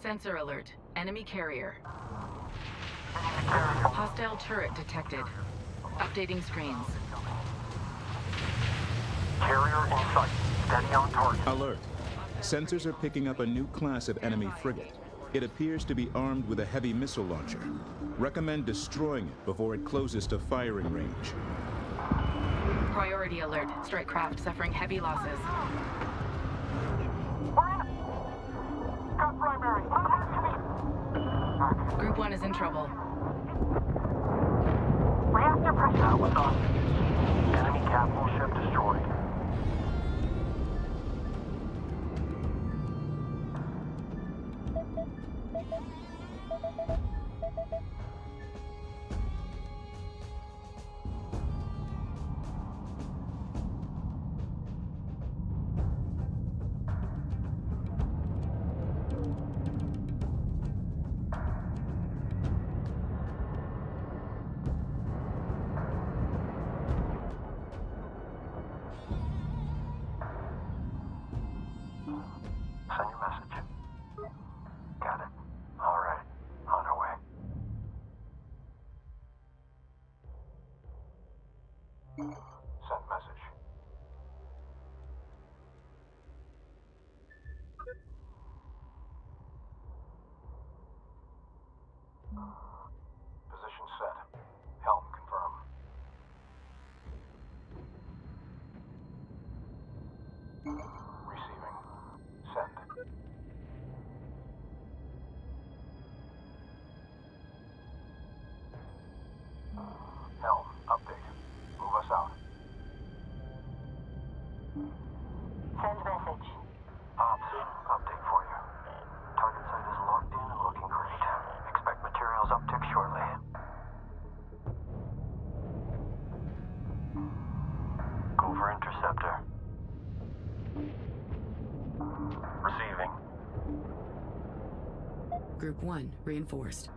Sensor alert. Enemy carrier. Hostile turret detected. Updating screens. Carrier in sight. Steady on target. Alert. Sensors are picking up a new class of enemy frigate. It appears to be armed with a heavy missile launcher. Recommend destroying it before it closes to firing range. Priority alert. Strike craft suffering heavy losses. Got primary. Group 1 is in trouble. Reactor pressure. That was us. Enemy capital ship destroyed. Send your message. Got it. All right. On our way. Send message. Position set. Helm confirm. Receiving. Send. Helm, update. Move us out. Send message. Ops, update for you. Target site is locked in and looking great. Expect materials uptick shortly. Go for interceptor. Receiving. Group 1, reinforced.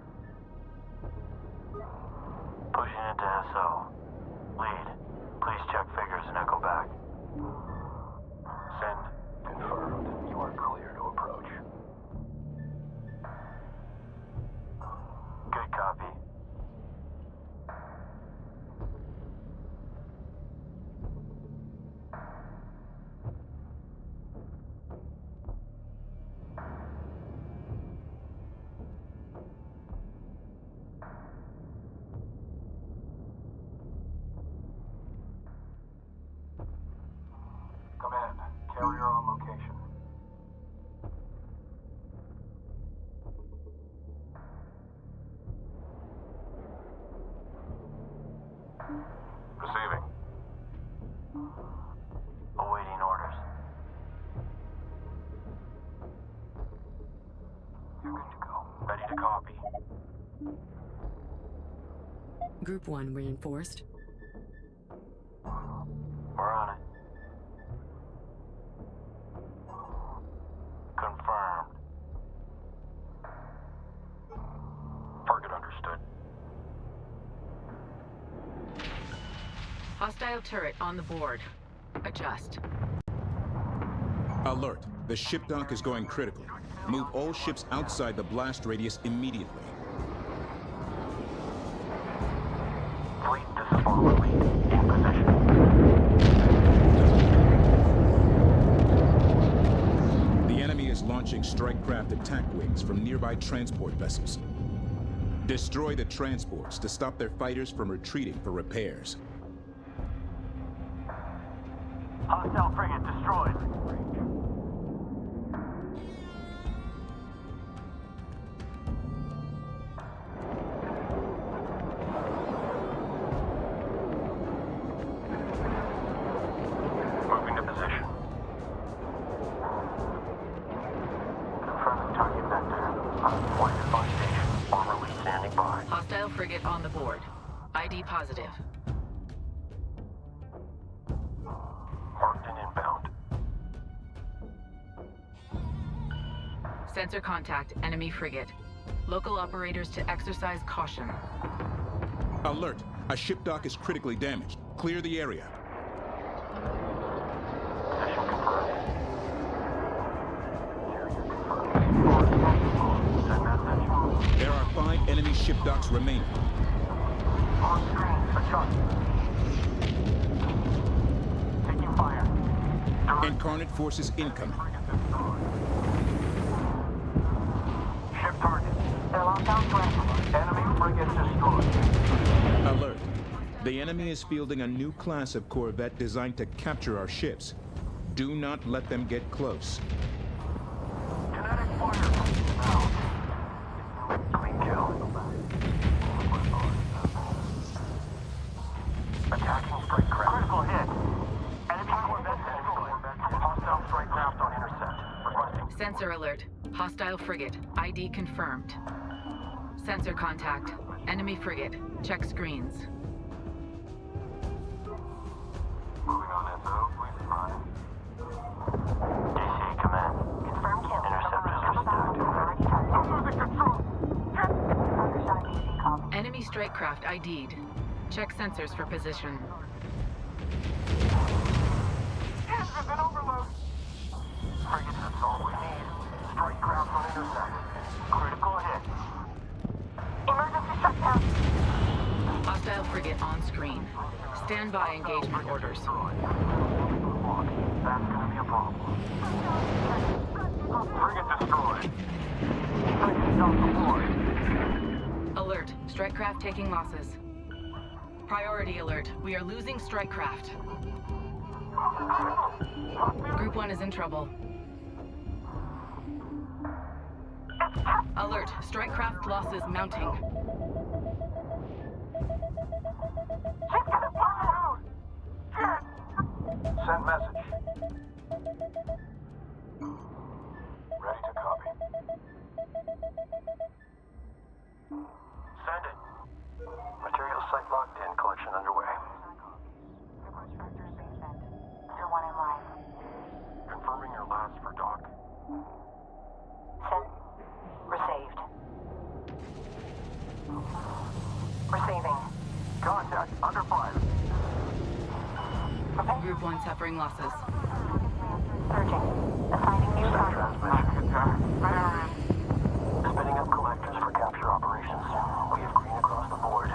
Pushing into SO. Lead. Please check figures and echo back. Send. Confirmed. You are clear to approach. Good copy. Command. Carrier on location. Receiving. Awaiting orders. You're good to go. Ready to copy. Group 1, reinforced. We're on it. Confirmed. Target understood. Hostile turret on the board. Adjust. Alert. The ship dock is going critical. Move all ships outside the blast radius immediately. Fleet disfollow in position. The enemy is launching strike craft attack wings from nearby transport vessels. Destroy the transports to stop their fighters from retreating for repairs. Hostile frigate destroyed. Moving to position. Confirming target vector. Pointed on station. Formerly standing by. Hostile frigate on the board. ID positive. Marked and inbound. Sensor contact, enemy frigate. Local operators to exercise caution. Alert! A ship dock is critically damaged. Clear the area. Position confirmed. Send message. There are 5 enemy ship docks remaining. On screen. Adjust. Taking fire. Incarnate forces incoming. Ship target. They're locked down flank. Enemy frigate destroyed. Alert! The enemy is fielding a new class of corvette designed to capture our ships. Do not let them get close. Kinetic fire. Clean kill. Attacking strike craft. Critical hit. Enemy corvette destroyed. Hostile strike craft on intercept. Requesting. Sensor alert. Hostile frigate. ID confirmed. Sensor contact. Enemy frigate. Check screens. Moving on SO, please prime. DC command. Confirm kill. Interceptors are stacked. I'm losing control. Undershot DC copy. Enemy strike craft ID'd. Check sensors for position. Engines in overload. Frigate is all we need. Strike craft on intercept. Critical hit. Emergency shutdown. Hostile frigate on screen. Stand by engagement orders. That's gonna be a problem. Frigate destroyed. Frigate off the board. Alert. Strike craft taking losses. Priority alert. We are losing strike craft. Group 1 is in trouble. Alert. Strike craft losses mounting. She's gonna burn out! Send message. Ready to copy. Send it. Material site locked in. Collection underway. Request vectors being sent. You're one in line. Confirming your last for dock. Sent. Received. Receiving. Contact. Under fire. Group 1 suffering losses. Searching. Assigning new target. Spinning up collectors for capture operations. We have green across the board.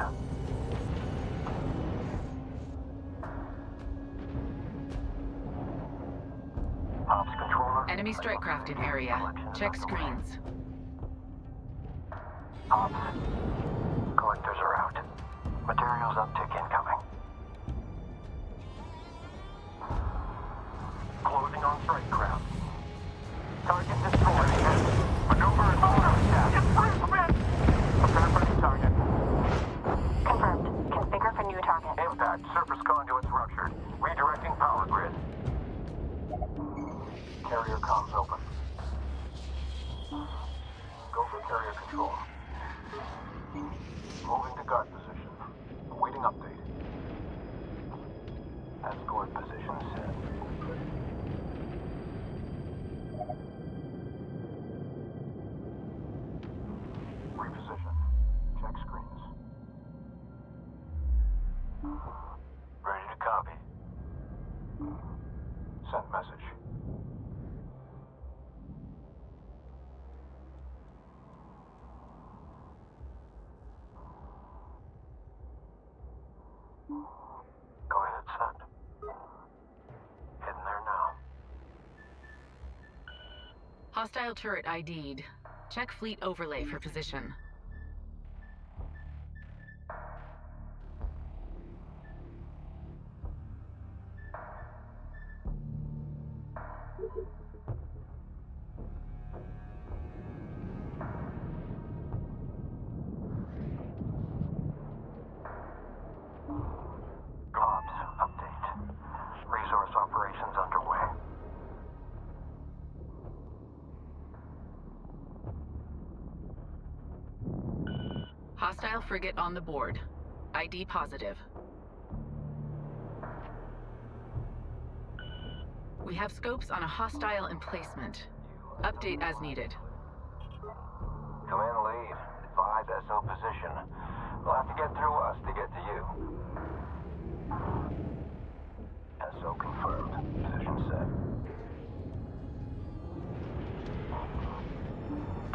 Ops controller. Enemy strike craft in area. Check screens. Ops. Collectors are out. Materials uptick incoming. Closing on strike craft. Target destroyed. Maneuver and order attack. Prepare for new target. Confirmed. Configure for new target. Impact. Surface conduits ruptured. Redirecting power grid. Carrier comms open. Go for carrier control. Moving to guard position. Awaiting update. Escort position set. Reposition. Check screens. Ready to copy. Send message. Go ahead, send. Heading there now. Hostile turret ID'd. Check fleet overlay for position. Ops update. Resource operations underway. Hostile frigate on the board. ID positive. We have scopes on a hostile emplacement. Update as needed. Command lead. 5 SO position. We'll have to get through us to get to you. SO confirmed. Position set.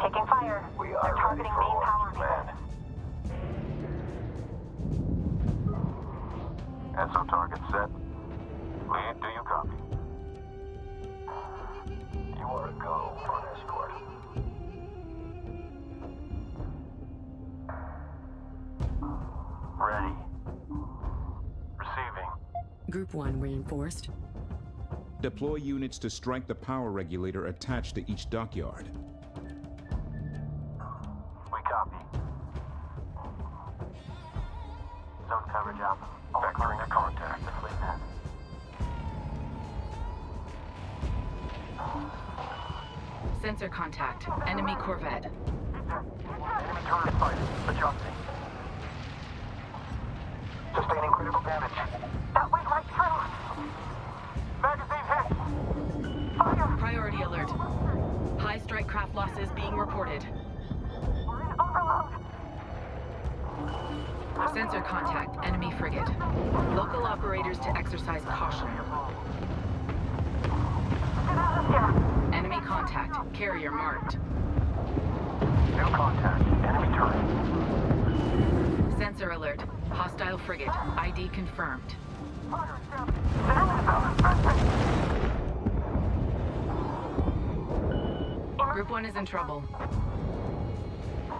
Taking fire. We are They're targeting ready for main power orders, command. SO target set. Lead, do you copy? You are a go on escort. Ready. Receiving. Group 1 reinforced. Deploy units to strike the power regulator attached to each dockyard. We copy. Zone coverage alpha. Vectoring to contact the fleet net. Sensor contact. Enemy corvette. Enemy turret sighted. Adjusting. Sustaining critical damage. That went right through. Magazine hit. Fire. Priority alert. High strike craft losses being reported. We're in overload. Sensor contact. Enemy frigate. Local operators to exercise caution. Get out of here. Enemy contact. Carrier marked. New contact. Enemy turret. Sensor alert. Hostile frigate. ID confirmed. Group 1 is in trouble.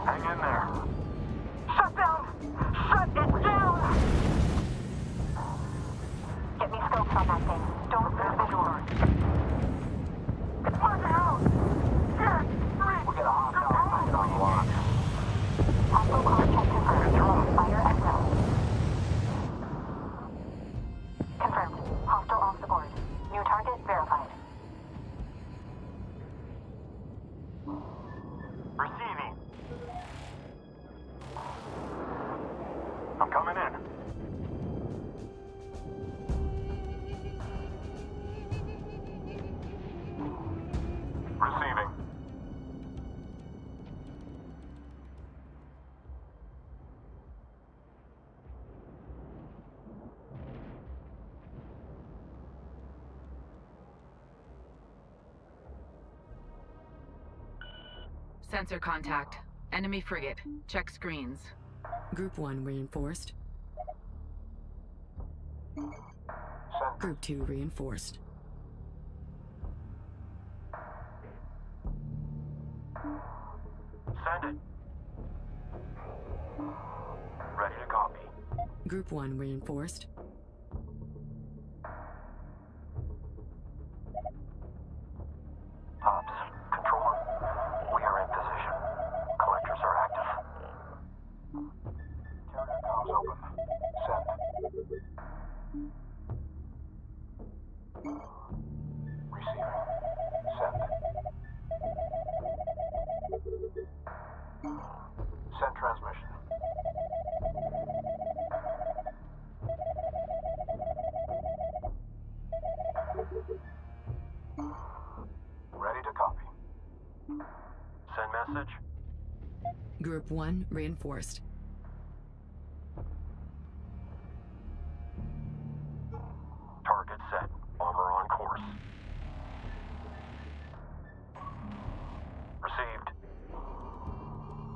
Hang in there. Shut down. Shut it down. Get me scopes on that thing. Don't lose visual. What the hell? Here. 3. We got a hostile frigate on lock. Hostile contact confirmed. Fire at will. Confirmed. Hostile off the board. New target verified. Receiving. I'm coming in. Receiving. Sensor contact. Enemy frigate. Check screens. Group 1 reinforced. Group 2 reinforced. Send it. Ready to copy. Group 1 reinforced. Ops. Controller. We are in position. Collectors are active. Carrier comms open. Send. Receiving. Send. Send transmission. Ready to copy. Send message. Group 1 reinforced. Target set. Bomber on course. Received.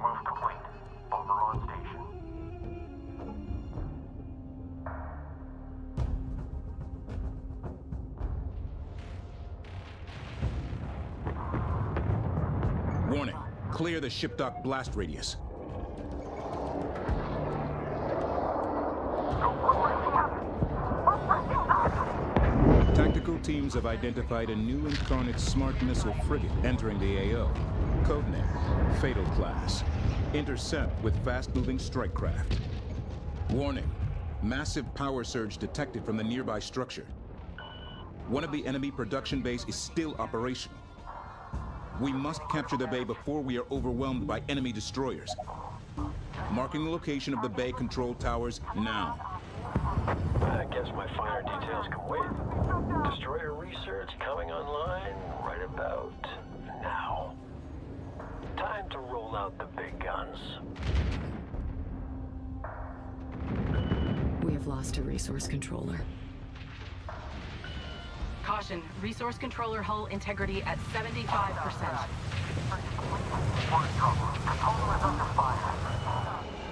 Move complete. Bomber on station. Warning. Clear the ship dock blast radius. Tactical SEAL teams have identified a new Incarnate smart missile frigate entering the AO. Codename, Fatal Class. Intercept with fast-moving strike craft. Warning, massive power surge detected from the nearby structure. One of the enemy production bays is still operational. We must capture the bay before we are overwhelmed by enemy destroyers. Marking the location of the bay control towers now. I guess my finer details can wait. Destroyer research coming online right about now. Time to roll out the big guns. We have lost a resource controller. Caution, resource controller hull integrity at 75%.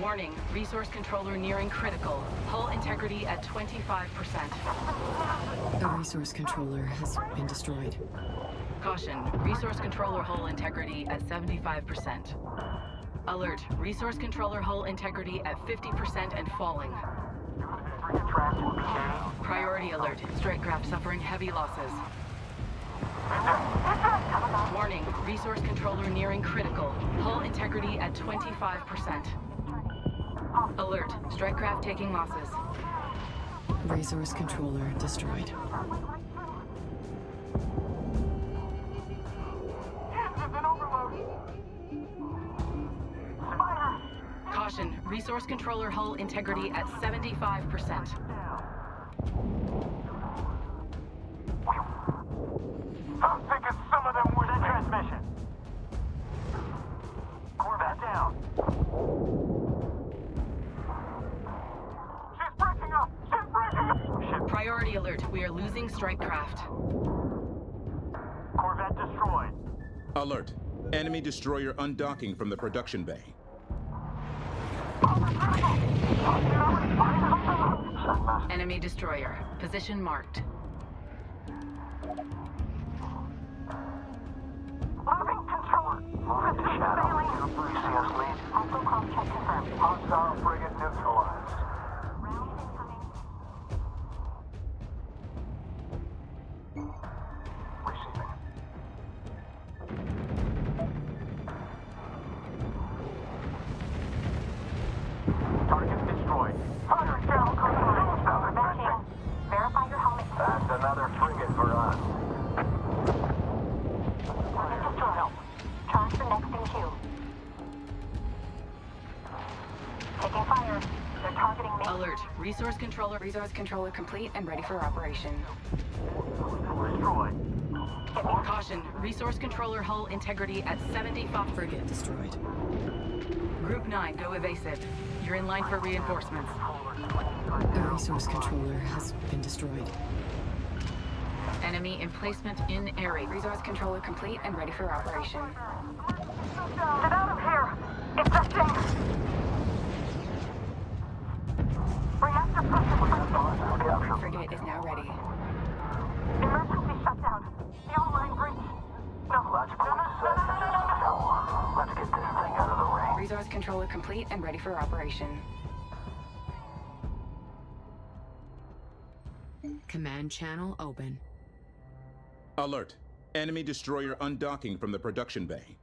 Warning, resource controller nearing critical. Hull integrity at 25%. The resource controller has been destroyed. Caution, resource controller hull integrity at 75%. Alert, resource controller hull integrity at 50% and falling. Priority alert, strike craft suffering heavy losses. Warning, resource controller nearing critical. Hull integrity at 25%. Alert, strike craft taking losses. Resource controller destroyed. Caution, resource controller hull integrity at 75%. I'm thinking some of them were the transmission. Corvette down. She's breaking up! She's breaking up! Priority alert, we are losing strike craft. Corvette destroyed. Alert, enemy destroyer undocking from the production bay. Enemy destroyer, position marked. Moving controller. Moving to shadow. You see us lead? Also com check confirmed. Hostile frigate neutralized. Receiving. Target destroyed. Fire channel control. Verify your helmet. That's another frigate for us. Target destroyed. Transfer next in queue. Taking fire. They're targeting me. Alert, resource controller complete and ready for operation. Destroyed. Caution, resource controller hull integrity at 75. Frigate destroyed. Group 9, go evasive. You're in line for reinforcements. The resource controller has been destroyed. Enemy emplacement in area. Resource controller complete and ready for operation. Get out of here! It's a thing! Reactor pressure. Frigate is now ready. Emergency shutdown. The online breach. No. Let's get this thing out of the way. Resource controller complete and ready for operation. Command channel open. Alert, enemy destroyer undocking from the production bay.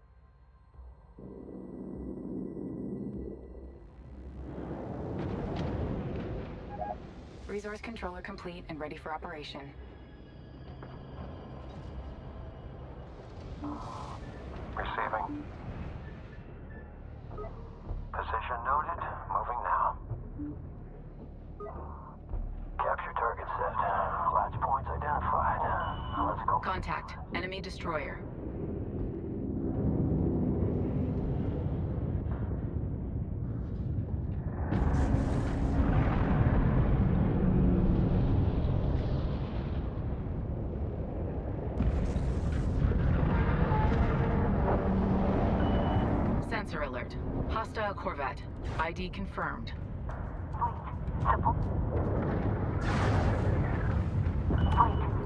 Resource controller complete and ready for operation. Receiving. Position noted. Moving now. Capture target set. Latch points identified. Let's go. Contact, enemy destroyer. Sensor alert. Hostile Corvette. ID confirmed.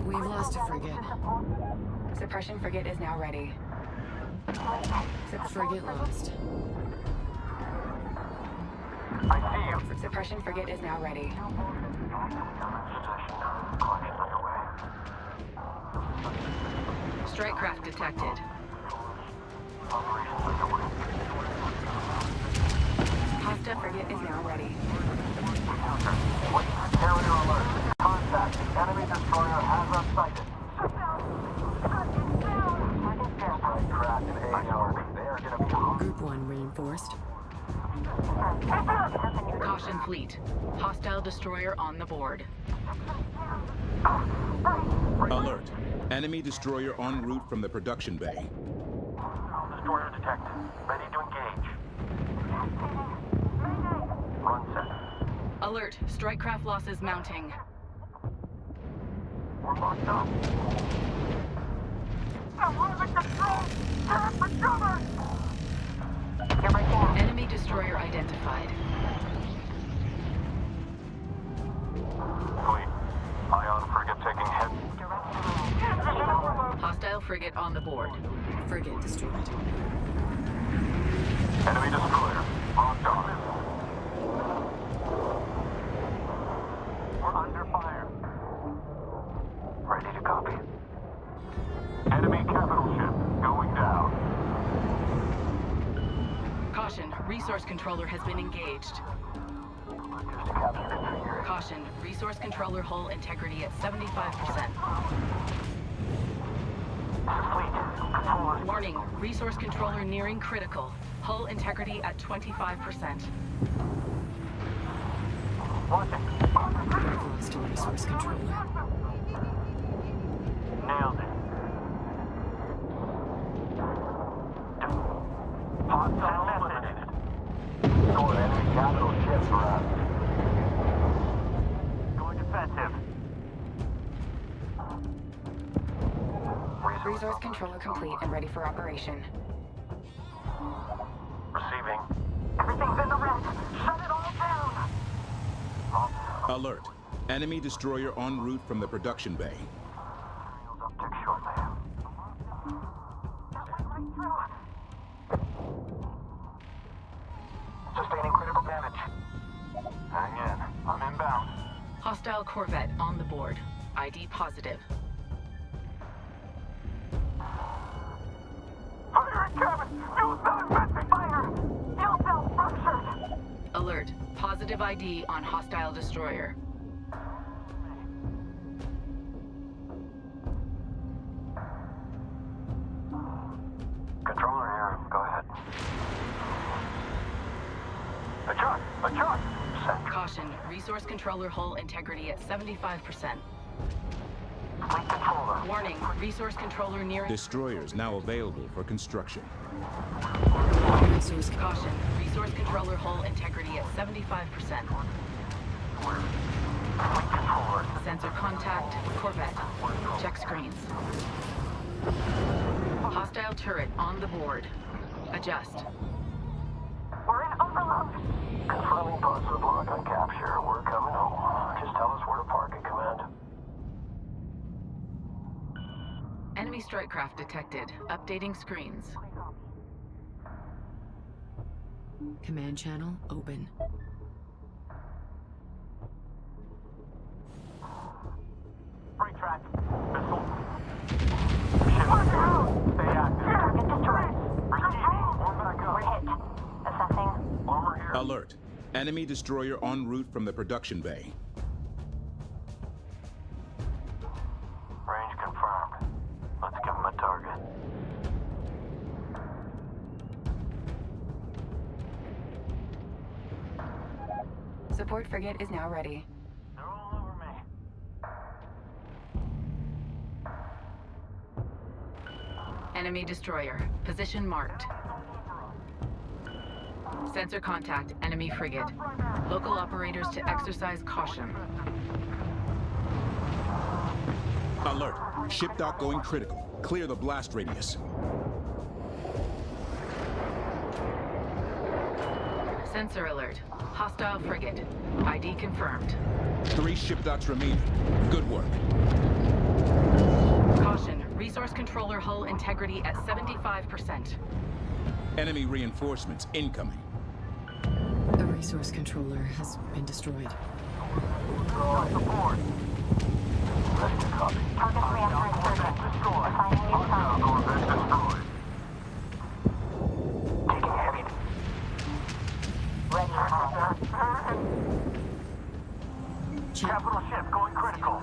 We've lost a frigate. Suppression frigate is now ready. Frigate lost. I see you. Suppression frigate is now ready. Collection underway. strike craft detected. Hostile frigate is now ready. Carrier alert. Contact. Enemy destroyer has us sighted. Strike craft in AO. They are going to be hot. Group 1 reinforced. Caution fleet. Hostile destroyer on the board. Alert. Enemy destroyer en route from the production bay. Destroyer detected. Ready to engage. Run set. Alert. Strike craft losses mounting. We're locked up. I'm losing control! Get up for cover! You're breaking up. Enemy destroyer identified. Fleet. Ion frigate taking hit. Hostile frigate on the board. Frigate destroyed. Enemy destroyer. On guard. We're under fire. Ready to copy. Enemy capital ship going down. Caution. Resource controller has been engaged. Just capture configuration. Caution. Resource controller hull integrity at 75%. Fleet. Controllers. Warning. Resource controller nearing critical. Hull integrity at 25%. Watching. I've lost a resource controller. Nailed it. Hostile eliminated. Going enemy capital ship for us. Going defensive. Resource controller complete and ready for operation. Receiving. Everything's in the red. Shut it all down. Alert. Enemy destroyer en route from the production bay. Uptick shortly. Sustaining critical damage. Hang in. I'm inbound. Hostile corvette on the board. ID positive. Fire in cabin! Fuel cell inventing! Fire! Fuel cell ruptured! Alert. Positive ID on hostile destroyer. Controller here. Go ahead. Adjust! Adjust! Send. Caution. Resource controller hull integrity at 75%. Fleet controller. Warning. Resource controller nearing... Destroyers now available for construction. Resource Caution. Resource controller hull integrity at 75%. Fleet controller. Sensor contact. Corvette. Check screens. Hostile turret on the board. Adjust. We're in overload. Confirming positive log on capture. We're coming home. Just tell us where to park at command. Enemy strike craft detected. Updating screens. command channel open. Break track. Missile. Ship. Stay active. Target destroyed. Receiving. Warm back up. We're hit. Assessing. Armor here. Alert. Enemy destroyer en route from the production bay. Range confirmed. Let's give him a target. Support frigate is now ready. They're all over me. Enemy destroyer. Position marked. Sensor contact. Enemy frigate. Local operators to exercise caution. Alert. Ship dock going critical. Clear the blast radius. Sensor alert. Hostile frigate. ID confirmed. 3 ship docks remaining. Good work. Caution. Resource controller hull integrity at 75%. Enemy reinforcements incoming. The resource controller has been destroyed. Support. Ready to copy. Target reentering circuit. Assigning new target. Corvette destroyed. Taking heavy. Ready for contact. Capital ship going critical.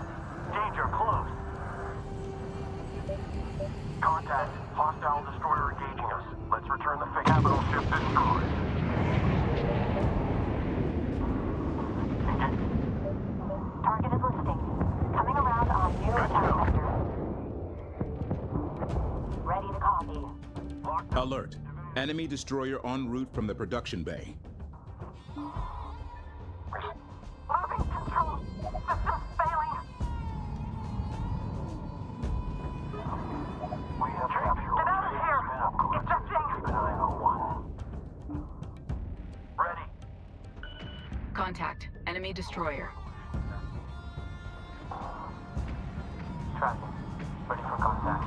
Danger close. Contact. Hostile destroyer engaging us. Let's return the fake. Capital ship destroyed. Target is listing. Coming around on new attack vector. Ready to copy. Alert. Enemy destroyer en route from the production bay. Losing control. System failing. We have captured. Get out of here. Ejecting. Keep an eye on one. Ready. Contact. Enemy destroyer. Tracking. Ready for contact.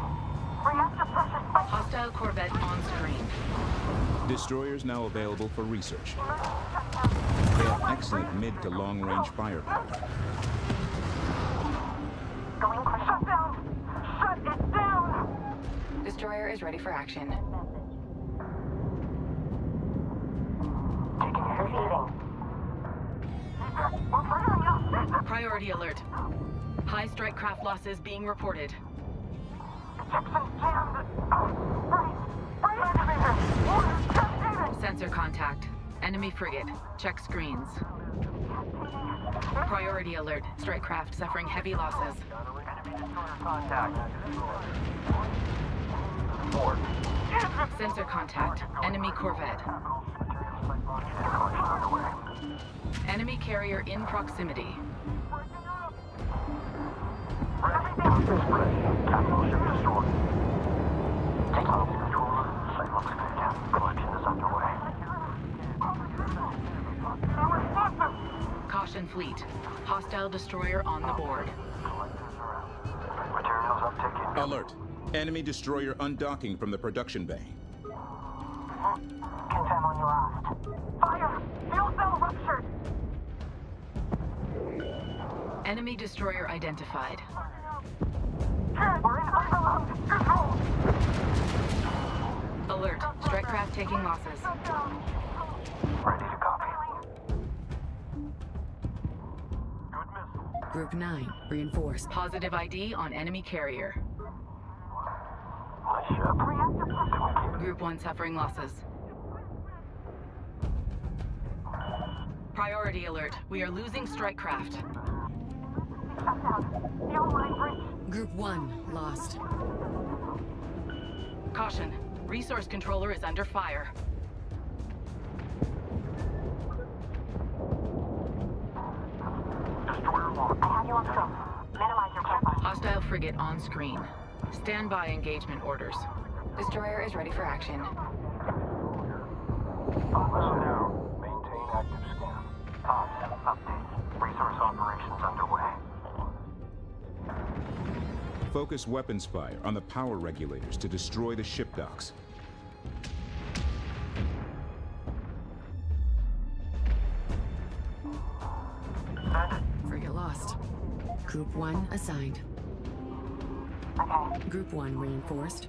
Reactor pressure spike. Hostile Corvette on screen. Destroyers now available for research. They have excellent mid to long range firepower. Going quick. Shut down. Shut it down. Destroyer is ready for action. Taking heavy. Receiving. We're firing up. Priority alert. High strike craft losses being reported. Jackson jammed. Right activator. Order cascading. Sensor contact. Enemy frigate. Check screens. Priority alert. Strike craft suffering heavy losses. Enemy destroyer contact. Board. Sensor contact. Enemy corvette. Enemy carrier in proximity. Capital ship destroyed. Take off controller. Cyclops command. Collection is underway. Caution fleet. Hostile destroyer on the board. Materials uptaken. Alert. Enemy destroyer undocking from the production bay. Confirm when you lost. Fire! Fuel cell ruptured! Enemy destroyer identified. We're in overload! Control! Alert. Strike craft taking losses. Ready to copy. Good missile. Group 9, reinforced. Positive ID on enemy carrier. My ship. Group 1 suffering losses. Priority alert. We are losing strike craft. Group 1, lost. Caution. Resource controller is under fire. Destroyer locked. I have you on scope. Minimize your profile. Hostile frigate on screen. Standby engagement orders. Destroyer is ready for action. Listen now. Maintain active scan. Update. Resource operations underway. Focus weapons fire on the power regulators to destroy the ship docks. Frigate lost. Group 1 assigned. Okay. Group 1 reinforced.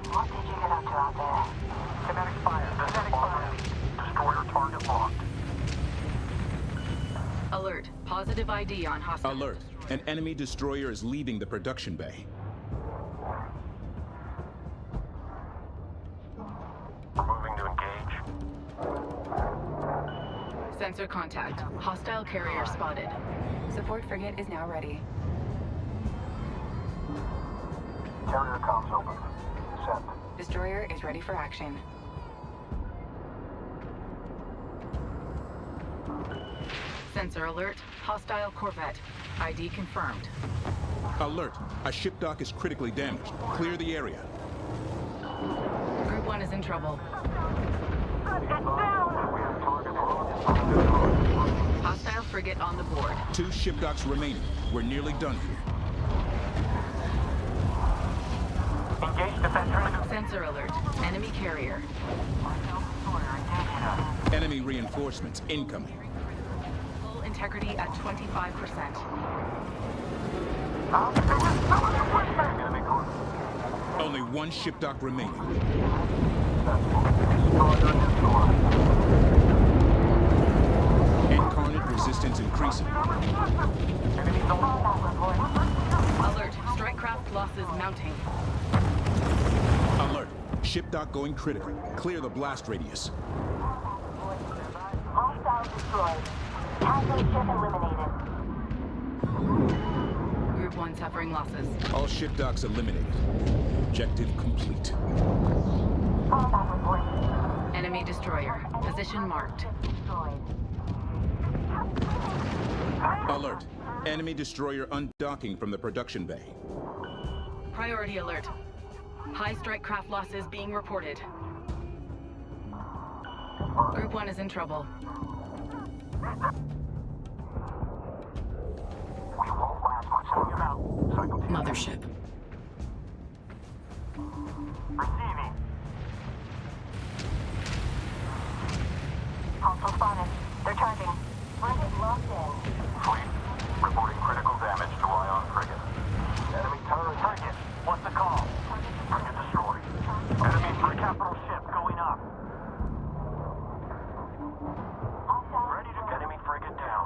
What did you get up to out there? Kinetic fire. Kinetic fire. Destroyer target locked. Alert. Positive ID on hostile. Alert. An enemy destroyer is leaving the production bay. We're moving to engage. Sensor contact. Hostile carrier spotted. Support frigate is now ready. Carrier comms open. Send. Destroyer is ready for action. Sensor alert. Hostile corvette. ID confirmed. Alert. A ship dock is critically damaged. Clear the area. Group 1 is in trouble. Hostile frigate on the board. 2 ship docks remaining. We're nearly done here. Engage defender. Sensor alert. Enemy carrier. Enemy reinforcements incoming. Hull integrity at 25%. Only one ship dock remaining. Incarnate resistance increasing. Alert. Strike craft losses mounting. Alert. Ship dock going critical. Clear the blast radius. Hostile destroyed. Cargo ship eliminated. Group 1 suffering losses. All ship docks eliminated. Objective complete. Combat report. Enemy destroyer. Position marked. Alert. Enemy destroyer undocking from the production bay. Priority alert. High strike craft losses being reported. Group 1 is in trouble. Mothership. Receiving. Hostile spotted. They're charging. Frigate locked in. Fleet, reporting critical damage to Ion frigate. Enemy turret frigate. What's the call? Frigate destroyed. Enemy for capital ship going up. Ready to enemy frigate down.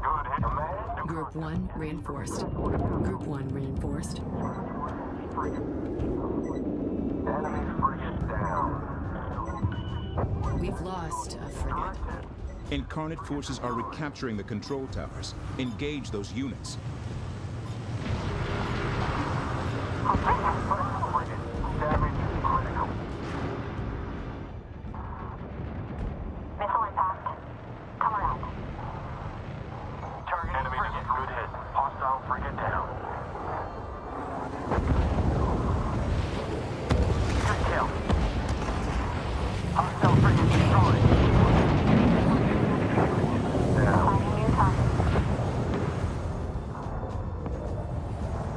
Good hit. Command. Group 1 reinforced. Group 1 reinforced. Enemy frigate down. We've lost a frigate. Incarnate forces are recapturing the control towers. Engage those units. Damage critical. Missile impact. Come around. Target enemy frigate. Good hit. Hostile frigate down. Good kill. Hostile frigate destroyed. Finding new target.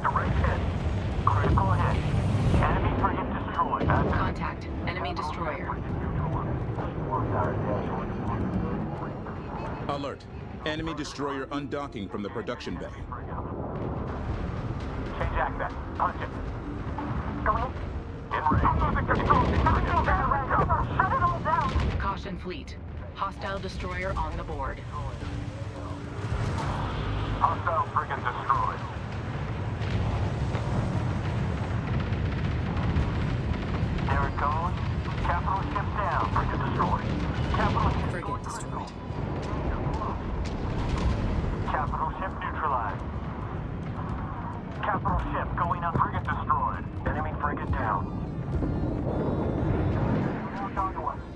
Direct hit. Critical hit. Enemy frigate destroyed. Contact. Enemy destroyer. Alert. Enemy destroyer undocking from the production bay. Change access. Punch it. Go in. Get ready. Shut it all down. Caution fleet. Hostile destroyer on the board. Hostile frigate destroyed. There it goes. Capital ship down. Frigate destroyed. Capital ship Frigate destroyed. Capital ship neutralized. Capital ship going up. Frigate destroyed. Enemy frigate down.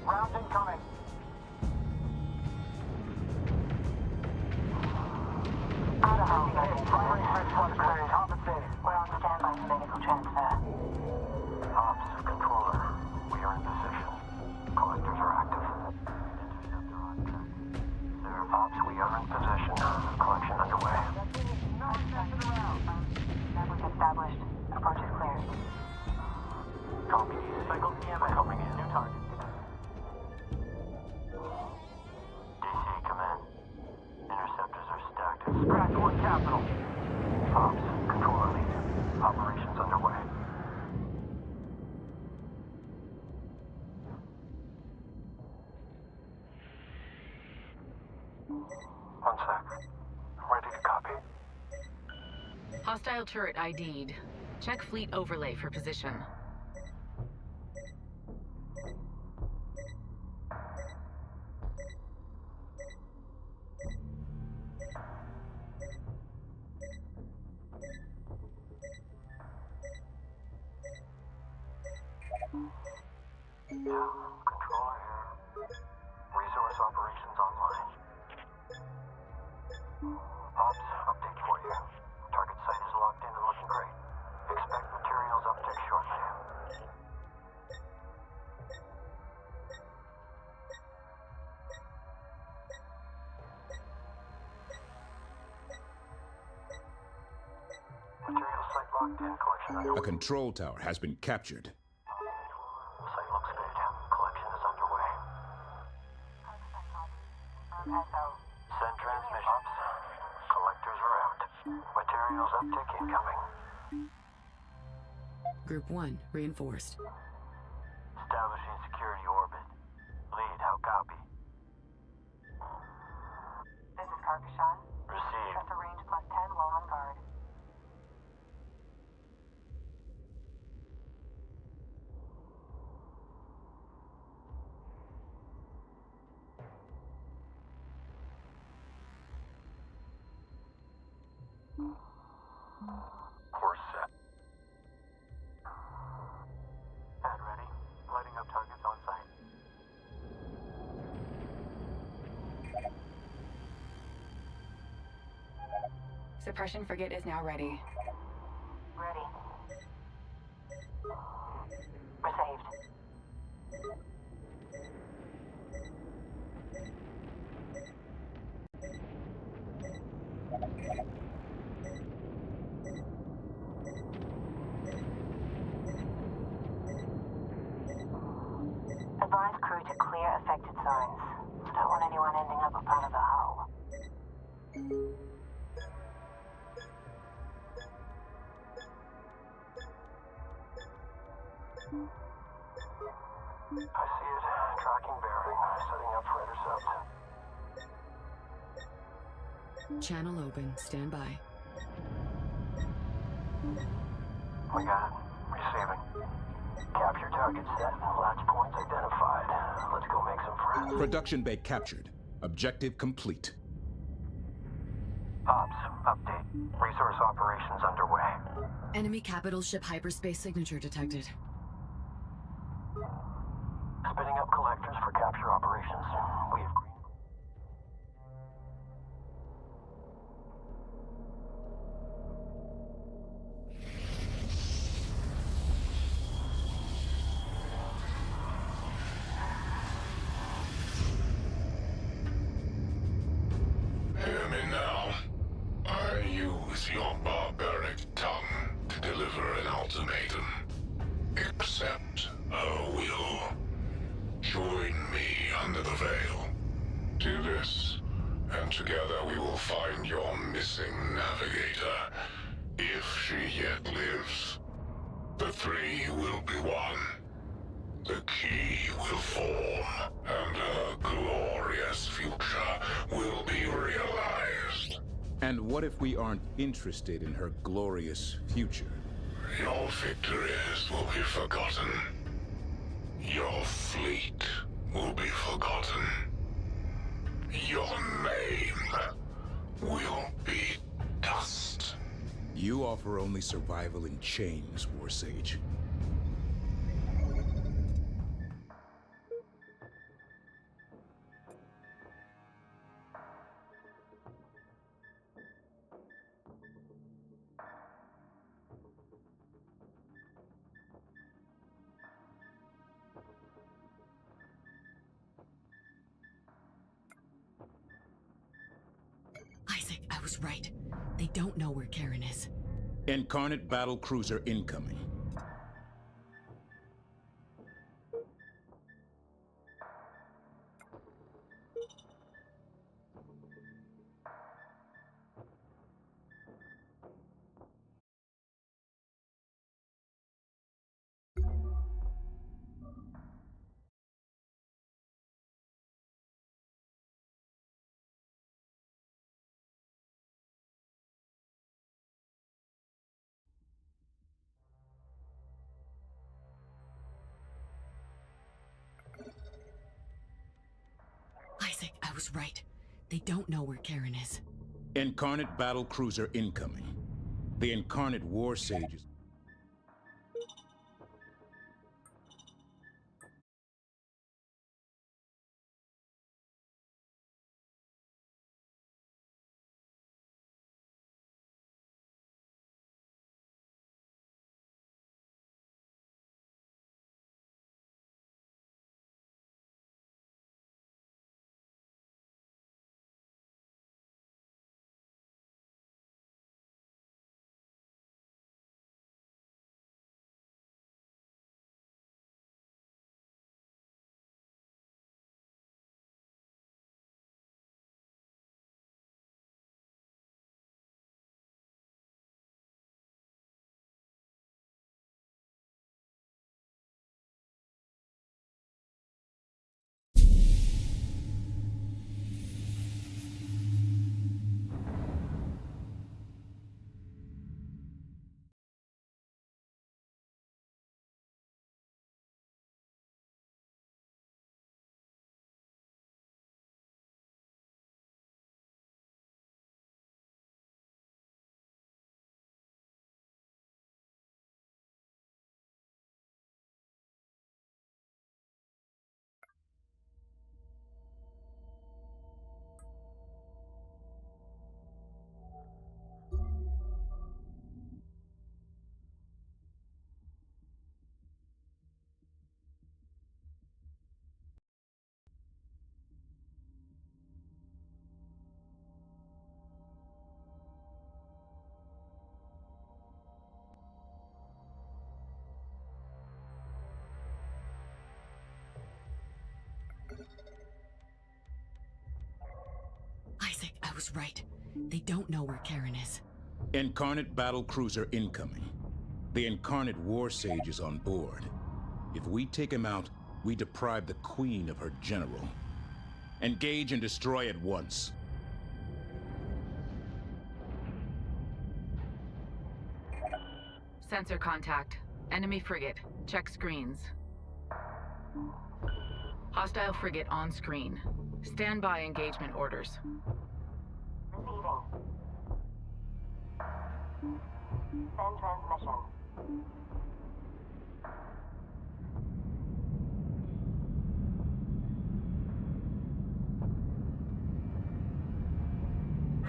Rounds incoming. Idaho. Firing response clearing. Compensating. We're on standby for medical transfer. Ops, controller. We are in position. Collectors are active. Interceptor on track. Sir, Ops, we are in position. Collection underway. Network established. Approach is clear. Copy. Cycle PMA coming in. New target. DC command. Interceptors are stacked. Scratch one capital. Ops, controller lead. Operations underway. One sec. Ready to copy. Hostile turret ID'd. Check fleet overlay for position. Yeah, controller here. Resource operations online. Ops, update for you. Target site is locked in and looking great. Expect materials uptick shortly. Material site locked in, collection underway. A control tower has been captured. Site looks good. Collection is underway. Send transmission. Materials uptick incoming. Group 1, reinforced. Establishing security orbit. Lead, how copy? This is Carcashan. Received. Press a range +10 while on guard. Course set. Pad ready. Lighting up targets on site. Suppression frigate is now ready. Ready. Received. Advise crew to clear affected zones. Don't want anyone ending up a part of the hull. I see it. Tracking bearing. Setting up for intercept. Channel open. Stand by. We got it. Receiving. Capture target set. Latch points identified. Let's go make some friends. Production bay captured. Objective complete. Ops, update. Resource operations underway. Enemy capital ship hyperspace signature detected. Spinning up collectors for capture operations. We have green. Hear me now. I use your barbaric tongue to deliver an ultimatum. Accept her will. Join me under the veil. Do this, and together we will find your missing navigator. If she yet lives, the three will be one. The key will form, and her glorious future will be realized. And what if we aren't interested in her glorious future? Your victories will be forgotten. Your fleet will be forgotten. Your name will be dust. You offer only survival in chains, War Sage. Isaac, I was right. They don't know where Karen is. Incarnate battle cruiser incoming. Isaac, I was right. They don't know where Karen is. Incarnate battle cruiser incoming. The Incarnate War Sage is... was right. They don't know where Karen is. Incarnate battle cruiser incoming. The Incarnate War Sage is on board. If we take him out, we deprive the Queen of her general. Engage and destroy at once. Sensor contact. Enemy frigate. Check screens. Hostile frigate on screen. Stand by engagement orders. Receiving. Send transmission.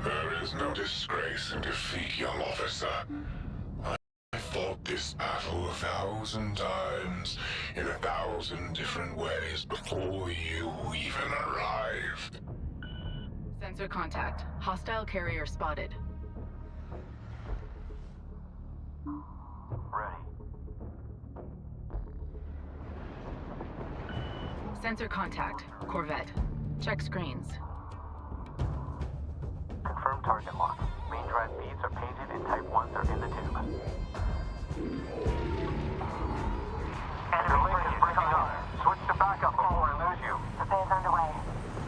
There is no disgrace in defeat, young officer. I fought this battle 1,000 times, in 1,000 different ways before you even arrived. Sensor contact. Hostile carrier spotted. Ready. Sensor contact. Corvette. Check screens. Confirm target lock. Main drive beads are painted and Type 1s are in the tube. Enemy frigate breaking up. Switch to backup before I lose you. Repairs underway.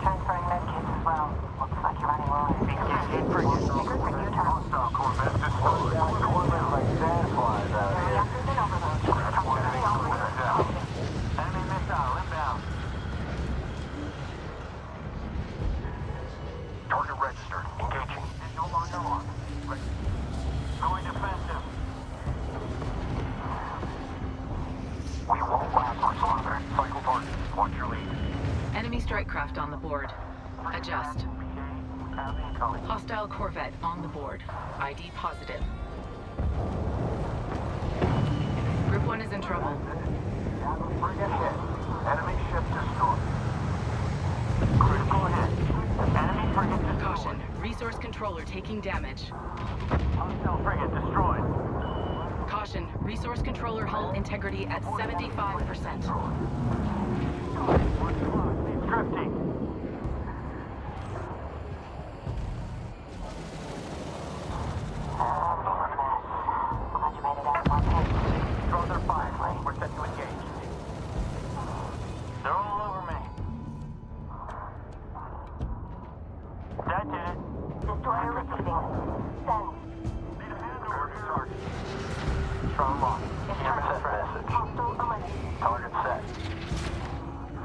Transferring medkits as well. Looks like you're running low. Engaging frigate. Figures for U-turn. Hostile Corvette destroyed. The one that's like sandflies out here. Reactors in overload. Scratch one Proximity enemy overload. Corvette down. Enemy missile inbound. Target registered. Engaging. Is no longer locked. Going defensive. We won't last much longer. Cycle target. Watch your lead. Enemy strike craft on the board. Adjust. Hostile Corvette on the board. ID positive. Group 1 is in trouble. Frigate hit. Enemy ship destroyed. Critical hit. Enemy frigate destroyed. Caution. Resource controller taking damage. Hostile frigate destroyed. Caution. Resource controller hull integrity at 75%. Drifting. Glad you made it out in one piece. Draw their fire. We're set to engage. They're all over me. That did it. Destroyer receiving. Send. Need a hand over to target. Strong lock. EMS message. Hostile eliminated. Target set.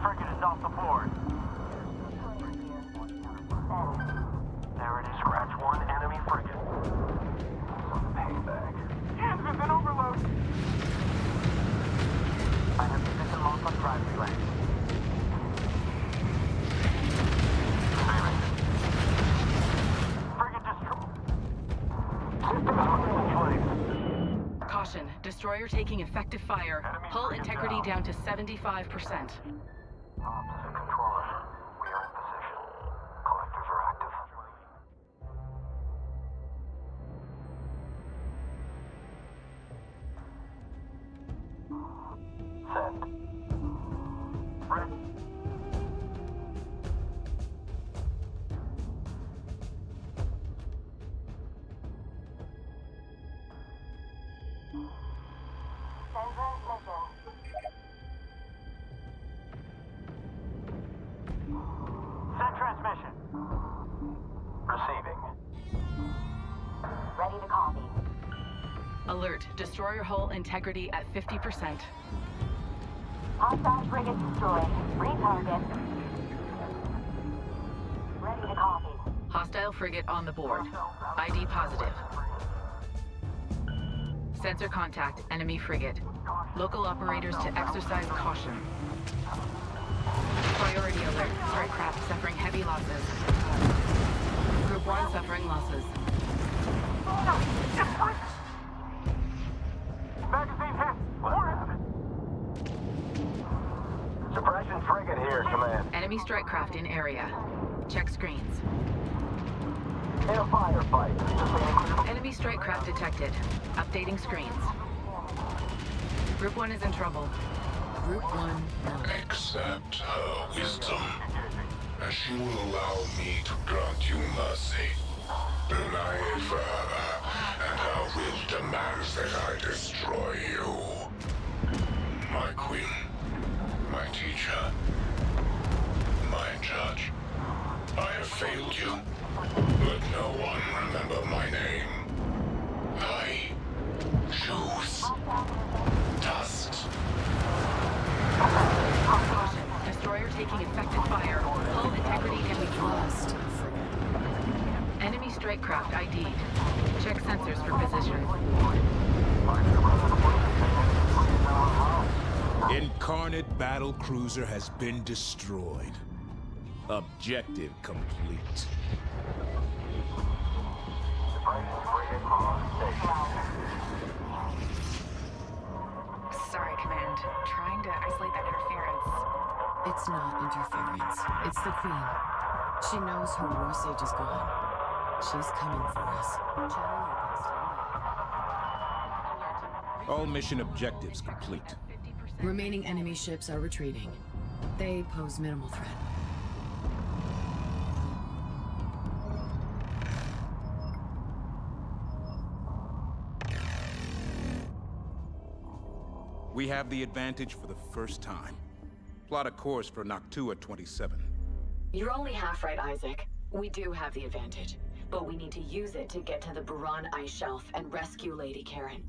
Frigate is off the board. Send. There it is. Scratch one enemy frigate. Some payback. Kansas in overload. I have position lock on drive relay. Frigate destroyed. System is in place. Caution. Destroyer taking effective fire. Hull integrity down to 75%. Controller. We are in position. Collectors are active. Send. Ready. Send transmission. Send transmission. Receiving. Ready to copy. Alert. Destroyer hull integrity at 50%. Hostile frigate destroyed. Retarget. Ready to copy. Hostile frigate on the board. ID positive. Sensor contact. Enemy frigate. Local operators to exercise caution. Priority alert. Strike craft suffering heavy losses. Group 1 suffering losses. Magazine hit. Suppression frigate here, command. Enemy strike craft in area. Check screens. In a firefight. Enemy strike craft detected. Updating screens. Group 1 is in trouble. Group 1 lost. Accept her wisdom. and she will allow me to grant you mercy. Deny it further, and her will demands that I destroy you. My queen, my teacher, my judge. I have failed you. Let no one remember my name. I choose dust. Caution. Destroyer taking effective fire. Hull integrity can be lost. Enemy strike craft ID'd. Check sensors for position. Incarnate battle cruiser has been destroyed. Objective complete. Sorry, Command. Trying to isolate that interference. It's not interference. It's the Queen. She knows her war stage is gone. She's coming for us. Channel open, stand by. All mission objectives complete. Remaining enemy ships are retreating. They pose minimal threat. We have the advantage for the first time. Plot a course for Noctua 27. You're only half right, Isaac. We do have the advantage, but we need to use it to get to the Buran ice shelf and rescue Lady Karen.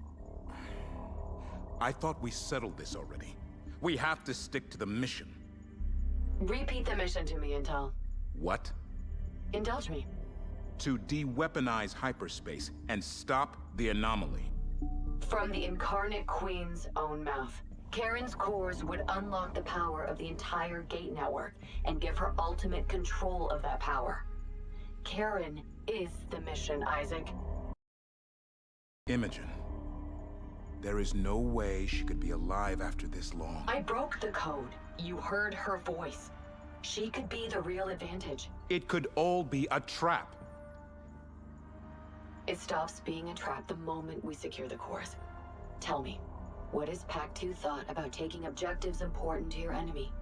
I thought we settled this already. We have to stick to the mission. Repeat the mission to me, Intel. What? Indulge me. To de-weaponize hyperspace and stop the anomaly. From the Incarnate Queen's own mouth, Karen's cores would unlock the power of the entire gate network and give her ultimate control of that power. Karen is the mission, Isaac. Imogen. There is no way she could be alive after this long. I broke the code. You heard her voice. She could be the real advantage. It could all be a trap. It stops being a trap the moment we secure the cores. Tell me, what has Pac-2 thought about taking objectives important to your enemy?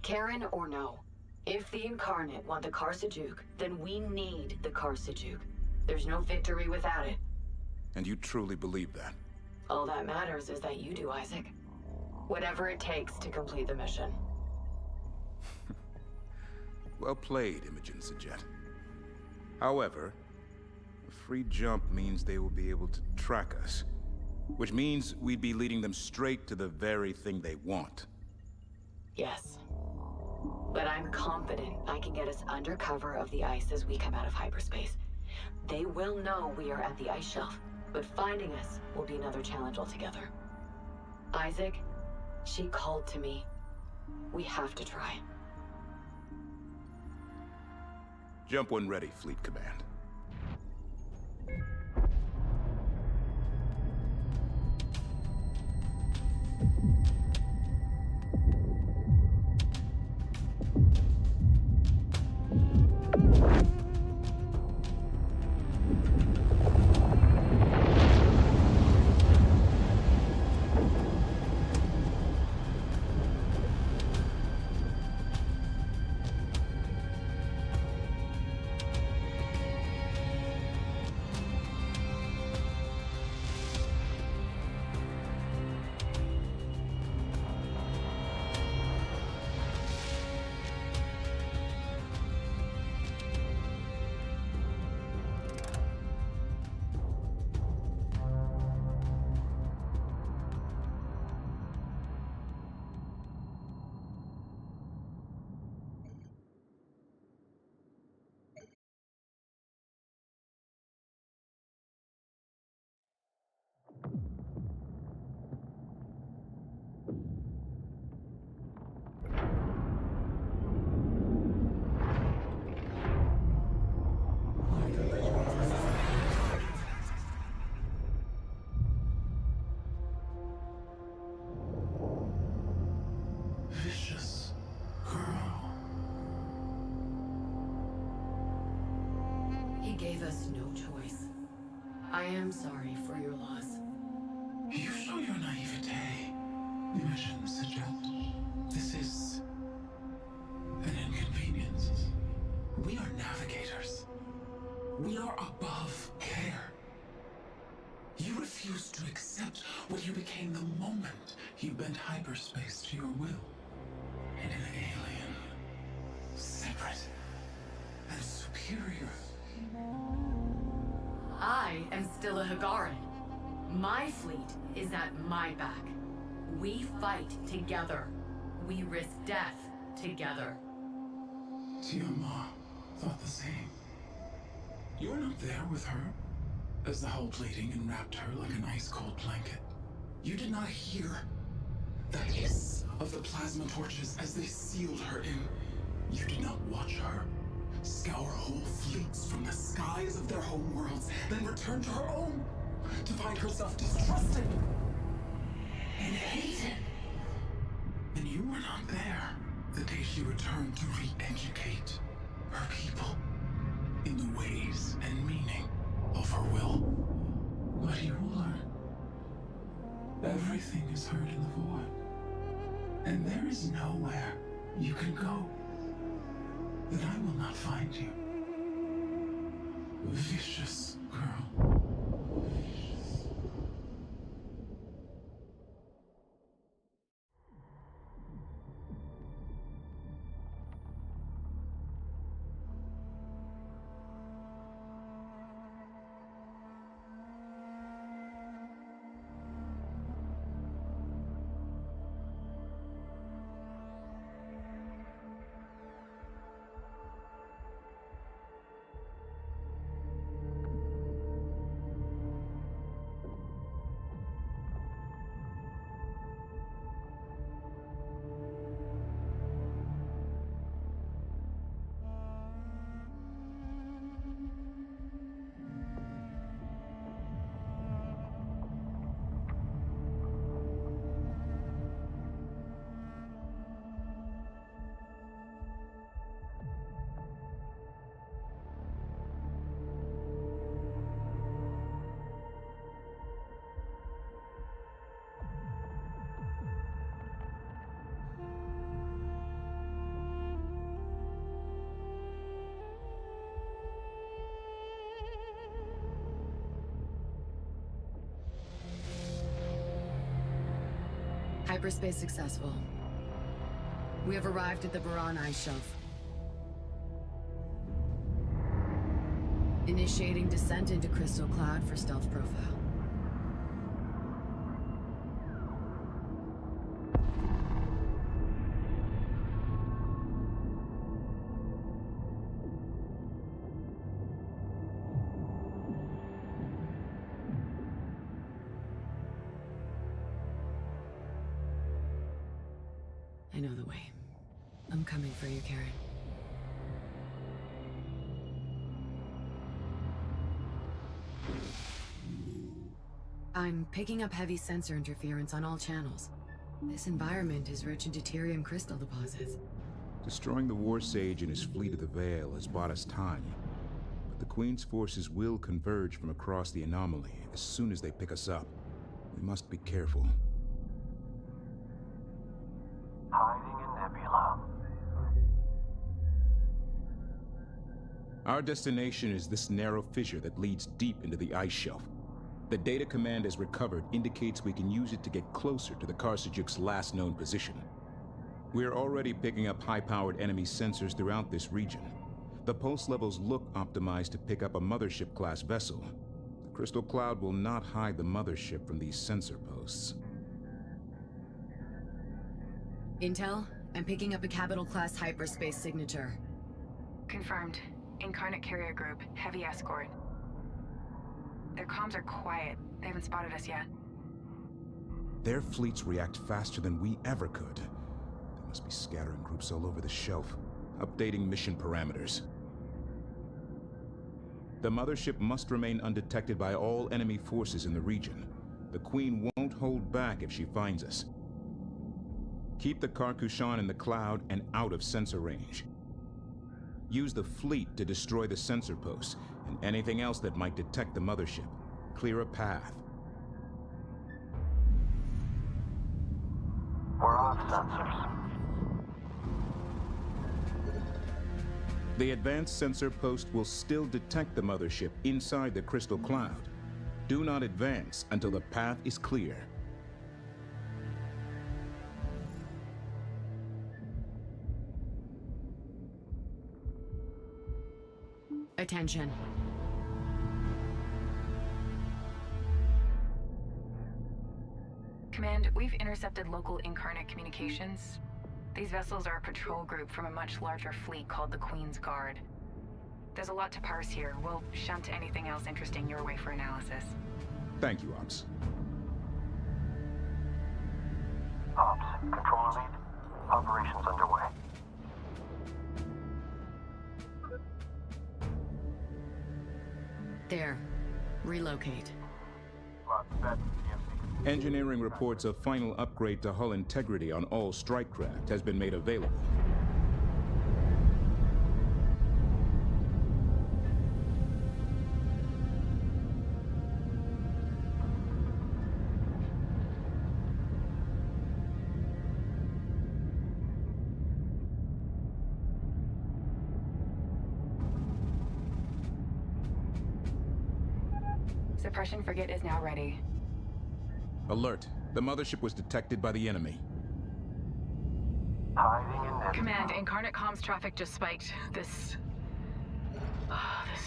Karen or no? If the Incarnate want the Karsajuk, then we need the Karsajuk. There's no victory without it. And you truly believe that? All that matters is that you do, Isaac. Whatever it takes to complete the mission. Well played, Imogen Sajet. However, a free jump means they will be able to track us. Which means we'd be leading them straight to the very thing they want. Yes. But I'm confident I can get us under cover of the ice as we come out of hyperspace. They will know we are at the ice shelf, but finding us will be another challenge altogether. Isaac, she called to me. We have to try. Jump when ready, Fleet Command. Vicious girl. He gave us no choice. I am sorry for your loss. You show your naivete, Imogen Sajet. This is an inconvenience. inconveniences. We are navigators. We are above care. You refuse to accept what you became the moment you bent hyperspace to your will. And an alien, separate and superior. I am still a Hagaran. My fleet is at my back. We fight together. We risk death together. Tiamat thought the same. You were not there with her as the hull plating enwrapped her like an ice-cold blanket. You did not hear the hiss of the plasma torches as they sealed her in. You did not watch her scour whole fleets from the skies of their homeworlds, then return to her own to find herself distrusted and hated. And you were not there the day she returned to re-educate her people in the ways and meaning of her will. But you will learn. Everything is heard in the void. And there is nowhere you can go that I will not find you. Vicious girl. Vicious. Hyperspace successful. We have arrived at the Baran ice shelf. Initiating descent into Crystal Cloud for stealth profile. I know the way. I'm coming for you, Karen. I'm picking up heavy sensor interference on all channels. This environment is rich in deuterium crystal deposits. Destroying the War Sage and his fleet of the Veil has bought us time. But the Queen's forces will converge from across the anomaly as soon as they pick us up. We must be careful. Hiding in Nebula. Our destination is this narrow fissure that leads deep into the ice shelf. The data command has recovered indicates we can use it to get closer to the Karsajuk's last known position. We are already picking up high-powered enemy sensors throughout this region. The pulse levels look optimized to pick up a mothership-class vessel. The Crystal Cloud will not hide the mothership from these sensor posts. Intel, I'm picking up a Capital-class hyperspace signature. Confirmed. Incarnate Carrier Group, heavy escort. Their comms are quiet. They haven't spotted us yet. Their fleets react faster than we ever could. There must be scattering groups all over the shelf, updating mission parameters. The mothership must remain undetected by all enemy forces in the region. The Queen won't hold back if she finds us. Keep the Karkushan in the cloud and out of sensor range. Use the fleet to destroy the sensor posts and anything else that might detect the mothership. Clear a path. We're off sensors. The advanced sensor post will still detect the mothership inside the crystal cloud. Do not advance until the path is clear. Attention. Command, we've intercepted local Incarnate communications. These vessels are a patrol group from a much larger fleet called the Queen's Guard. There's a lot to parse here. We'll shunt anything else interesting your way for analysis. Thank you, Ops. Ops, controller lead. Operations underway. There. Relocate. Engineering reports a final upgrade to hull integrity on all strike craft has been made available. Suppression frigate is now ready. Alert. The mothership was detected by the enemy. Hiding in this. Command, Incarnate comms traffic just spiked. This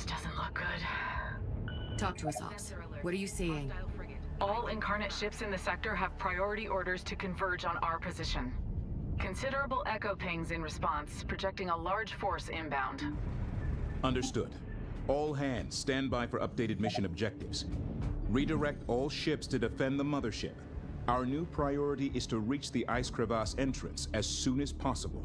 doesn't look good. Talk to us, Ops. What are you seeing? All Incarnate ships in the sector have priority orders to converge on our position. Considerable echo pings in response, projecting a large force inbound. Understood. All hands, stand by for updated mission objectives. Redirect all ships to defend the mothership. Our new priority is to reach the ice crevasse entrance as soon as possible.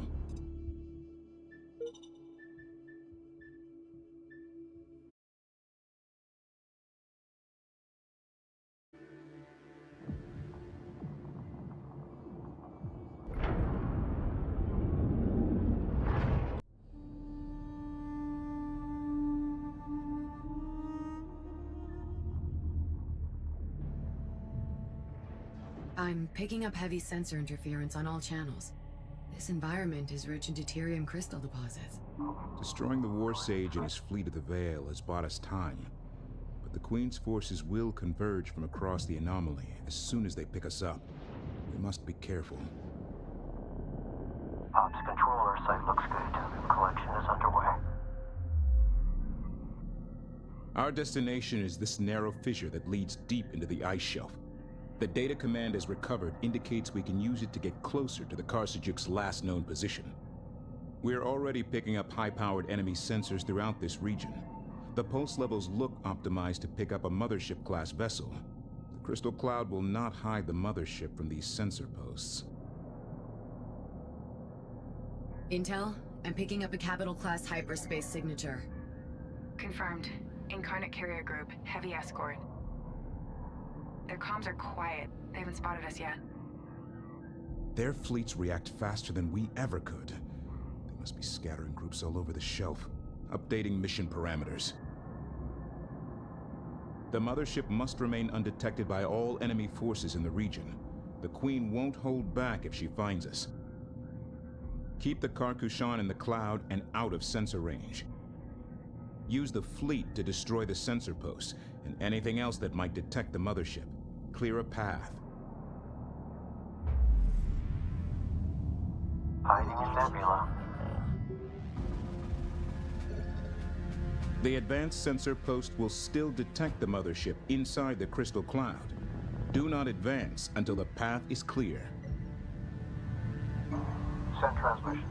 I'm picking up heavy sensor interference on all channels. This environment is rich in deuterium crystal deposits. Destroying the War Sage and his fleet of the Veil has bought us time. But the Queen's forces will converge from across the anomaly as soon as they pick us up. We must be careful. Ops controller site looks good. Collection is underway. Our destination is this narrow fissure that leads deep into the ice shelf. The data command has recovered indicates we can use it to get closer to the Karsajuk's last known position. We're already picking up high-powered enemy sensors throughout this region. The pulse levels look optimized to pick up a mothership-class vessel. The crystal cloud will not hide the mothership from these sensor posts. Intel, I'm picking up a capital-class hyperspace signature. Confirmed. Incarnate carrier group, heavy escort. Their comms are quiet. They haven't spotted us yet. Their fleets react faster than we ever could. They must be scattering groups all over the shelf, updating mission parameters. The mothership must remain undetected by all enemy forces in the region. The Queen won't hold back if she finds us. Keep the Karkushan in the cloud and out of sensor range. Use the fleet to destroy the sensor posts and anything else that might detect the mothership. Clear a path. Hiding in Nebula. The advanced sensor post will still detect the mothership inside the crystal cloud. Do not advance until the path is clear. Send transmission.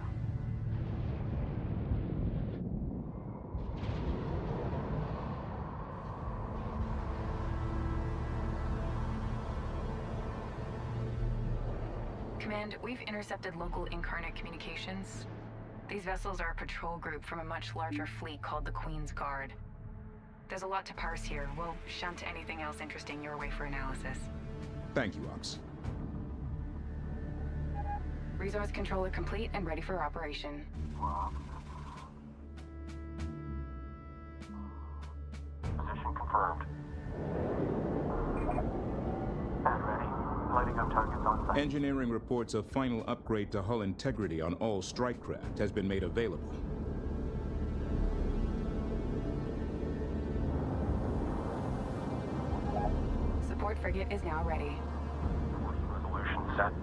Command, we've intercepted local Incarnate communications. These vessels are a patrol group from a much larger fleet called the Queen's Guard. There's a lot to parse here. We'll shunt anything else interesting your way for analysis. Thank you, Ops. Resource controller complete and ready for operation. Position confirmed. And ready. Lighting up targets on site. Engineering reports a final upgrade to hull integrity on all strike craft has been made available. High-powered frigate is now ready. Resolution set.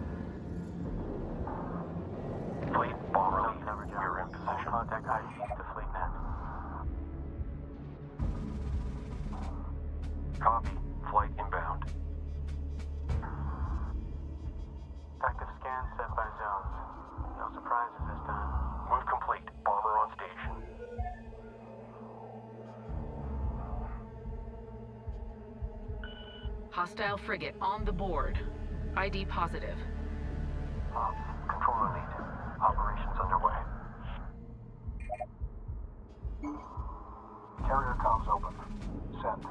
Fleet bomber lead. You're in position. Contact ID to FleetNet. Copy. Flight inbound. Active scan set by zones. No surprises this time. Move complete. Bomber on station. Hostile frigate on the board. ID positive. Ops, controller lead. Operations underway. Carrier comms open. Send.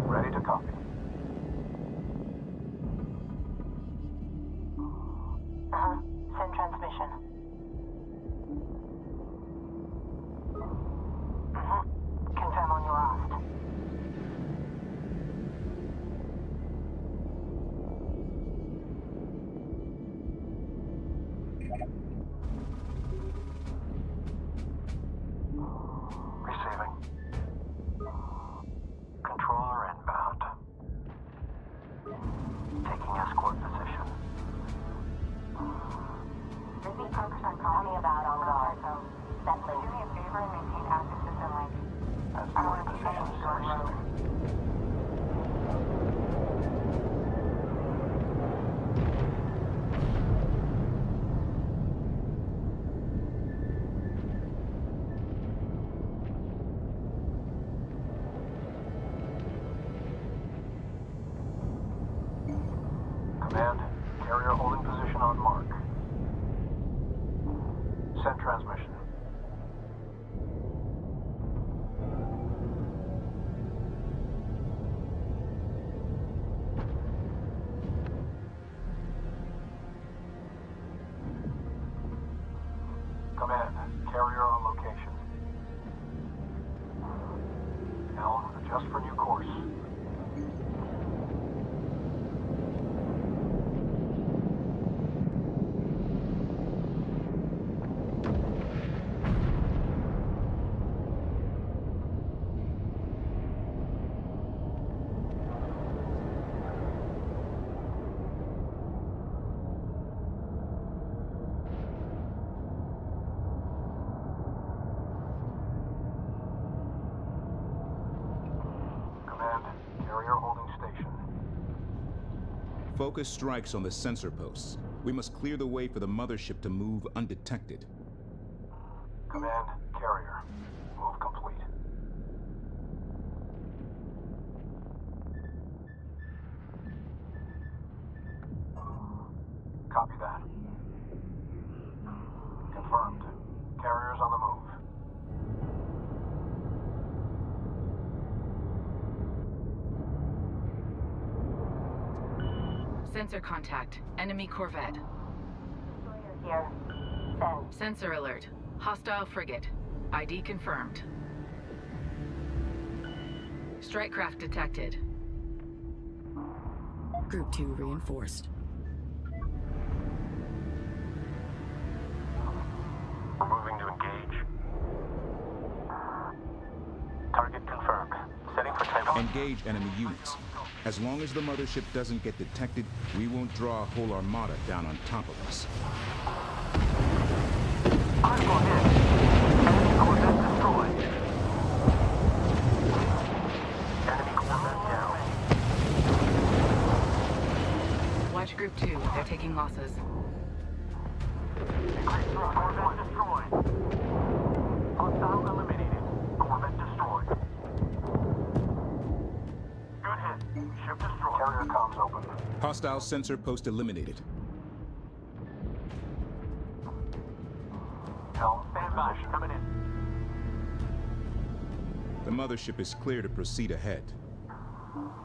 Ready to copy. Send transmission. Confirm on your aft. Receiving. Controller inbound. Taking escort position. Busy folks are calling me about on guard. Settling. Do me a favor and maintain active system link. I don't want to be anything going rogue. Command, carrier holding position on mark. Send transmission. Command, carrier on location. Helm, adjust for new course. Command, carrier holding station. Focus strikes on the sensor posts. We must clear the way for the mothership to move undetected. Command, carrier. Move complete. Copy that. Confirmed. Carrier's on the move. Sensor contact. Enemy corvette. Here. Send. Sensor alert. Hostile frigate. ID confirmed. Strike craft detected. Group 2 reinforced. We're moving to engage. Target confirmed. Setting for takeoff. Engage enemy units. As long as the mothership doesn't get detected, we won't draw a whole armada down on top of us. Critical hit. Enemy corvette destroyed. Enemy corvette down. Watch Group 2. They're taking losses. Corvette destroyed. Hostile eliminated. Corvette destroyed. Good hit. Ship destroyed. Carrier comms open. Hostile sensor post eliminated. Helm, stand by. Coming in. The mothership is clear to proceed ahead.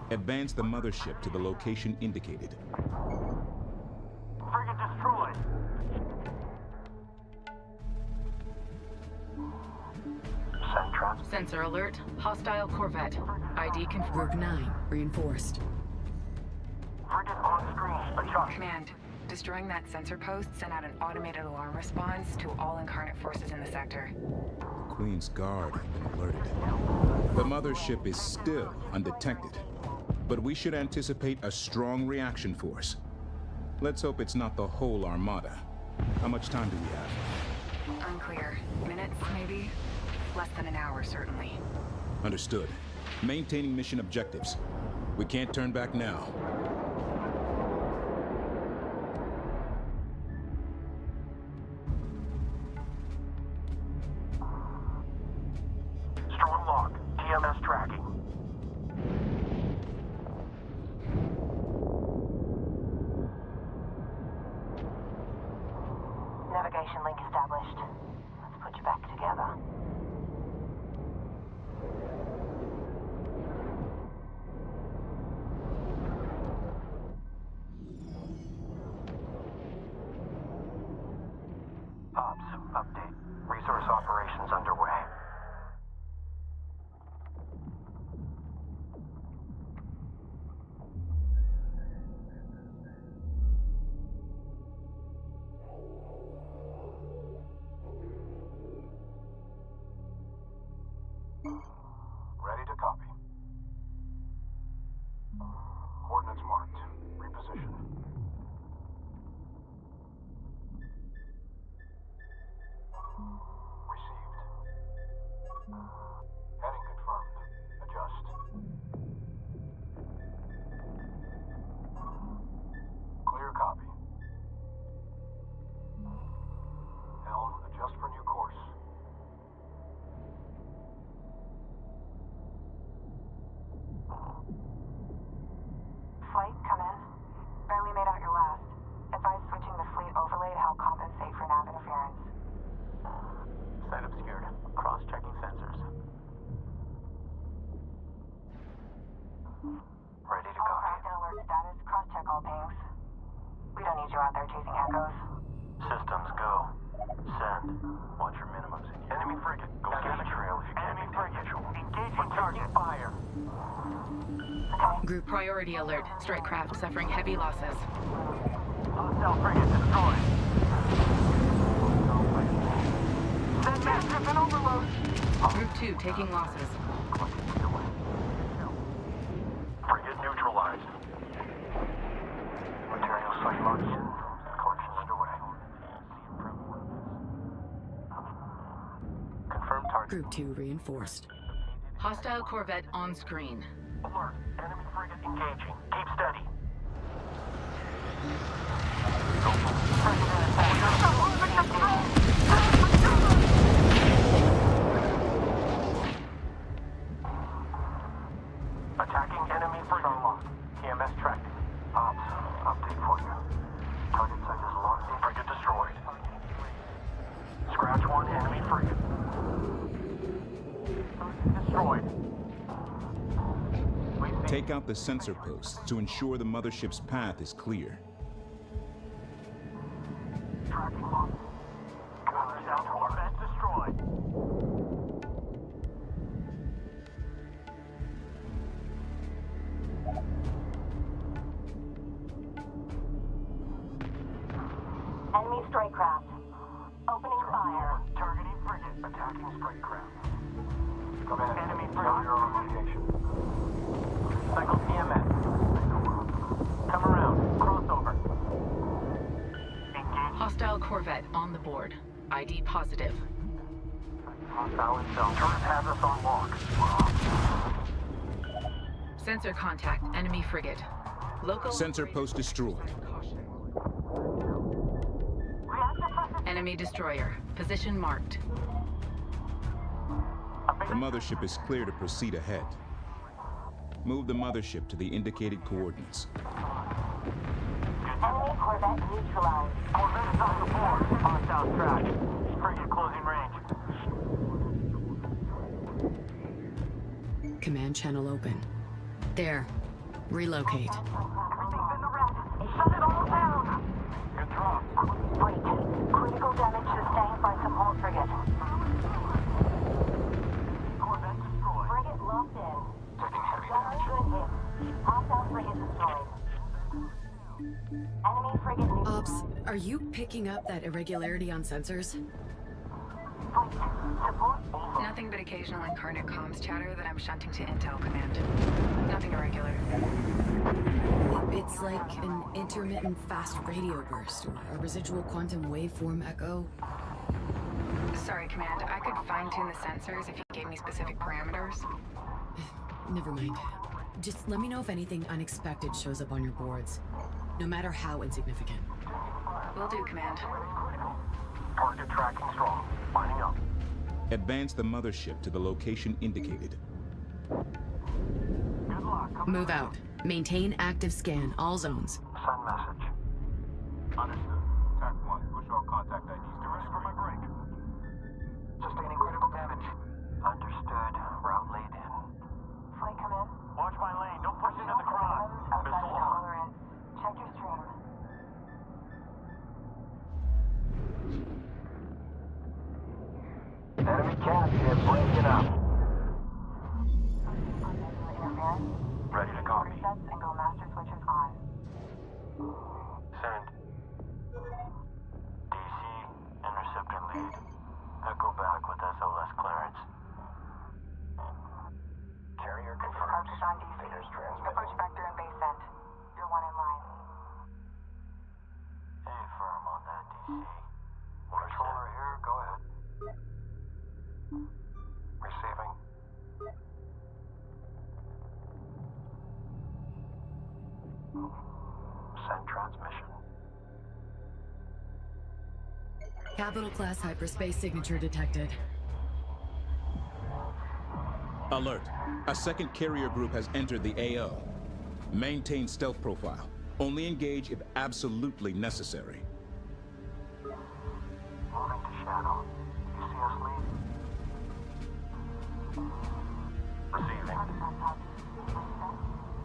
Advance the mothership to the location indicated. Frigate destroyed. Send trans. Sensor alert. Hostile corvette. ID Group confirmed. 9 reinforced. Frigate on screen. Adjust. Command, Destroying that sensor post sent out an automated alarm response to all Incarnate forces in the sector. The Queen's Guard have been alerted. The mothership is still undetected, but we should anticipate a strong reaction force. Let's hope it's not the whole armada. How much time do we have? Unclear. Minutes, maybe? Less than an hour, certainly. Understood. Maintaining mission objectives. We can't turn back now. Strong lock. TMS tracking. Navigation link established. Let's put you back together. Ops, update. Resource operations underway. Ready to copy. Coordinates marked. Reposition. Received. Heading confirmed. Adjust. Clear copy. Helm, adjust for new course. Flight, come in. Barely made out your last. Advise switching to fleet overlay to help compensate for nav interference. Site obscured. Cross-checking sensors. Ready to All copy. craft and alert status. Cross-check all pings. We don't need you out there chasing echoes. Systems go. Send. Watch your minimums in here. Enemy frigate. Go get the trail if you can. Enemy frigate. Engaging target. Fire. Group priority alert. Strike craft suffering heavy losses. Hostile frigate destroyed. Send massive and overload. Group 2 taking losses. Frigate neutralized. Material site locked in. Collection underway. Confirm target. Group 2 reinforced. Hostile corvette on screen. Alert. Enemy frigate engaging. Keep steady. Attacking enemy frigate. Lock. TMS tracking. Ops, update for you. Target site is locked in. Frigate destroyed. Scratch one enemy frigate. Destroyed. Take out the sensor posts to ensure the mothership's path is clear. Tracking locked. South Corvette destroyed. Enemy strike craft. Opening fire. Targeting frigate. Attacking strike craft. Come in. Enemy frigate. Your location. Cycle TMS. Come around. Crossover. Engage. Hostile corvette on the board. ID positive. Hostile intel. Turret has us on lock. Sensor contact. Enemy frigate. Local Sensor post destroyed. Enemy destroyer. Position marked. The mothership is clear to proceed ahead. Move the mothership to the indicated coordinates. Enemy corvette neutralized. Corvette is on the board. On south track. Frigate closing range. Command channel open. There. Relocate. Everything's in the red. Shut it all down. Good drop. Wait. Critical damage sustained by some hull frigate. Corvette destroyed. Frigate locked in. Taking heavy Gunner damage. good hit. Hostile frigate destroyed. Enemy frigate neutralized. Ops Are you picking up that irregularity on sensors? Nothing but occasional incarnate comms chatter that I'm shunting to Intel Command. Nothing irregular. It's like an intermittent fast radio burst or a residual quantum waveform echo. Sorry, Command. I could fine-tune the sensors if you gave me specific parameters. Never mind. Just let me know if anything unexpected shows up on your boards, no matter how insignificant. Will do, Command. Target tracking strong. Lining up. Advance the mothership to the location indicated. Good luck. Move out. Maintain active scan, all zones. Send message. Understood. TAC 1, push all contact IDs to Ready for my break. Sustaining critical damage. Understood. Route laid in. Flight, come in. Watch my lane. Don't push into the crowd. Outside Missile the on. tolerance. Check your stream. Enemy captain breaking up. Interference. Ready to copy. Resets and go master switches on. Send. DC, interceptor lead. Echo back with SLS clearance. Carrier confirmed. Cartridge on DC. Figures transmitting. Approach vector and base sent. You're one in line. Stay firm on that, DC. Controller here, go ahead. Receiving. Send transmission. Capital class hyperspace signature detected. Alert. A second carrier group has entered the AO. Maintain stealth profile. Only engage if absolutely necessary. Moving to shadow. You see us lead? Receiving.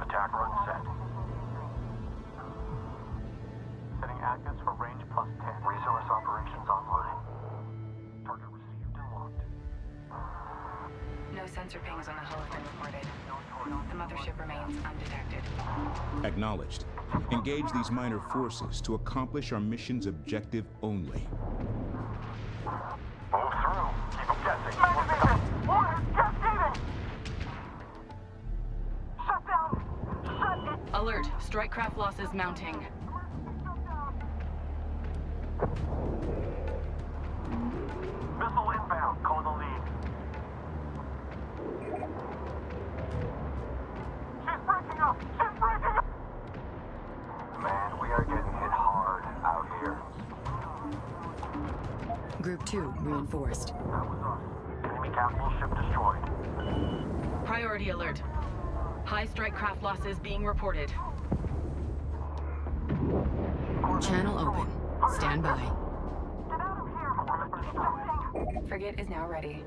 Attack run set. setting actives for range +10. Resource operations online. Target received and locked. No sensor pings on the hull have been reported. The mothership remains undetected. Acknowledged. Engage these minor forces to accomplish our mission's objective only. Move through. Keep them guessing. Magazine! Order! Cascading! Shut down! Shut it! Alert. Strike craft losses mounting. Missile inbound. Call the lead. She's breaking up! She's breaking up! Man, we are getting hit hard out here. Group 2 reinforced. That was us. Enemy capital ship destroyed. Priority alert. High strike craft losses being reported. Channel open. Stand by. Get out of here! Frigate is now ready.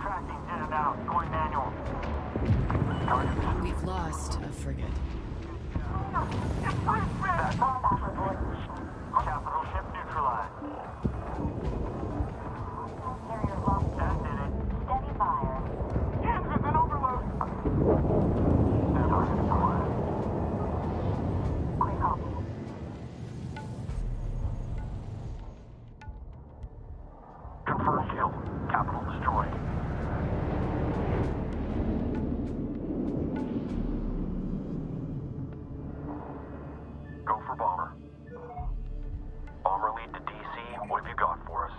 Tracking in and out. Going manual. We've lost a frigate. Capital ship neutralized. Carrier lost. That did it. Steady fire. Engines in overload. Target acquired. Quick copy. Confirmed kill. Capital destroyed. Go for bomber. Bomber lead to DC. What have you got for us?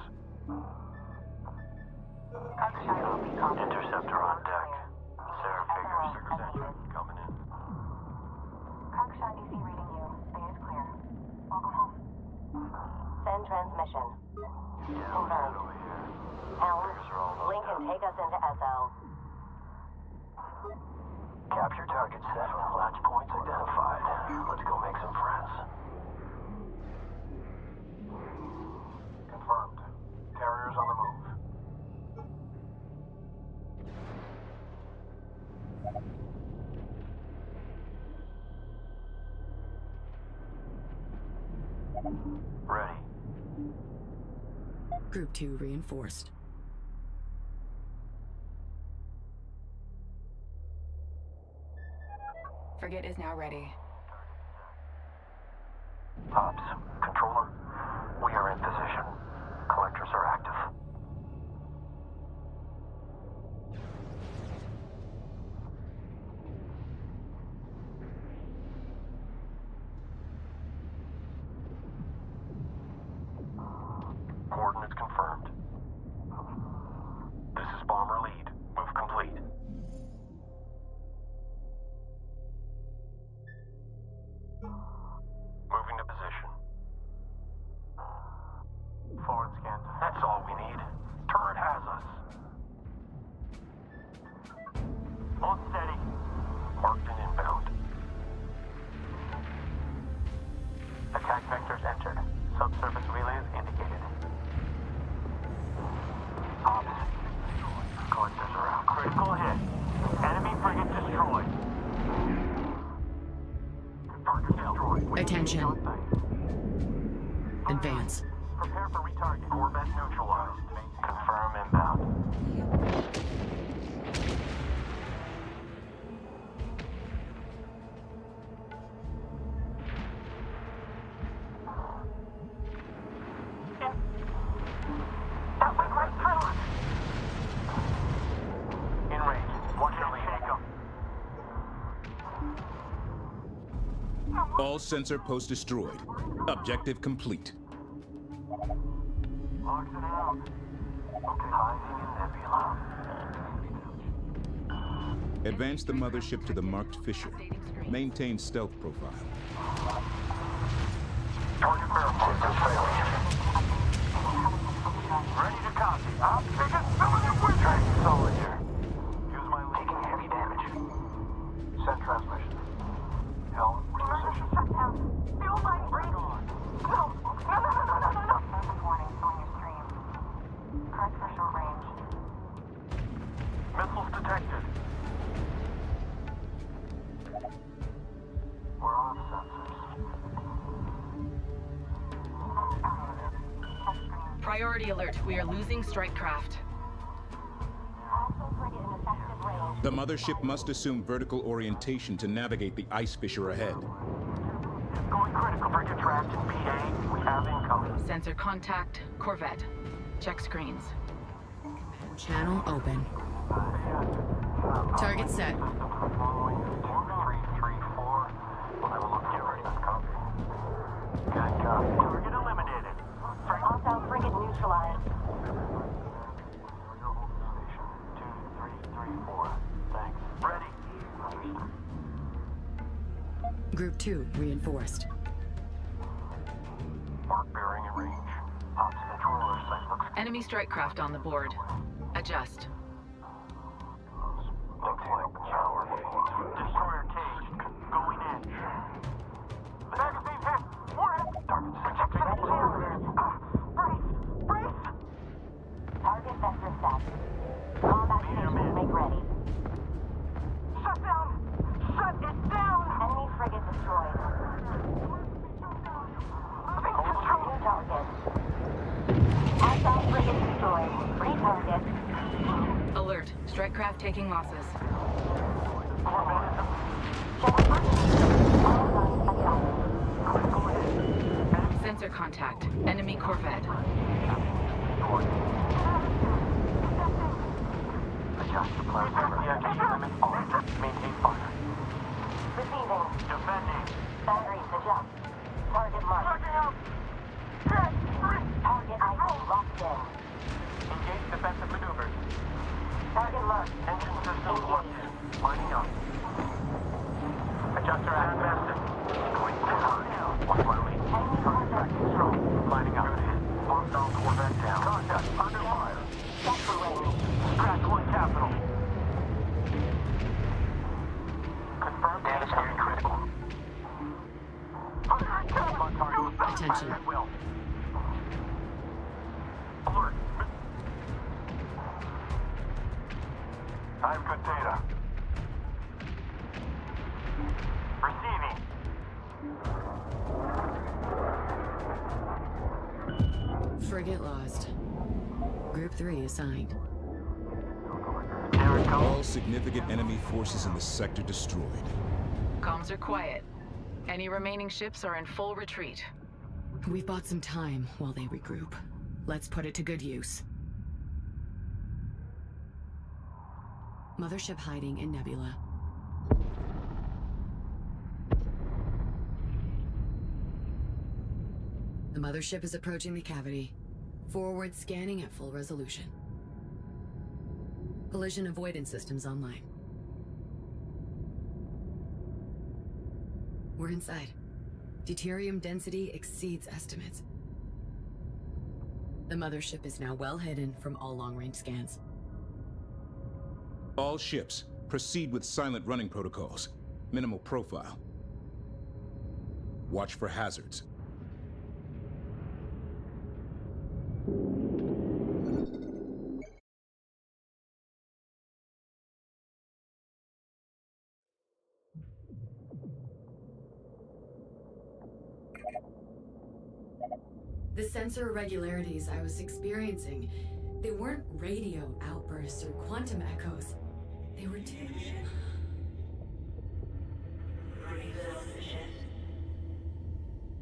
Interceptor on deck. Sarah figures. Coming in. Karkshot DC reading you. Bay is clear. Welcome home. Send transmission. Confirmed. Helm, Lincoln, take us into SL. Capture target set. Latch points identified. Let's go make some friends. Confirmed. Carriers on the move. Ready. Group 2 reinforced. Frigate is now ready. Ops, Controller, we are in position. Collectors are active. Coordinates confirmed. This is Bomber Lead. Move complete. Moving to position. Forward scan. That's all we need. Turret has us. On steady. Marked and inbound. Attack vectors entered. Subsurface relays indicated. Ops. Collectors are out. Critical hit. Enemy frigate destroyed. Target destroyed. Attention. Advance. Prepare for retarget. Corvette neutralized. Confirm inbound. That went right through us. In range. Watch your lead. All sensor posts destroyed. Objective complete. Locks it out. Okay. Hiding in nebula. Advance the mothership to the marked fissure. Maintain stealth profile. Target verified. Ready to copy. I'm taking some of them with me. Solid here. Use my lead. Taking heavy damage. Send transmission. Helm, reposition. Shut down. Fuel line break. No. No. Message warning, showing your stream. Correct for short range. Missiles detected. We're off sensors. Priority alert. We are losing strike craft. Also frigate in effective range. The mothership must assume vertical orientation to navigate the ice fissure ahead. Going critical. Frigate tracked in PA. We have incoming. Sensor contact. Corvette. Check screens. Channel open. Target set. Following 2334. We'll have a look. Get ready. Copy. Got copy. Target eliminated. Hostile frigate neutralized. Your holding station. 2334. Thanks. Ready. Group 2 reinforced. Mark bearing in range. Ops controller site looks Enemy strike craft on the board. Adjust. looks like powerful. Destroyer caged. Going in. Magazine hit. More hit. Target protected. Brace! Target vector set. Combat stations make ready. Shut down. Shut it down. Enemy frigate destroyed. New target. Hostile frigate destroyed. Retarget. Alert. Strike craft taking losses. Sensor contact. Enemy Corvette. Adjust the plasma reaction limit on. Maintain fire. Receiving. Defending. Batteries adjust. Target marked. Backing up. Target icon locked in. Engage defensive maneuvers. Target marked. Engine systems locked. Lining up. Adjuster activated. Going down. Watch my lead. Enemy Corvette control. Lining up. Hostile Corvette down. Contact. Under fire. Sector range. Crash 1 capital. Confirmed damage very critical. Attention. Will. Alert. I have good data. Receiving. Frigate lost. Group 3 assigned. All significant enemy forces in the sector destroyed. Comms are quiet. Any remaining ships are in full retreat. We've bought some time while they regroup. Let's put it to good use. Mothership hiding in Nebula. The mothership is approaching the cavity. Forward scanning at full resolution. Collision avoidance systems online. We're inside. Deuterium density exceeds estimates. The mothership is now well hidden from all long-range scans. All ships, proceed with silent running protocols. Minimal profile. Watch for hazards. The sensor irregularities I was experiencing, they weren't radio outbursts or quantum echoes. They were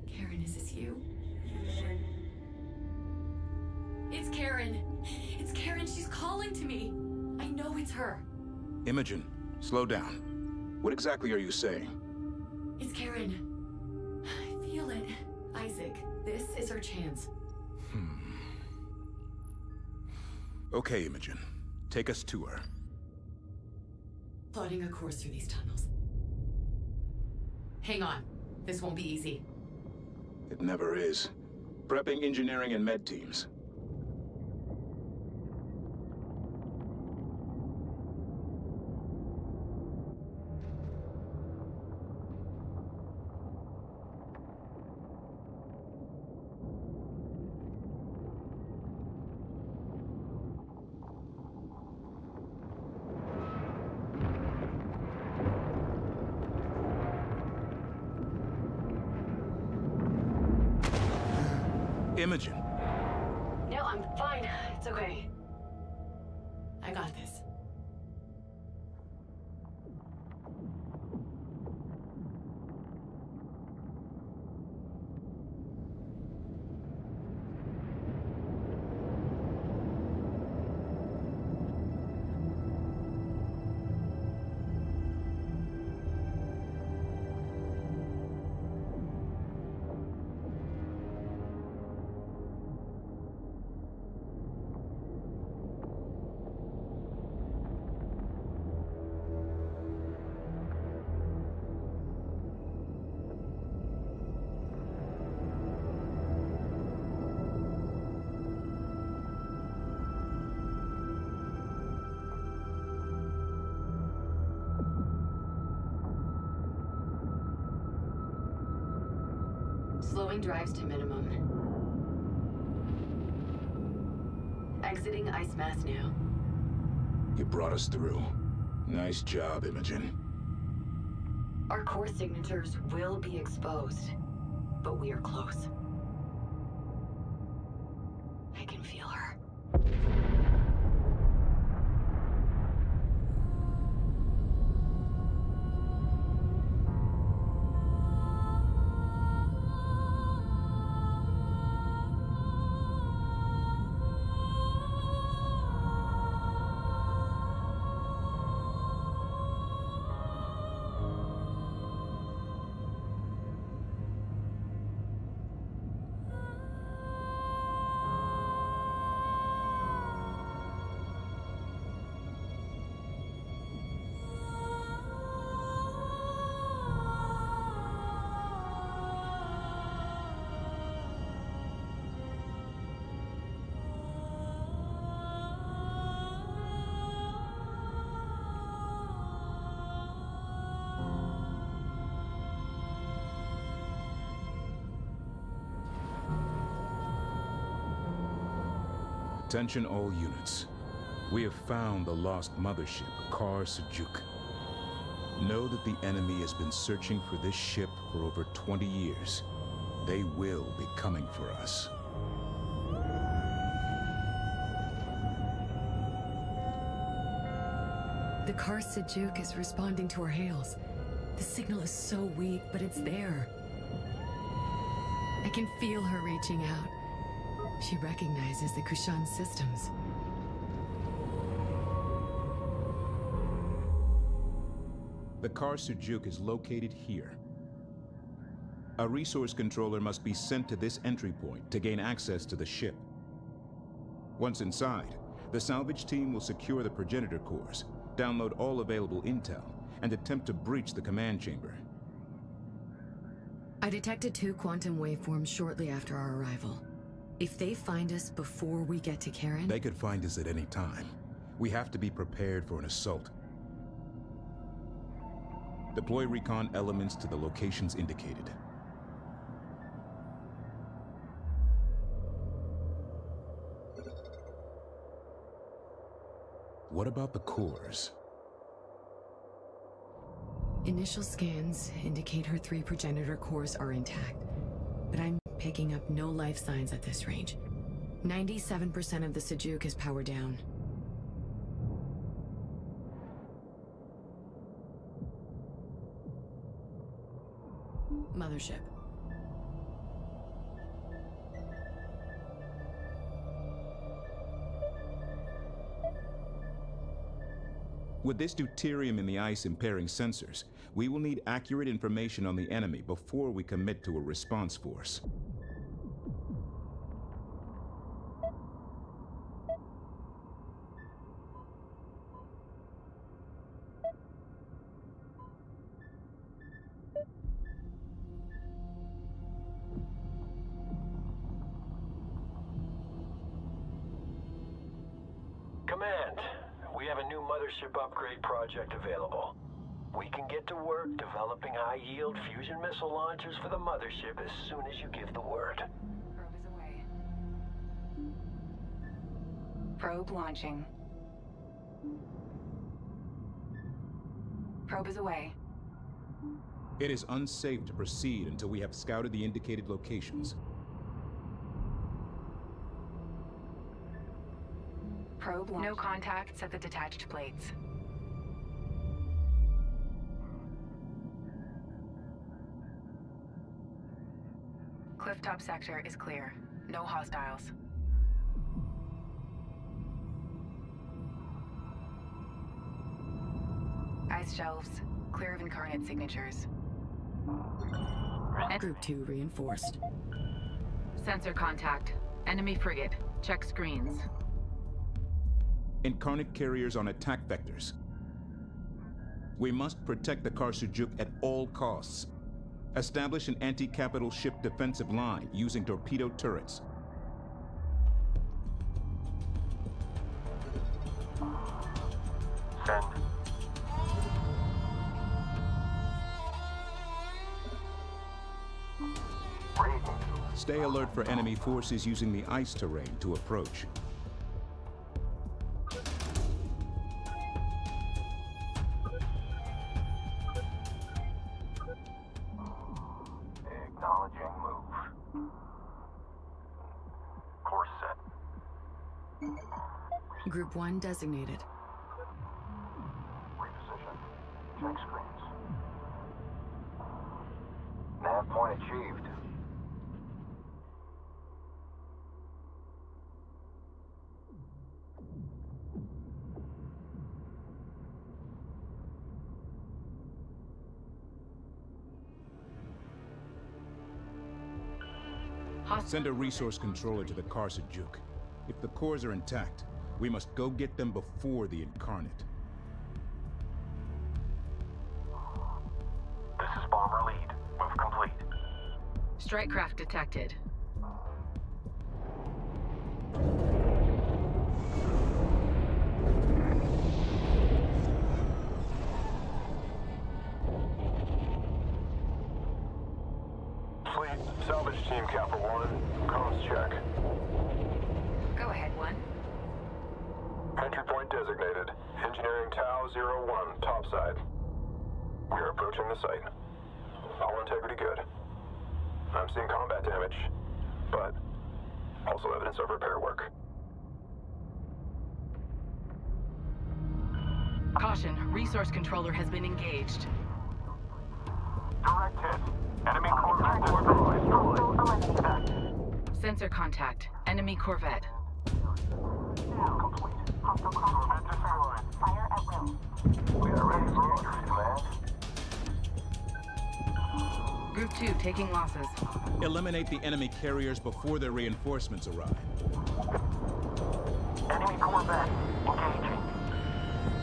Karen, is this you? It's Karen! It's Karen, she's calling to me! I know it's her. Imogen, slow down. What exactly are you saying? It's Karen. I feel it. Isaac, this is our chance. Okay, Imogen. Take us to her. Plotting a course through these tunnels. Hang on. This won't be easy. It never is. Prepping engineering and med teams. Imogen. No, I'm fine. It's okay. I got this. Slowing drives to minimum. Exiting ice mass now. You brought us through. Nice job, Imogen. Our core signatures will be exposed, but we are close. I can feel her. Attention all units. We have found the lost mothership, Kar Sajuk. Know that the enemy has been searching for this ship for over 20 years. They will be coming for us. The Kar Sajuk is responding to our hails. The signal is so weak, but it's there. I can feel her reaching out. She recognizes the Kushan systems. The Kar Sujuk is located here. A resource controller must be sent to this entry point to gain access to the ship. Once inside, the salvage team will secure the progenitor cores, download all available intel, and attempt to breach the command chamber. I detected 2 quantum waveforms shortly after our arrival. If they find us before we get to Karen... They could find us at any time. We have to be prepared for an assault. Deploy recon elements to the locations indicated. What about the cores? Initial scans indicate her 3 progenitor cores are intact, but I'm picking up no life signs at this range. 97% of the Sujuk is powered down. Mothership. With this deuterium in the ice impairing sensors, we will need accurate information on the enemy before we commit to a response force. Command, we have a new mothership upgrade project available. We can get to work developing high-yield fusion missile launchers for the mothership as soon as you give the word. Probe is away. Probe launching. Probe is away. It is unsafe to proceed until we have scouted the indicated locations. Probe launching. No contacts at the detached plates. Clifftop sector is clear. No hostiles. Ice shelves, clear of incarnate signatures. Group 2 reinforced. Sensor contact. Enemy frigate. Check screens. Incarnate carriers on attack vectors. We must protect the Kar Sujuk at all costs. Establish an anti-capital ship defensive line using torpedo turrets. Send. Read. Stay alert for enemy forces using the ice terrain to approach. Acknowledging move. Course set. Group 1 designated. Reposition. Check screens. Nav point achieved. Send a resource controller to the Kar Sujuk. If the cores are intact, we must go get them before the Incarnate. This is Bomber Lead. Move complete. Strike craft detected. Fleet, salvage team Kappa 1, comms check. Go ahead, 1. Entry point designated. Engineering Tau 01, topside. We are approaching the site. All integrity good. I'm seeing combat damage, but also evidence of repair work. Caution, resource controller has been engaged. Direct hit. Enemy Corvette destroyed. Sensor contact. Enemy Corvette. Complete. Corvette destroyed. Fire at will. We are ready for orders, Command. Group 2 taking losses. Eliminate the enemy carriers before their reinforcements arrive. Enemy Corvette engaging.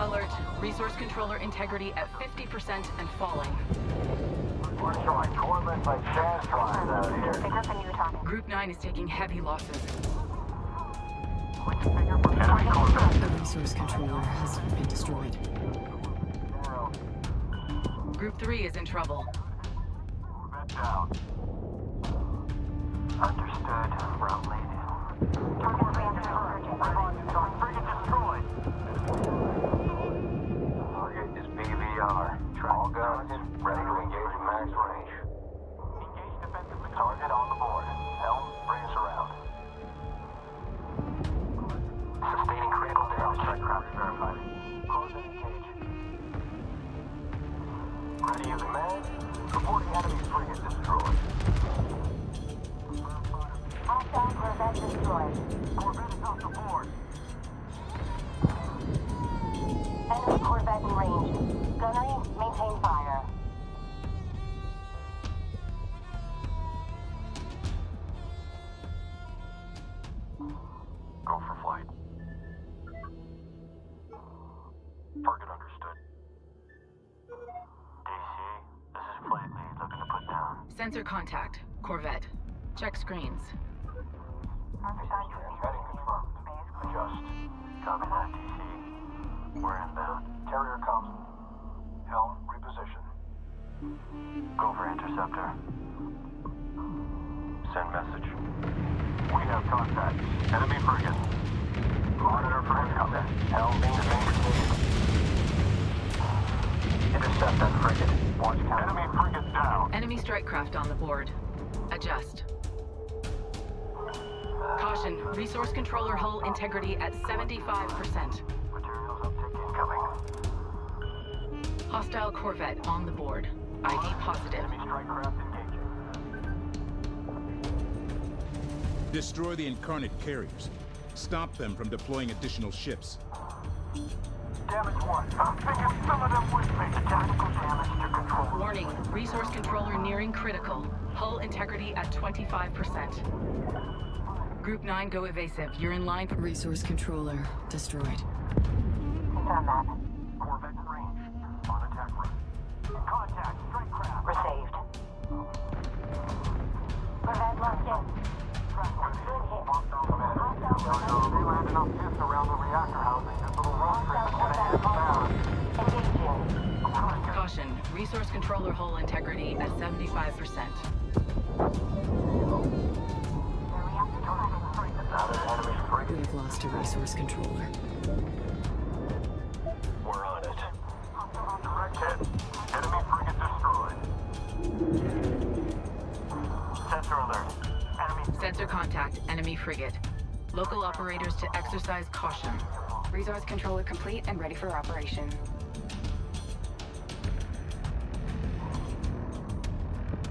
Alert. Resource controller integrity at 50% and falling. We're showing Corvette like gas lines out here. Bigger than you were talking. Group 9 is taking heavy losses. Enemy Corvette. The resource controller has been destroyed. Group 3 is in trouble. Corvette down. Understood. Route lead. Target range Frigate destroyed. Target is BVR. All guns ready to engage at max range. Engage defensively. Target on the board. Helm, bring us around. Sustaining critical damage. Strike craft verified. Close and engage. Ready, you command? Reporting enemy frigate destroyed. Hostile Corvette destroyed. Corvette is off the board. Enemy Corvette in range. Gunnery, maintain fire. Go for flight. Target understood. DC, this is flight lead looking to put down. Sensor contact. Corvette. Check screens. Heading confirmed. Adjust. Copy that, DC. We're inbound. Carrier comms. Helm, reposition. Go for interceptor. Send message. We have contact. Enemy frigate. Monitor for incoming. Helm being intercept that frigate. Watch count. Enemy frigate down. Enemy strike craft on the board. Adjust. Caution. Resource controller hull integrity at 75%. Materials uptick incoming. Hostile Corvette on the board. ID positive. Enemy strike craft engaging. Destroy the Incarnate carriers. Stop them from deploying additional ships. Damage 1. I'm thinking some of them with me. Tactical damage to control. Warning. Resource controller nearing critical. Hull integrity at 25%. Group 9 go evasive. You're in line for Resource controller destroyed. Confirm that. Corvette in range. On attack route. Contact. Strike craft. Received. Corvette locked in. Track Good hit. They landed enough piss around the reactor housing. This little road trip is gonna hit us down. Engaging. caution. Resource controller hull integrity at 75%. We've lost a resource controller. We're on it. Direct hit. Enemy frigate destroyed. Sensor alert. Enemy. Sensor contact, enemy frigate. Local operators to exercise caution. Resource controller complete and ready for operation.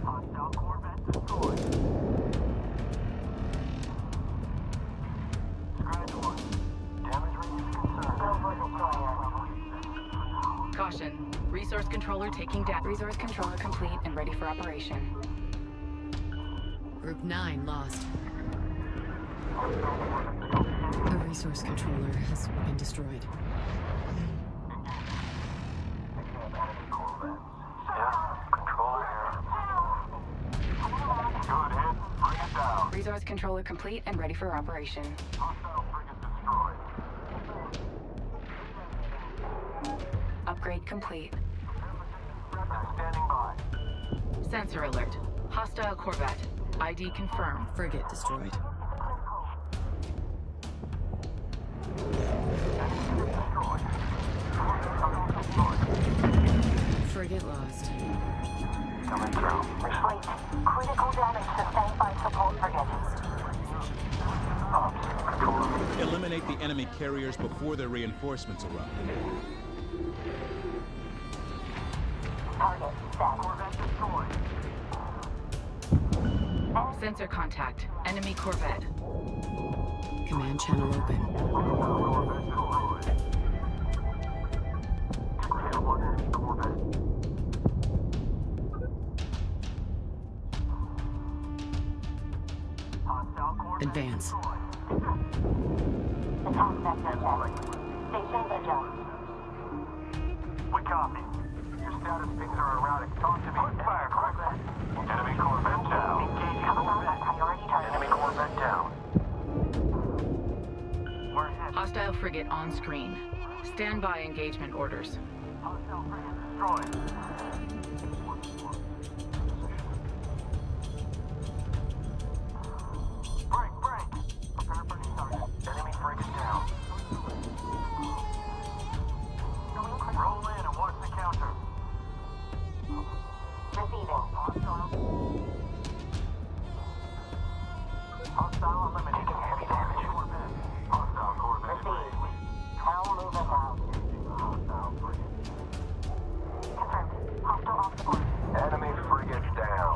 Hostile Corvette destroyed. Scratch 1. Damage range is concerned. Caution. Resource controller taking down. Resource controller complete and ready for operation. Group 9 lost. The resource controller has been destroyed. Resource controller complete and ready for operation. Upgrade complete. Standing by. Sensor alert. Hostile Corvette. ID confirmed. Frigate destroyed. Frigate lost. Coming through. Fleet. Critical damage sustained by support frigate. Eliminate the enemy carriers before their reinforcements arrive. Target. Corvette destroyed. Sensor contact. Enemy Corvette. Command channel open. Advance. Attack vector check. Stations adjust. We copy. Your status pings are erratic. Talk to me. Fire, correct. Enemy Corvette down. Engaging Corvette. Priority target. Enemy Corvette down. We're hit. Hostile frigate on screen. Stand by engagement orders. Hostile frigate destroyed. Break, break. Prepare for new target. Enemy frigate down. Roll in and watch the counter. Receiving. Hostile eliminated. Heavy damage. Corvette. Hostile Corvette. Received. Now move about. Hostile frigate. Confirmed. Hostile off the board. Enemy frigate down.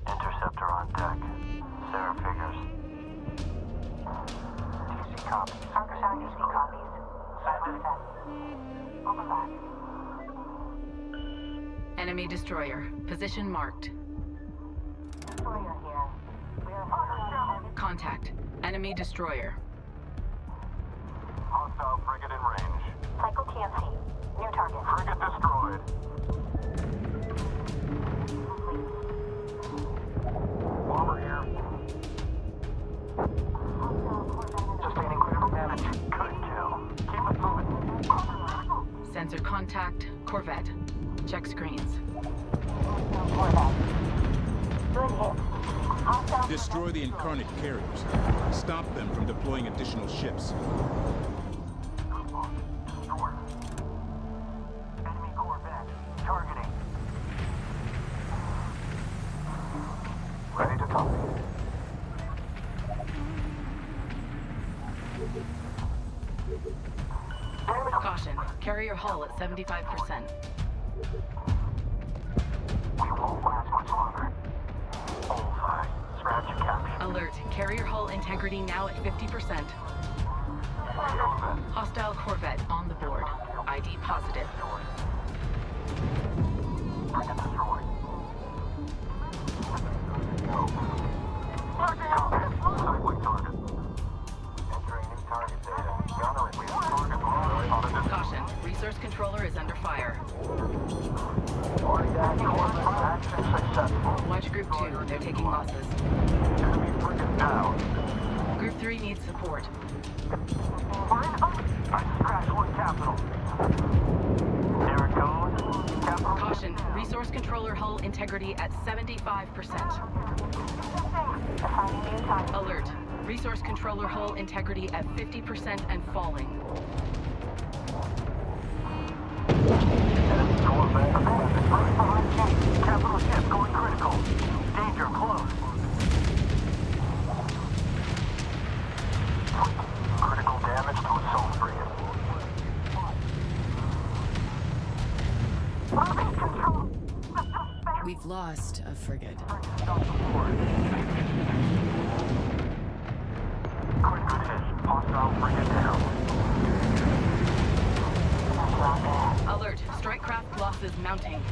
Interceptor on deck. Sarah figures. TC copies. Arcashine DC copies. Send set. Welcome back. Enemy destroyer. Position marked. Destroyer here. We are Contact. Enemy destroyer. Hostile frigate in range. Cycle TMC. New target. Frigate destroyed. Bomber here. Sustaining critical damage. Good kill. Keep us moving. Sensor contact. Corvette. Check screens. Corvette. Good hit. Hostile Destroy the incarnate carriers. Stop them from deploying additional ships. Enemy Corvette. Targeting. Ready to copy. Caution. Carrier hull at 75%. We won't last much longer. Bullseye. Scratch and capture. Alert. Carrier hull integrity now at 50%. Hostile Corvette on the board. ID positive. Frigate destroyed. Cycling target. Entering new target data. Gunner, we have target on a distance. Caution. Resource controller is under fire. Action successful. Watch Group 2. They're taking losses. Enemy frigate down. Group 3 needs support. I scratch one capital. There it goes. Capital. Caution. Resource controller hull integrity at 75%. Assigning new target. Alert. Resource controller hull integrity at 50% and falling. Enemy Corvette. Capital ship going critical. Danger close. Critical damage to assault frigate. We've lost a frigate. Quick good hit. Hostile frigate down. Alert. Strike craft losses mounting.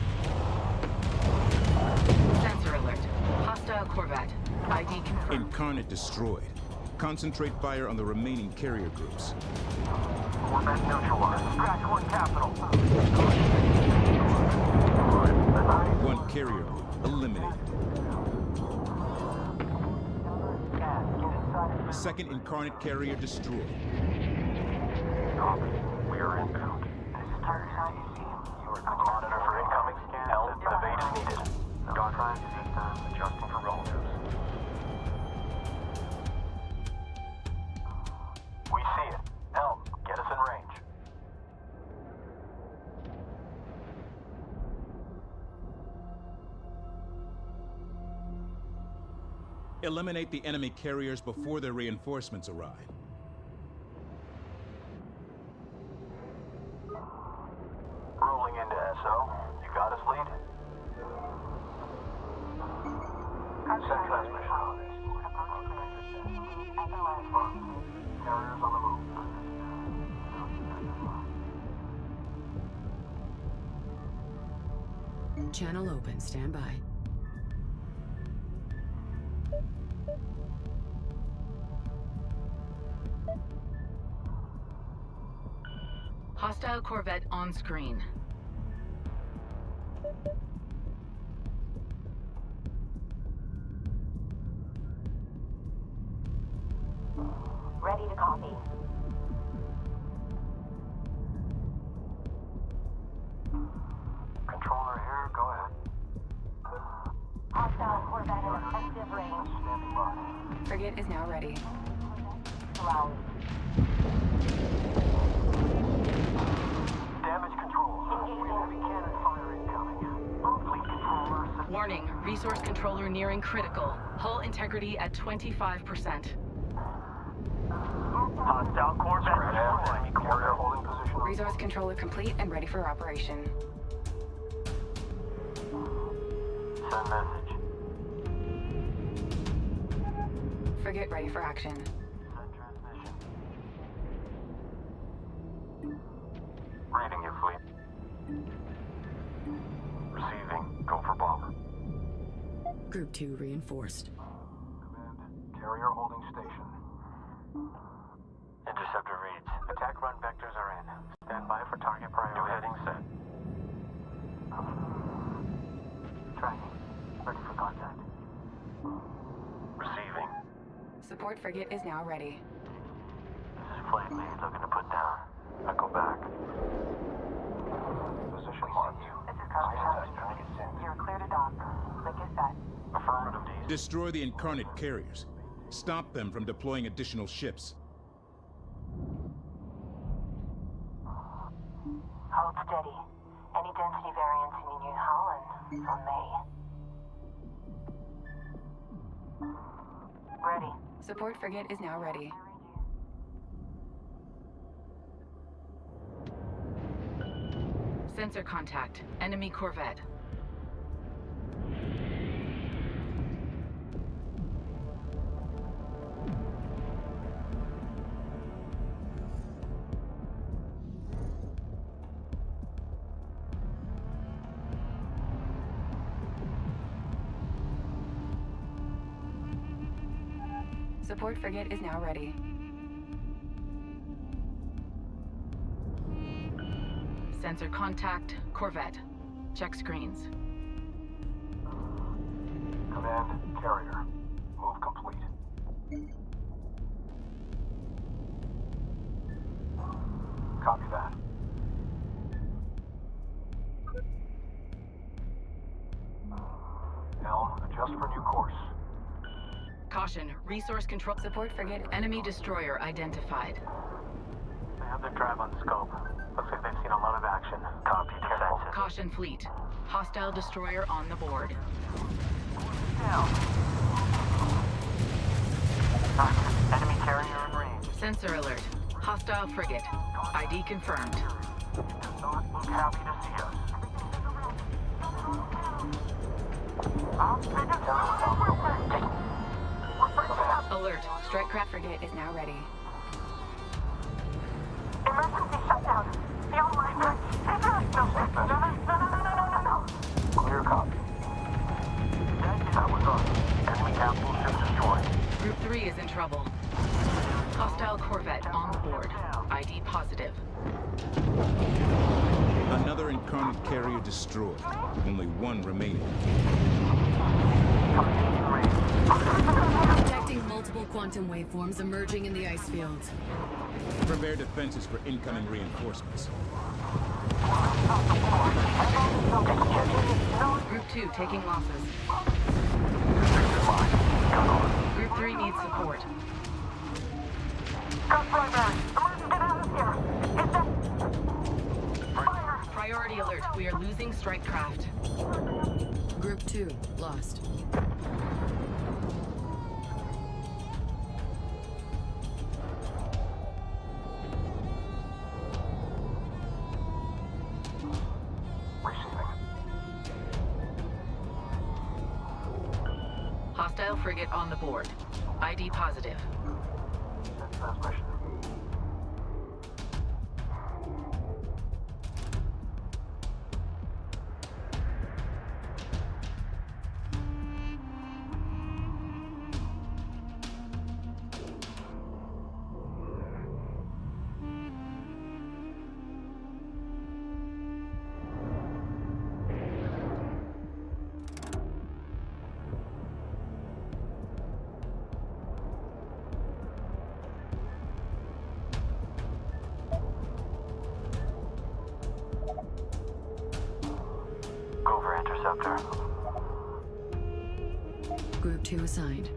Sensor alert. Hostile Corvette. ID confirmed. Incarnate destroyed. Concentrate fire on the remaining carrier groups. Corvette neutralized. Scratch one capital. One carrier group eliminated. Second incarnate carrier destroyed. Copy. We are inbound. This is target site. You are the monitor for incoming scan. Help evade is needed. Gone time. Adjusting for relatives. We see it. Helm, get us in range. Eliminate the enemy carriers before their reinforcements arrive. Rolling into SO. You got us, lead? Send transmission. Carriers on the move. Channel open. Stand by. Hostile Corvette on screen. Ready to copy. Controller here, go ahead. Hostile Corvette in effective range. Standing by. Frigate is now ready. 2 hours. Damage control. We have heavy cannon fire incoming. Fleet controller. Warning, resource controller nearing critical. Hull integrity at 25%. Hostile Corvette destroyed. Carrier holding position. Resource controller complete and ready for operation. Send message. Frigate ready for action. Send transmission. Reading you, fleet. Receiving. Go for bomber. Group 2 reinforced. Command. Carrier holding station. Interceptor reads. Attack run vectors are in. Stand by for target priority. New heading set. Tracking. Ready for contact. Receiving. Support frigate is now ready. This is flight lead looking to put down. Echo back. Position mark. This is Contact. You're clear to dock. Link is set. Affirmative D. Destroy the Incarnate carriers. Stop them from deploying additional ships. Hold steady. Any density variance in your new hull and on me. Ready. Support frigate is now ready. Sensor contact. Enemy Corvette. Support frigate is now ready. Sensor contact. Corvette. Check screens. Command. Carrier. Move complete. Copy that. Helm, adjust for new course. Caution. Resource control. Support frigate. Enemy destroyer identified. They have their drive on scope. Looks like they've seen a lot of action. Copy. Careful. Caution fleet. Hostile destroyer on the board. Down. Enemy carrier in range. Sensor alert. Hostile frigate. ID confirmed. Does not look happy to see us. Alert. Strike craft Frigate is now ready. Emergency shutdown. The online bridge. No. Clear copy. That was us. Enemy capital ship destroyed. Group 3 is in trouble. Hostile Corvette on the board. ID positive. Another Incarnate carrier destroyed. Only one remaining. Detecting multiple quantum waveforms emerging in the ice fields. Prepare defenses for incoming reinforcements. Group 2 taking losses. Group 3 needs support. Go primary. Emergency, get out of here. Is that... Fire. Priority alert. We are losing strike craft. Group 2 lost. Hostile frigate on the board. ID positive. Transmission. Go for interceptor. Group 2 assigned.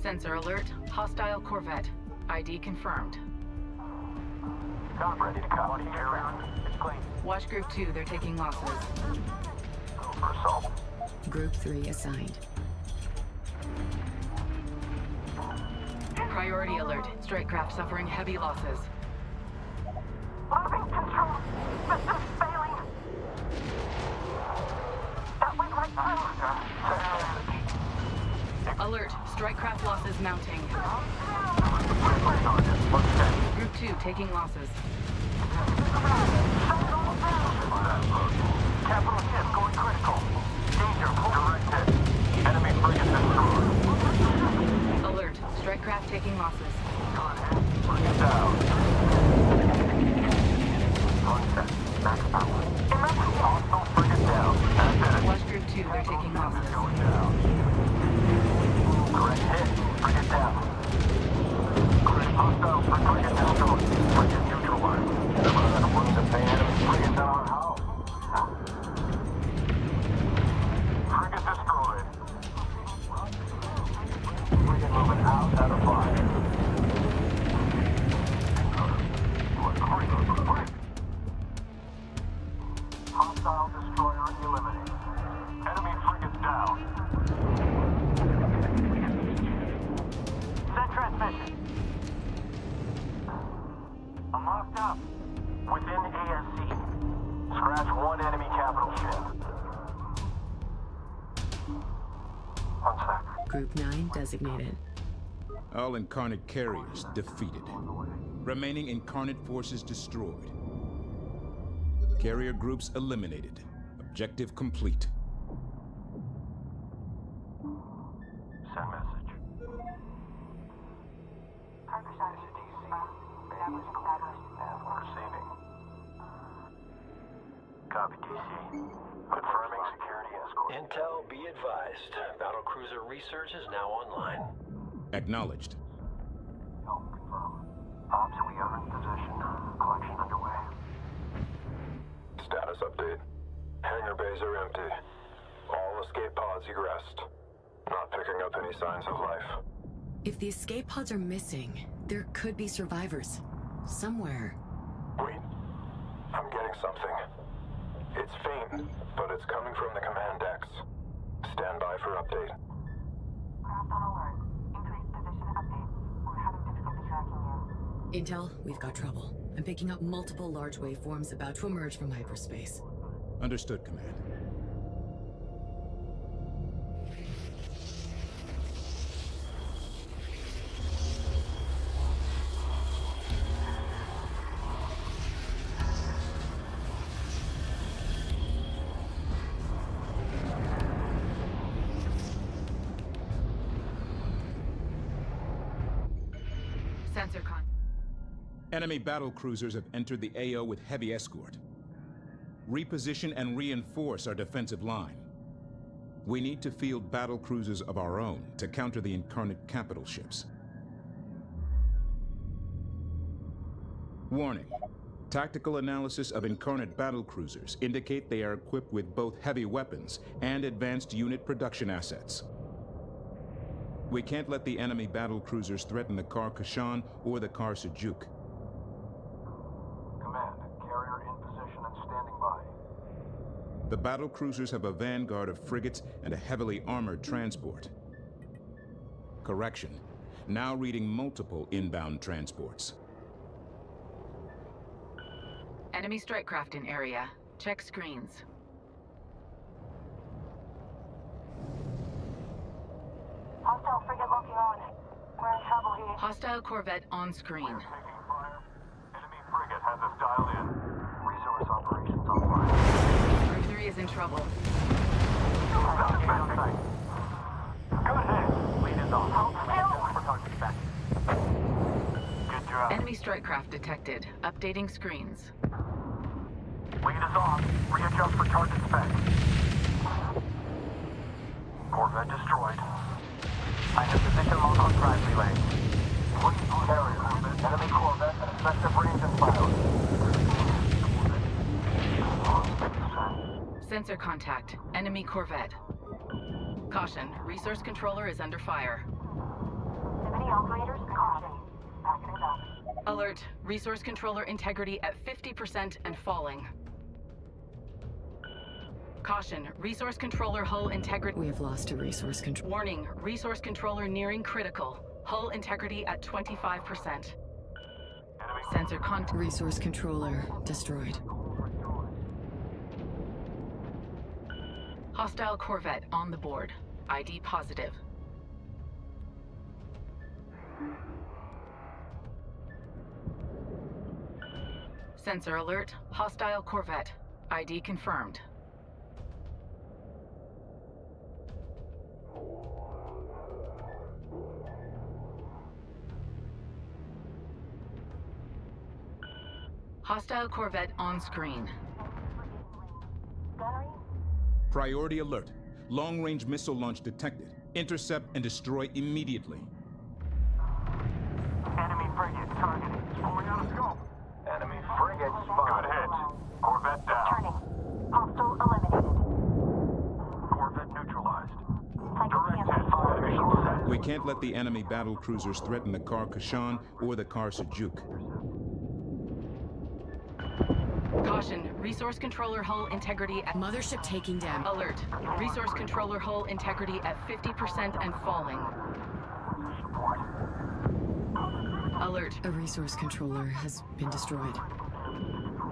Sensor alert. Hostile corvette. ID confirmed. Gun ready to come. It's clean. Watch Group 2. They're taking losses. Go for assault. Group 3 assigned. Priority alert. Strike craft suffering heavy losses. Losing control. Systems failing. That went right through. Alert. Strike craft losses mounting. Group 2 taking losses. Capital ship going critical. Danger, direct hit. Enemy frigate destroyed. Alert. Strike craft taking losses. Frigate down. On set. Max power. Emergency. Hostile frigate down. That's it. Watch Group 2. They're taking losses. Going down. Direct hit. Frigate down. Hostile frigate destroyed. Frigate neutralized. Wound the enemy frigate down. Frigate destroyed. Frigate moving out of fire. Hostile destroyer eliminated. Enemy frigates down. Send transmission. I'm locked up. Within ASC. Scratch one enemy capital ship. One sec. Group 9 designated. All Incarnate carriers defeated. Remaining Incarnate forces destroyed. Carrier groups eliminated. Objective complete. Send message. Receiving. Copy, DC. Confirming security escort. Intel, be advised. Battlecruiser research is now online. Acknowledged. Confirm. Ops, we are in position. Collection underway. Status update. Hangar bays are empty. All escape pods egressed. Not picking up any signs of life. If the escape pods are missing, there could be survivors. Somewhere. Wait. I'm getting something. It's faint, but it's coming from the command decks. Stand by for update. Craft on alert. Increased position updates. We're having difficulty tracking you. Intel, we've got trouble. I'm picking up multiple large waveforms about to emerge from hyperspace. Understood, Command. Sensor con. Enemy battle cruisers have entered the AO with heavy escort. Reposition and reinforce our defensive line. We need to field battle cruisers of our own to counter the Incarnate capital ships. Warning. Tactical analysis of Incarnate battle cruisers indicate they are equipped with both heavy weapons and advanced unit production assets. We can't let the enemy battle cruisers threaten the Kar Kashan or the Kar Sajuk. Command, carrier in position and standing by. The battle cruisers have a vanguard of frigates and a heavily armored transport. Correction. Now reading multiple inbound transports. Enemy strike craft in area. Check screens. Hostile frigate locking on. We're in trouble here. Hostile corvette on screen. Taking fire. Enemy frigate has us dialed in. Resource operations online. Group 3 is in trouble. Suspect on site. Good hit. Lead is on. Hold still. For target back. Good job. Enemy strike craft detected. Updating screens. Lead is on. Readjust for target spec. Corvette destroyed. I have position lock on drive relay. Fleet carrier. Enemy corvette at effective range and pilot. Sensor contact. Enemy corvette. Caution. Resource controller is under fire. City operators, caution. Packing it up. Alert. Resource controller integrity at 50% and falling. Caution. Resource controller hull integrity. We have lost a resource control. Warning. Resource controller nearing critical. Hull integrity at 25%. Sensor contact. Resource controller destroyed. Hostile corvette on the board. ID positive. Sensor alert. Hostile corvette. ID confirmed. Hostile corvette on screen. Gunnery? Priority alert. Long-range missile launch detected. Intercept and destroy immediately. Enemy frigate targeted. Pulling out of scope. Enemy frigate spotted. Good hit. Corvette down. Turning. Hostile eliminated. Corvette neutralized. Direct hit. Fire mission set. We can't let the enemy battle cruisers threaten the Car Kashan or the Car Sajuk. Caution. Resource controller hull integrity at... Mothership taking damage. Alert. Resource controller hull integrity at 50% and falling. Alert. A resource controller has been destroyed.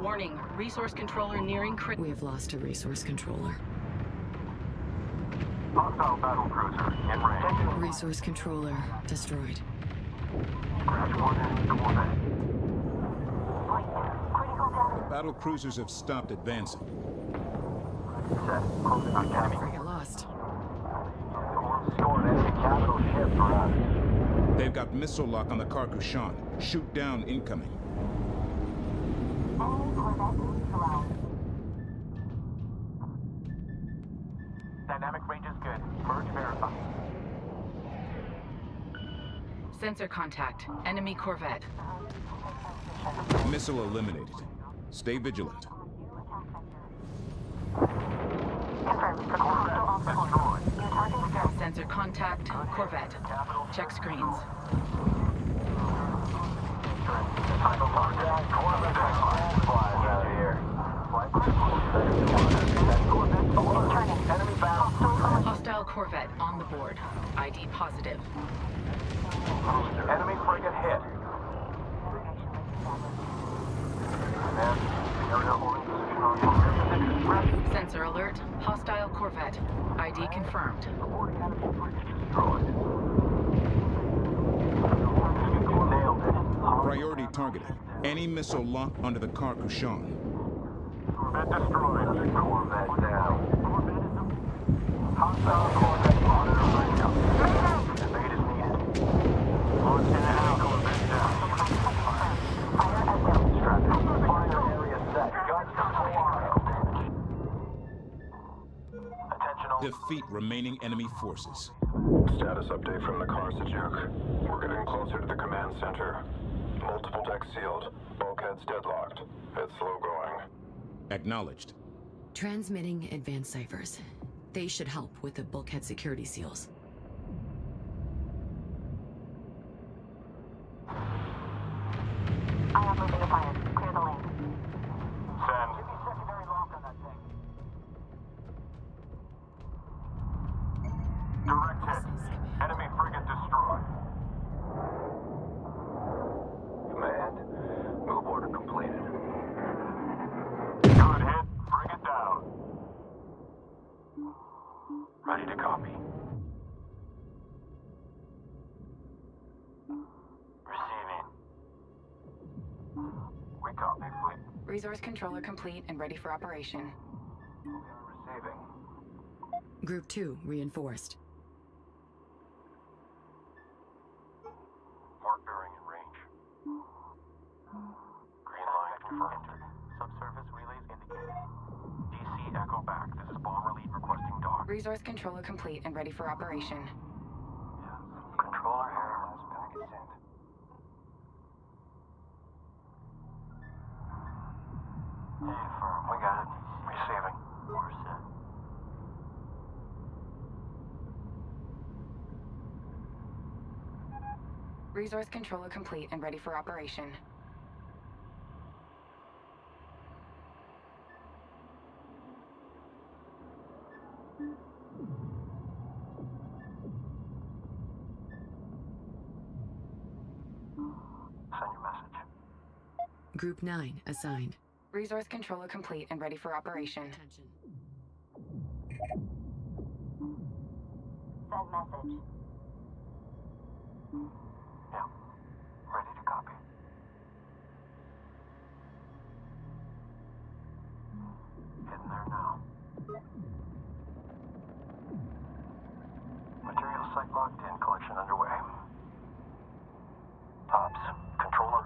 Warning. Resource controller nearing crit... We have lost a resource controller. Hostile battle cruiser in range. Resource controller destroyed. Crash one enemy corvette. Critical damage. Battle cruisers have stopped advancing. Set. Closing on enemy. Frigate lost. Score an enemy capital ship for us. They've got missile lock on the Car Kashan. Shoot down incoming. Enemy corvette neutralized. Dynamic range is good. Merge verify. Sensor contact. Enemy corvette. Missile eliminated. Stay vigilant. Confirmed. Hostile off the course. New target is Sensor contact. Corvette. Check screens. Hostile corvette on the board. ID positive. Enemy frigate hit. Sensor alert. Hostile corvette. ID confirmed. Priority targeted. Any missile locked onto the Car Kashan. Corvette destroyed. Corvette down. Hostile corvette monitor radio. Evade is needed. Launch enemy corvette down. fire at will. Strategy. Fire area set. Guns wild. Attention all. Defeat remaining enemy forces. Status update from the Car Sajuk. We're getting closer to the command center. Multiple decks sealed. Bulkheads deadlocked. It's slow going. Acknowledged. Transmitting advanced ciphers. They should help with the bulkhead security seals. I am moving to fire. Clear the lane. Send. Give me secondary lock on that thing. Direct hit. Enemy frigate destroyed. Command. Move order completed. Good hit. Frigate down. Ready to copy. Resource controller complete and ready for operation. Receiving. Group 2 reinforced. Mark bearing in range. Green line confirmed. Subsurface relays indicated. DC echo back. This is bomber lead requesting dock. Resource controller complete and ready for operation. Controller here. Last packet sent. Hey, firm. We got it. Receiving. We're set. Resource controller complete and ready for operation. Send your message. Group 9 assigned. Resource controller complete and ready for operation. Attention. Send message. Yeah. Ready to copy. Heading there now. Material site locked in. Collection underway. Ops. Controller.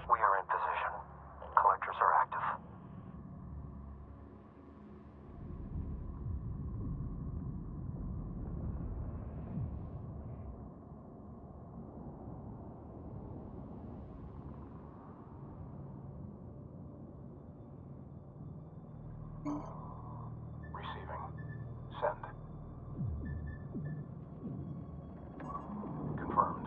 We are in position. Collectors are active. Receiving. Send. Confirmed.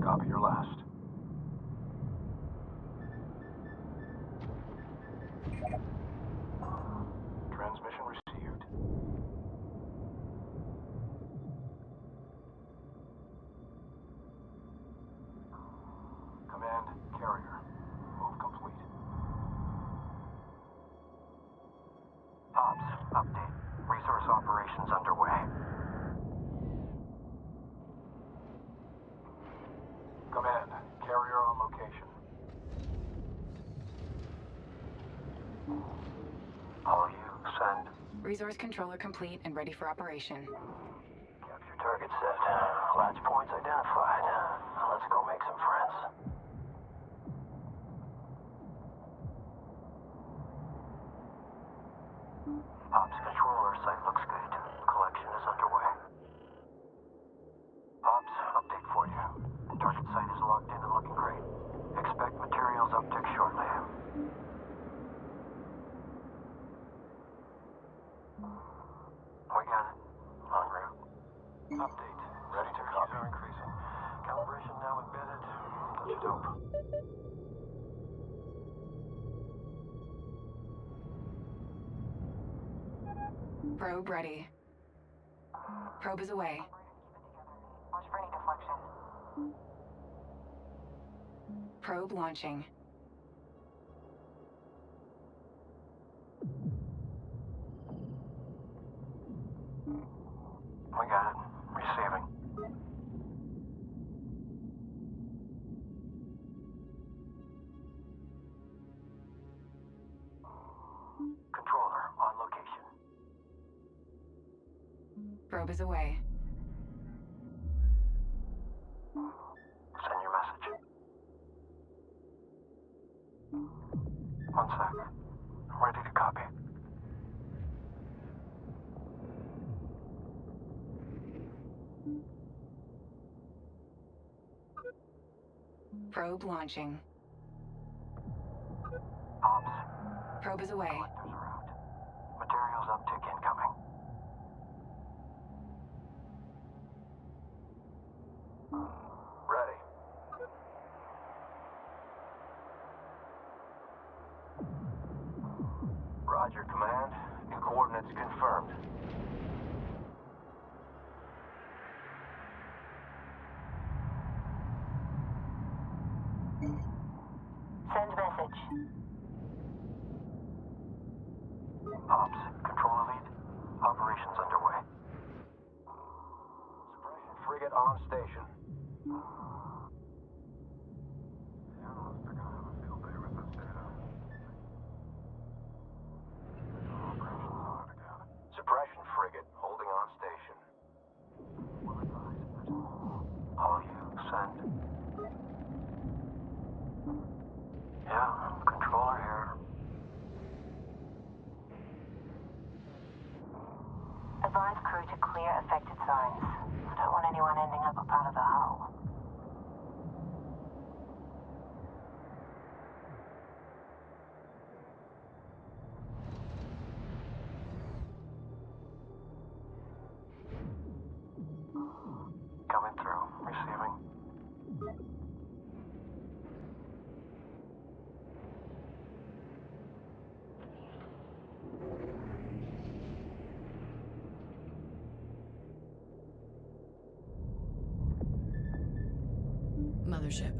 Copy your last. Transmission received. Command, carrier. Move complete. Ops, update. Resource operations underway. Command, carrier on location. All you, send. Resource controller complete and ready for operation. Capture target set. Latch points identified. Let's go make some friends. Ops controller site looks good. Collection is underway. Ops, update for you. Target site is locked in and looking great. Expect materials uptick shortly. We got it. En route. Update. Ready to copy. Are increasing. Calibration now embedded. Touch of dope. Probe ready. Probe is away. Watch for any deflection. Probe launching. We got it. Receiving. Controller, on location. Probe is away. Send your message. One sec. Ready to copy. Probe launching. Ops. Probe is away. Collectors are out. Materials uptick incoming. Ready. Roger, command. New coordinates confirmed. Send message. Ops, controller lead. Operations underway. Suppression frigate frigate on station. Suppression frigate holding on station. All you, send. Yeah, controller here. Advise crew to clear affected zones. I don't want anyone ending up a part of the hull. Coming through. Receiving. Mothership.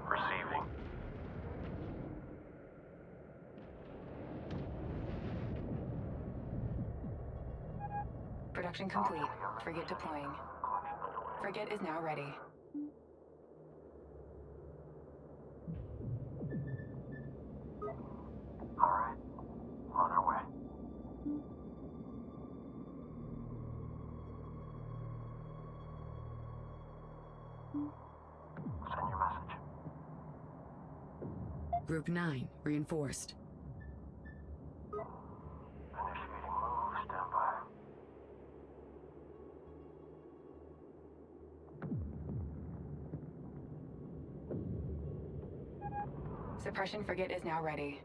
Receiving. Production complete. Frigate deploying. Frigate is now ready. Alright. On our way. Send your message. Group 9, reinforced. Initiating move. Stand by. Suppression frigate is now ready.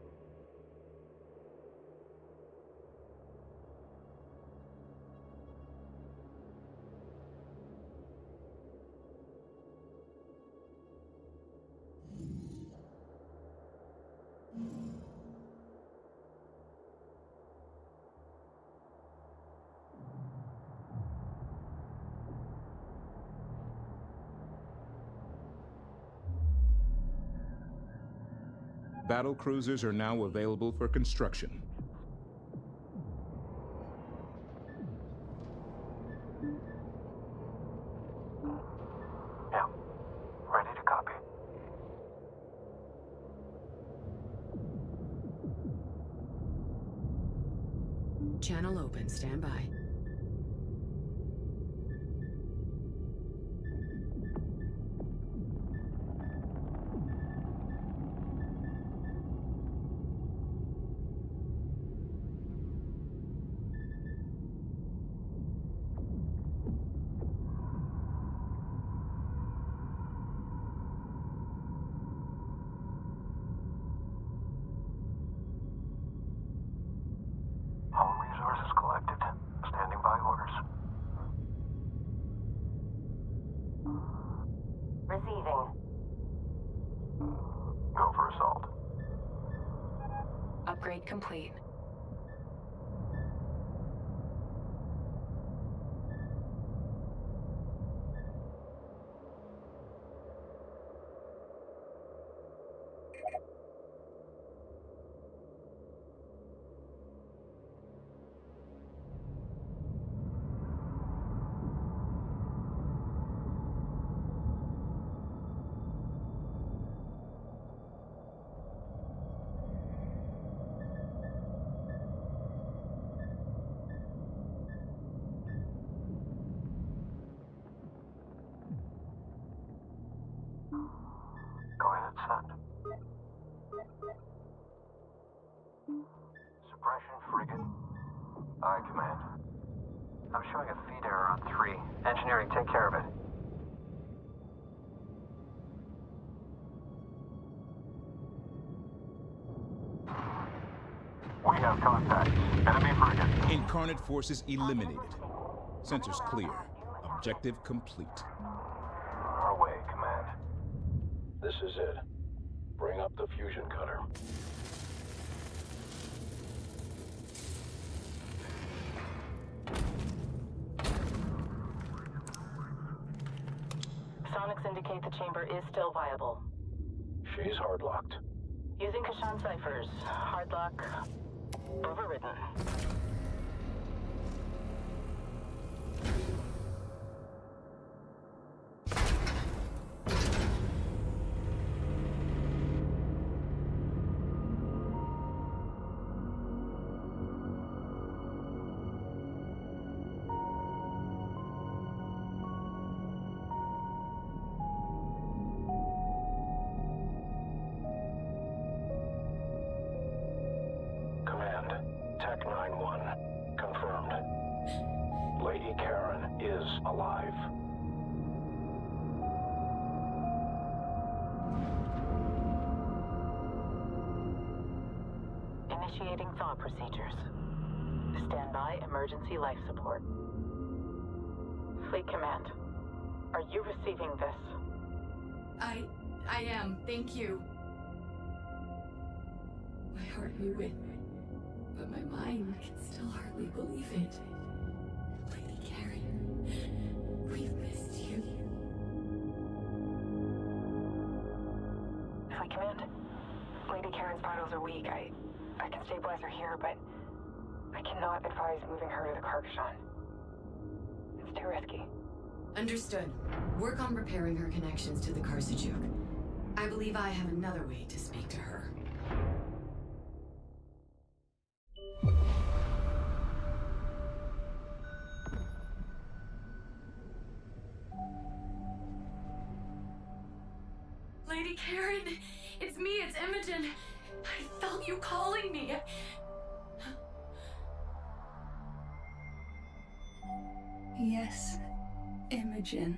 Battle cruisers are now available for construction. Yeah. Ready to copy. Channel open, stand by. All resources collected. Standing by orders. Receiving. Go for assault. Upgrade complete. Go ahead, send. Suppression frigate. Aye, command. I'm showing a feed error on 3. Engineering, take care of it. We have contact. Enemy frigate. Incarnate forces eliminated. Sensors clear. Objective complete. Our way, Command. This is it. Bring up the fusion cutter. Sonics indicate the chamber is still viable. She's hard-locked. Using Kashan ciphers. Hardlock overridden. Command, Tech 9-1. Confirmed. Lady Karen is alive. Initiating thaw procedures. Stand by emergency life support. Fleet Command, are you receiving this? I am. Thank you. My heart knew it, but my mind can still hardly believe it. Lady Karen, we've missed you. Flight Command, Lady Karen's vitals are weak. I can stabilize her here, but I cannot advise moving her to the Karkashan. It's too risky. Understood. Work on repairing her connections to the Karsajuk. I believe I have another way to speak to her. Lady Karen, it's me, it's Imogen. I felt you calling me. Yes, Imogen.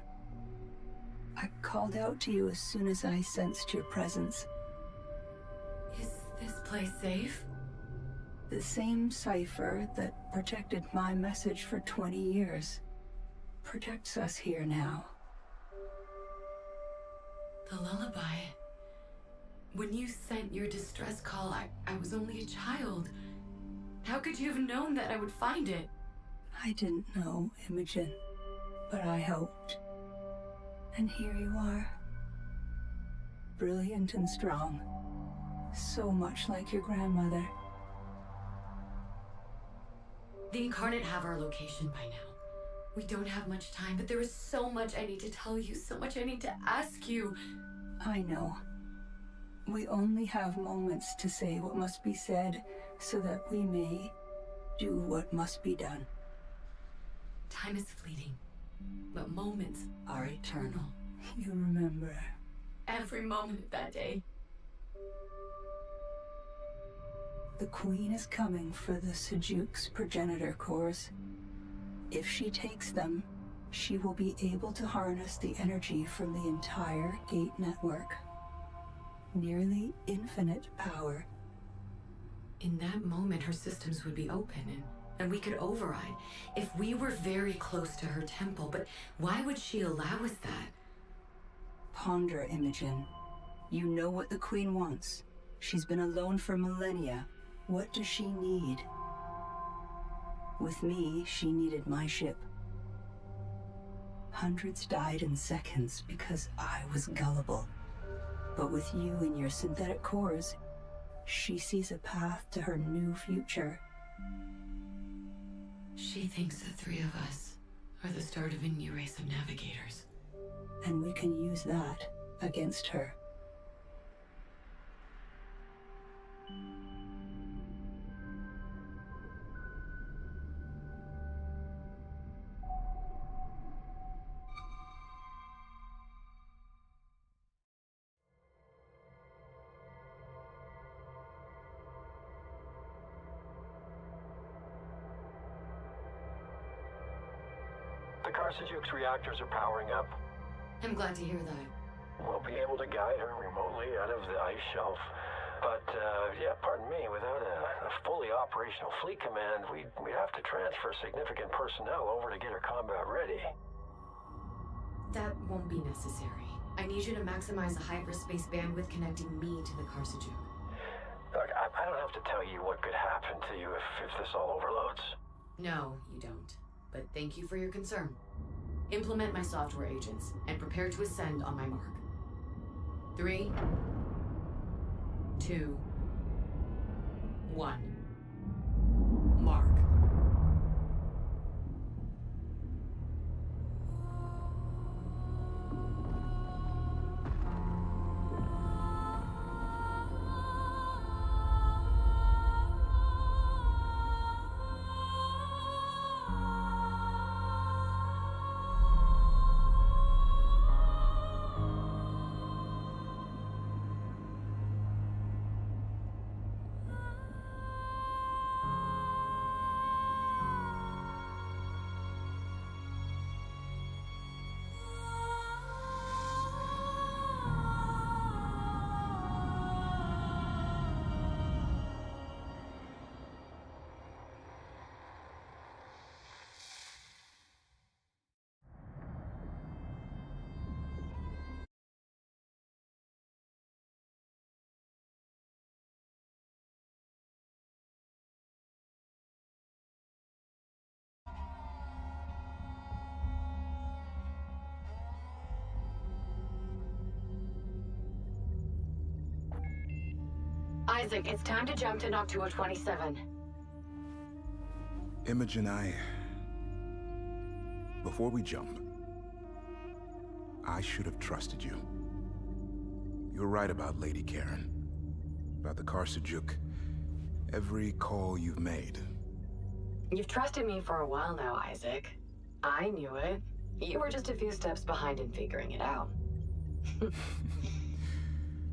I called out to you as soon as I sensed your presence. Is this place safe? The same cipher that protected my message for 20 years protects us here now. The lullaby. When you sent your distress call, I was only a child. How could you have known that I would find it? I didn't know, Imogen, but I hoped. And here you are. Brilliant and strong. So much like your grandmother. The Incarnate have our location by now. We don't have much time, but there is so much I need to tell you, so much I need to ask you. I know. We only have moments to say what must be said, so that we may do what must be done. Time is fleeting, but moments are eternal. You remember. Every moment of that day. The Queen is coming for the Sajuk's progenitor cores. If she takes them, she will be able to harness the energy from the entire gate network. Nearly infinite power. In that moment, her systems would be open, and we could override if we were very close to her temple. But why would she allow us that? Ponder, Imogen. You know what the Queen wants. She's been alone for millennia. What does she need? With me, she needed my ship. Hundreds died in seconds because I was gullible. But with you and your synthetic cores, she sees a path to her new future. She thinks the three of us are the start of a new race of navigators. And we can use that against her. The Karsajuk's reactors are powering up. I'm glad to hear that. We'll be able to guide her remotely out of the ice shelf. But, yeah, pardon me, without a fully operational fleet command, we'd have to transfer significant personnel over to get her combat ready. That won't be necessary. I need you to maximize the hyperspace bandwidth connecting me to the Carsajuk. Look, I don't have to tell you what could happen to you if this all overloads. No, you don't. But thank you for your concern. Implement my software agents and prepare to ascend on my mark. 3, 2, 1. Mark. Isaac, it's time to jump to Noctua 27. Imogen, before we jump, I should have trusted you. You're right about Lady Karen. About the Carsajuk. Every call you've made. You've trusted me for a while now, Isaac. I knew it. You were just a few steps behind in figuring it out.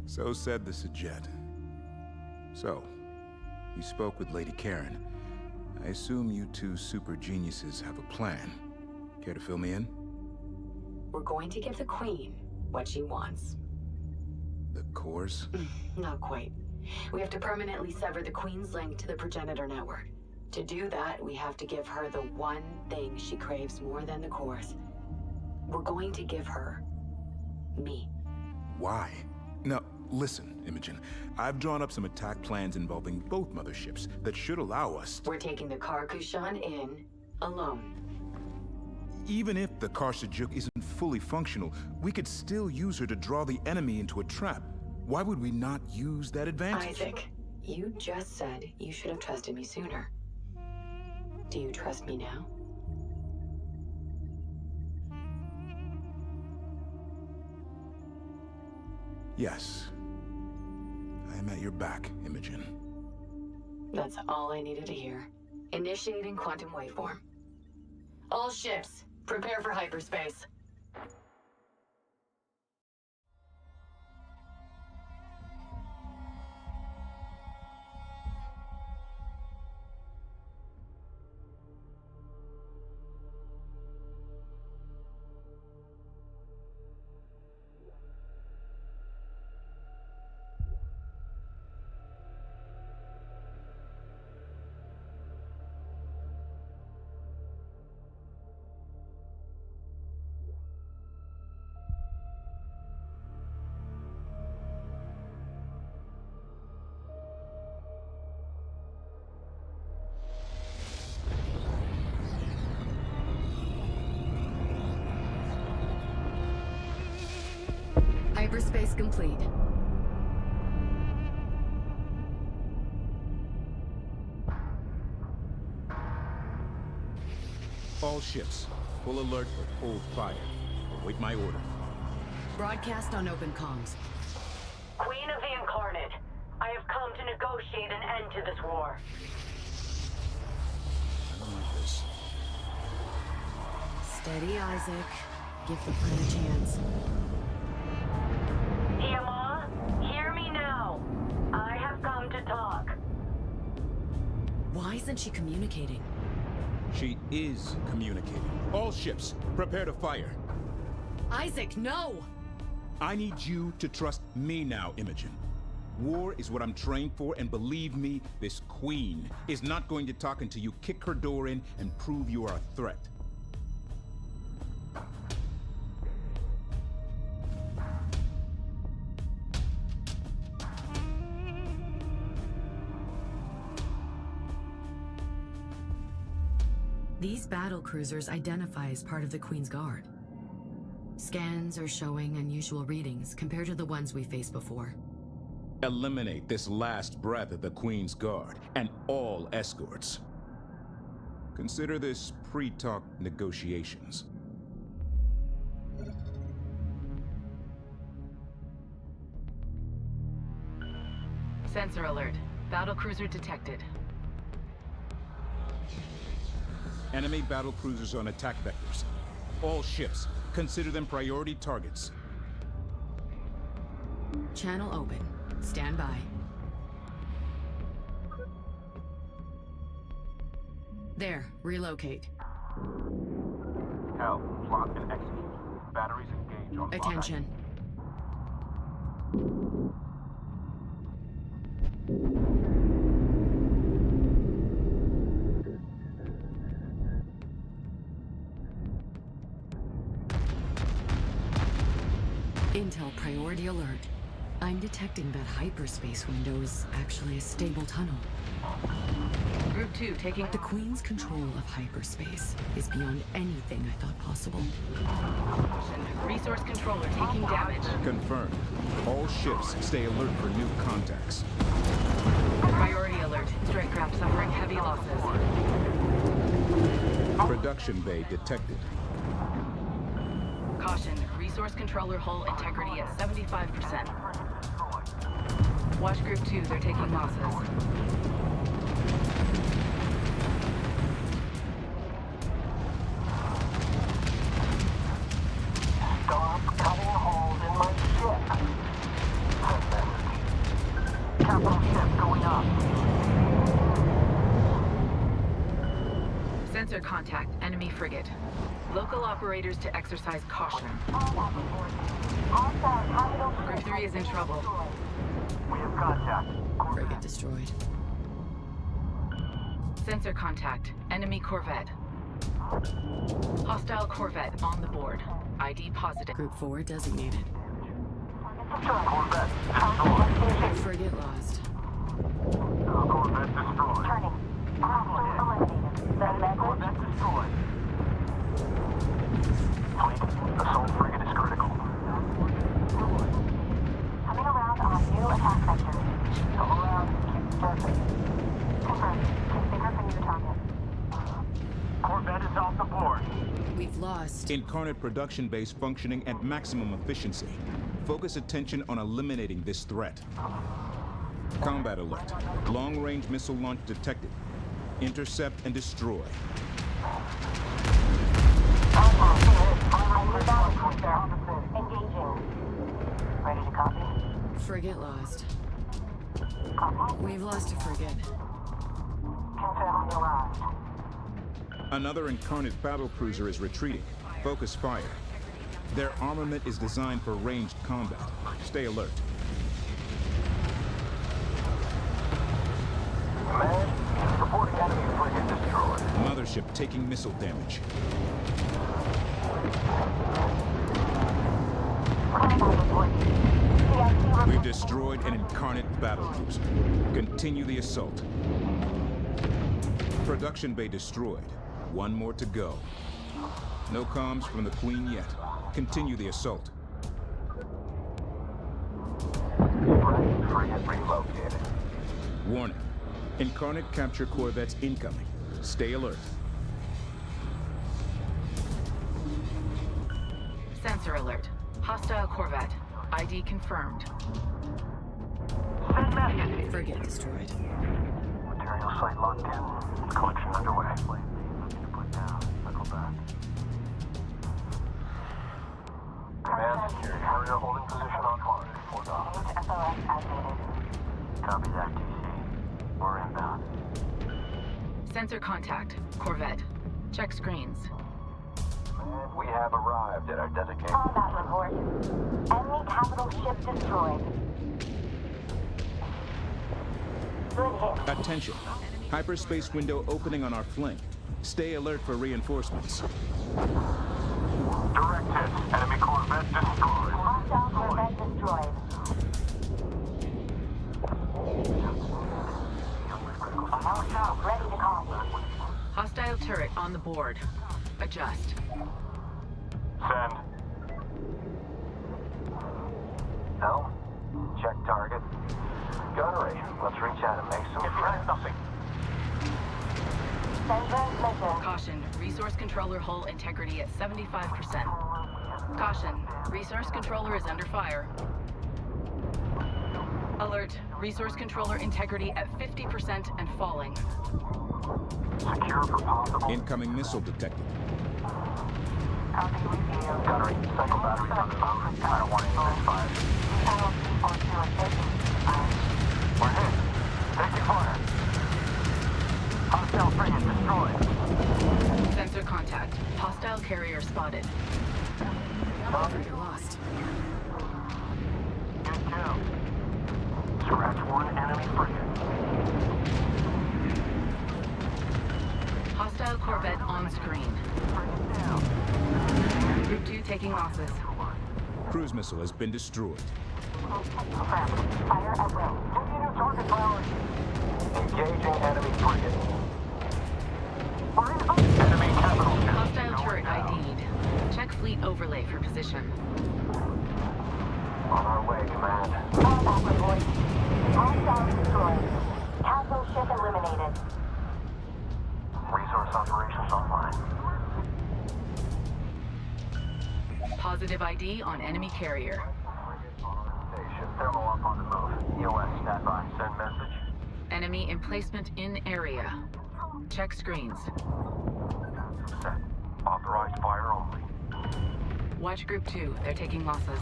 So said the Sajet. So, you spoke with Lady Karen. I assume you two super geniuses have a plan. Care to fill me in? We're going to give the Queen what she wants. The cores? Not quite. We have to permanently sever the Queen's link to the progenitor network. To do that, we have to give her the one thing she craves more than the cores. We're going to give her me. Why? Now, listen, Imogen. I've drawn up some attack plans involving both motherships that should allow us to... We're taking the Kar-Kushan in alone. Even if the Carsajuk isn't fully functional, we could still use her to draw the enemy into a trap. Why would we not use that advantage? Isaac, you just said you should have trusted me sooner. Do you trust me now? Yes. I am at your back, Imogen. That's all I needed to hear. Initiating quantum waveform. All ships, prepare for hyperspace. Hyperspace complete. All ships, full alert for hold fire. Await my order. Broadcast on open comms. Queen of the Incarnate, I have come to negotiate an end to this war. I don't like this. Steady, Isaac. Give the plan a chance. Tiamat, hear me now. I have come to talk. Why isn't she communicating? She is communicating. All ships, prepare to fire. Isaac, no! I need you to trust me now, Imogen. War is what I'm trained for, and believe me, this queen is not going to talk until you kick her door in and prove you are a threat. These battle cruisers identify as part of the Queen's Guard. Scans are showing unusual readings compared to the ones we faced before. Eliminate this last breath of the Queen's Guard and all escorts. Consider this pre-talk negotiations. Sensor alert. Battlecruiser detected. Enemy battle cruisers on attack vectors. All ships, consider them priority targets. Channel open. Stand by. There, relocate. Hell, plot and execute. Batteries engage on block. Attention. Intel priority alert. I'm detecting that hyperspace window is actually a stable tunnel. Group 2 taking... The Queen's control of hyperspace is beyond anything I thought possible. Resource controller taking damage. Confirmed. All ships stay alert for new contacts. Priority alert. Strike craft suffering heavy losses. Production bay detected. Caution. Resource controller hull integrity at 75%. Watch Group 2, they're taking losses. Stop cutting holes in my ship. Capital ship going up. Sensor contact, enemy frigate. Local operators to exercise caution. Group 3 is in trouble. We have contact. Frigate destroyed. Sensor contact, enemy corvette. Hostile corvette on the board. ID positive. Group 4 designated. Corvette. Frigate lost. Corvette destroyed. Turning. Corvette destroyed. Fleet, assault frigate is critical. Coming around on new attack vector. Come around. Perfect. Confirmed. Configure for new target. Corvette is off the board. We've lost. Incarnate production base functioning at maximum efficiency. Focus attention on eliminating this threat. Combat alert. Long-range missile launch detected. Intercept and destroy. Engaging. Ready to copy? Frigate lost. We've lost a frigate. Confirm the lost. Another Incarnate battlecruiser is retreating. Focus fire. Their armament is designed for ranged combat. Stay alert. Command, reporting enemy frigate destroyed. Mothership taking missile damage. We've destroyed an Incarnate battlecruiser. Continue the assault. Production bay destroyed. One more to go. No comms from the Queen yet. Continue the assault. Frigate relocated. Warning. Incarnate capture corvettes incoming. Stay alert. Sensor alert. Hostile corvette. ID confirmed. Send message. Frigate destroyed. Material site locked in. Collection underway. Put down. Circle back. Command, carrier holding position on course. Hold on. SOS activated. Copy that, TC. We're inbound. Sensor contact. Corvette. Check screens. And we have arrived at our designated... Combat report. Enemy capital ship destroyed. Good hit. Attention. Hyperspace window opening on our flank. Stay alert for reinforcements. Direct hit. Enemy Corvette destroyed. Hostile Corvette destroyed. Ready to copy. Hostile turret on the board. Adjust. Send. Helm, check target. Gunnery, let's reach out and make some. Try something. Send transmission. Caution, resource controller hull integrity at 75%. Caution, resource controller is under fire. Alert, resource controller integrity at 50% and falling. Secure for possible. Incoming missile detected. Gunnery, cycle batteries on the move. I don't want any misfire. We're hit. Taking fire. Hostile frigate destroyed. Sensor contact. Hostile carrier spotted. Operator lost. Good kill. Scratch one enemy frigate. Hostile Corvette on screen. Group 2 taking losses. Cruise missile has been destroyed. Fire at will. Continue target priority. Engaging enemy frigate. Enemy capital. Hostile turret ID'd. Check fleet overlay for position. On our way, command. Combat report. Hostile destroyed. Castle ship eliminated. Resource operations online. Positive ID on enemy carrier. Station. Thermal up on the move. EOS standby. Send message. Enemy emplacement in area. Check screens. Set. Authorized fire only. Watch Group 2. They're taking losses.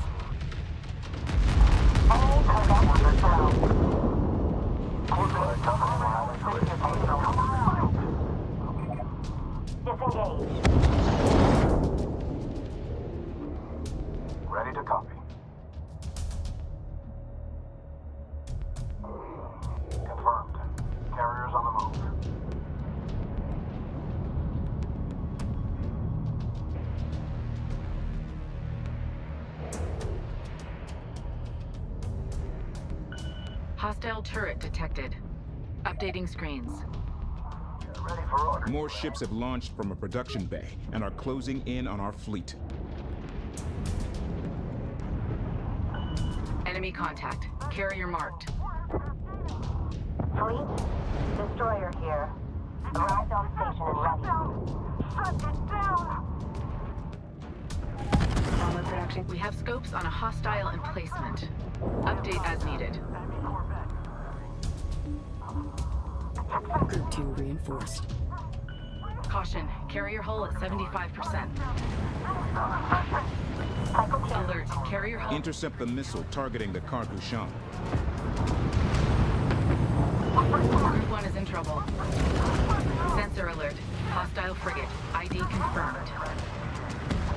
Enemy Corvette destroyed. Corvette coming while Disengage. ready to copy. Confirmed. Carriers on the move. Hostile turret detected. Updating screens. Ready for order. More ships have launched from a production bay and are closing in on our fleet. Enemy contact. Carrier marked. Fleet? Destroyer here. Arrived on station and ready. Shut it down! Armor production. We have scopes on a hostile emplacement. Update as needed. Group 2 reinforced. Caution. Carrier hull at 75%. Alert. Carrier hull. Intercept the missile targeting the cargo shan. Group 1 is in trouble. Sensor alert. Hostile frigate. ID confirmed.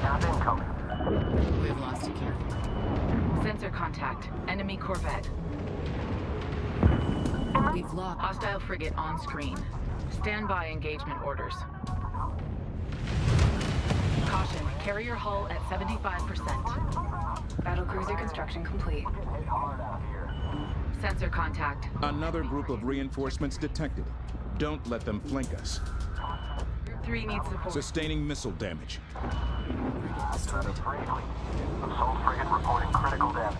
Nav incoming. We've lost a carrier. Sensor contact. Enemy corvette. We've lost. Hostile frigate on screen. Stand by engagement orders. Caution. Carrier hull at 75%. Battlecruiser construction complete. Hit hard out here. Sensor contact. Another group of reinforcements detected. Don't let them flank us. Group 3 needs support. Sustaining missile damage. Assault frigate reporting critical damage.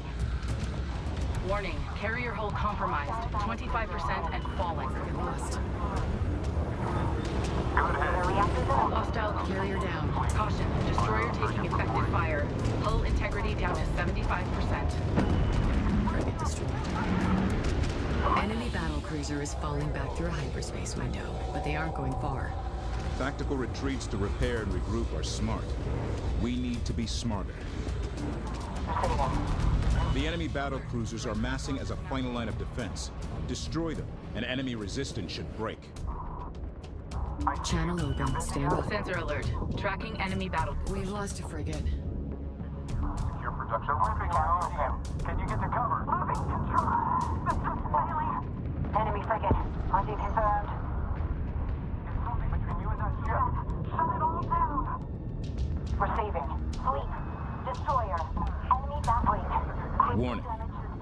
Warning. Carrier hull compromised. 25% and falling. Lost. Hostile Carrier down. Caution. Destroyer taking effective fire. Hull integrity down to 75%. Frigate destroyed. Enemy battlecruiser is falling back through a hyperspace window, but they aren't going far. Tactical retreats to repair and regroup are smart. We need to be smarter. The enemy battle cruisers are massing as a final line of defense. Destroy them, and enemy resistance should break. Channel open. Stand by. Sensor alert. Tracking enemy battle. We've lost a frigate. Secure production. Whipping on him. Can you get to cover? Moving control. This is Bailey. Enemy frigate. Hunting confirmed. Between you and that ship. Shut it all down. Receiving. Fleet. Destroyer. Enemy fleet. Warning.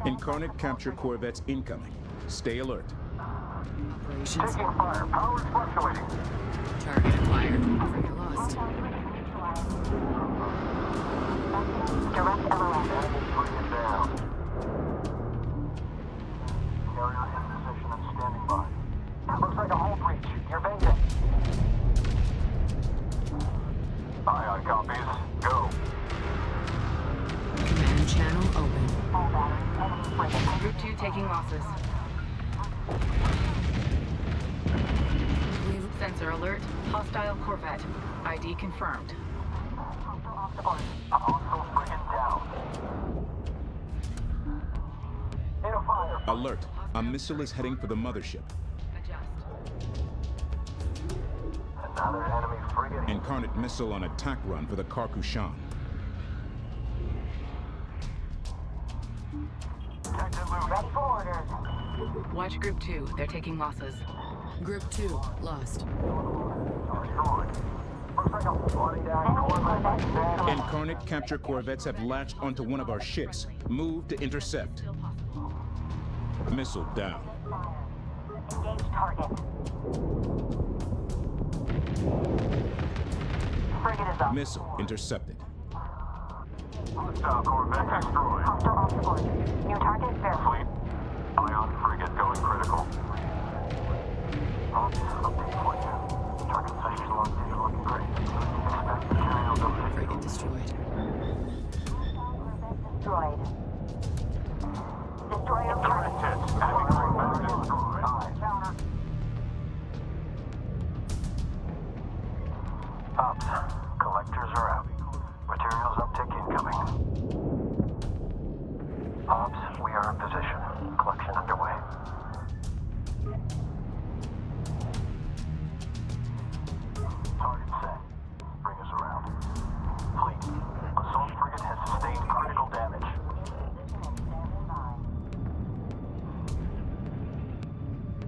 Incarnate capture corvettes incoming. Stay alert. Operations. Taking fire. Power is fluctuating. Target acquired. Frigate lost. Direct LOS. Frigate down. Carrier in position and standing by. That looks like a hull breach. You're vacant. Aye, copies. Go. Command channel open. Group 2 taking losses. Sensor alert. Hostile corvette. ID confirmed. Hostile frigate down. In a fire. Alert. A missile is heading for the mothership. Another enemy frigate. Incarnate missile on attack run for the Karkushan. Ready for orders. Watch Group 2. They're taking losses. Group 2 lost. Incarnate capture corvettes have latched onto one of our ships. Move to intercept. Missile down. Engage target. Frigate is up. Missile intercepted. Hostile corvette destroyed. Hostile off the board. New target verified. Fleet. Ion frigate going critical. Update for you. Target site is looking great. Expect material update. Frigate destroyed. Destroyed. Destroyer Target hits. Enemy corvette destroyed. Aye. Counter. Ops. Collectors are out. Materials uptick incoming. Ops, we are in position. Collection underway. Target set. Bring us around. Fleet. Assault frigate has sustained critical damage.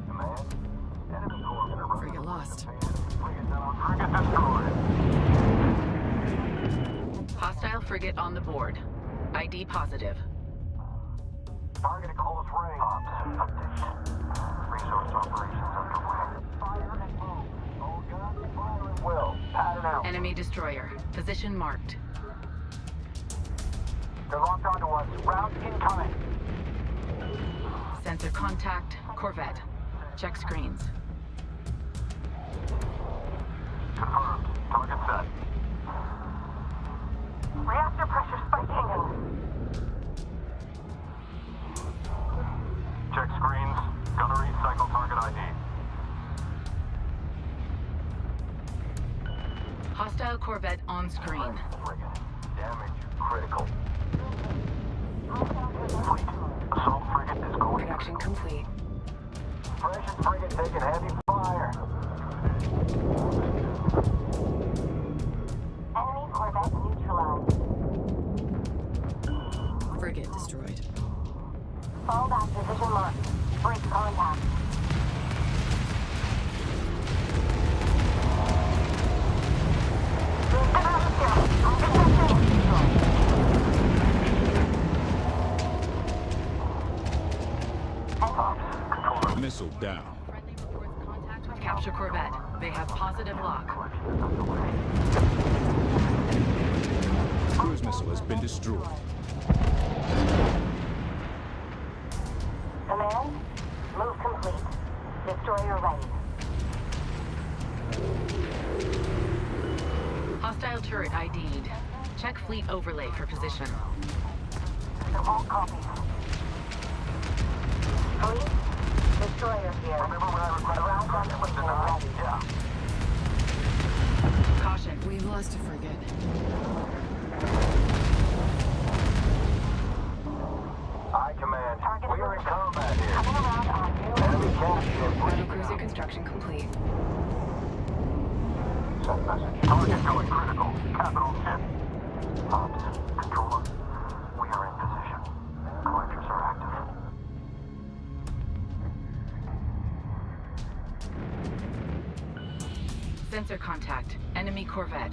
Command. Enemy corps in a Frigate lost. Frigate down. Frigate destroyed. Hostile frigate on the board. ID positive. Target at close range. Ops, update. Resource operations underway. Fire and move. All guns, fire at will. Pattern out. Enemy destroyer. Position marked. They're locked onto us. Round incoming. Sensor contact. Corvette. Check screens. Confirmed. Target set. Reactor pressure spiking. Check screens. Gunnery cycle target ID. Hostile corvette on screen. Frigate. Damage critical. Fleet. Assault frigate is going. Production complete. Precious frigate taking heavy fire. Enemy corvette neutralized. Frigate destroyed. Fall back position marked. Breach contact. Missile down. Friendly reports contact with capture corvette. They have positive lock. Cruise missile has been destroyed. Command, move complete. Destroyer ready. Hostile turret ID'd. Check fleet overlay for position. All copies. Fleet, destroyer here. Remember when I requested Around on was the denied? Yeah. Caution. We've lost a frigate. Aye, command. Target We are in combat here. coming around on you. Enemy capture. Battlecruiser construction complete. Send message. Target going critical. Capital ship. Ops. Controller. We are in position. Collectors are active. Sensor contact. Enemy corvette.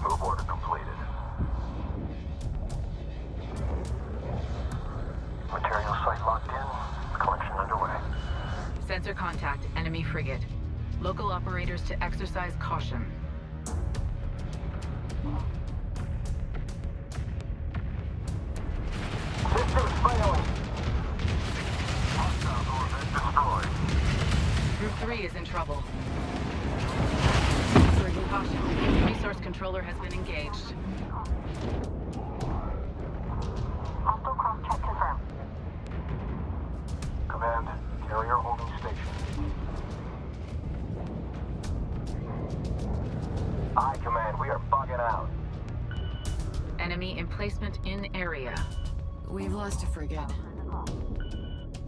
Move order completed. Material site locked in. Collection underway. Sensor contact. Enemy frigate. Local operators to exercise caution. Systems failing. Hostile corvette destroyed. Group 3 is in trouble. Caution. Resource controller has been engaged. Hostile cross-check confirmed. Command, carrier holding station. Aye, Command, we are bugging out. Enemy emplacement in area. We've lost a frigate.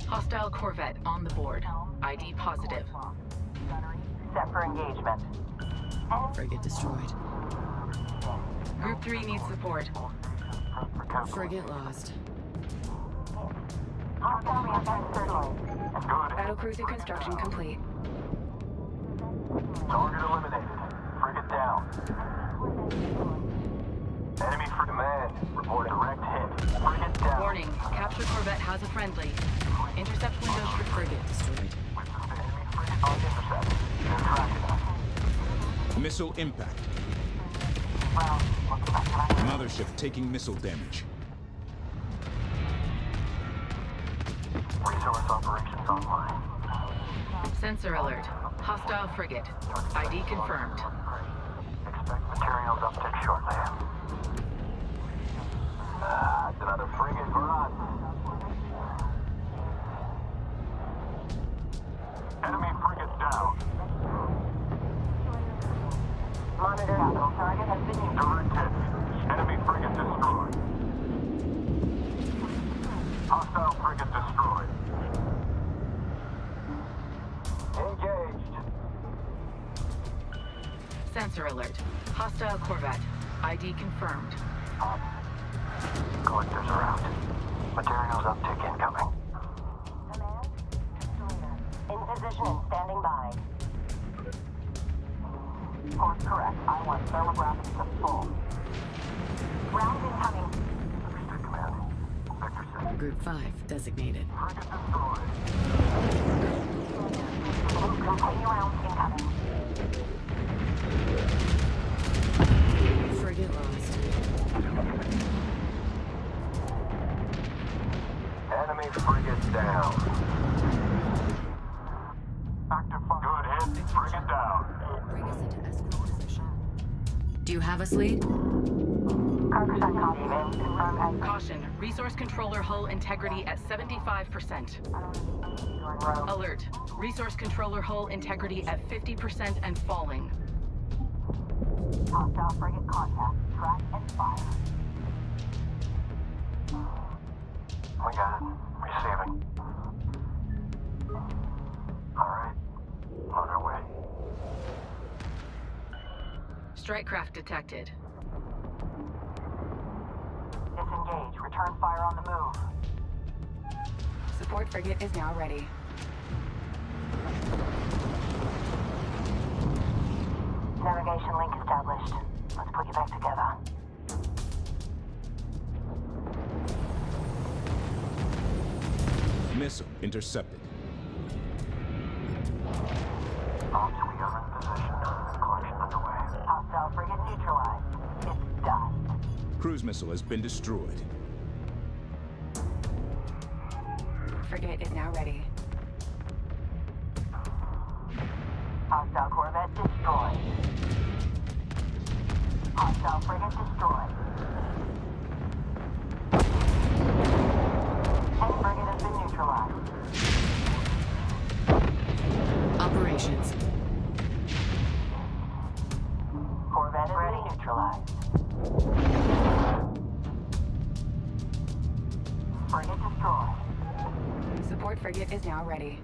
Hostile corvette on the board. ID positive. Set for engagement. Frigate destroyed. Group 3 needs support. Frigate lost. Hostile reactor destroyed. Battlecruiser construction complete. Target eliminated. Frigate down. Enemy for command. Report direct hit. Frigate down. Warning. Captured corvette has a friendly. Intercept windows for Frigate destroyed. Enemy frigate on intercept. They're tracking us. Missile impact. Mothership taking missile damage. Resource operations online. Sensor alert. Hostile frigate. ID confirmed. Expect materials uptick shortly. It's another frigate for us. Enemy frigate down. Monitor capital target has been used. Direct hit. Enemy frigate destroyed. Hostile frigate destroyed. Engaged. Sensor alert. Hostile corvette. ID confirmed. Collectors are out. Materials uptick incoming. Command, destroyer. In position and standing by. Course correct. I want thermographics to full. Round incoming. Understood, Command. Vector set. Group 5 designated. Frigate destroyed. Continue round incoming. Frigate lost. Enemy frigate down. Active fire. Good hit. Frigate down. Bring us into escort position. Do you have us lead? Carpet copy. Confirm as Caution. Resource controller hull integrity at 75%. Alert. Resource controller hull integrity at 50% and falling. hostile frigate contact. Track and fire. We got it. Receiving. Alright. On our way. Strike craft detected. Disengage. Return fire on the move. Support frigate is now ready. Navigation link established. Let's put you back together. Missile intercepted. Ops, we are in position. Collection underway. Hostile frigate neutralized. It's done. Cruise missile has been destroyed. Frigate is now ready. Hostile corvette destroyed. Hostile frigate destroyed. And frigate has been neutralized. Operations. Corvette is ready. Neutralized. Frigate destroyed. Support frigate is now ready.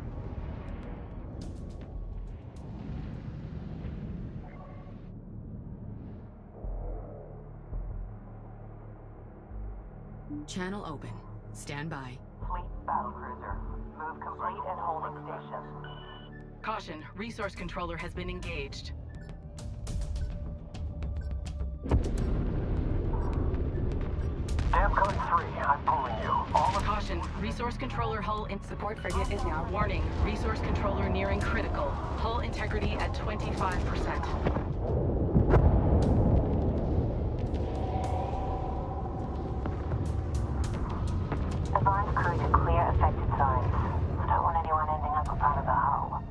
Channel open. Stand by. Fleet battlecruiser. Move complete and holding station. Caution, resource controller has been engaged. Damn code 3, I'm pulling you. All of Caution, resource controller hull in support frigate is now. Warning, resource controller nearing critical. Hull integrity at 25%. Advise crew to clear affected zones. I don't want anyone ending up a part of the hull.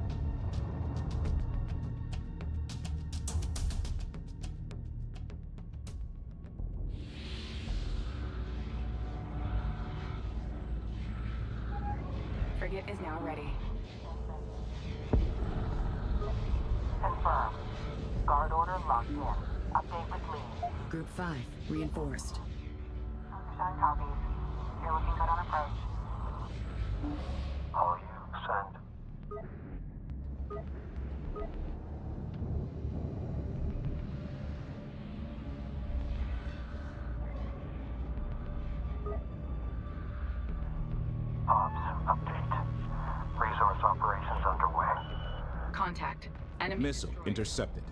Frigate is now ready. Confirm. Guard order locked in. Update with lead. Group 5, reinforced. Shine copies. You're looking good on approach. all you, send. Ops, update. Resource operations underway. Contact. Enemy Missile intercepted.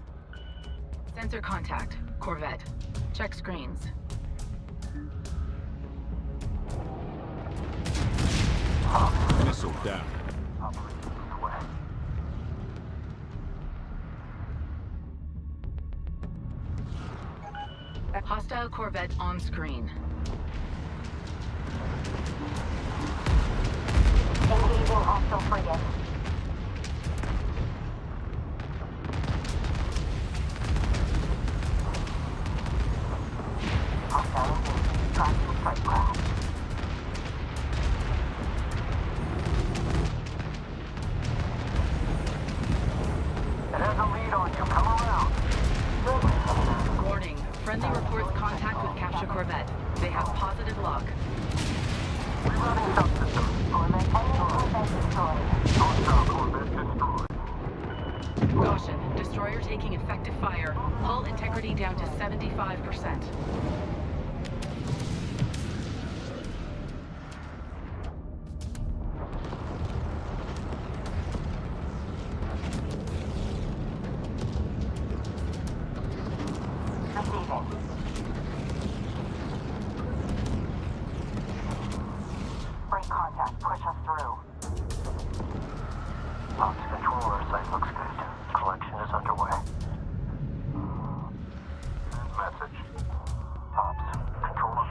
sensor contact. Corvette. Check screens. Missile down. Operations underway. Hostile Corvette on screen. Engaging hostile frigate. Hostile engaging. Tracking strike craft. It has a lead on you. Come around. Warning, friendly reports contact with capture Corvette. They have positive lock. Reloading subsystem. Enemy Corvette destroyed. Hostile Corvette destroyed. Caution, destroyer taking effective fire. Hull integrity down to 75%. Receiving. Break contact. Push us through. Ops controller site looks good. Collection is underway. Message. Ops, controller.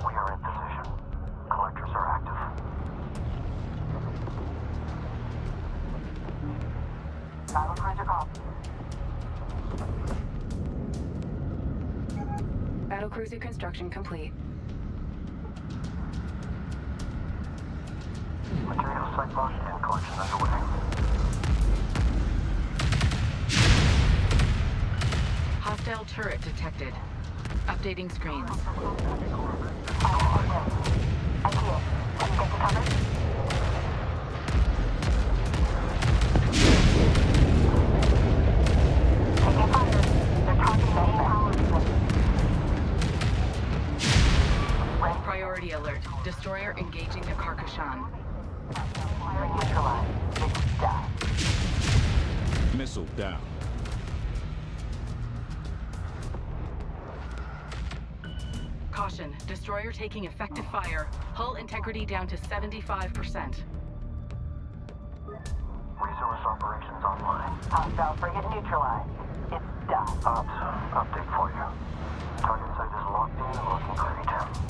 We are in position. Collectors are active. Battlecruiser copy. Battlecruiser construction complete. Material site locked and collection underway. Hostile turret detected. Updating screens. I see it. Can you get to cover? Taking fire. They're targeting main power unit. Priority alert. Destroyer engaging the Carcassonne. Fire neutralized. It's done. Missile down. Caution, destroyer taking effective fire. Hull integrity down to 75%. Resource operations online. Hostile frigate neutralized. It's done. Ops, update for you. Target site is locked in and looking great.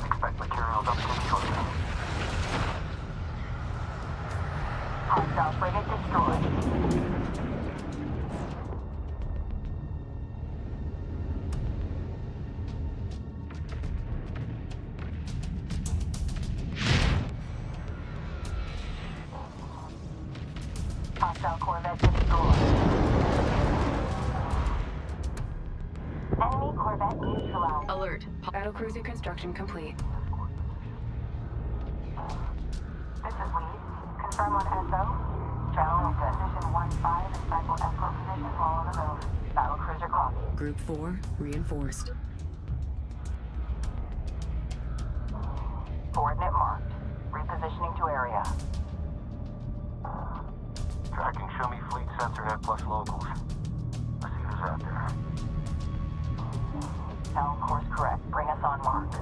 Expect materials update shortly. Hostile frigate destroyed. Hostile Corvette destroyed. Enemy Corvette neutralized. Alert. Battlecruiser construction complete. This is Lead. Confirm on SO. Channel position 1-5 and cycle escort position while on the move. Battlecruiser copy. Group 4, reinforced. Coordinate marked. Repositioning to area. Tracking show me fleet Figurehead plus locals. Let's see who's out there. Helm, course correct. Bring us on mark.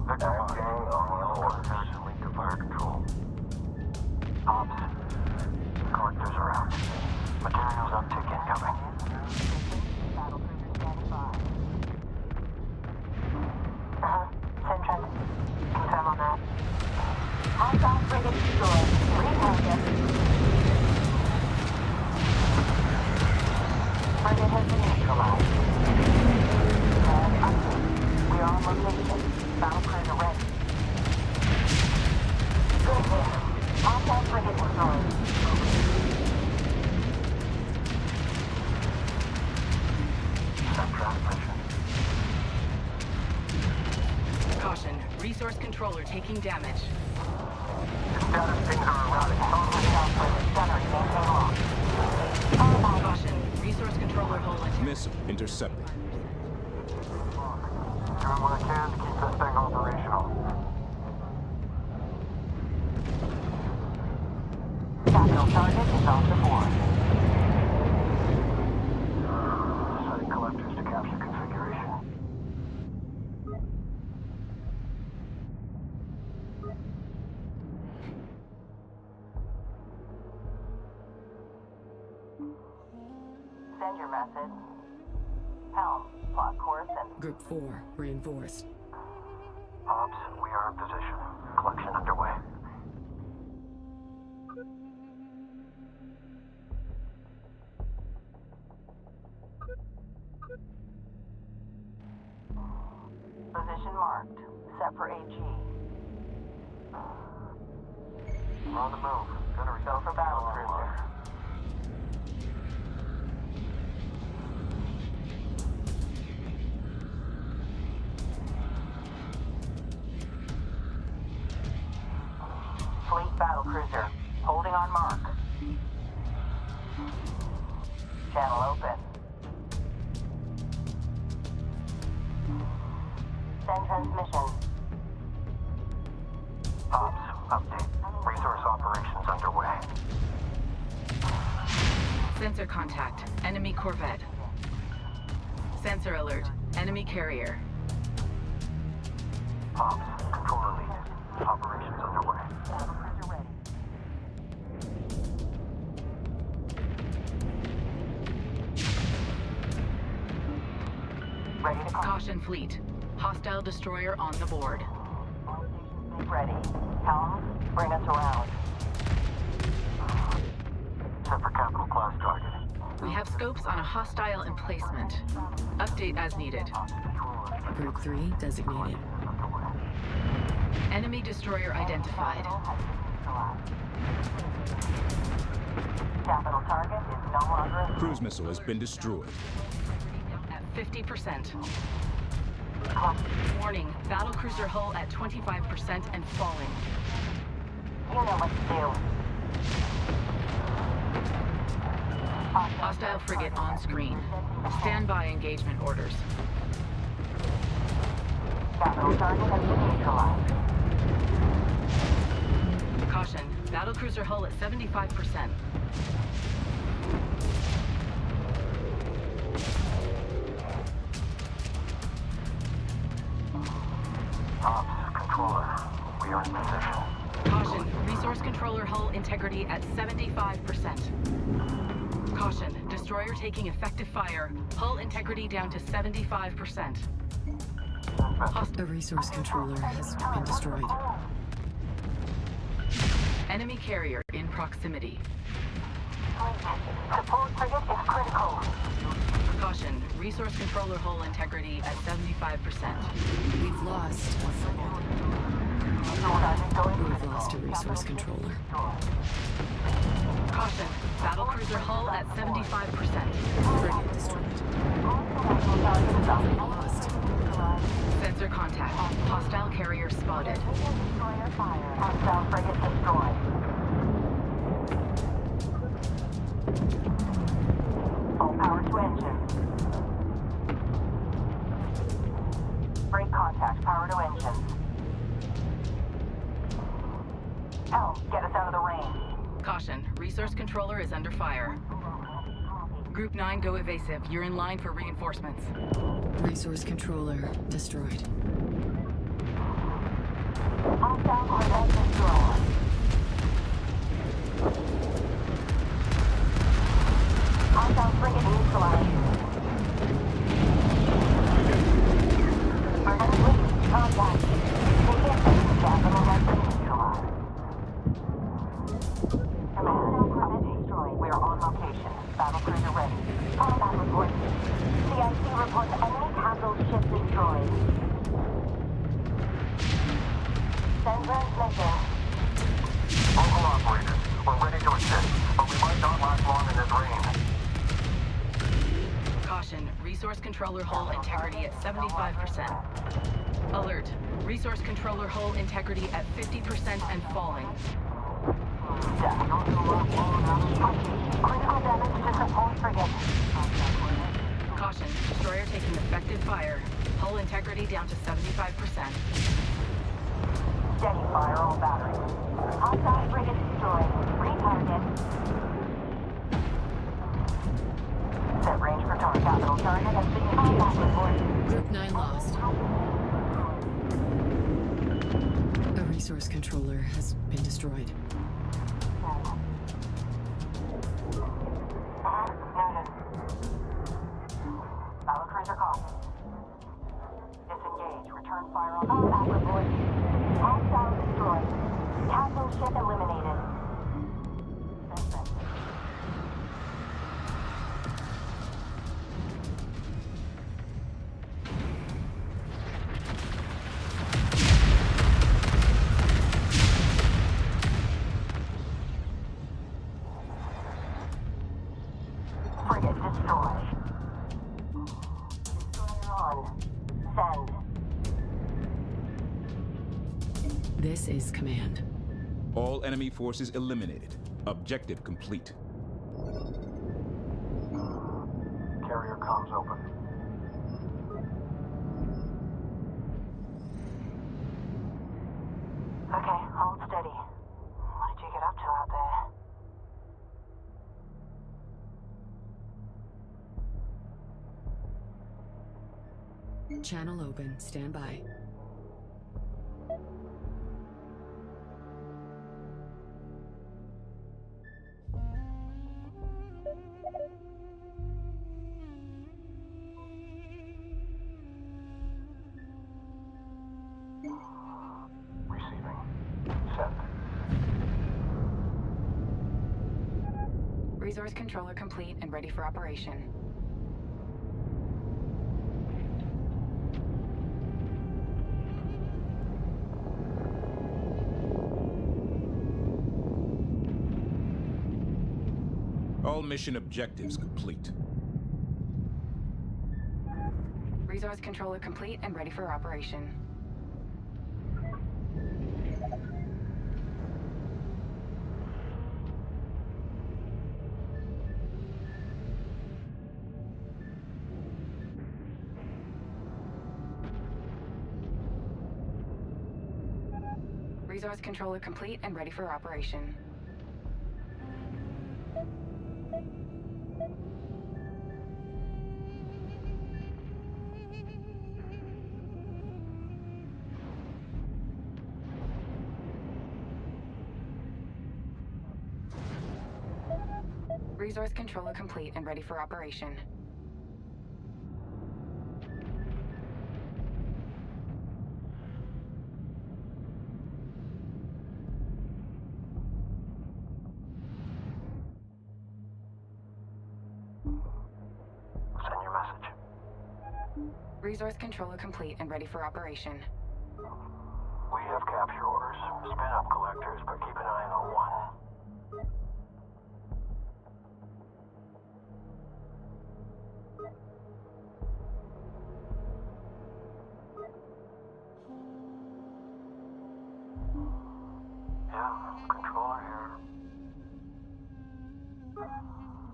Victor Mark. Organization linked to fire control. Ops. Collectors are out. Materials uptick incoming. Sentry. Confirm on that. Hostile frigate destroyed. Retarget. Frigate has been neutralized. We are on location. Battle cruiser ready. Good hit. Hostile frigate destroyed. Caution, resource controller taking damage. Status pings are erratic. Caution, resource controller hull attack. Missile intercepted. Doing what I can to keep this thing operational. Capital target is off the board. Setting collectors to capture configuration. Send your message. Helm, plot course and... Group 4, reinforced. Ops, we are in position. Collection underway. Position marked. Set for AG. We're on the move. Gonna Go for battle cruiser. Fleet battle cruiser. Holding on mark. Channel open. Send transmission. Ops, update. Resource operations underway. Sensor contact. Enemy corvette. Sensor alert. Enemy carrier. Ops, controller lead. Operations underway. Ready to call. Caution fleet. Hostile destroyer on the board. Ready. Helm, bring us around. Set for capital class target. We have scopes on a hostile emplacement. Update as needed. Group 3 designated. Enemy destroyer identified. Capital target is no longer... Cruise missile has been destroyed. At 50%. Warning, battlecruiser hull at 25% and falling. You know what to do. Hostile frigate on screen. Standby engagement orders. Capital target has been neutralized. Caution, battlecruiser hull at 75%. Ops, controller. We are in position. Caution, resource controller hull integrity at 75%. Caution, destroyer taking effective fire. Hull integrity down to 75%. The resource controller has been destroyed. Enemy carrier in proximity. Support frigate is critical. Caution, resource controller hull integrity at 75%. We've lost a frigate. We've lost a resource controller. Caution, battlecruiser hull at 75%. Frigate destroyed. Lost. Sensor contact. Hostile carrier spotted. Hostile frigate destroyed. Full power to engines. Break contact. Power to engines. Helm, get us out of the rain. Caution, resource controller is under fire. Group 9, go evasive. You're in line for reinforcements. Resource controller destroyed. Hostile corvette destroyed. Hostile frigate neutralized. Contact. Take it. Capital has been neutralized. Command, corvette destroyed. We are on location. Battle cruiser ready. Combat report. CIC reports enemy capital ship destroyed. Send transmission. Local operators, we're ready to assist, but we might not last long in this rain. Caution, resource controller hull integrity at 75%. Alert, resource controller hull integrity at 50% and falling. Critical damage to support frigate. Caution, destroyer taking effective fire. Hull integrity down to 75%. Steady fire all batteries. Hostile frigate destroyed. Retarget. Set range for target. Capital target has been combat report. Group 9 lost. A resource controller has been destroyed. Noted. Battle cruiser call. Disengage. Return fire on combat report. Hostile destroyed. Capital ship eliminated. Frigate destroyed. Destroyer on. Send. This is command. All enemy forces eliminated. Objective complete. Carrier comms open. Okay, hold steady. What did you get up to out there? Channel open. Stand by. Receiving. Send. Resource controller complete and ready for operation. All mission objectives complete. Resource controller complete and ready for operation. Resource controller complete and ready for operation. Resource controller complete and ready for operation. Send your message. Resource controller complete and ready for operation. We have capture orders. Spin up collectors, but keep an eye on one. Yeah, controller here.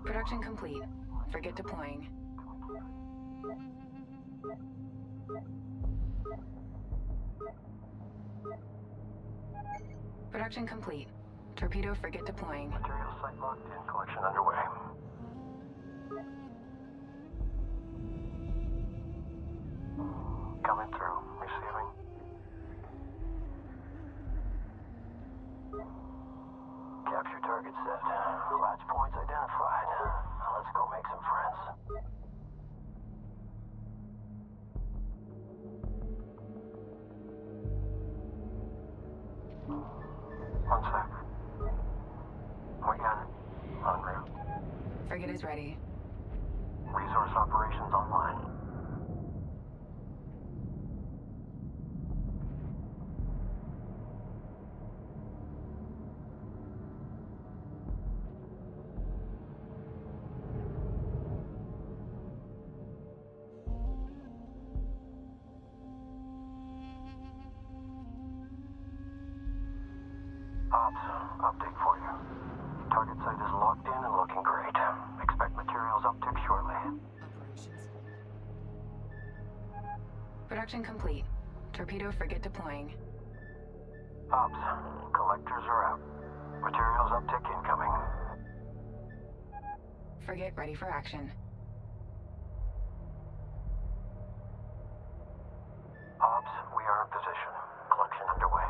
Production complete. Frigate deploying. Production complete. Torpedo frigate deploying. Materials Site locked in. Collection underway. Coming through. Receiving. Capture target set. Latch points identified. Now let's go make some friends. One sec. We got it. En route. Frigate is ready. Resource operations online. Ops, update for you. Target site is locked in and looking great. Expect materials uptick shortly. Operations. Production complete. Torpedo frigate deploying. Ops, collectors are out. Materials uptick incoming. Frigate ready for action. Ops, we are in position. Collection underway.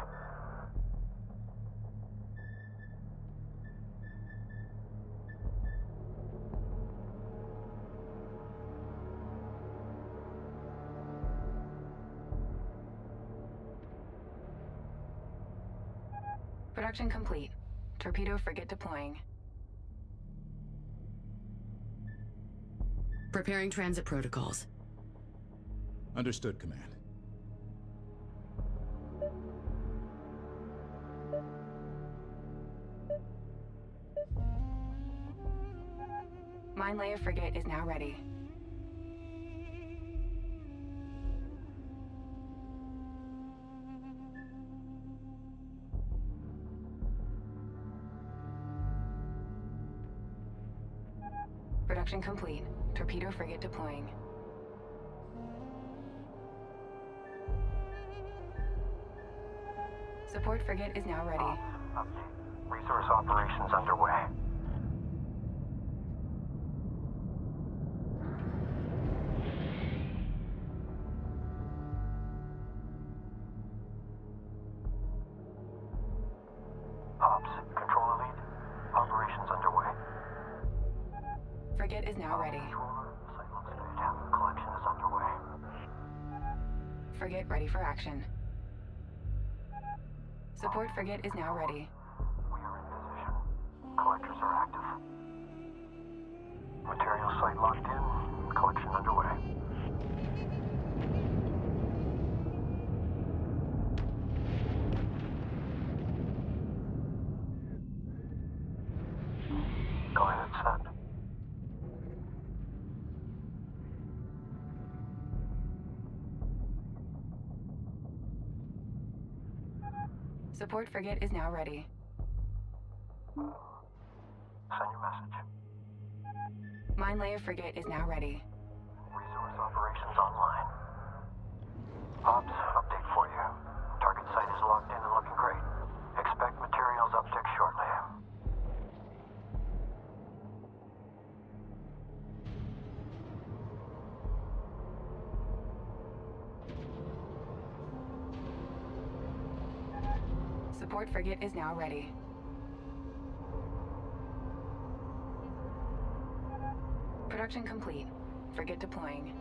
Production complete. Torpedo frigate deploying. Preparing transit protocols. Understood, Command. Mine layer frigate is now ready. Production complete. Torpedo frigate deploying. Support frigate is now ready. Update. Resource operations underway. Ops, controller lead. Operations underway. Frigate is now ready. Site looks good. Collection is underway. Frigate ready for action. Support frigate is now ready. We are in position. Collectors are active. Material site locked in. Collection underway. Go ahead, set. Support frigate is now ready. Send your message. Mine layer frigate is now ready. Resource operations online. Ops, update for you. Target site is locked in and looking great. Expect materials uptick shortly. Support frigate is now ready. Production complete. Frigate deploying.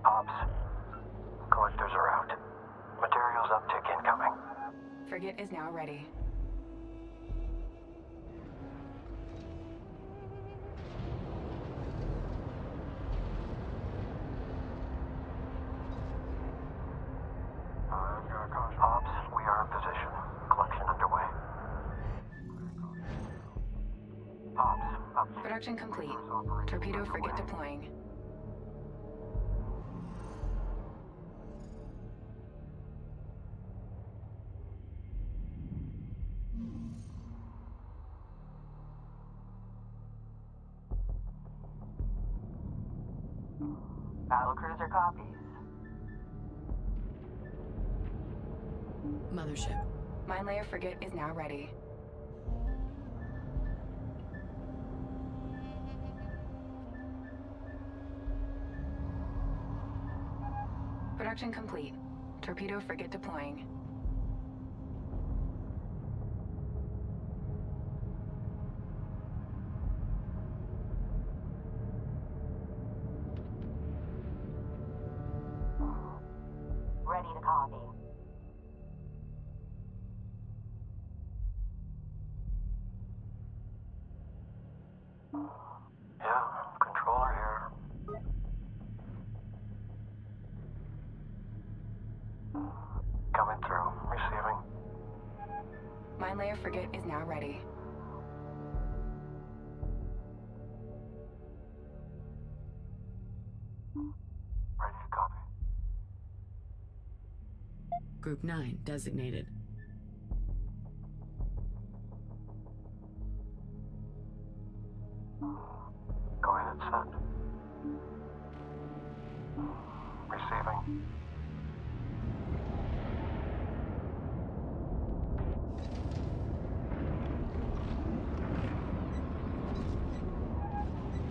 Ops, collectors are out. Materials uptick incoming. Frigate is now ready. Ops, we are in position. Collection underway. Ops, update. Production complete. Torpedo frigate deploying. Battlecruiser copies. Mothership. Mine layer frigate is now ready. Production complete. Torpedo frigate deploying. Ready to copy. Yeah, controller here. Coming through. Receiving. Mine layer frigate is now ready. Ready to copy. Group 9 designated. Go ahead, send. Receiving.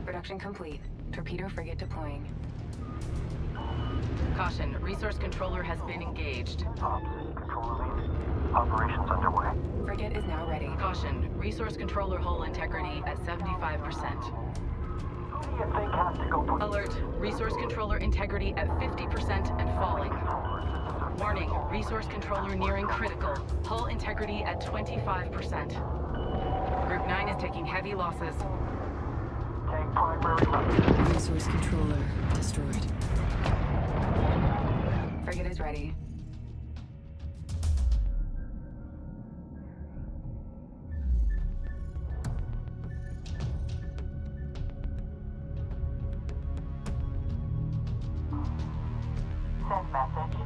Production complete. Torpedo frigate deploying. Caution, resource controller has been engaged. Ops, controller lead. Operations underway. Frigate is now ready. Caution, resource controller hull integrity at 75%. Who do you think has to go put... Alert, resource controller integrity at 50% and falling. Warning, resource controller nearing critical. Hull integrity at 25%. Group 9 is taking heavy losses. Take primary left. Resource controller destroyed. Frigate is ready. Send message.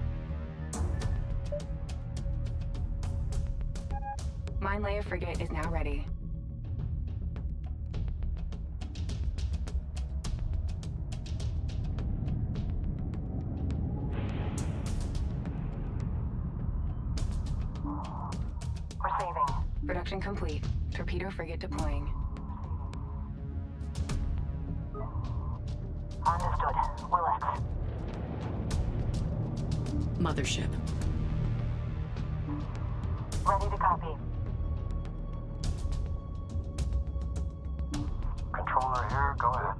Mine layer frigate is now ready. Receiving. Production complete. Torpedo frigate deploying. Understood. Will X. Mothership. Ready to copy. Controller here, go ahead.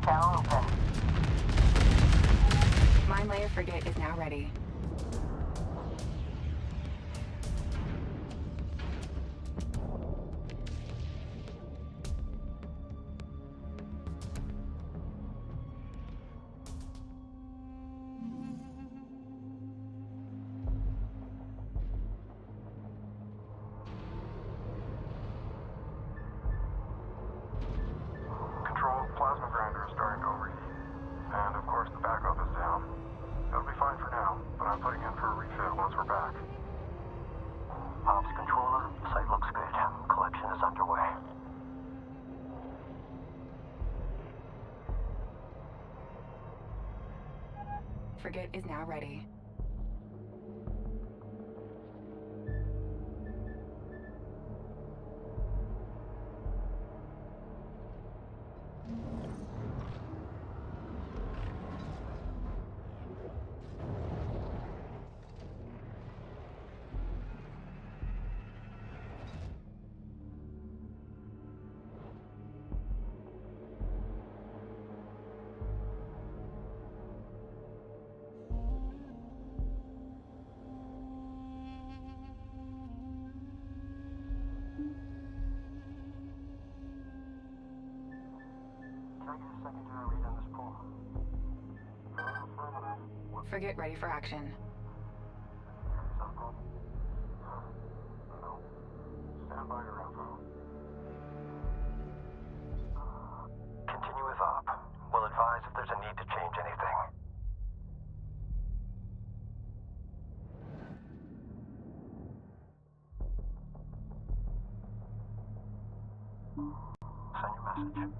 Channel open. Mine layer frigate is now ready. Control, plasma grinder is starting to overheat. And of course the backup is down. It'll be fine for now, but I'm putting in for a refit once we're back. Ops controller, site looks good. Collection is underway. Frigate is now ready. Can I get a secondary read on this pool? Affirmative. Frigate ready for action. Areas on pool? No. Stand by your info. Continue with op. We'll advise if there's a need to change anything. Send your message.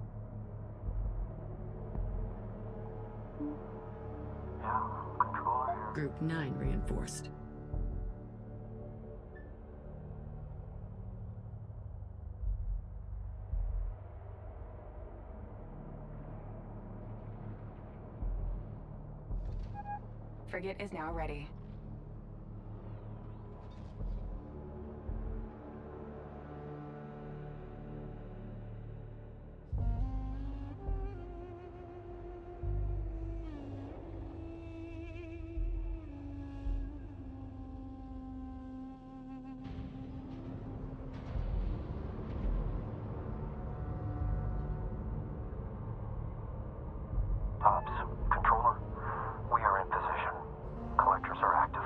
Yeah, controller here. Group 9 reinforced. Frigate is now ready. Tops, controller, we are in position. Collectors are active.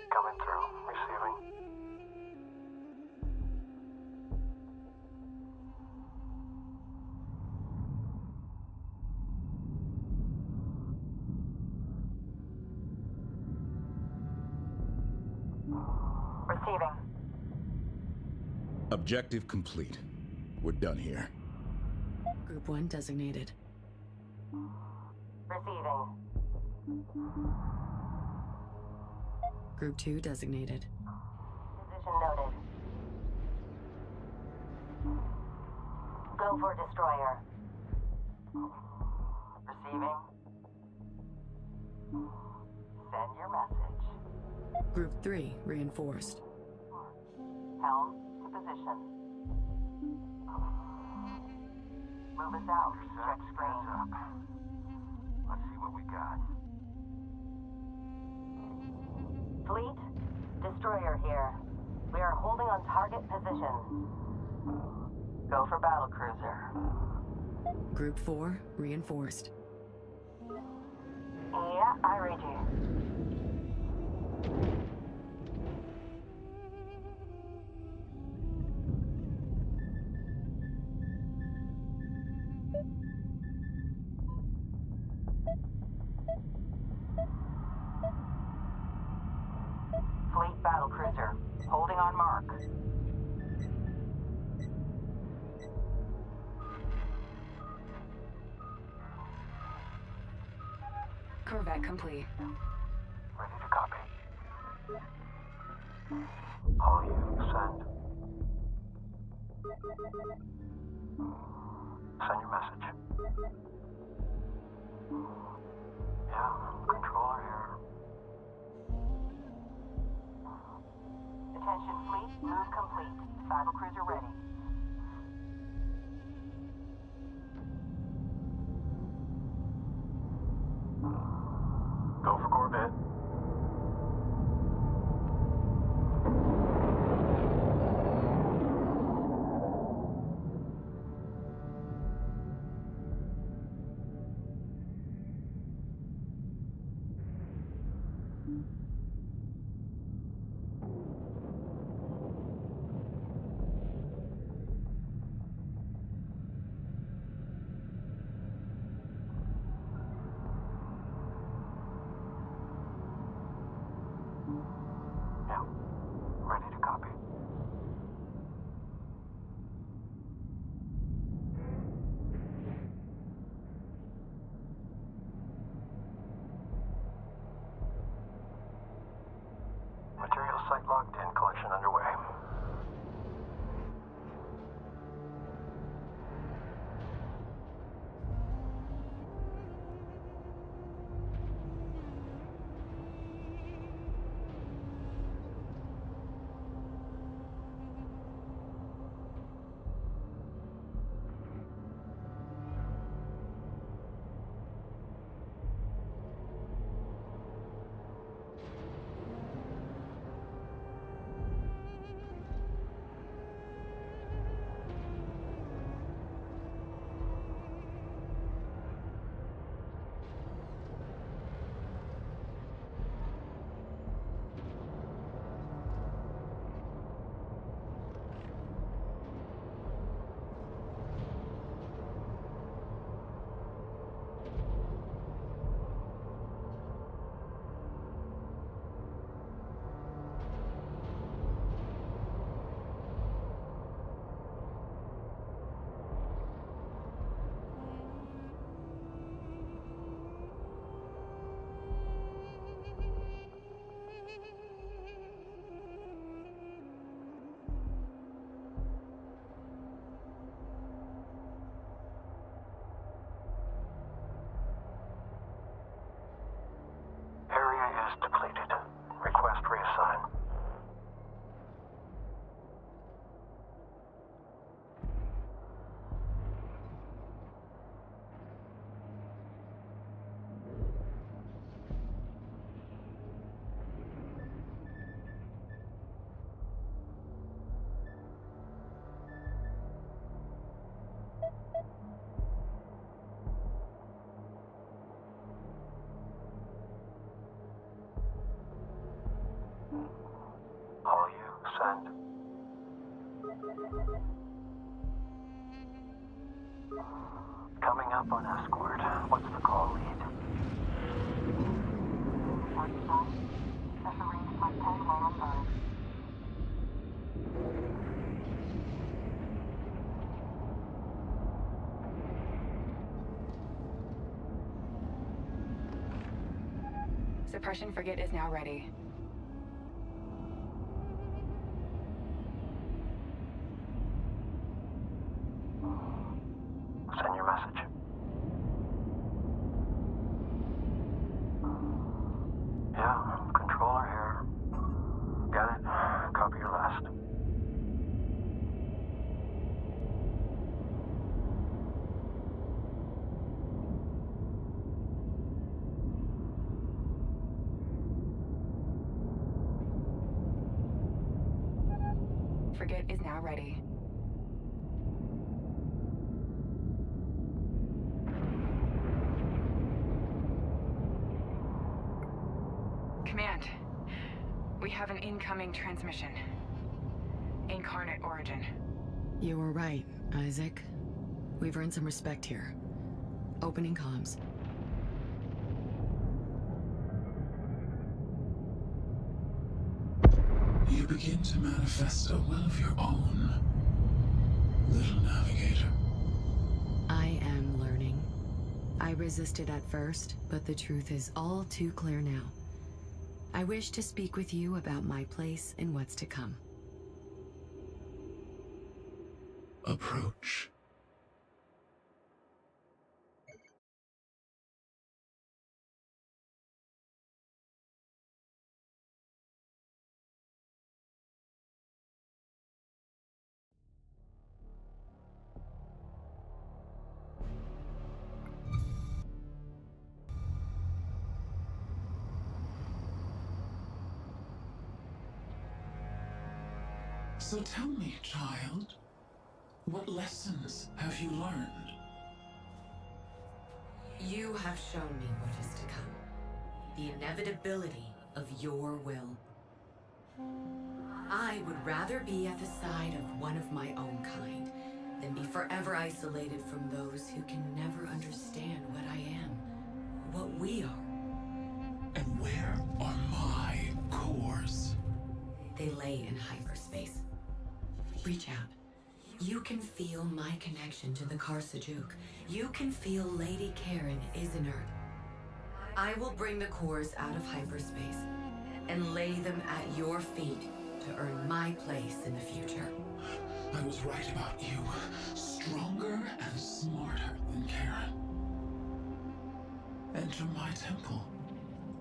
Coming through, receiving. Receiving. Objective complete. We're done here. Group 1 designated. Receiving. Group 2 designated. Position noted. Go for destroyer. Receiving. Send your message. Group 3 reinforced. Helm to position. Move us out. Check screen. Up. Let's see what we got. Fleet, destroyer here. We are holding on target position. Go for battlecruiser. Group 4 reinforced. Yeah, I read you. Fleet battlecruiser, holding on mark. Corvette complete. Ready to copy. All you, send. Send your message. Yeah, controller here. Attention fleet, move complete. Battlecruiser ready. Go for Corvette. Yeah, ready to copy. Material site locked in, collection underway. Suppression frigate is now ready. Send your message. Yeah, controller here. Got it. Copy your last. Frigate is now ready. Command, we have an incoming transmission. Incarnate origin. You were right, Isaac. We've earned some respect here. Opening comms. You begin to manifest a will of your own, little navigator. I am learning. I resisted at first, but the truth is all too clear now. I wish to speak with you about my place in what's to come. Approach. So tell me, child, what lessons have you learned? You have shown me what is to come. The inevitability of your will. I would rather be at the side of one of my own kind than be forever isolated from those who can never understand what I am, what we are. And where are my cores? They lay in hyperspace. Reach out. You can feel my connection to the Karsajuk. You can feel Lady Karen is inert. I will bring the cores out of hyperspace and lay them at your feet to earn my place in the future. I was right about you. Stronger and smarter than Karen. Enter my temple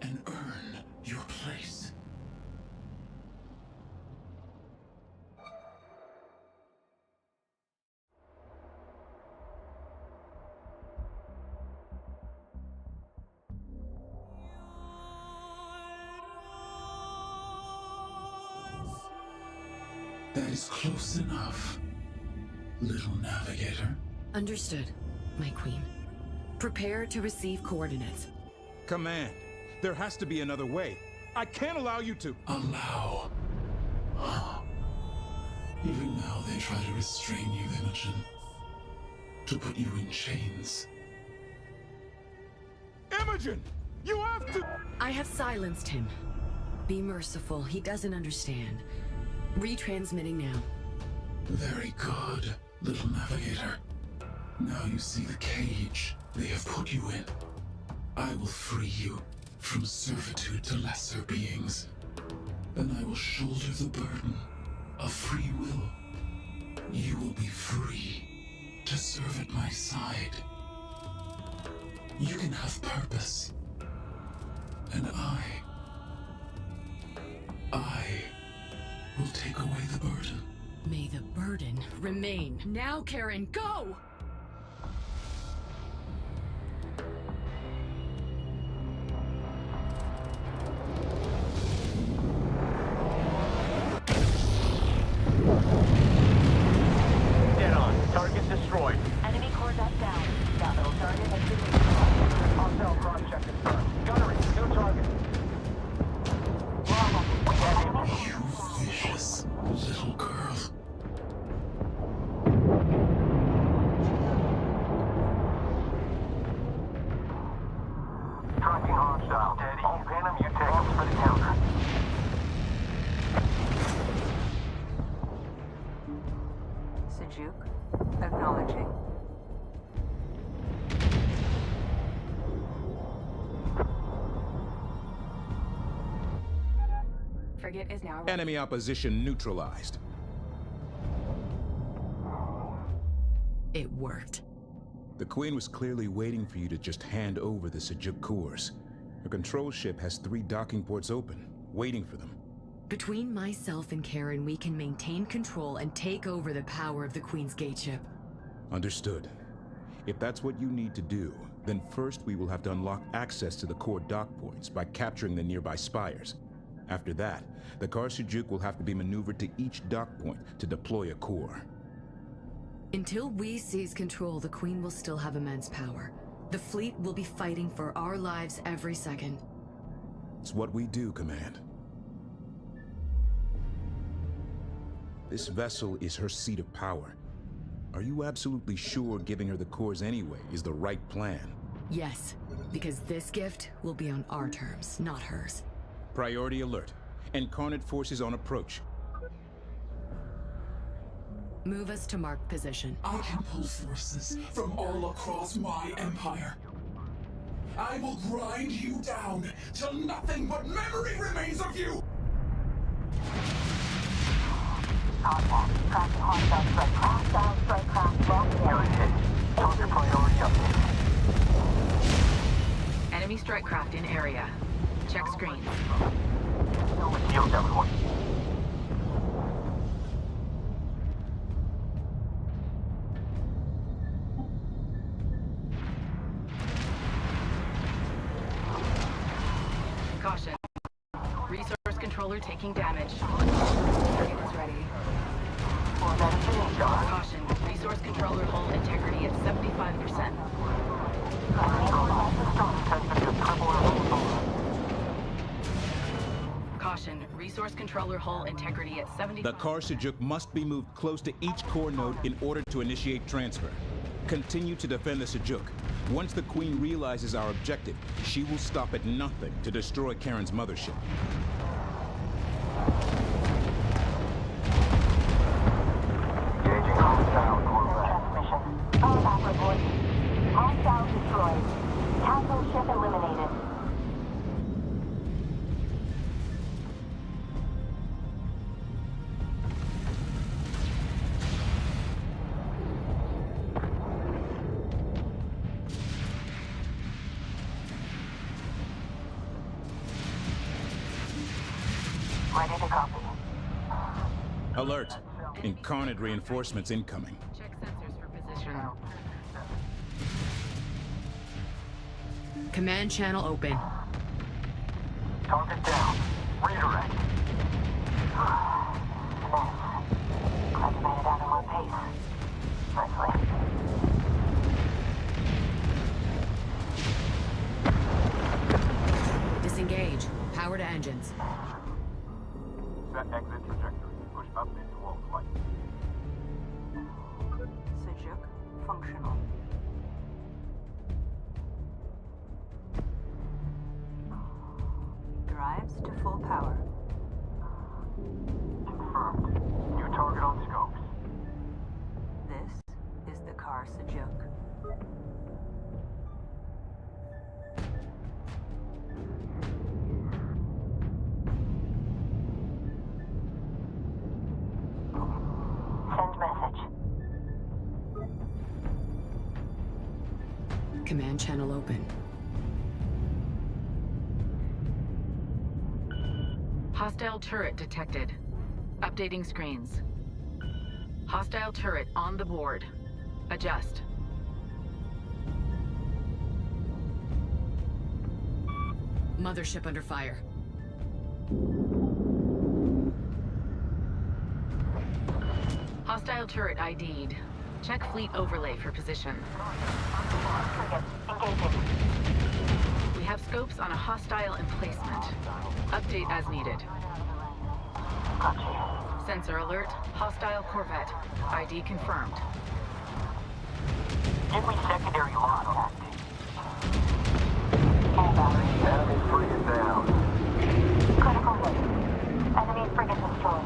and earn your place. That is close enough, little navigator. Understood, my queen. Prepare to receive coordinates. Command, there has to be another way. I can't allow you to... Allow? Even now they try to restrain you, Imogen. To put you in chains. Imogen! You have to... I have silenced him. Be merciful, he doesn't understand. Retransmitting now. Very good, little navigator. Now you see the cage they have put you in. I will free you from servitude to lesser beings. Then I will shoulder the burden of free will. You will be free to serve at my side. You can have purpose. And I will take away the burden. May the burden remain. Now, Karen, go! Dead on. Target destroyed. Enemy core that's down. Capital target has been destroyed. Hostile cross-check confirmed. Gunnery, new target. Bravo. We have enemy. You vicious little girl. Tracking hostile. Steady. I'll pin him, you take him for the counter. Sajuk, acknowledging. frigate is now... Enemy opposition neutralized. It worked. The Queen was clearly waiting for you to just hand over the Sejuk cores. Her control ship has 3 docking ports open, waiting for them. Between myself and Karen, we can maintain control and take over the power of the Queen's Gate ship. Understood. If that's what you need to do, then first we will have to unlock access to the core dock points by capturing the nearby spires. After that, the Kar Sejuk will have to be maneuvered to each dock point to deploy a core. Until we seize control, the Queen will still have immense power. The fleet will be fighting for our lives every second. It's what we do, Command. This vessel is her seat of power. Are you absolutely sure giving her the cores anyway is the right plan? Yes, because this gift will be on our terms, not hers. Priority alert. Incarnate forces on approach. Move us to marked position. I can pull forces from all across my empire. I will grind you down till nothing but memory remains of you! Contact. Tracking hostile strike craft. Hostile strike craft. Locked in. Target priority update. Enemy strike craft in area. Check screens. Yield, everyone. Caution. Resource controller taking damage. Frigate is ready. Caution. Resource controller hull integrity at 75%. Caution. Resource controller hull integrity at 75%. The Kar Sejuk must be moved close to each core node in order to initiate transfer. Continue to defend the Sejuk. Once the Queen realizes our objective, she will stop at nothing to destroy Karen's mothership. Engaging hostile Corvette. Transmission. All back report. Hostile destroyed. Capital ship eliminated. Ready to copy. Alert. Incarnate reinforcements incoming. Check sensors for position. Command channel open. Target down. Redirect. Glad you made it out in one piece. Nicely. Disengage. Power to engines. Set exit trajectory. Push up into all flight. Sejuk functional. Drives to full power. Confirmed. New target on scopes. This is the Kar Sejuk. Send message. Command channel open. Hostile turret detected. Updating screens. Hostile turret on the board. Adjust. Mothership under fire. Hostile turret ID'd. Check fleet overlay for position. Frigate, engaging. We have scopes on a hostile emplacement. Update as needed. Gotcha. Sensor alert. Hostile corvette. ID confirmed. Give me secondary lock. All batteries. Enemy frigate down. Critical hit. Enemy frigate destroyed.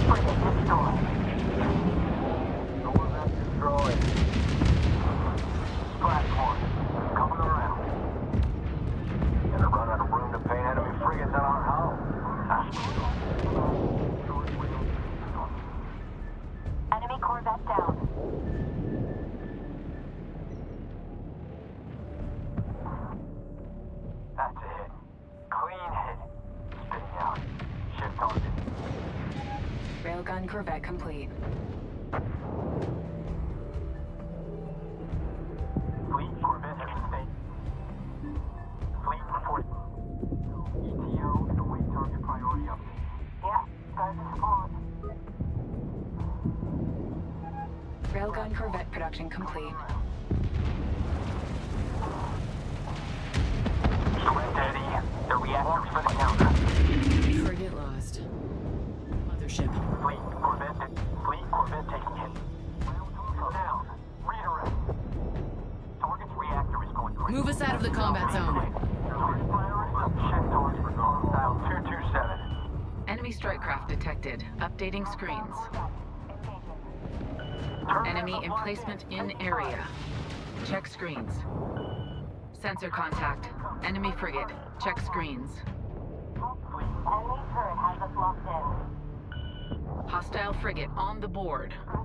Frigate destroyed. Corvette destroyed. Splash point. Coming around. In the Railgun corvette complete. Fleet corvette has escaped. Fleet reporting. ETO and await target priority update. Yeah, guys are support. Railgun corvette production complete. Direct Eddie. The reactors for the counter. Frigate lost. Mothership. Fleet corvette taking hit. Down. Redirect. Target's reactor is going crazy. Move us out of the combat zone. Target priority. Check target for guard. Dial 227. Enemy strike craft detected. Updating screens. Enemy emplacement in area. Check screens. Sensor contact. Enemy frigate. Check screens. Enemy turret has us locked in. Hostile frigate on the board.